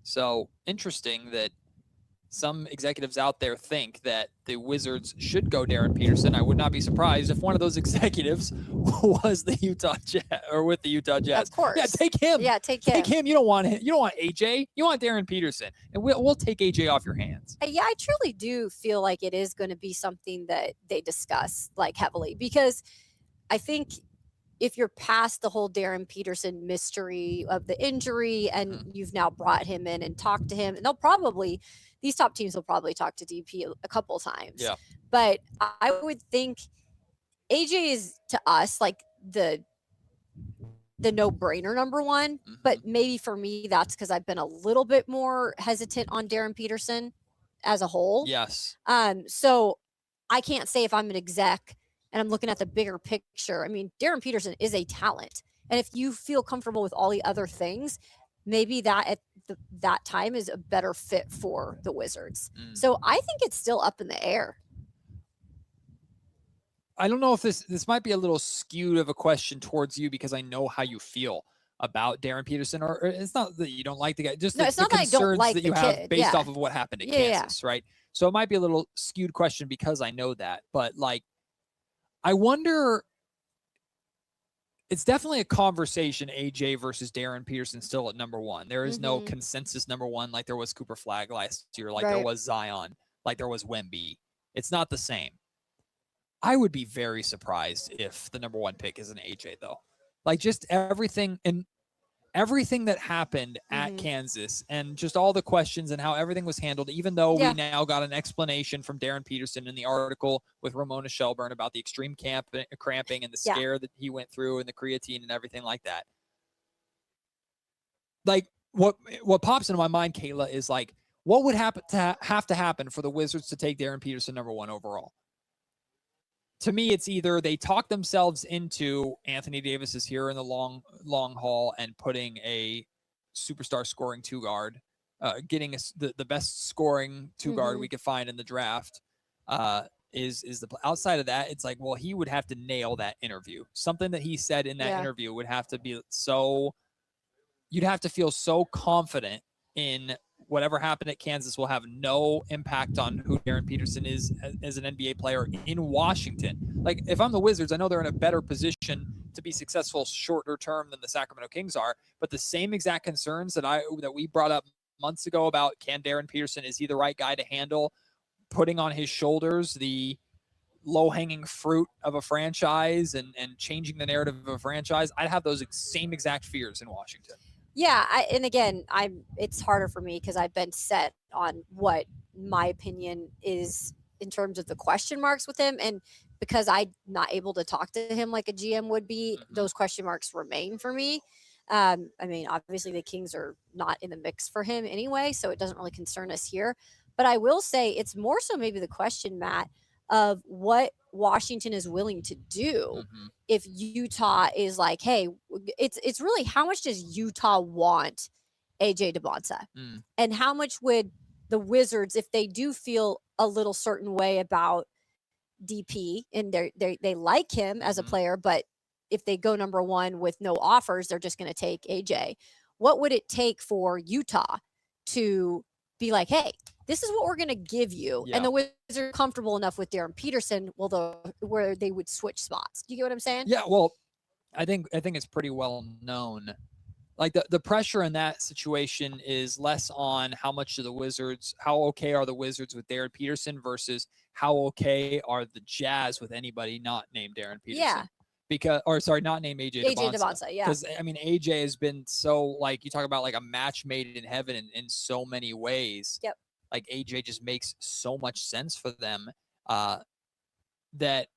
Speaker 7: So interesting that some executives out there think that the Wizards should go Darren Peterson. I would not be surprised if one of those executives was the Utah Jazz or with the Utah Jazz.
Speaker 8: Of course.
Speaker 7: Yeah, take him.
Speaker 8: Yeah, take him.
Speaker 7: Take him. You don't want him. You don't want AJ. You want Darren Peterson, and we'll take AJ off your hands.
Speaker 8: Yeah, I truly do feel like it is going to be something that they discuss like heavily, because I think if you're past the whole Darren Peterson mystery of the injury and you've now brought him in and talked to him, and these top teams will probably talk to DP a couple times.
Speaker 7: Yeah.
Speaker 8: But I would think AJ is to us like the no-brainer number 1. But maybe for me, that's because I've been a little bit more hesitant on Darren Peterson as a whole.
Speaker 7: Yes.
Speaker 8: So I can't say if I'm an exec and I'm looking at the bigger picture. I mean, Darren Peterson is a talent. And if you feel comfortable with all the other things, maybe that at that time is a better fit for the Wizards. So I think it's still up in the air.
Speaker 7: I don't know if this might be a little skewed of a question towards you, because I know how you feel about Darren Peterson, or it's not that you don't like the guy, just
Speaker 8: No,
Speaker 7: the
Speaker 8: it's not that I don't
Speaker 7: concerns
Speaker 8: like
Speaker 7: that
Speaker 8: the
Speaker 7: you have
Speaker 8: kid.
Speaker 7: based
Speaker 8: Yeah.
Speaker 7: off of what happened at
Speaker 8: Yeah.
Speaker 7: Kansas, right? So it might be a little skewed question because I know that, but like, I wonder, it's definitely a conversation, AJ versus Darren Peterson still at number 1. There is no consensus number 1 like there was Cooper Flagg last year, like there
Speaker 8: Right.
Speaker 7: was Zion, like there was Wemby. It's not the same. I would be very surprised if the number 1 pick is an AJ, though. Like, just everything that happened at Kansas and just all the questions and how everything was handled, even though we now got an explanation from Darren Peterson in the article with Ramona Shelburne about the extreme cramping and the scare that he went through and the creatine and everything like that. Like, what pops into my mind, Kayla, is like, what would have to happen for the Wizards to take Darren Peterson number 1 overall? to me, it's either they talk themselves into Anthony Davis is here in the long haul and putting a superstar scoring two guard, getting the best scoring two guard we could find in the draft. Is the outside of that, it's like, well, he would have to nail that interview. Something that he said in that interview would have to be so. You'd have to feel so confident in whatever happened at Kansas will have no impact on who Darren Peterson is as an NBA player in Washington. Like, if I'm the Wizards, I know they're in a better position to be successful shorter term than the Sacramento Kings are, but the same exact concerns that we brought up months ago about, can Darren Peterson, is he the right guy to handle putting on his shoulders the low-hanging fruit of a franchise and changing the narrative of a franchise? I'd have those same exact fears in Washington.
Speaker 8: Yeah, it's harder for me because I've been set on what my opinion is in terms of the question marks with him, and because I'm not able to talk to him like a GM would be, those question marks remain for me. I mean, obviously the Kings are not in the mix for him anyway, so it doesn't really concern us here. But I will say it's more so maybe the question, Matt, of what Washington is willing to do if Utah is like, hey, it's really how much does Utah want AJ DeBonsa? And how much would the Wizards, if they do feel a little certain way about DP and they like him as a player, but if they go number one with no offers, they're just going to take AJ. What would it take for Utah to be like, hey, this is what we're going to give you. And the Wizards are comfortable enough with Darren Peterson, where they would switch spots. Do you get what I'm saying?
Speaker 7: Yeah, well, I think it's pretty well known. Like the pressure in that situation is less on how okay are the Wizards with Darren Peterson versus how okay are the Jazz with anybody not named Darren Peterson.
Speaker 8: Yeah.
Speaker 7: Not named AJ DeBonsa. Yeah. Because, I mean, AJ has been so, like, you talk about like a match made in heaven in so many ways.
Speaker 8: Yep.
Speaker 7: Like, AJ just makes so much sense for them that,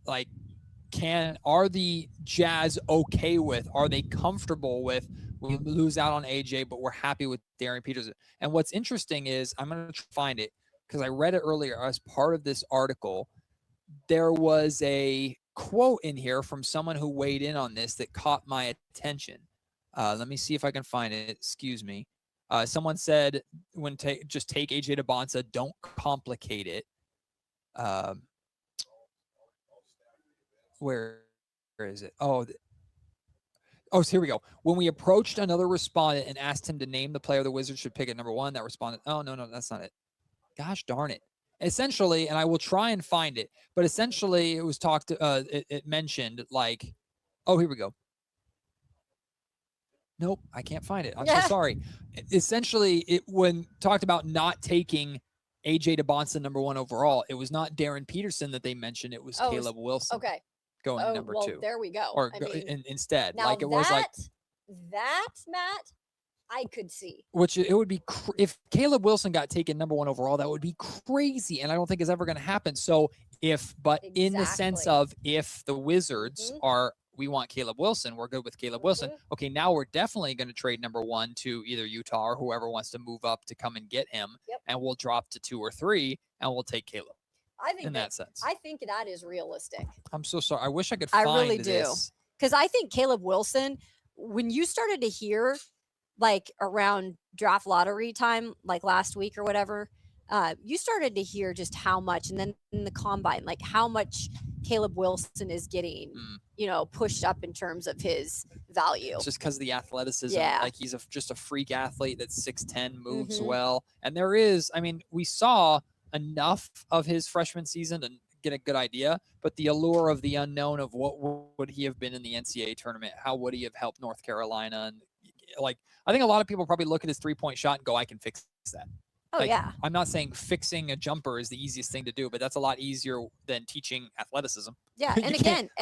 Speaker 7: like, are the Jazz okay with, are they comfortable with, we lose out on AJ, but we're happy with Darren Peterson? And what's interesting is, I'm going to find it because I read it earlier as part of this article. There was a quote in here from someone who weighed in on this that caught my attention. Let me see if I can find it. Excuse me. Someone said, just take AJ DeBonsa, don't complicate it. Where is it? So here we go. When we approached another respondent and asked him to name the player the Wizards should pick at number one, that respondent, no, that's not it. Gosh darn it. Essentially, and I will try and find it, but essentially it was it mentioned like, here we go. Nope, I can't find it. I'm so sorry. Essentially, when talked about not taking AJ DeBonsa number one overall, it was not Darren Peterson that they mentioned. It was Caleb Wilson.
Speaker 8: Okay.
Speaker 7: Going number two.
Speaker 8: There we go.
Speaker 7: Or instead,
Speaker 8: now
Speaker 7: like it was like
Speaker 8: that, Matt, I could see.
Speaker 7: Which it would be if Caleb Wilson got taken number one overall, that would be crazy, and I don't think it's ever going to happen. So in the sense of if the Wizards are, we want Caleb Wilson, we're good with Caleb Wilson. Okay, now we're definitely going to trade number one to either Utah or whoever wants to move up to come and get him, and we'll drop to 2 or 3, and we'll take Caleb.
Speaker 8: I think
Speaker 7: in that sense.
Speaker 8: I think that is realistic.
Speaker 7: I'm so sorry. I wish I could find this.
Speaker 8: I really do. Because I think Caleb Wilson, when you started to hear, like around draft lottery time, like last week or whatever, you started to hear just how much, and then in the combine, like how much Caleb Wilson is getting, pushed up in terms of his value.
Speaker 7: It's just because of the athleticism.
Speaker 8: Yeah.
Speaker 7: Like he's just a freak athlete that's 6'10", moves well. And there is, we saw enough of his freshman season to get a good idea, but the allure of the unknown of what would he have been in the NCAA tournament, how would he have helped North Carolina, and like I think a lot of people probably look at his 3-point shot and go, I can fix that. I'm not saying fixing a jumper is the easiest thing to do, but that's a lot easier than teaching athleticism.
Speaker 8: Yeah, and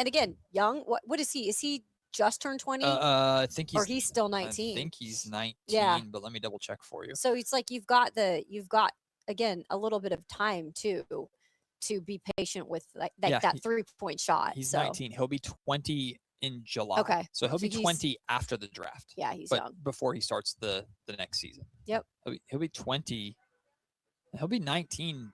Speaker 8: again, young. What is he? Is he just turned 20?
Speaker 7: I think
Speaker 8: he's still 19.
Speaker 7: I think he's 19.
Speaker 8: Yeah.
Speaker 7: But let me double check for you.
Speaker 8: So it's like you've got again a little bit of time to be patient with that 3-point shot.
Speaker 7: He's 19. He'll be 20 in July.
Speaker 8: Okay.
Speaker 7: So he'll be 20 after the draft.
Speaker 8: Yeah, he's
Speaker 7: but
Speaker 8: young.
Speaker 7: Before he starts the next season.
Speaker 8: Yep.
Speaker 7: He'll be 20. He'll be 19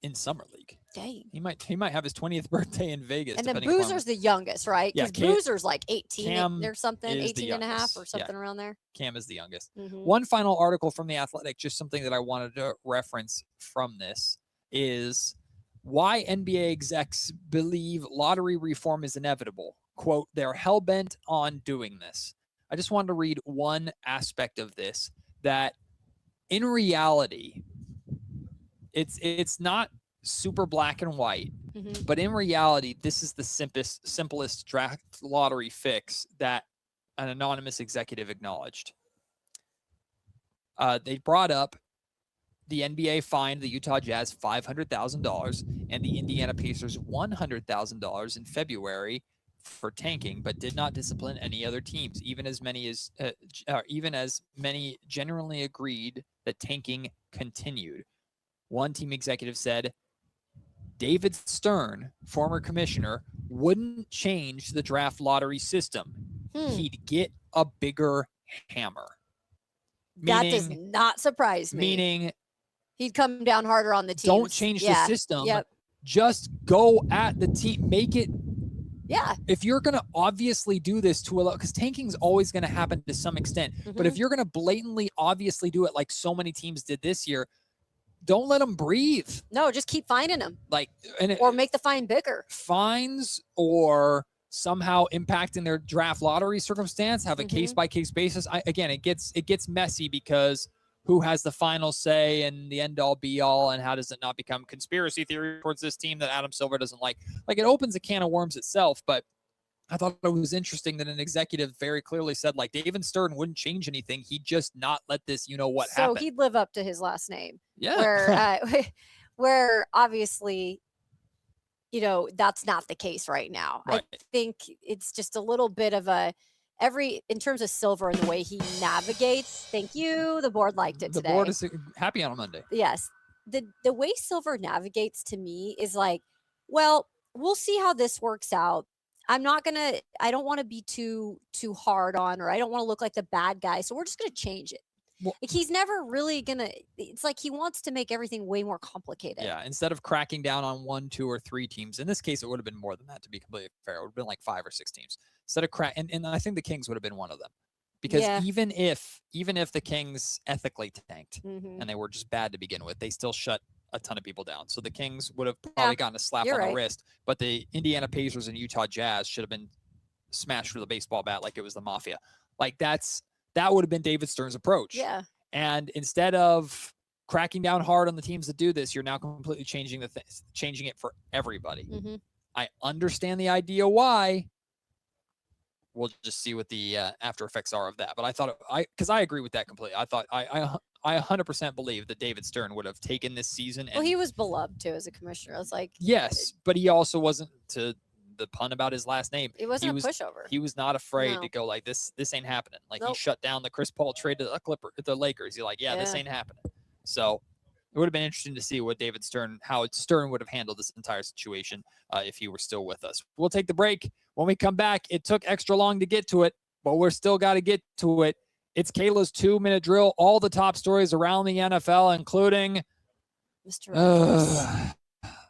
Speaker 7: in summer league.
Speaker 8: Dang.
Speaker 7: He might have his 20th birthday in Vegas.
Speaker 8: And then Boozer's the youngest, right? Because Boozer's like 18 or something, 18 and a half or something around there.
Speaker 7: Cam is the youngest.
Speaker 8: Mm-hmm.
Speaker 7: One final article from The Athletic, just something that I wanted to reference from this, is why NBA execs believe lottery reform is inevitable. Quote, they're hell-bent on doing this. I just wanted to read one aspect of this, that in reality, it's not super black and white, but in reality, this is the simplest draft lottery fix that an anonymous executive acknowledged. They brought up the NBA fined the Utah Jazz $500,000 and the Indiana Pacers $100,000 in February for tanking, but did not discipline any other teams, even as many generally agreed that tanking continued. One team executive said, David Stern, former commissioner, wouldn't change the draft lottery system. He'd get a bigger hammer.
Speaker 8: That does not surprise me.
Speaker 7: Meaning,
Speaker 8: he'd come down harder on the teams.
Speaker 7: Don't change the system. Just go at the team. Make it.
Speaker 8: Yeah.
Speaker 7: If you're going to obviously do this to a lot, because tanking is always going to happen to some extent. But if you're going to blatantly, obviously do it like so many teams did this year, don't let them breathe.
Speaker 8: No, just keep finding them.
Speaker 7: Or
Speaker 8: make the fine bigger.
Speaker 7: Fines or somehow impacting their draft lottery circumstance, have a case-by-case basis. It gets messy because who has the final say and the end-all be-all, and how does it not become conspiracy theory towards this team that Adam Silver doesn't like? Like, it opens a can of worms itself, but I thought it was interesting that an executive very clearly said, like, David Stern wouldn't change anything. He'd just not let this, happen.
Speaker 8: So he'd live up to his last name.
Speaker 7: Yeah.
Speaker 8: Where obviously, that's not the case right now.
Speaker 7: Right.
Speaker 8: I think it's just a little bit of in terms of Silver and the way he navigates. Thank you. The board liked it today.
Speaker 7: The board is happy on a Monday.
Speaker 8: Yes. The way Silver navigates to me is like, well, we'll see how this works out. I don't want to be too hard on, or I don't want to look like the bad guy. So we're just going to change it. Well, like, he's never really it's like he wants to make everything way more complicated.
Speaker 7: Yeah. Instead of cracking down on 1, 2, or 3 teams, in this case, it would have been more than that, to be completely fair. It would have been like 5 or 6 teams. Instead of and I think the Kings would have been one of them, because even if the Kings ethically tanked and they were just bad to begin with, they still shut a ton of people down. So the Kings would have probably gotten a slap on the wrist, but the Indiana Pacers and Utah Jazz should have been smashed with a baseball bat like it was the mafia. Like, that would have been David Stern's approach.
Speaker 8: Yeah.
Speaker 7: And instead of cracking down hard on the teams that do this, you're now completely changing it for everybody. I understand the idea why. We'll just see what the after effects are of that. But I thought, because I agree with that completely. I thought I 100% believe that David Stern would have taken this season.
Speaker 8: Well, he was beloved too as a commissioner. It's like,
Speaker 7: yes, but he also wasn't, to the pun about his last name.
Speaker 8: It wasn't a pushover.
Speaker 7: He was not afraid to go like, this ain't happening. Like, he shut down the Chris Paul trade to the Lakers. He's like, this ain't happening. So it would have been interesting to see how Stern would have handled this entire situation if he were still with us. We'll take the break. When we come back, it took extra long to get to it, but we're still got to get to it. It's Kayla's 2-minute drill. All the top stories around the NFL, including
Speaker 8: Mr.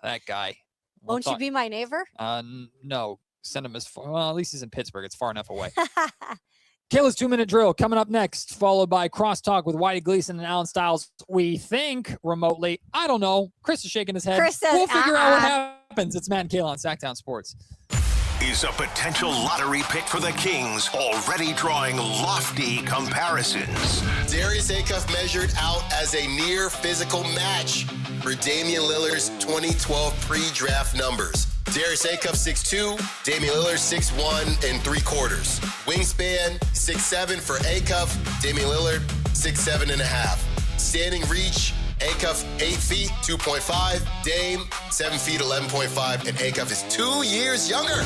Speaker 7: That guy.
Speaker 8: Won't you be my neighbor?
Speaker 7: No. Send him as far. Well, at least he's in Pittsburgh. It's far enough away. Kayla's 2-minute drill coming up next, followed by Crosstalk with Whitey Gleason and Alan Stiles. We think remotely. I don't know. Chris is shaking his head.
Speaker 8: Chris says,
Speaker 7: we'll figure out what happens. It's Matt and Kayla on Sactown Sports.
Speaker 24: Is a potential lottery pick for the Kings already drawing lofty comparisons.
Speaker 1: Darius Acuff measured out as a near physical match for Damian Lillard's 2012 pre-draft numbers. Darius Acuff 6'2", Damian Lillard 6'1" and 3/4. Wingspan 6'7" for Acuff, Damian Lillard 6'7" and a half. Standing reach, Acuff 8 feet 2.5, Dame 7 feet 11.5, and Acuff is 2 years younger.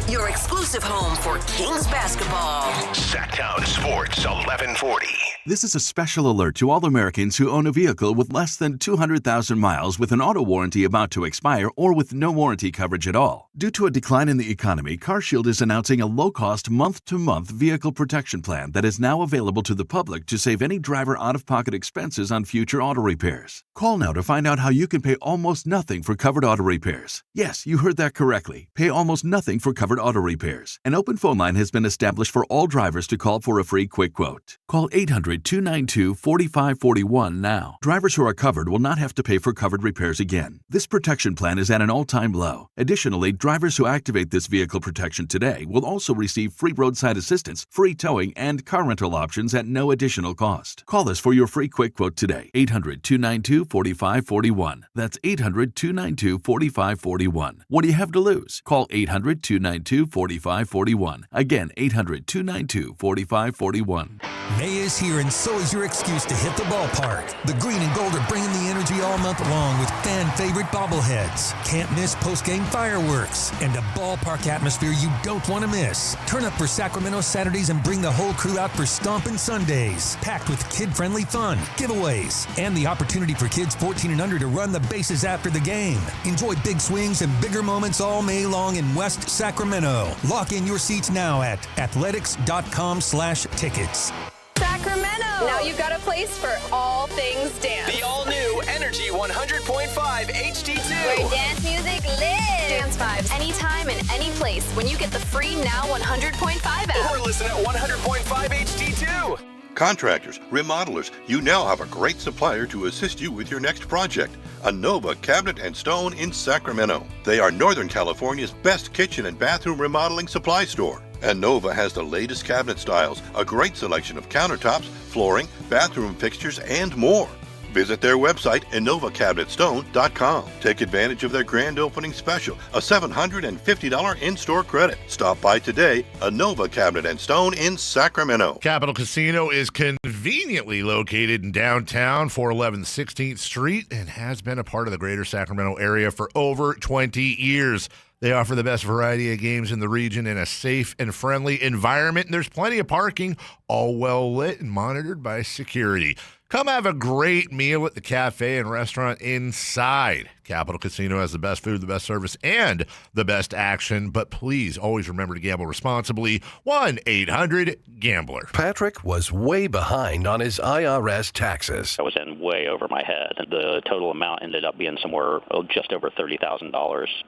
Speaker 15: Your exclusive home for Kings basketball.
Speaker 24: Sactown Sports 1140.
Speaker 10: This is a special alert to all Americans who own a vehicle with less than 200,000 miles with an auto warranty about to expire or with no warranty coverage at all. Due to a decline in the economy, CarShield is announcing a low-cost month-to-month vehicle protection plan that is now available to the public to save any driver out-of-pocket expenses on future auto repairs. Call now to find out how you can pay almost nothing for covered auto repairs. Yes, you heard that correctly. Pay almost nothing for covered auto repairs. An open phone line has been established for all drivers to call for a free quick quote. Call 800-292-4541 now. Drivers who are covered will not have to pay for covered repairs again. This protection plan is at an all-time low. Additionally, drivers who activate this vehicle protection today will also receive free roadside assistance, free towing, and car rental options at no additional cost. Call us for your free quick quote today. 800-292-4541. That's 800-292-4541. What do you have to lose? Call 800-292-4541. Again, 800-292-4541.
Speaker 13: May is here, and so is your excuse to hit the ballpark. The green and gold are bringing the energy all month long with fan-favorite bobbleheads, can't-miss post-game fireworks, and a ballpark atmosphere you don't want to miss. Turn up for Sacramento Saturdays and bring the whole crew out for Stompin' Sundays, packed with kid-friendly fun, giveaways, and the opportunity for kids 14 and under to run the bases after the game. Enjoy big swings and bigger moments all May long in West Sacramento. Lock in your seats now at athletics.com/tickets.
Speaker 14: Sacramento! Now you've got a place for all things dance.
Speaker 23: The all-new Energy 100.5 HD2.
Speaker 14: Where dance music lives. Dance vibes anytime and any place when you get the free Now 100.5 app.
Speaker 23: Or listen at 100.5 HD2.
Speaker 2: Contractors, remodelers, you now have a great supplier to assist you with your next project. Nova Cabinet and Stone in Sacramento. They are Northern California's best kitchen and bathroom remodeling supply store. And Nova has the latest cabinet styles, a great selection of countertops, flooring, bathroom fixtures, and more. Visit their website, InnovaCabinetStone.com. Take advantage of their grand opening special, a $750 in-store credit. Stop by today, Nova Cabinet and Stone in Sacramento.
Speaker 16: Capital Casino is conveniently located in downtown, 411 16th Street, and has been a part of the greater Sacramento area for over 20 years. They offer the best variety of games in the region in a safe and friendly environment, and there's plenty of parking, all well lit and monitored by security. Come have a great meal at the cafe and restaurant inside. Capital Casino has the best food, the best service, and the best action. But please always remember to gamble responsibly. 1-800-GAMBLER.
Speaker 26: Patrick was way behind on his IRS taxes.
Speaker 20: I was in way over my head. The total amount ended up being somewhere just over $30,000.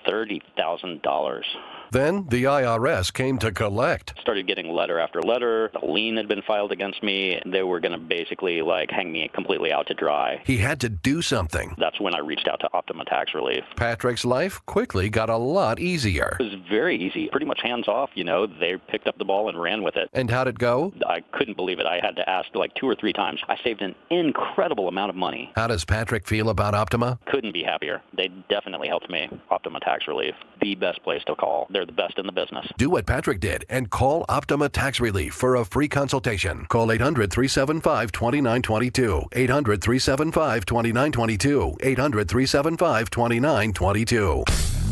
Speaker 20: $30,000.
Speaker 26: Then the IRS came to collect.
Speaker 20: Started getting letter after letter. A lien had been filed against me. They were going to basically hang me completely out to dry.
Speaker 26: He had to do something.
Speaker 20: That's when I reached out to Optima Tax Relief.
Speaker 26: Patrick's life quickly got a lot easier.
Speaker 20: It was very easy, pretty much hands off. They picked up the ball and ran with it.
Speaker 26: And how'd it go?
Speaker 20: I couldn't believe it. I had to ask 2 or 3 times. I saved an incredible amount of money.
Speaker 26: How does Patrick feel about Optima?
Speaker 20: Couldn't be happier. They definitely helped me. Optima Tax Relief, the best place to call. They're the best in the business.
Speaker 26: Do what Patrick did and call Optima Tax Relief for a free consultation. Call 800-375-2922. 800-375-2922. 800-375-2922.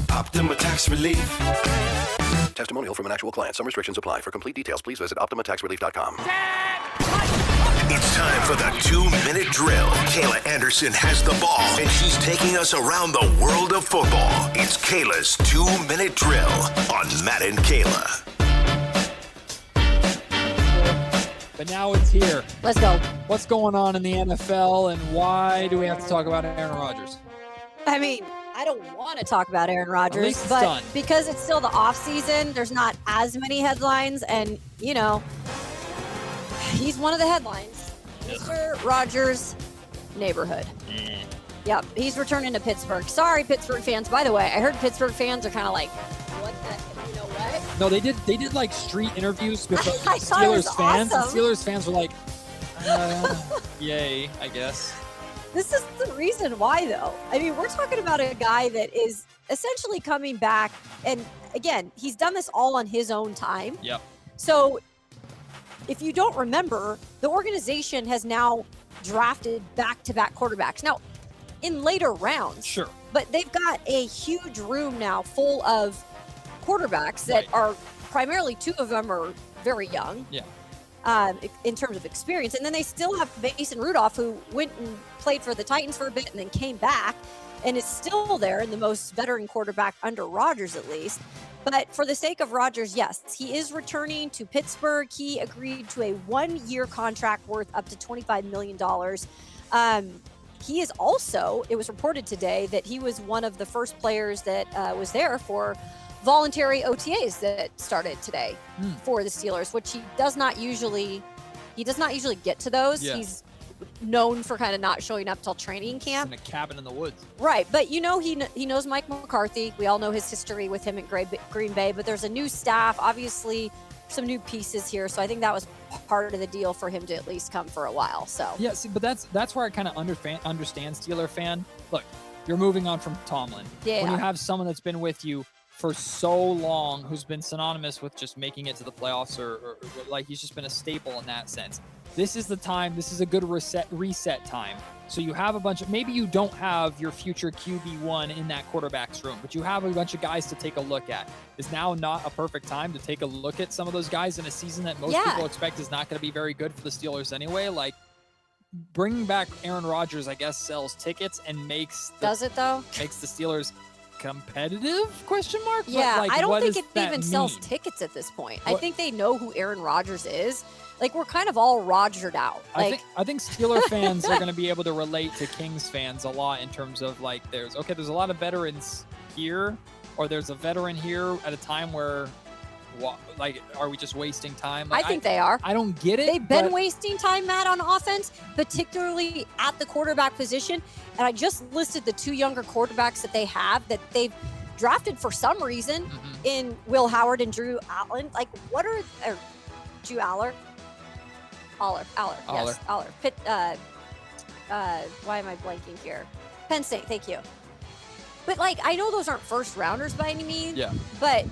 Speaker 26: Optima Tax Relief. Testimonial from an actual client. Some restrictions apply. For complete details, please visit OptimaTaxRelief.com.
Speaker 21: It's time for the 2-minute drill. Kayla Anderson has the ball, and she's taking us around the world of football. It's Kayla's 2-minute drill on Matt and Kayla.
Speaker 7: But now it's here.
Speaker 8: Let's go.
Speaker 7: What's going on in the NFL, and why do we have to talk about Aaron Rodgers?
Speaker 8: I mean, I don't want to talk about Aaron Rodgers,
Speaker 7: least it's
Speaker 8: but
Speaker 7: done.
Speaker 8: because it's still the off season, there's not as many headlines, and he's one of the headlines. Mr. Rodgers' neighborhood. Yep, he's returning to Pittsburgh. Sorry, Pittsburgh fans. By the way, I heard Pittsburgh fans are kind of like, what the, what?
Speaker 7: No, they did like street interviews with
Speaker 8: I thought it was
Speaker 7: Steelers fans, and
Speaker 8: awesome.
Speaker 7: Steelers fans were like, yay, I guess.
Speaker 8: This is the reason why, though. I mean, we're talking about a guy that is essentially coming back, and again, he's done this all on his own time.
Speaker 7: Yep.
Speaker 8: So if you don't remember, the organization has now drafted back-to-back quarterbacks. Now, in later rounds.
Speaker 7: Sure.
Speaker 8: But they've got a huge room now full of quarterbacks that are primarily 2 of them are very young.
Speaker 7: Yeah.
Speaker 8: in terms of experience. And then they still have Mason Rudolph, who went and played for the Titans for a bit and then came back and is still there, and the most veteran quarterback under Rodgers at least. But for the sake of Rodgers, yes, he is returning to Pittsburgh. He agreed to a 1-year contract worth up to $25 million. He is also, it was reported today that he was one of the first players that was there for voluntary OTAs that started today for the Steelers, which he does not usually get to those.
Speaker 7: Yeah.
Speaker 8: He's known for kind of not showing up till training camp.
Speaker 7: In a cabin in the woods.
Speaker 8: Right, but he knows Mike McCarthy. We all know his history with him at Green Bay, but there's a new staff, obviously some new pieces here, so I think that was part of the deal for him to at least come for a while. So
Speaker 7: yeah, see, but that's where I kind of understand Steeler fan. Look, you're moving on from Tomlin.
Speaker 8: Yeah.
Speaker 7: When you have someone that's been with you for so long, who's been synonymous with just making it to the playoffs, or like he's just been a staple in that sense. This is the time. This is a good reset time. So you have a bunch of, maybe you don't have your future QB1 in that quarterback's room, but you have a bunch of guys to take a look at. Is now not a perfect time to take a look at some of those guys in a season that most people expect is not going to be very good for the Steelers anyway? Like, bringing back Aaron Rodgers, I guess, sells tickets and makes the Steelers competitive? Question mark?
Speaker 8: Yeah,
Speaker 7: like,
Speaker 8: I don't think it
Speaker 7: that
Speaker 8: even
Speaker 7: mean?
Speaker 8: sells tickets at this point. I think they know who Aaron Rodgers is. Like, we're kind of all Rodgered out. Like,
Speaker 7: I think Steeler fans are going to be able to relate to Kings fans a lot in terms of, like, there's a lot of veterans here, or there's a veteran here at a time where, like, are we just wasting time? Like,
Speaker 8: I think they are.
Speaker 7: I don't get it.
Speaker 8: They've been wasting time, Matt, on offense, particularly at the quarterback position. And I just listed the 2 younger quarterbacks that they have that they've drafted for some reason in Will Howard and Drew Allen. Like, Drew Aller? Aller. Yes, Aller. Why am I blanking here? Penn State, thank you. But, like, I know those aren't first rounders by any means.
Speaker 7: Yeah.
Speaker 8: But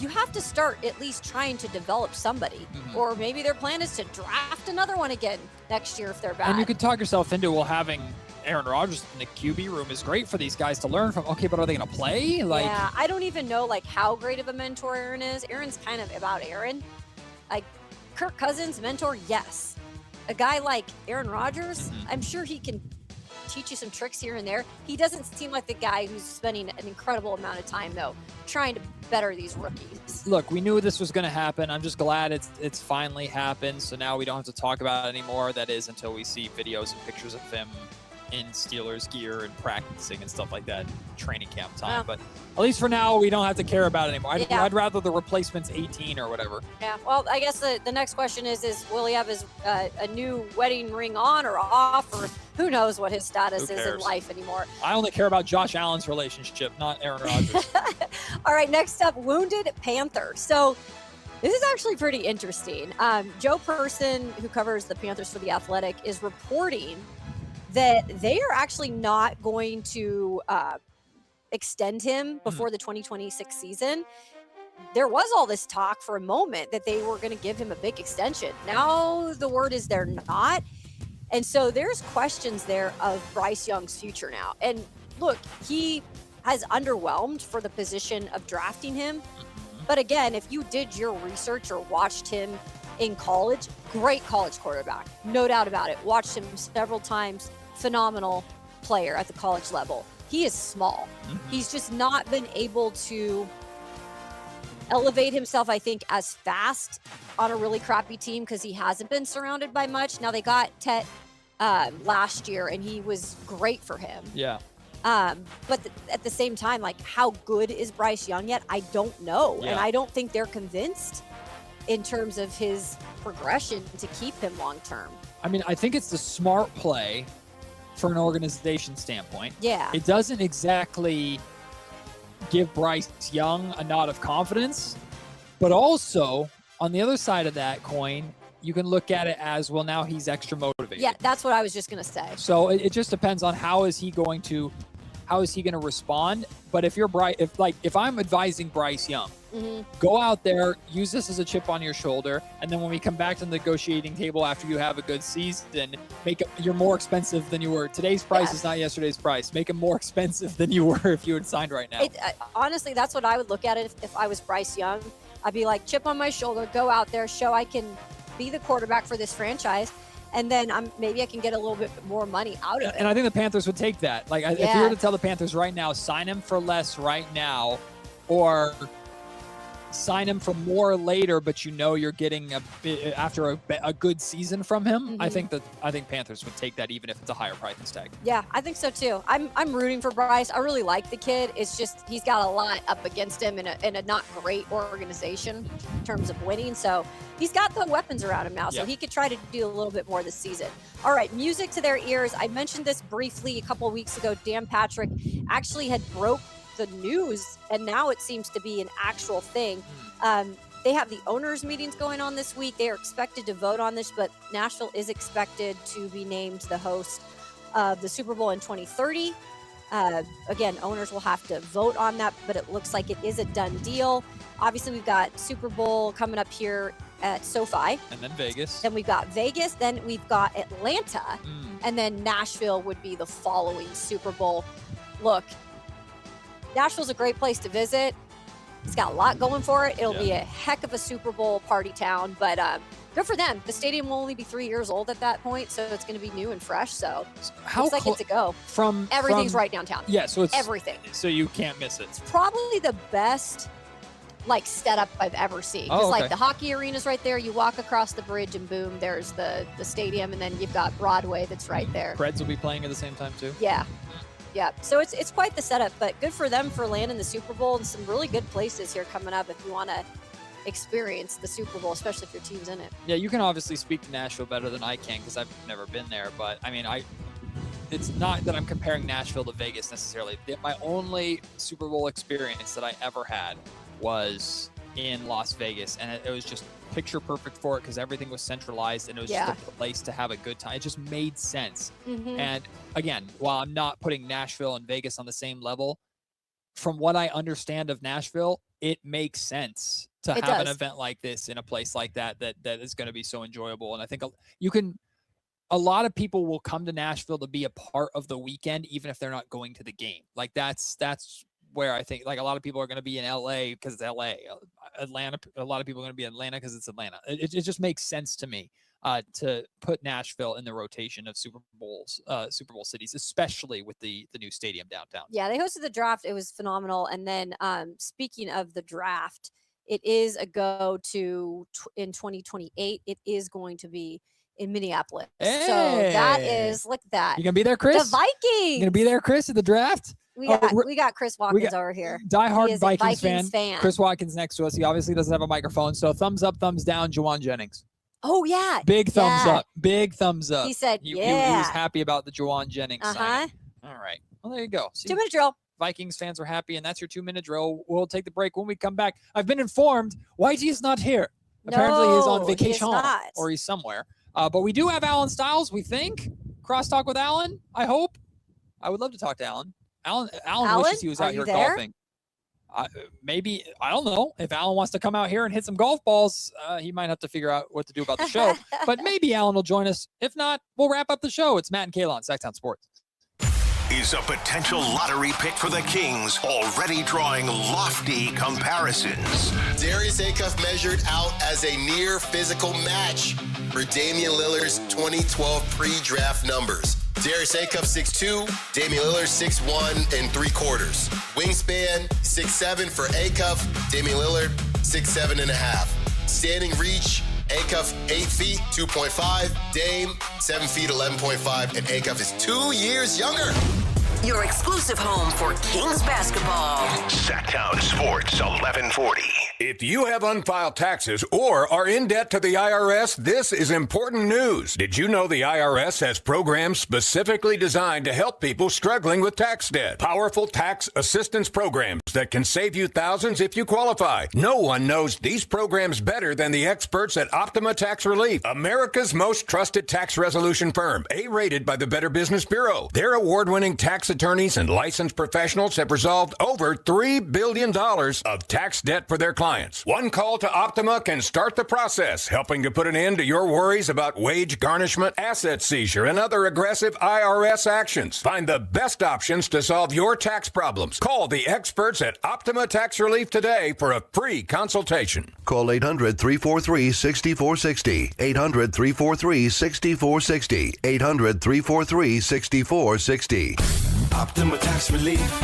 Speaker 8: you have to start at least trying to develop somebody. Or maybe their plan is to draft another one again next year if they're bad.
Speaker 7: And you could talk yourself into, well, having Aaron Rodgers in the QB room is great for these guys to learn from. Okay, but are they going to play? Like,
Speaker 8: yeah, I don't even know, like, how great of a mentor Aaron is. Aaron's kind of about Aaron. Like, Kirk Cousins, mentor, yes. A guy like Aaron Rodgers, I'm sure he can teach you some tricks here and there. He doesn't seem like the guy who's spending an incredible amount of time, though, trying to better these rookies.
Speaker 7: Look, we knew this was going to happen. I'm just glad it's finally happened. So now we don't have to talk about it anymore. That is until we see videos and pictures of him in Steelers gear and practicing and stuff like that, training camp time. But at least for now, we don't have to care about it anymore. I'd rather the replacement's 18 or whatever.
Speaker 8: Yeah, well, I guess the next question is will he have his a new wedding ring on or off, or who knows what his status is in life anymore.
Speaker 7: I only care about Josh Allen's relationship, not Aaron Rodgers.
Speaker 8: All right, next up, Wounded Panther. So this is actually pretty interesting. Joe Person, who covers the Panthers for The Athletic, is reporting that they are actually not going to extend him before the 2026 season. There was all this talk for a moment that they were going to give him a big extension. Now the word is they're not. And so there's questions there of Bryce Young's future now. And look, he has underwhelmed for the position of drafting him. But again, if you did your research or watched him in college, great college quarterback, no doubt about it. Watched him several times. Phenomenal player at the college level. He is small. He's just not been able to elevate himself, I think, as fast on a really crappy team because he hasn't been surrounded by much. Now, they got Tet last year, and he was great for him.
Speaker 7: Yeah.
Speaker 8: But at the same time, like, how good is Bryce Young yet? I don't know.
Speaker 7: Yeah.
Speaker 8: And I don't think they're convinced in terms of his progression to keep him long term.
Speaker 7: I mean, I think it's the smart play from an organization standpoint.
Speaker 8: Yeah.
Speaker 7: It doesn't exactly give Bryce Young a nod of confidence, but also on the other side of that coin, you can look at it as, well, now he's extra motivated.
Speaker 8: Yeah, that's what I was just going to say.
Speaker 7: So it just depends on how is he going to respond. But if you're if I'm advising Bryce Young, go out there, use this as a chip on your shoulder, and then when we come back to the negotiating table after you have a good season, you're more expensive than you were. Today's price is not yesterday's price. Make him more expensive than you were if you had signed right now.
Speaker 8: Honestly, that's what I would look at it if I was Bryce Young. I'd be like, chip on my shoulder, go out there, show I can be the quarterback for this franchise. And then maybe I can get a little bit more money out of it.
Speaker 7: And I think the Panthers would take that. Like, if you were to tell the Panthers right now, sign him for less right now, or sign him for more later, but you're getting after a good season from him. I think Panthers would take that even if it's a higher price tag.
Speaker 8: Yeah, I think so too. I'm rooting for Bryce. I really like the kid. It's just he's got a lot up against him in a not great organization in terms of winning. So he's got the weapons around him now, so he could try to do a little bit more this season. All right, music to their ears. I mentioned this briefly a couple of weeks ago. Dan Patrick actually had broke the news, and now it seems to be an actual thing. They have the owners meetings going on this week. They are expected to vote on this, but Nashville is expected to be named the host of the Super Bowl in 2030. Again, owners will have to vote on that, but it looks like it is a done deal. Obviously, we've got Super Bowl coming up here at SoFi.
Speaker 7: And then Vegas.
Speaker 8: Then we've got Vegas. Then we've got Atlanta. And then Nashville would be the following Super Bowl. Look, Nashville's a great place to visit. It's got a lot going for it. It'll be a heck of a Super Bowl party town, but good for them. The stadium will only be 3 years old at that point, so it's going to be new and fresh. So looks like it's a go. Everything's right downtown.
Speaker 7: Yeah, so it's
Speaker 8: everything.
Speaker 7: So you can't miss it.
Speaker 8: It's probably the best setup I've ever seen. Because the hockey arena's right there. You walk across the bridge and boom, there's the stadium, and then you've got Broadway that's right there.
Speaker 7: Preds will be playing at the same time too.
Speaker 8: Yeah, so it's quite the setup, but good for them for landing the Super Bowl, and some really good places here coming up if you want to experience the Super Bowl, especially if your team's in it.
Speaker 7: Yeah, you can obviously speak to Nashville better than I can because I've never been there, but I mean, it's not that I'm comparing Nashville to Vegas necessarily. My only Super Bowl experience that I ever had was in Las Vegas, and it was just picture perfect for it because everything was centralized and it was just a place to have a good time. It just made sense. And again, while I'm not putting Nashville and Vegas on the same level, from what I understand of Nashville, it makes sense to have an event like this in a place like that is going to be so enjoyable. And I think a lot of people will come to Nashville to be a part of the weekend, even if they're not going to the game. Like that's where I think a lot of people are going to be in LA because it's LA. Atlanta, a lot of people are going to be in Atlanta because it's Atlanta. It just makes sense to me to put Nashville in the rotation of Super Bowl cities, especially with the new stadium downtown.
Speaker 8: Yeah, they hosted the draft. It was phenomenal. And then speaking of the draft, it is a go to in 2028. It is going to be in Minneapolis.
Speaker 7: Hey.
Speaker 8: So that is, look at that.
Speaker 7: You gonna be there, Chris?
Speaker 8: The Vikings.
Speaker 7: You gonna be there, Chris, at the draft?
Speaker 8: We got Chris Watkins over here.
Speaker 7: Diehard Vikings fan. Chris Watkins next to us. He obviously doesn't have a microphone. So thumbs up, thumbs down, Juwan Jennings.
Speaker 8: Oh, yeah.
Speaker 7: Big thumbs up. Big thumbs up.
Speaker 8: He said,
Speaker 7: he was happy about the Juwan Jennings signing. All right. Well, there you go.
Speaker 8: 2-minute drill.
Speaker 7: Vikings fans are happy, and that's your 2-minute drill. We'll take the break. When we come back, I've been informed Whitey is not here. Apparently he's on vacation or he's somewhere. But we do have Alan Stiles, we think. Crosstalk with Alan, I hope. I would love to talk to Alan. Alan wishes he was out here golfing. Maybe, I don't know. If Alan wants to come out here and hit some golf balls, he might have to figure out what to do about the show. But maybe Alan will join us. If not, we'll wrap up the show. It's Matt and Kayla on Sactown Sports.
Speaker 21: Is a potential lottery pick for the Kings already drawing lofty comparisons?
Speaker 1: Darius Acuff measured out as a near physical match for Damian Lillard's 2012 pre-draft numbers. Darius Acuff 6'2", Damian Lillard 6'1" 3/4. Wingspan 6'7" for Acuff, Damian Lillard 6'7.5". Standing reach, Acuff 8 feet 2.5, Dame 7 feet 11.5, and Acuff is 2 years younger.
Speaker 15: Your exclusive home for Kings basketball.
Speaker 26: Sactown Sports 1140.
Speaker 22: If you have unfiled taxes or are in debt to the IRS, this is important news. Did you know the IRS has programs specifically designed to help people struggling with tax debt? Powerful tax assistance programs that can save you thousands if you qualify. No one knows these programs better than the experts at Optima Tax Relief, America's most trusted tax resolution firm, A-rated by the Better Business Bureau. Their award-winning tax attorneys and licensed professionals have resolved over $3 billion of tax debt for their clients. compliance. One call to Optima can start the process, helping to put an end to your worries about wage garnishment, asset seizure, and other aggressive IRS actions. Find the best options to solve your tax problems. Call the experts at Optima Tax Relief today for a free consultation.
Speaker 21: Call 800-343-6460. 800-343-6460. 800-343-6460.
Speaker 26: Optima Tax Relief.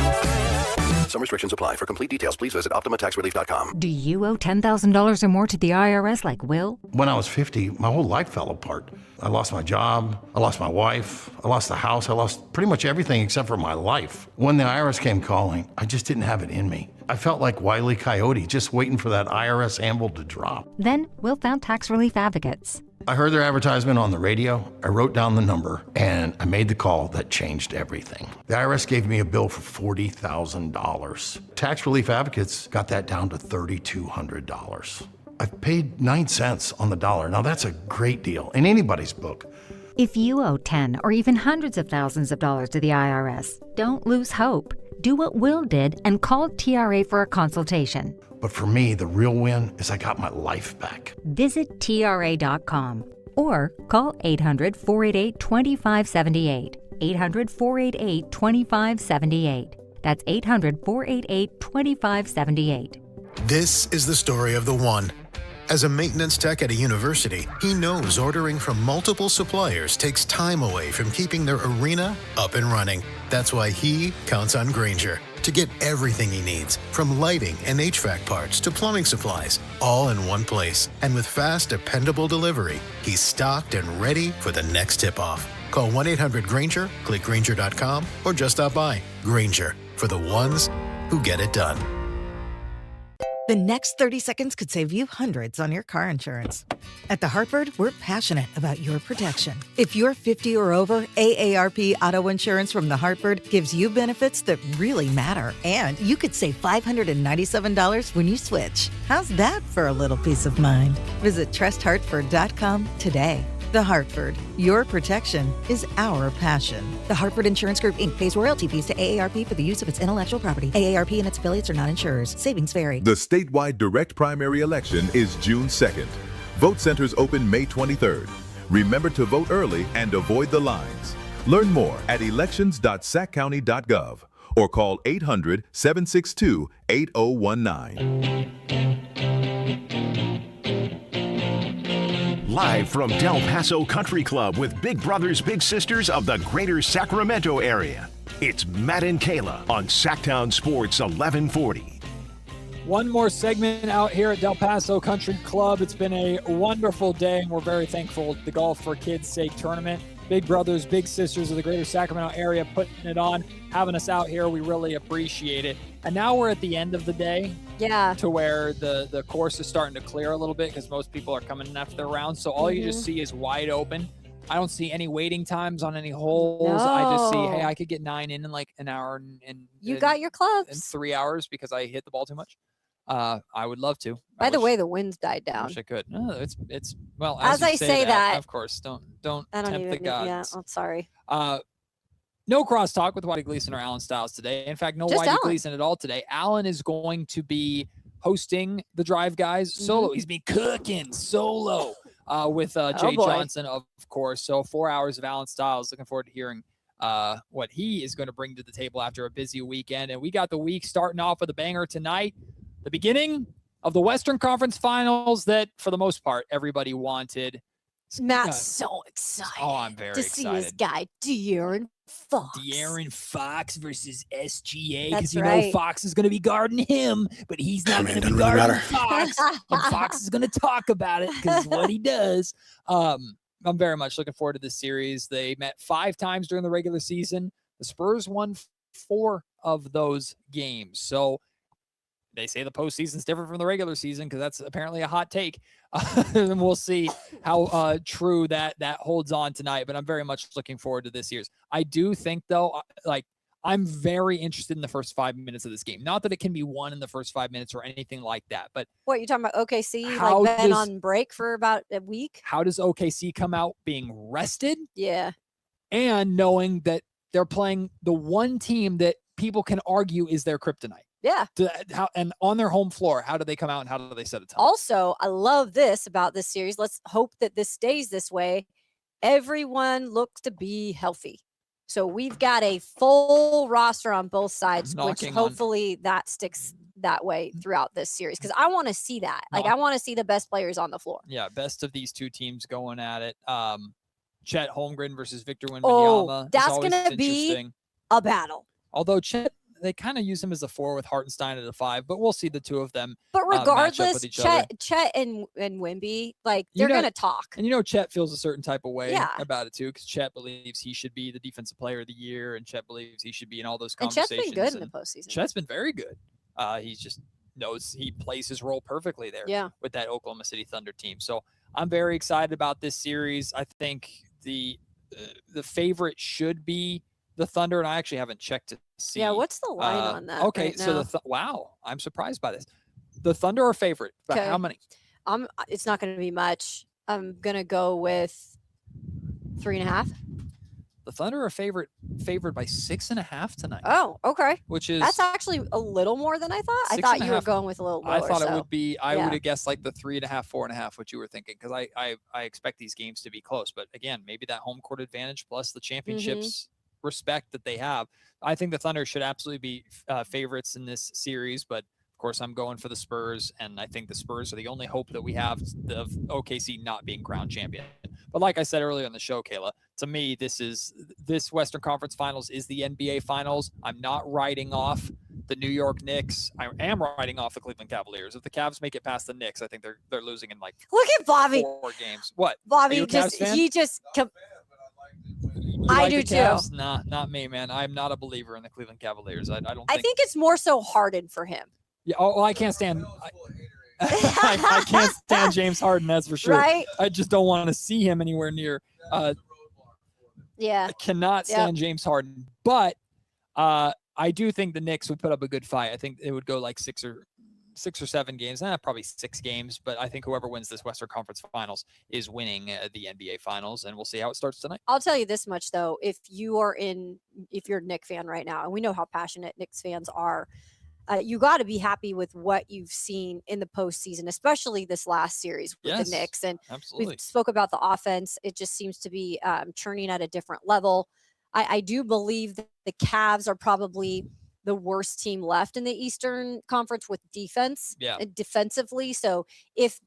Speaker 26: Some restrictions apply. For complete details, please visit OptimaTaxRelief.com.
Speaker 3: Do you owe $10,000 or more to the IRS like Will?
Speaker 11: When I was 50, my whole life fell apart. I lost my job, I lost my wife, I lost the house, I lost pretty much everything except for my life. When the IRS came calling, I just didn't have it in me. I felt like Wile E. Coyote, just waiting for that IRS anvil to drop.
Speaker 3: Then Will found tax relief advocates.
Speaker 11: I heard their advertisement on the radio, I wrote down the number, and I made the call that changed everything. The IRS gave me a bill for $40,000. Tax Relief Advocates got that down to $3,200. I've paid 9 cents on the dollar. Now that's a great deal in anybody's book.
Speaker 3: If you owe 10 or even hundreds of thousands of dollars to the IRS, don't lose hope. Do what Will did and call TRA for a consultation.
Speaker 11: But for me, the real win is I got my life back.
Speaker 3: Visit TRA.com or call 800-488-2578. 800-488-2578. That's 800-488-2578.
Speaker 17: This is the story of the one. As a maintenance tech at a university, he knows ordering from multiple suppliers takes time away from keeping their arena up and running. That's why he counts on Grainger to get everything he needs, from lighting and HVAC parts to plumbing supplies, all in one place. And with fast, dependable delivery, he's stocked and ready for the next tip-off. Call 1-800-GRAINGER, click Grainger.com, or just stop by. Grainger, for the ones who get it done.
Speaker 18: The next 30 seconds could save you hundreds on your car insurance. At The Hartford, we're passionate about your protection. If you're 50 or over, AARP Auto Insurance from The Hartford gives you benefits that really matter. And you could save $597 when you switch. How's that for a little peace of mind? Visit trusthartford.com today. The Hartford, your protection is our passion. The Hartford Insurance Group, Inc. pays royalty fees to AARP for the use of its intellectual property. AARP and its affiliates are not insurers. Savings vary.
Speaker 19: The statewide direct primary election is June 2nd. Vote centers open May 23rd. Remember to vote early and avoid the lines. Learn more at elections.saccounty.gov or call 800-762-8019.
Speaker 24: Live from Del Paso Country Club with Big Brothers Big Sisters of the greater Sacramento area. It's Matt and Kayla on Sactown Sports 1140.
Speaker 7: One more segment out here at Del Paso Country Club. It's been a wonderful day, and we're very thankful the Golf for Kids' Sake tournament. Big Brothers, Big Sisters of the greater Sacramento area putting it on, having us out here. We really appreciate it. And now we're at the end of the day.
Speaker 8: Yeah.
Speaker 7: To where the course is starting to clear a little bit because most people are coming in after their rounds. So all you just see is wide open. I don't see any waiting times on any holes.
Speaker 8: No.
Speaker 7: I just see, hey, I could get 9 in like an hour and
Speaker 8: you got your clubs
Speaker 7: in 3 hours because I hit the ball too much. I would love to.
Speaker 8: By the way, the wind's died
Speaker 7: I
Speaker 8: down.
Speaker 7: wish I could. No, it's well.
Speaker 8: As
Speaker 7: you
Speaker 8: I say that,
Speaker 7: of course, don't
Speaker 8: I don't
Speaker 7: tempt
Speaker 8: even.
Speaker 7: the gods.
Speaker 8: Yeah, I'm sorry.
Speaker 7: No crosstalk with Whitey Gleason or Alan Stiles today. In fact, no
Speaker 8: Just
Speaker 7: Whitey
Speaker 8: Alan.
Speaker 7: Gleason at all today. Alan is going to be hosting the Drive Guys solo. He's been cooking solo with Jay
Speaker 8: boy.
Speaker 7: Johnson, of course. So 4 hours of Alan Stiles. Looking forward to hearing what he is going to bring to the table after a busy weekend. And we got the week starting off with a banger tonight. The beginning of the Western Conference Finals that, for the most part, everybody wanted.
Speaker 8: Matt's so excited.
Speaker 7: Oh, I'm very
Speaker 8: to
Speaker 7: excited.
Speaker 8: see his guy DeAaron Fox.
Speaker 7: DeAaron Fox versus SGA,
Speaker 8: That's
Speaker 7: because you know
Speaker 8: right.
Speaker 7: Fox is going to be guarding him, but he's not going to be guarding Fox. And Fox is going to talk about it because it's what he does. I'm very much looking forward to this series. They met 5 times during the regular season. The Spurs won 4 of those games. So they say the postseason's different from the regular season because that's apparently a hot take. And we'll see how true that holds on tonight. But I'm very much looking forward to this series. I do think, though, like I'm very interested in the first 5 minutes of this game. Not that it can be won in the first 5 minutes or anything like that. But
Speaker 8: What, you talking about OKC?
Speaker 7: How
Speaker 8: Like been
Speaker 7: does-
Speaker 8: on break for about a week?
Speaker 7: how does OKC come out being rested
Speaker 8: Yeah.
Speaker 7: and knowing that they're playing the one team that people can argue is their kryptonite?
Speaker 8: Yeah.
Speaker 7: And on their home floor, how do they come out and how do they set a tone?
Speaker 8: Also, I love this about this series. Let's hope that this stays this way. Everyone looks to be healthy. So we've got a full roster on both sides, which hopefully that sticks that way throughout this series. Because I want to see that. Like, I want to see the best players on the floor.
Speaker 7: Yeah, best of these two teams going at it. Chet Holmgren versus Victor Wembanyama.
Speaker 8: Oh, that's going to be a battle.
Speaker 7: Although Chet, they kind of use him as a 4 with Hartenstein at a 5, but we'll see the two of them.
Speaker 8: But regardless,
Speaker 7: match up with each other.
Speaker 8: Chet and Wemby, like, they're going to talk.
Speaker 7: And Chet feels a certain type of way about it too, because Chet believes he should be the defensive player of the year, and Chet believes he should be in all those conversations.
Speaker 8: And Chet's been good in the postseason.
Speaker 7: Chet's been very good. He just knows he plays his role perfectly there with that Oklahoma City Thunder team. So I'm very excited about this series. I think the favorite should be the Thunder, and I actually haven't checked to see.
Speaker 8: Yeah, what's the line on that?
Speaker 7: Okay,
Speaker 8: right
Speaker 7: so wow, I'm surprised by this. The Thunder are favorite, but how many?
Speaker 8: It's not going to be much. I'm going to go with 3.5.
Speaker 7: The Thunder are favored by 6.5 tonight.
Speaker 8: Oh, okay.
Speaker 7: That's
Speaker 8: actually a little more than I thought. I thought you were going with a little lower.
Speaker 7: I thought it would be. I would have guessed like the 3.5, 4.5, what you were thinking, because I expect these games to be close. But again, maybe that home court advantage plus the championships respect that they have. I think the Thunder should absolutely be favorites in this series, but of course I'm going for the Spurs, and I think the Spurs are the only hope that we have of OKC not being crowned champion. But like I said earlier in the show, Kayla, to me, this Western Conference Finals is the NBA Finals. I'm not writing off the New York Knicks. I am writing off the Cleveland Cavaliers. If the Cavs make it past the Knicks, I think they're losing in like
Speaker 8: look at Bobby
Speaker 7: 4 games. What?
Speaker 8: Bobby I do too.
Speaker 7: Nah, not me, man. I'm not a believer in the Cleveland Cavaliers. I don't.
Speaker 8: I think it's more so Harden for him.
Speaker 7: Yeah. Oh, well, I can't stand. I can't stand James Harden. That's for sure.
Speaker 8: Right.
Speaker 7: I just don't want to see him anywhere near.
Speaker 8: Yeah.
Speaker 7: I cannot stand James Harden, but I do think the Knicks would put up a good fight. I think it would go like 6 or 7 games, probably 6 games, but I think whoever wins this Western Conference Finals is winning the NBA Finals, and we'll see how it starts tonight.
Speaker 8: I'll tell you this much though, if you're a Knicks fan right now, and we know how passionate Knicks fans are, you got to be happy with what you've seen in the postseason, especially this last series with the Knicks. And we spoke about the offense. It just seems to be churning at a different level. I do believe that the Cavs are probably the worst team left in the Eastern Conference with defense, defensively. So if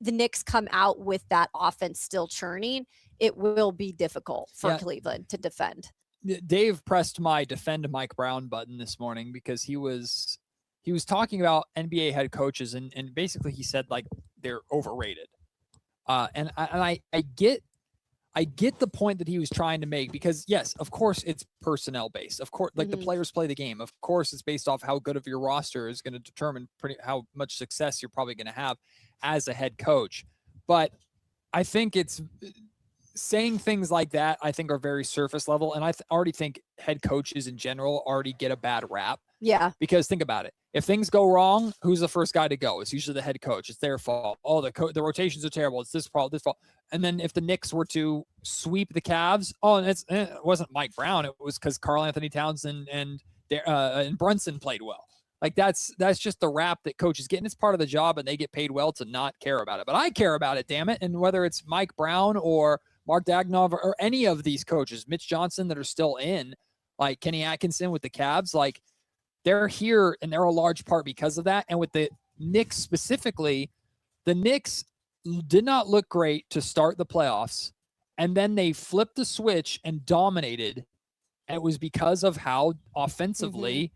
Speaker 8: the Knicks come out with that offense still churning, it will be difficult for Cleveland to defend.
Speaker 7: Dave pressed my defend Mike Brown button this morning because he was talking about NBA head coaches and basically he said like they're overrated. And I get the point that he was trying to make, because yes, of course it's personnel based. Of course, like the players play the game. Of course, it's based off how good of your roster is going to determine how much success you're probably going to have as a head coach. But I think it's saying things like that, I think, are very surface level. And I already think head coaches in general already get a bad rap.
Speaker 8: Yeah.
Speaker 7: Because think about it. If things go wrong, who's the first guy to go? It's usually the head coach. It's their fault. Oh, the rotations are terrible. It's this fault, this fault. And then if the Knicks were to sweep the Cavs, it wasn't Mike Brown. It was because Karl Anthony Towns and Brunson played well. Like that's just the rap that coaches get, and it's part of the job, and they get paid well to not care about it. But I care about it, damn it. And whether it's Mike Brown or Mark Dagnov or any of these coaches, Mitch Johnson that are still in, like Kenny Atkinson with the Cavs, like they're here and they're a large part because of that. And with the Knicks specifically, the Knicks did not look great to start the playoffs. And then they flipped the switch and dominated. And it was because of how offensively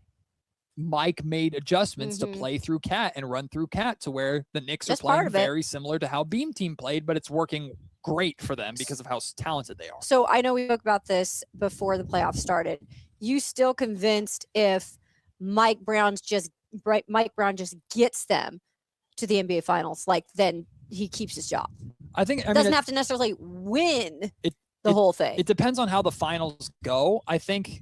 Speaker 7: Mike made adjustments to play through Cat and run through Cat to where the Knicks are playing very similar to how Beam Team played, but it's working great for them because of how talented they are.
Speaker 8: So I know we spoke about this before the playoffs started. You still convinced if Mike Brown just gets them to the NBA Finals, like then he keps his job?
Speaker 7: I think
Speaker 8: doesn't have to necessarily win the whole thing.
Speaker 7: It depends on how the finals go. I think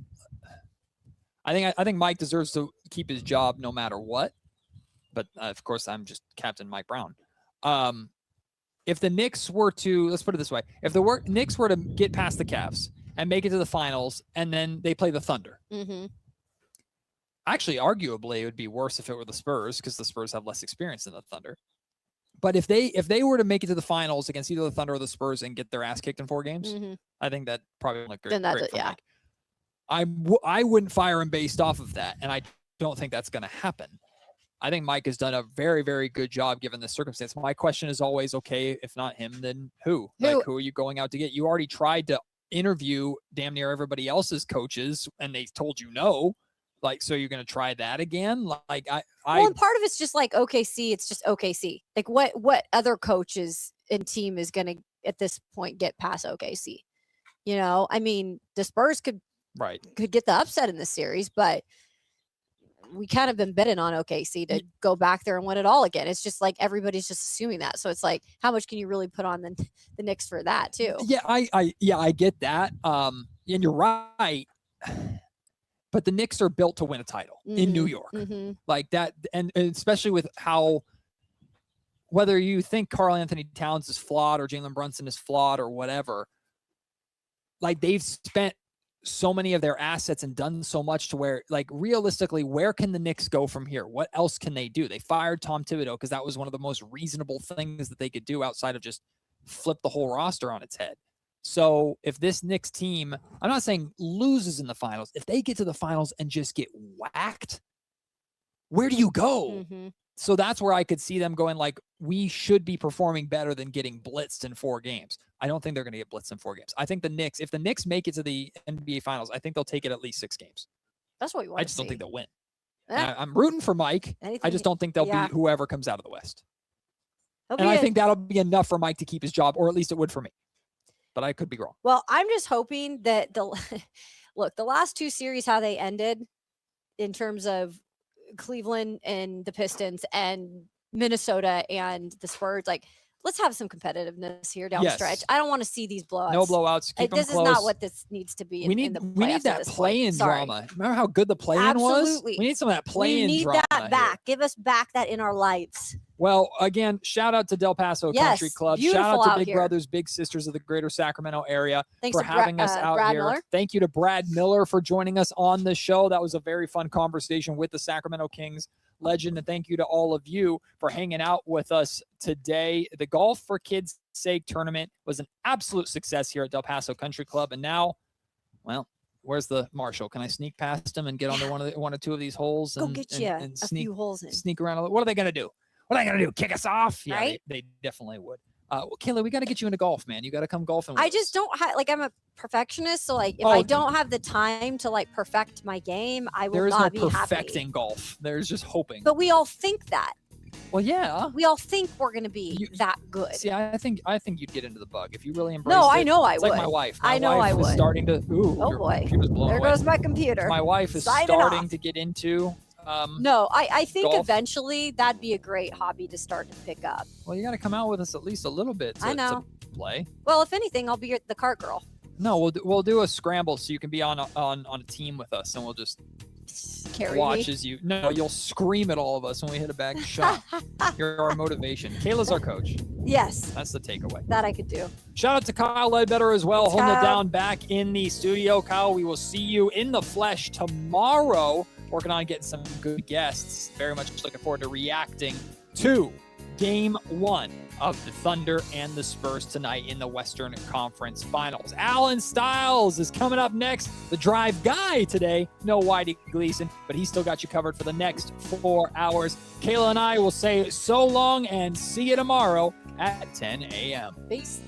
Speaker 7: Mike deserves to keep his job no matter what. But of course, I'm just Captain Mike Brown. If the Knicks were to, let's put it this way, if the Knicks were to get past the Cavs and make it to the finals, and then they play the Thunder, Actually, arguably, it would be worse if it were the Spurs because the Spurs have less experience than the Thunder. But if they were to make it to the finals against either the Thunder or the Spurs and get their ass kicked in 4 games, I think that probably would look great. Great for Mike. I wouldn't fire him based off of that, and I don't think that's going to happen. I think Mike has done a very, very good job given the circumstance. My question is always, okay, if not him, then who? Like, who are you going out to get? You already tried to interview damn near everybody else's coaches, and they told you no. Like, so you're going to try that again? Like,
Speaker 8: well, and part of it's just like OKC. It's just OKC. Like, what other coaches and team is going to at this point get past OKC? You know, I mean, the Spurs could get the upset in this series, but we kind of been betting on OKC to go back there and win it all again. It's just like everybody's just assuming that. So it's like, how much can you really put on the Knicks for that too?
Speaker 7: Yeah, I get that. And you're right. But the Knicks are built to win a title in New York. Like that, and especially with how, whether you think Karl Anthony Towns is flawed or Jalen Brunson is flawed or whatever, like they've spent so many of their assets and done so much to where, like, realistically, where can the Knicks go from here? What else can they do? They fired Tom Thibodeau because that was one of the most reasonable things that they could do outside of just flip the whole roster on its head. So if this Knicks team, I'm not saying loses in the finals, if they get to the finals and just get whacked, where do you go? So that's where I could see them going, like, we should be performing better than getting blitzed in 4 games. I don't think they're going to get blitzed in 4 games. I think the Knicks, if the Knicks make it to the NBA finals, I think they'll take it at least 6 games.
Speaker 8: That's what you want.
Speaker 7: I just don't think they'll win. I'm rooting for Mike. I just don't think they'll beat whoever comes out of the West. And I think that'll be enough for Mike to keep his job, or at least it would for me. But I could be wrong.
Speaker 8: Well, I'm just hoping that the last 2 series, how they ended in terms of Cleveland and the Pistons and Minnesota and the Spurs, like, let's have some competitiveness here down the stretch. I don't want to see these blowouts.
Speaker 7: No blowouts. Keep them
Speaker 8: this
Speaker 7: close.
Speaker 8: is not what this needs to be.
Speaker 7: We need that play-in drama. Remember how good the play-in
Speaker 8: Absolutely.
Speaker 7: was? We need some of that play-in drama.
Speaker 8: We need that back. Give us back that in our lives.
Speaker 7: Well, again, shout out to Del Paso Country Club. Shout out to Big Brothers, Big Sisters of the greater Sacramento area for having us out
Speaker 8: Brad
Speaker 7: here.
Speaker 8: Miller.
Speaker 7: Thank you to Brad Miller for joining us on the show. That was a very fun conversation with the Sacramento Kings legend. And thank you to all of you for hanging out with us today. The Golf for Kids' Sake tournament was an absolute success here at Del Paso Country Club. And now, well, where's the Marshall? Can I sneak past him and get onto one or two of these holes?
Speaker 8: Go get you
Speaker 7: and
Speaker 8: a few holes in.
Speaker 7: Sneak around. What are they going to do? What are they going to do? Kick us off? Yeah,
Speaker 8: right?
Speaker 7: they definitely would. Well, Kayla, we got to get you into golf, man. You got to come golfing with
Speaker 8: I just don't like, I'm a perfectionist. So like, if I don't have the time to like perfect my game, I will not be happy.
Speaker 7: There is no perfecting golf. There's just hoping.
Speaker 8: But we all think that.
Speaker 7: Well, yeah.
Speaker 8: We all think we're going to be that good.
Speaker 7: See, I think you'd get into the bug if you really embrace it.
Speaker 8: No, I know I would.
Speaker 7: Like my wife.
Speaker 8: I know I would.
Speaker 7: Starting to. Ooh,
Speaker 8: oh boy.
Speaker 7: Computer's blowing
Speaker 8: there
Speaker 7: away.
Speaker 8: Goes my computer.
Speaker 7: My wife is starting to get into.
Speaker 8: No, I think
Speaker 7: golf.
Speaker 8: Eventually that'd be a great hobby to start to pick up.
Speaker 7: Well, you got to come out with us at least a little bit to play.
Speaker 8: Well, if anything, I'll be the cart girl.
Speaker 7: No, we'll do a scramble so you can be on a team with us, and we'll just watch as you. No, you'll scream at all of us when we hit a bag shot. You're our motivation. Kayla's our coach.
Speaker 8: Yes.
Speaker 7: That's the takeaway.
Speaker 8: That I could do.
Speaker 7: Shout out to Kyle Ledbetter as well, holding it down back in the studio. Kyle, we will see you in the flesh tomorrow. Working on getting some good guests. Very much looking forward to reacting to Game 1 of the Thunder and the Spurs tonight in the Western Conference Finals. Alan Stiles is coming up next. The drive guy today. No Whitey Gleason, but he's still got you covered for the next 4 hours. Kayla and I will say so long and see you tomorrow at 10 a.m.
Speaker 8: Peace.